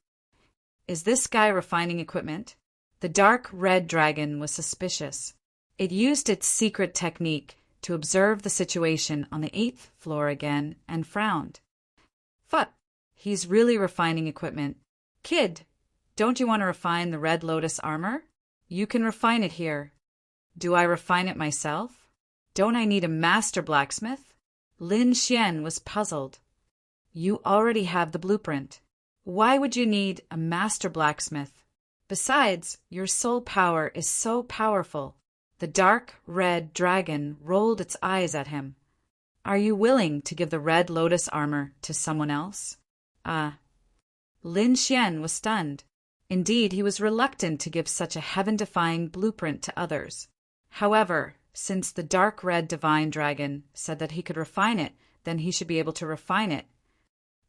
A: Is this guy refining equipment? The dark red dragon was suspicious. It used its secret technique to observe the situation on the 8th floor again and frowned. Phut! He's really refining equipment. Kid, don't you want to refine the Red Lotus armor? You can refine it here. Do I refine it myself? Don't I need a master blacksmith? Lin Xian was puzzled. You already have the blueprint. Why would you need a master blacksmith? Besides, your soul power is so powerful. The dark red dragon rolled its eyes at him. Are you willing to give the Red Lotus armor to someone else? Lin Xian was stunned. Indeed, he was reluctant to give such a heaven-defying blueprint to others. However, since the dark red divine dragon said that he could refine it, then he should be able to refine it.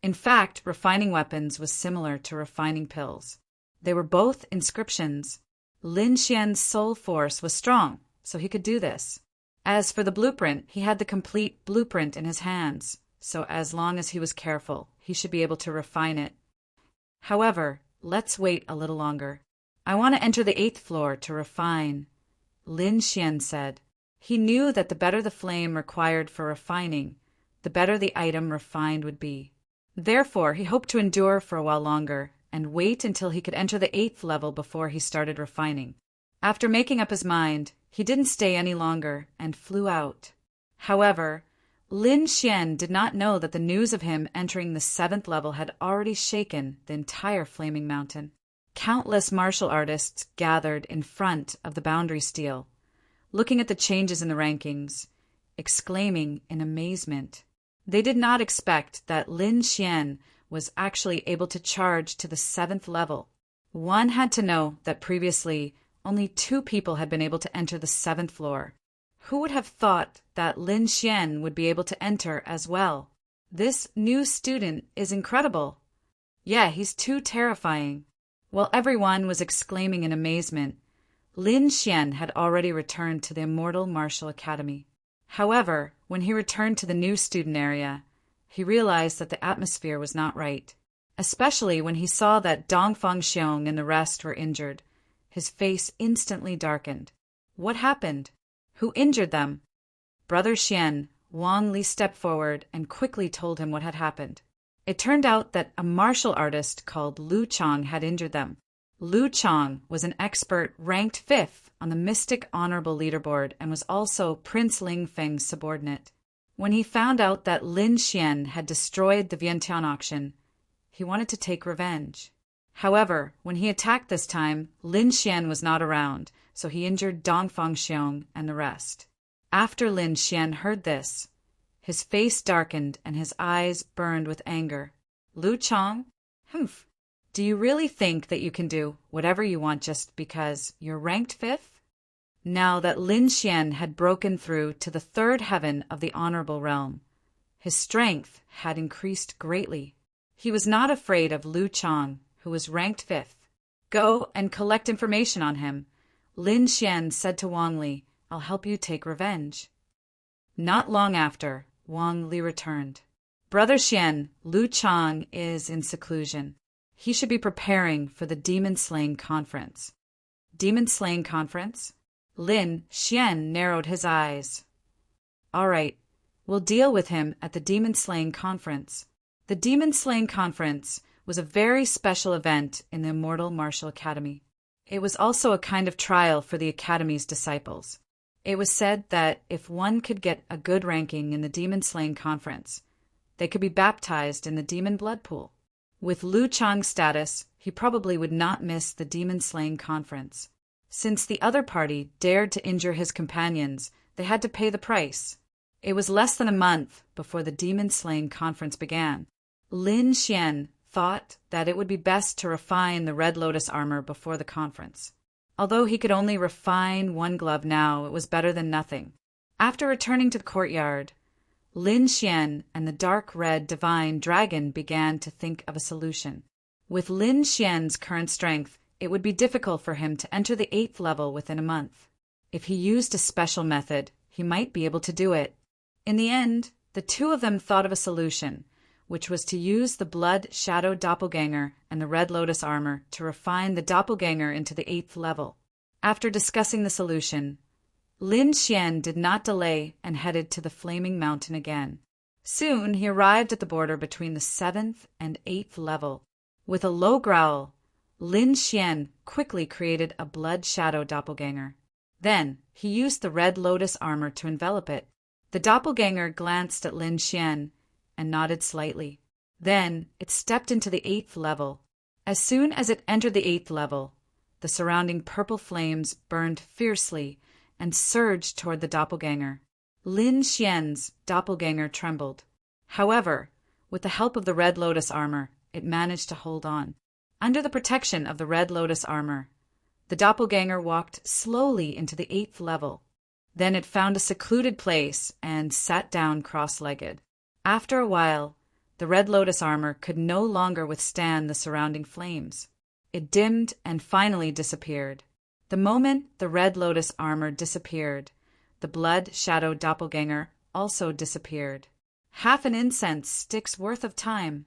A: In fact, refining weapons was similar to refining pills. They were both inscriptions. Lin Xian's soul force was strong, so he could do this. As for the blueprint, he had the complete blueprint in his hands, so as long as he was careful, he should be able to refine it. However, let's wait a little longer. I want to enter the 8th floor to refine, Lin Xian said. He knew that the better the flame required for refining, the better the item refined would be. Therefore, he hoped to endure for a while longer and wait until he could enter the 8th level before he started refining. After making up his mind, he didn't stay any longer and flew out. However, Lin Xian did not know that the news of him entering the 7th level had already shaken the entire flaming mountain. Countless martial artists gathered in front of the boundary steel, looking at the changes in the rankings, exclaiming in amazement. They did not expect that Lin Xian was actually able to charge to the 7th level. One had to know that previously only 2 people had been able to enter the 7th floor. Who would have thought that Lin Xian would be able to enter as well? This new student is incredible. Yeah, he's too terrifying. While everyone was exclaiming in amazement, Lin Xian had already returned to the Immortal Martial Academy. However, when he returned to the new student area, he realized that the atmosphere was not right, especially when he saw that Dongfang Xiong and the rest were injured. His face instantly darkened. What happened? Who injured them? Brother Xian, Wang Li stepped forward and quickly told him what had happened. It turned out that a martial artist called Lu Chang had injured them. Lu Chang was an expert ranked 5th on the Mystic Honorable Leaderboard and was also Prince Ling Feng's subordinate. When he found out that Lin Xian had destroyed the Vientiane auction, he wanted to take revenge. However, when he attacked this time, Lin Xian was not around, so he injured Dongfang Xiong and the rest. After Lin Xian heard this, his face darkened and his eyes burned with anger. Lu Chang? Humph. Do you really think that you can do whatever you want just because you're ranked 5th? Now that Lin Xian had broken through to the 3rd heaven of the honorable realm, his strength had increased greatly. He was not afraid of Lu Chang, who was ranked 5th. Go and collect information on him. Lin Xian said to Wang Li, I'll help you take revenge. Not long after, Wang Li returned. Brother Xian, Lu Chang is in seclusion. He should be preparing for the Demon Slaying Conference. Demon Slaying Conference? Lin Xian narrowed his eyes. All right, we'll deal with him at the Demon Slaying Conference. The Demon Slaying Conference was a very special event in the Immortal Martial Academy. It was also a kind of trial for the Academy's disciples. It was said that if one could get a good ranking in the Demon Slaying Conference, they could be baptized in the Demon Blood Pool. With Lu Chang's status, he probably would not miss the Demon Slaying Conference. Since the other party dared to injure his companions, they had to pay the price. It was less than a month before the Demon Slaying Conference began. Lin Xian thought that it would be best to refine the Red Lotus armor before the conference. Although he could only refine one glove now, it was better than nothing. After returning to the courtyard, Lin Xian and the dark red divine dragon began to think of a solution. With Lin Xian's current strength, it would be difficult for him to enter the 8th level within a month. If he used a special method, he might be able to do it. In the end, the 2 of them thought of a solution, which was to use the blood shadow doppelganger and the red lotus armor to refine the doppelganger into the 8th level. After discussing the solution, Lin Xian did not delay and headed to the Flaming Mountain again. Soon he arrived at the border between the 7th and 8th level. With a low growl, Lin Xian quickly created a blood shadow doppelganger. Then he used the red lotus armor to envelop it. The doppelganger glanced at Lin Xian and nodded slightly. Then it stepped into the 8th level. As soon as it entered the 8th level, the surrounding purple flames burned fiercely and surged toward the doppelganger. Lin Xian's doppelganger trembled. However, with the help of the red lotus armor, it managed to hold on. Under the protection of the red lotus armor, the doppelganger walked slowly into the 8th level. Then it found a secluded place and sat down cross-legged. After a while, the red lotus armor could no longer withstand the surrounding flames. It dimmed and finally disappeared. The moment the red lotus armor disappeared, the blood shadow doppelganger also disappeared. Half an incense stick's worth of time.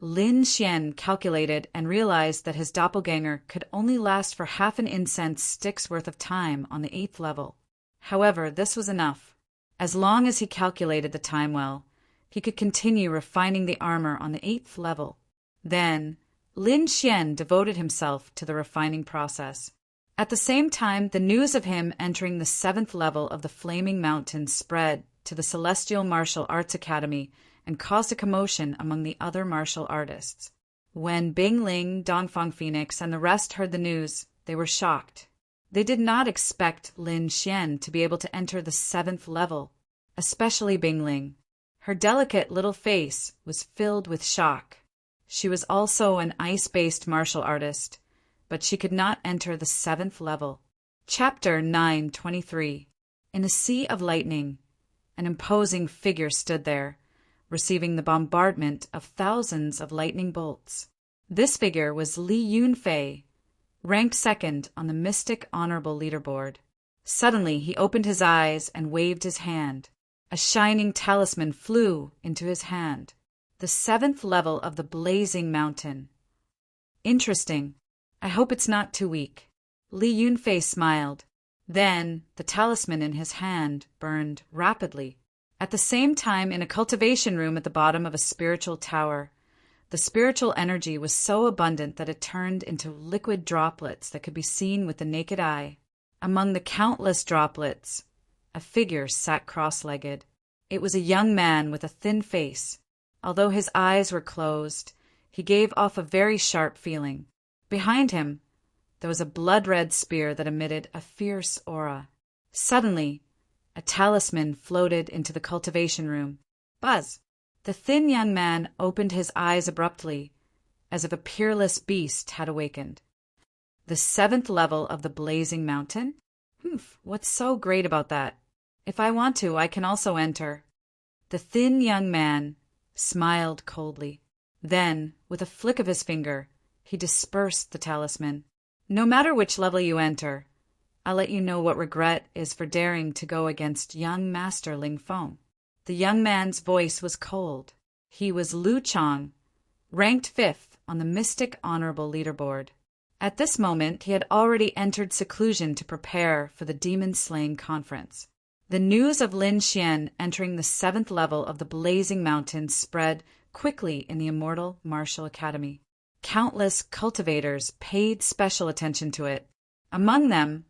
A: Lin Xian calculated and realized that his doppelganger could only last for half an incense stick's worth of time on the 8th level. However, this was enough. As long as he calculated the time well, he could continue refining the armor on the 8th level. Then, Lin Xian devoted himself to the refining process. At the same time, the news of him entering the 7th level of the Flaming Mountain spread to the Celestial Martial Arts Academy and caused a commotion among the other martial artists. When Bing Ling, Dongfang Phoenix, and the rest heard the news, they were shocked. They did not expect Lin Xian to be able to enter the 7th level, especially Bing Ling. Her delicate little face was filled with shock. She was also an ice-based martial artist, but she could not enter the 7th level. Chapter 9:23. In a sea of lightning, an imposing figure stood there, receiving the bombardment of thousands of lightning bolts. This figure was Li Yunfei, ranked 2nd on the Mystic Honorable Leaderboard. Suddenly he opened his eyes and waved his hand. A shining talisman flew into his hand. The 7th level of the Blazing Mountain. Interesting. I hope it's not too weak. Li Yunfei smiled. Then the talisman in his hand burned rapidly. At the same time, in a cultivation room at the bottom of a spiritual tower, the spiritual energy was so abundant that it turned into liquid droplets that could be seen with the naked eye. Among the countless droplets, a figure sat cross-legged. It was a young man with a thin face. Although his eyes were closed, he gave off a very sharp feeling. Behind him, there was a blood-red spear that emitted a fierce aura. Suddenly, a talisman floated into the cultivation room. Buzz! The thin young man opened his eyes abruptly, as if a peerless beast had awakened. The 7th level of the Blazing Mountain? What's so great about that? If I want to, I can also enter. The thin young man smiled coldly. Then, with a flick of his finger, he dispersed the talisman. No matter which level you enter, I'll let you know what regret is for daring to go against young Master Ling Feng. The young man's voice was cold. He was Lu Chang, ranked 5th on the Mystic Honorable Leaderboard. At this moment, he had already entered seclusion to prepare for the demon-slaying conference. The news of Lin Xian entering the 7th level of the Blazing Mountain spread quickly in the Immortal Martial Academy. Countless cultivators paid special attention to it. Among them,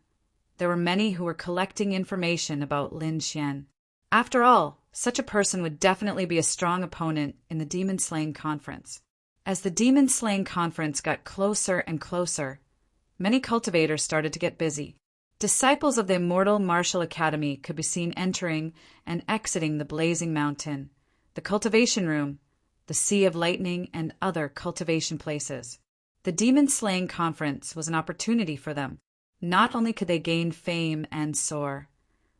A: there were many who were collecting information about Lin Xian. After all, such a person would definitely be a strong opponent in the demon-slaying conference. As the demon-slaying conference got closer and closer, many cultivators started to get busy. Disciples of the Immortal Martial Academy could be seen entering and exiting the Blazing Mountain, the cultivation room, the Sea of Lightning, and other cultivation places. The demon-slaying conference was an opportunity for them. Not only could they gain fame and soar,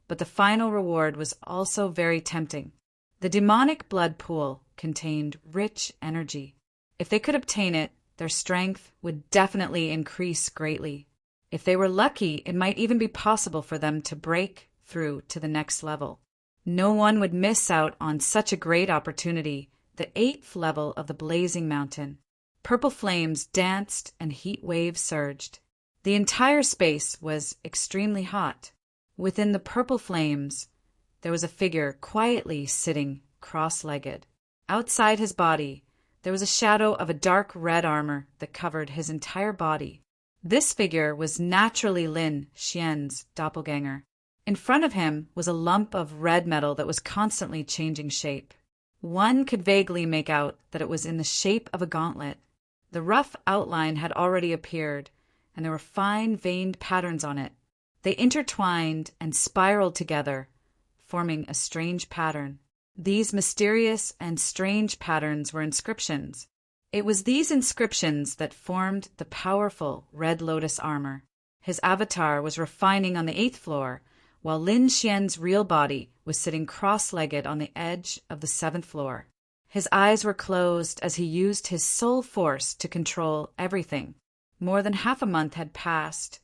A: but the final reward was also very tempting. The demonic blood pool contained rich energy. If they could obtain it, their strength would definitely increase greatly. If they were lucky, it might even be possible for them to break through to the next level. No one would miss out on such a great opportunity, the 8th level of the Blazing Mountain. Purple flames danced and heat waves surged. The entire space was extremely hot. Within the purple flames, there was a figure quietly sitting cross-legged. Outside his body, there was a shadow of a dark red armor that covered his entire body. This figure was naturally Lin Xian's doppelganger. In front of him was a lump of red metal that was constantly changing shape. One could vaguely make out that it was in the shape of a gauntlet. The rough outline had already appeared, and there were fine veined patterns on it. They intertwined and spiraled together, forming a strange pattern. These mysterious and strange patterns were inscriptions. It was these inscriptions that formed the powerful Red Lotus armor. His avatar was refining on the 8th floor, while Lin Xian's real body was sitting cross-legged on the edge of the 7th floor. His eyes were closed as he used his soul force to control everything. More than half a month had passed,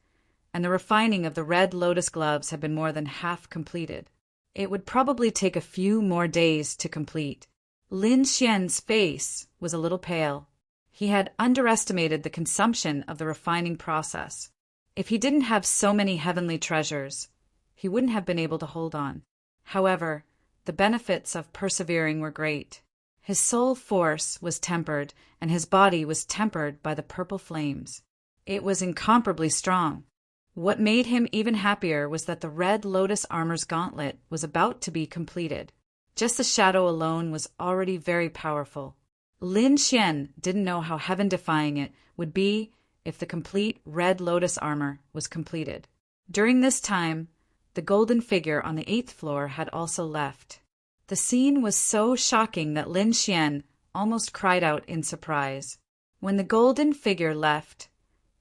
A: and the refining of the Red Lotus gloves had been more than half completed. It would probably take a few more days to complete. Lin Xian's face was a little pale. He had underestimated the consumption of the refining process. If he didn't have so many heavenly treasures, he wouldn't have been able to hold on. However, the benefits of persevering were great. His soul force was tempered, and his body was tempered by the purple flames. It was incomparably strong. What made him even happier was that the Red Lotus armor's gauntlet was about to be completed. Just the shadow alone was already very powerful. Lin Xian didn't know how heaven-defying it would be if the complete Red Lotus armor was completed. During this time, the golden figure on the 8th floor had also left. The scene was so shocking that Lin Xian almost cried out in surprise. When the golden figure left,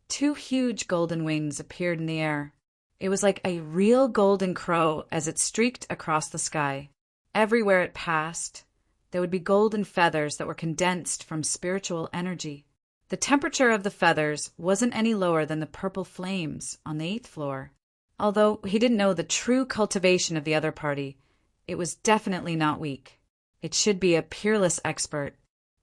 A: 2 huge golden wings appeared in the air. It was like a real golden crow as it streaked across the sky. Everywhere it passed, there would be golden feathers that were condensed from spiritual energy. The temperature of the feathers wasn't any lower than the purple flames on the 8th floor. Although he didn't know the true cultivation of the other party, it was definitely not weak. It should be a peerless expert.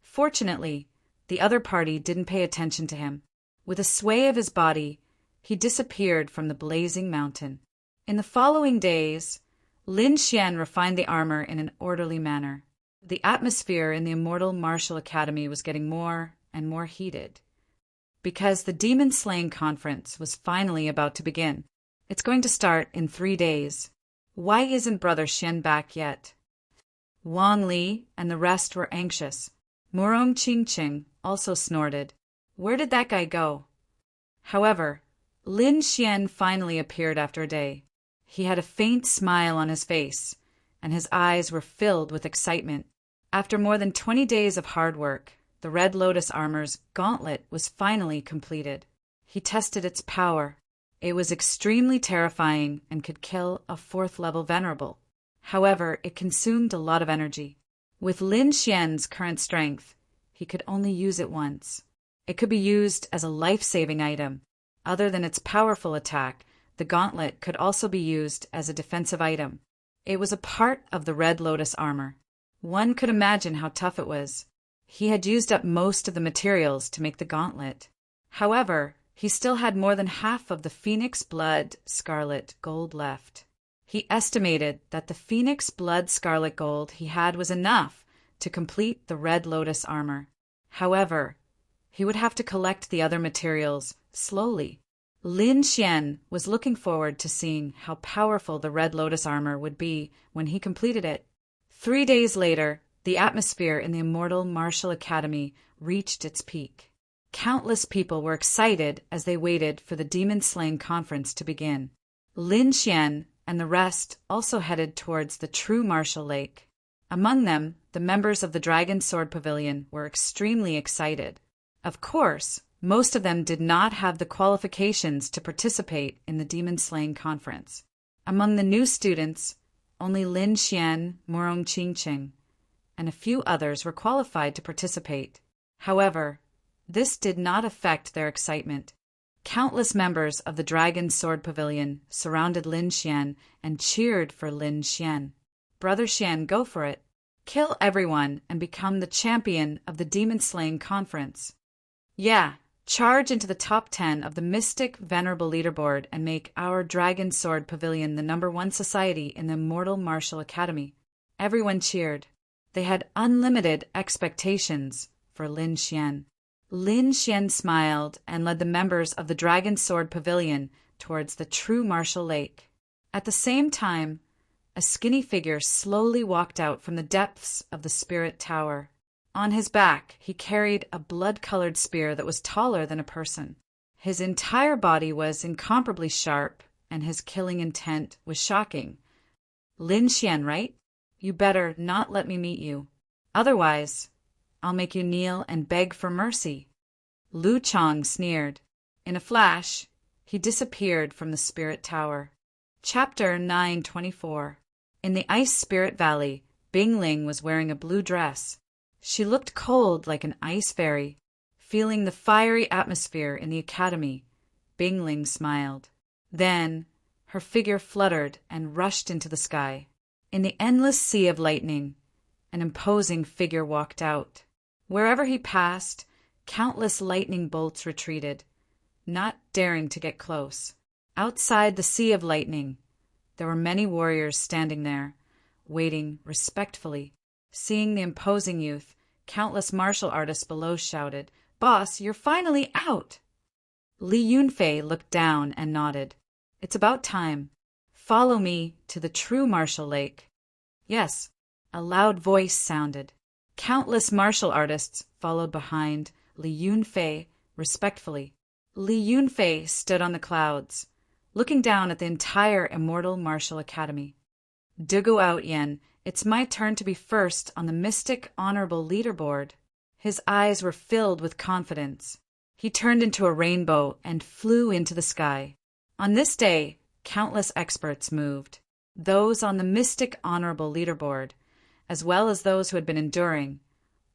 A: Fortunately, the other party didn't pay attention to him. With a sway of his body, he disappeared from the blazing mountain. In the following days, Lin Xian refined the armor in an orderly manner. The atmosphere in the Immortal Martial Academy was getting more and more heated, because the Demon Slaying Conference was finally about to begin. It's going to start in 3 days. Why isn't Brother Xian back yet? Wang Li and the rest were anxious. Murong Qingqing also snorted. Where did that guy go? However, Lin Xian finally appeared after a day. He had a faint smile on his face, and his eyes were filled with excitement. After more than 20 days of hard work, the Red Lotus armor's gauntlet was finally completed. He tested its power. It was extremely terrifying and could kill a 4th-level venerable. However, it consumed a lot of energy. With Lin Xian's current strength, he could only use it once. It could be used as a life-saving item. Other than its powerful attack, the gauntlet could also be used as a defensive item. It was a part of the Red Lotus armor. One could imagine how tough it was. He had used up most of the materials to make the gauntlet. However, he still had more than half of the Phoenix Blood Scarlet Gold left. He estimated that the Phoenix Blood Scarlet Gold he had was enough to complete the Red Lotus armor. However, he would have to collect the other materials slowly. Lin Xian was looking forward to seeing how powerful the Red Lotus armor would be when he completed it. 3 days later, the atmosphere in the Immortal Martial Academy reached its peak. Countless people were excited as they waited for the Demon Slaying Conference to begin. Lin Xian and the rest also headed towards the true Martial Lake. Among them, the members of the Dragon Sword Pavilion were extremely excited. Of course, most of them did not have the qualifications to participate in the Demon Slaying Conference. Among the new students, only Lin Xian, Murong Qingqing, and a few others were qualified to participate. However, this did not affect their excitement. Countless members of the Dragon Sword Pavilion surrounded Lin Xian and cheered for Lin Xian. Brother Xian, go for it. Kill everyone and become the champion of the Demon Slaying Conference. Yeah, charge into the top 10 of the Mystic Venerable Leaderboard and make our Dragon Sword Pavilion the #1 society in the Immortal Martial Academy. Everyone cheered. They had unlimited expectations for Lin Xian. Lin Xian smiled and led the members of the Dragon Sword Pavilion towards the true Martial Lake. At the same time, a skinny figure slowly walked out from the depths of the Spirit Tower. On his back, he carried a blood-colored spear that was taller than a person. His entire body was incomparably sharp, and his killing intent was shocking. Lin Xian, right? You better not let me meet you. Otherwise, I'll make you kneel and beg for mercy. Lu Chong sneered. In a flash, he disappeared from the Spirit Tower. Chapter 924. In the Ice Spirit Valley, Bing Ling was wearing a blue dress. She looked cold like an ice fairy. Feeling the fiery atmosphere in the academy, Bing Ling smiled. Then, her figure fluttered and rushed into the sky. In the endless sea of lightning, an imposing figure walked out. Wherever he passed, countless lightning bolts retreated, not daring to get close. Outside the sea of lightning, there were many warriors standing there, waiting respectfully. Seeing the imposing youth, countless martial artists below shouted, "Boss, you're finally out!" Li Yunfei looked down and nodded. "It's about time. Follow me to the true Martial Lake." Yes, a loud voice sounded. Countless martial artists followed behind Li Yunfei respectfully. Li Yunfei stood on the clouds, looking down at the entire Immortal Martial Academy. "Dugu out, Yen. It's my turn to be first on the Mystic Honorable Leaderboard." His eyes were filled with confidence. He turned into a rainbow and flew into the sky. On this day, countless experts moved. Those on the Mystic Honorable Leaderboard, as well as those who had been enduring,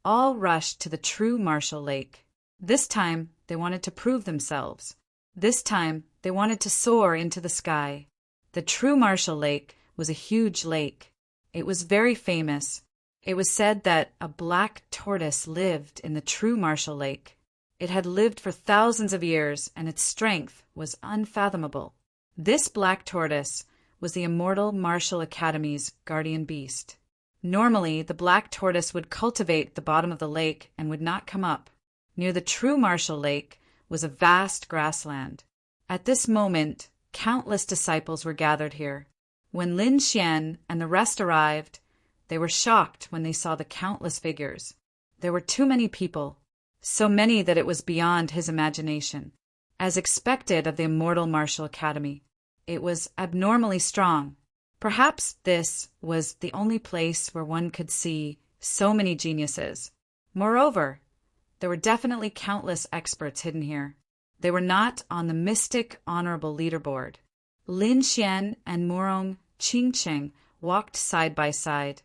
A: all rushed to the true Martial Lake. This time, they wanted to prove themselves. This time, they wanted to soar into the sky. The true Martial Lake was a huge lake. It was very famous. It was said that a black tortoise lived in the true Martial Lake. It had lived for thousands of years, and its strength was unfathomable. This black tortoise was the Immortal Martial Academy's guardian beast. Normally, the black tortoise would cultivate the bottom of the lake and would not come up. Near the true Martial Lake was a vast grassland. At this moment, countless disciples were gathered here. When Lin Xian and the rest arrived, they were shocked when they saw the countless figures. There were too many people, so many that it was beyond his imagination. As expected of the Immortal Martial Academy, it was abnormally strong. Perhaps this was the only place where one could see so many geniuses. Moreover, there were definitely countless experts hidden here. They were not on the Mystic Honorable Leaderboard. Lin Xian and Murong Qingqing walked side by side,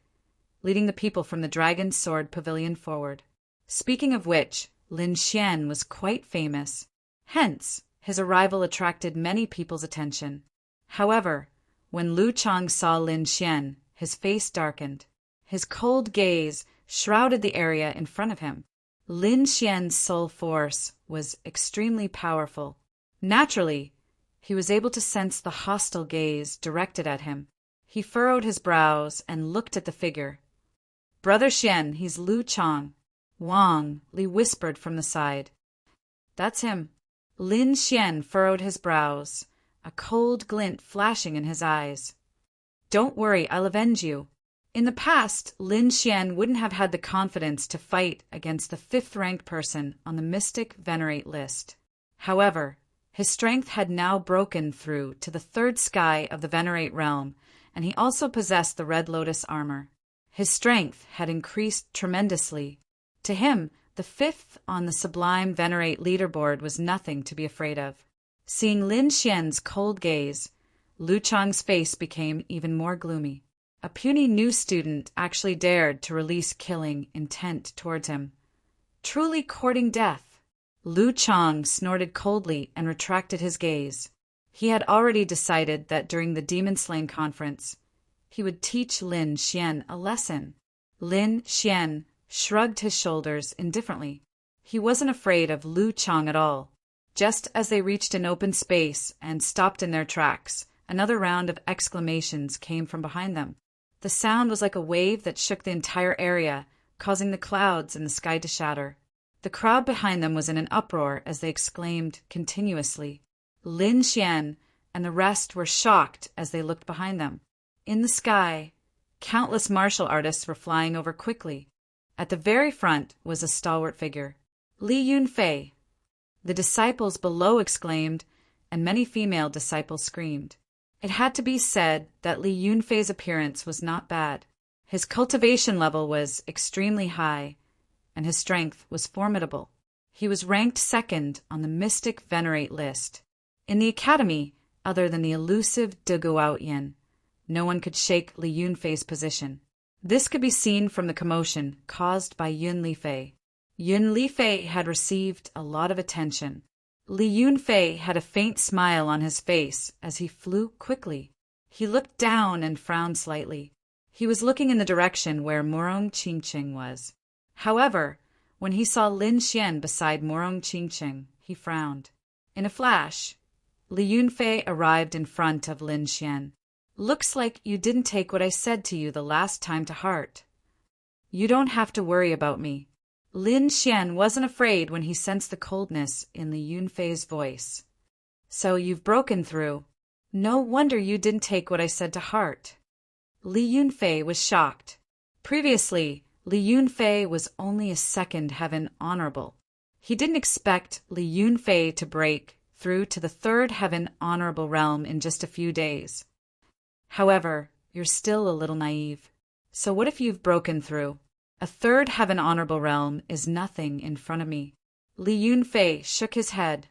A: leading the people from the Dragon Sword Pavilion forward. Speaking of which, Lin Xian was quite famous. Hence, his arrival attracted many people's attention. However, when Lu Chang saw Lin Xian, his face darkened. His cold gaze shrouded the area in front of him. Lin Xian's soul force was extremely powerful. Naturally, he was able to sense the hostile gaze directed at him. He furrowed his brows and looked at the figure. "Brother Xian, he's Lu Chang." Wang Li whispered from the side. "That's him." Lin Xian furrowed his brows, a cold glint flashing in his eyes. "Don't worry, I'll avenge you." In the past, Lin Xian wouldn't have had the confidence to fight against the 5th-ranked person on the Mystic Venerate list. However, his strength had now broken through to the 3rd sky of the Venerate realm, and he also possessed the Red Lotus armor. His strength had increased tremendously. To him, the 5th on the Sublime Venerate leaderboard was nothing to be afraid of. Seeing Lin Xian's cold gaze, Lu Chang's face became even more gloomy. A puny new student actually dared to release killing intent towards him. Truly courting death. Lu Chang snorted coldly and retracted his gaze. He had already decided that during the Demon Slaying Conference, he would teach Lin Xian a lesson. Lin Xian shrugged his shoulders indifferently. He wasn't afraid of Lu Chang at all. Just as they reached an open space and stopped in their tracks, another round of exclamations came from behind them. The sound was like a wave that shook the entire area, causing the clouds in the sky to shatter. The crowd behind them was in an uproar as they exclaimed continuously. Lin Xian and the rest were shocked as they looked behind them. In the sky, countless martial artists were flying over quickly. At the very front was a stalwart figure, Li Yunfei. The disciples below exclaimed, and many female disciples screamed. It had to be said that Li Yunfei's appearance was not bad. His cultivation level was extremely high, and his strength was formidable. He was ranked 2nd on the Mystic Venerate list. In the academy, other than the elusive Duguoutian, no one could shake Li Yunfei's position. This could be seen from the commotion caused by Yun Lifei. Yun Lifei had received a lot of attention. Li Yunfei had a faint smile on his face as he flew quickly. He looked down and frowned slightly. He was looking in the direction where Murong Qingqing was. However, when he saw Lin Xian beside Murong Qingqing, he frowned. In a flash, Li Yunfei arrived in front of Lin Xian. "Looks like you didn't take what I said to you the last time to heart. You don't have to worry about me." Lin Xian wasn't afraid when he sensed the coldness in Li Yunfei's voice. "So you've broken through. No wonder you didn't take what I said to heart." Li Yunfei was shocked. Previously, Li Yunfei was only a second heaven honorable. He didn't expect Li Yunfei to break through to the third heaven honorable realm in just a few days. However, you're still a little naive. So what if you've broken through? A third heaven honorable realm is nothing in front of me. Li Yunfei shook his head.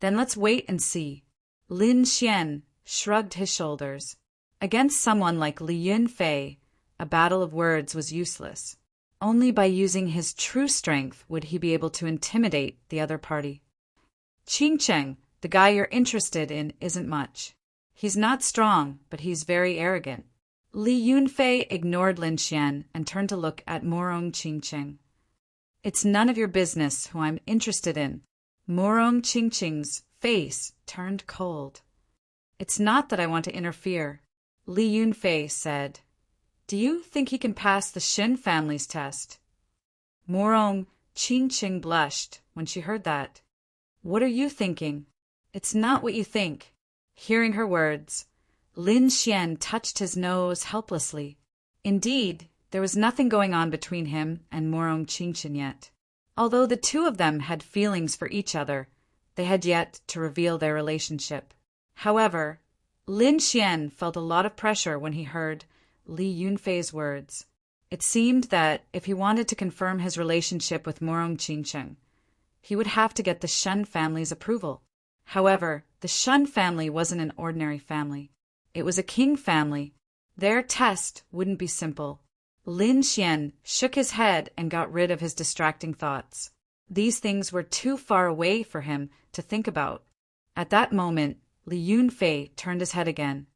A: Then let's wait and see. Lin Xian shrugged his shoulders. Against someone like Li Yunfei, a battle of words was useless. Only by using his true strength would he be able to intimidate the other party. Qing Cheng, the guy you're interested in, isn't much. He's not strong, but he's very arrogant. Li Yunfei ignored Lin Xian and turned to look at Morong Qing Cheng. It's none of your business who I'm interested in. Morong Qing Cheng's face turned cold. It's not that I want to interfere, Li Yunfei said. Do you think he can pass the Shin family's test? Morong Qing Cheng blushed when she heard that. What are you thinking? It's not what you think. Hearing her words, Lin Xian touched his nose helplessly. Indeed, there was nothing going on between him and Morong Qing Cheng yet. Although the two of them had feelings for each other, they had yet to reveal their relationship. However, Lin Xian felt a lot of pressure when he heard Li Yunfei's words. It seemed that if he wanted to confirm his relationship with Morong Qing Cheng, he would have to get the Shun family's approval. However, the Shun family wasn't an ordinary family. It was a king family. Their test wouldn't be simple. Lin Xian shook his head and got rid of his distracting thoughts. These things were too far away for him to think about. At that moment, Li Yunfei turned his head again.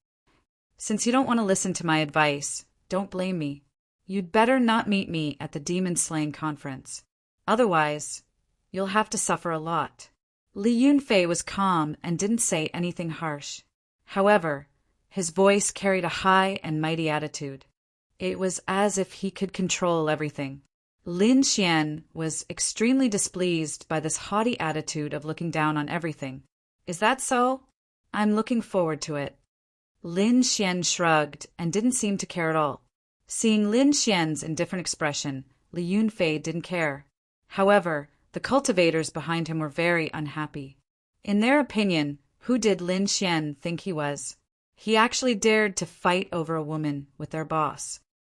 A: Since you don't want to listen to my advice, don't blame me. You'd better not meet me at the demon-slaying conference. Otherwise, you'll have to suffer a lot. Li Yunfei was calm and didn't say anything harsh. However, his voice carried a high and mighty attitude. It was as if he could control everything. Lin Xian was extremely displeased by this haughty attitude of looking down on everything. Is that so? I'm looking forward to it. Lin Xian shrugged and didn't seem to care at all. Seeing Lin Xian's indifferent expression, Li Yunfei didn't care. However, the cultivators behind him were very unhappy. In their opinion, who did Lin Xian think he was? He actually dared to fight over a woman with their boss.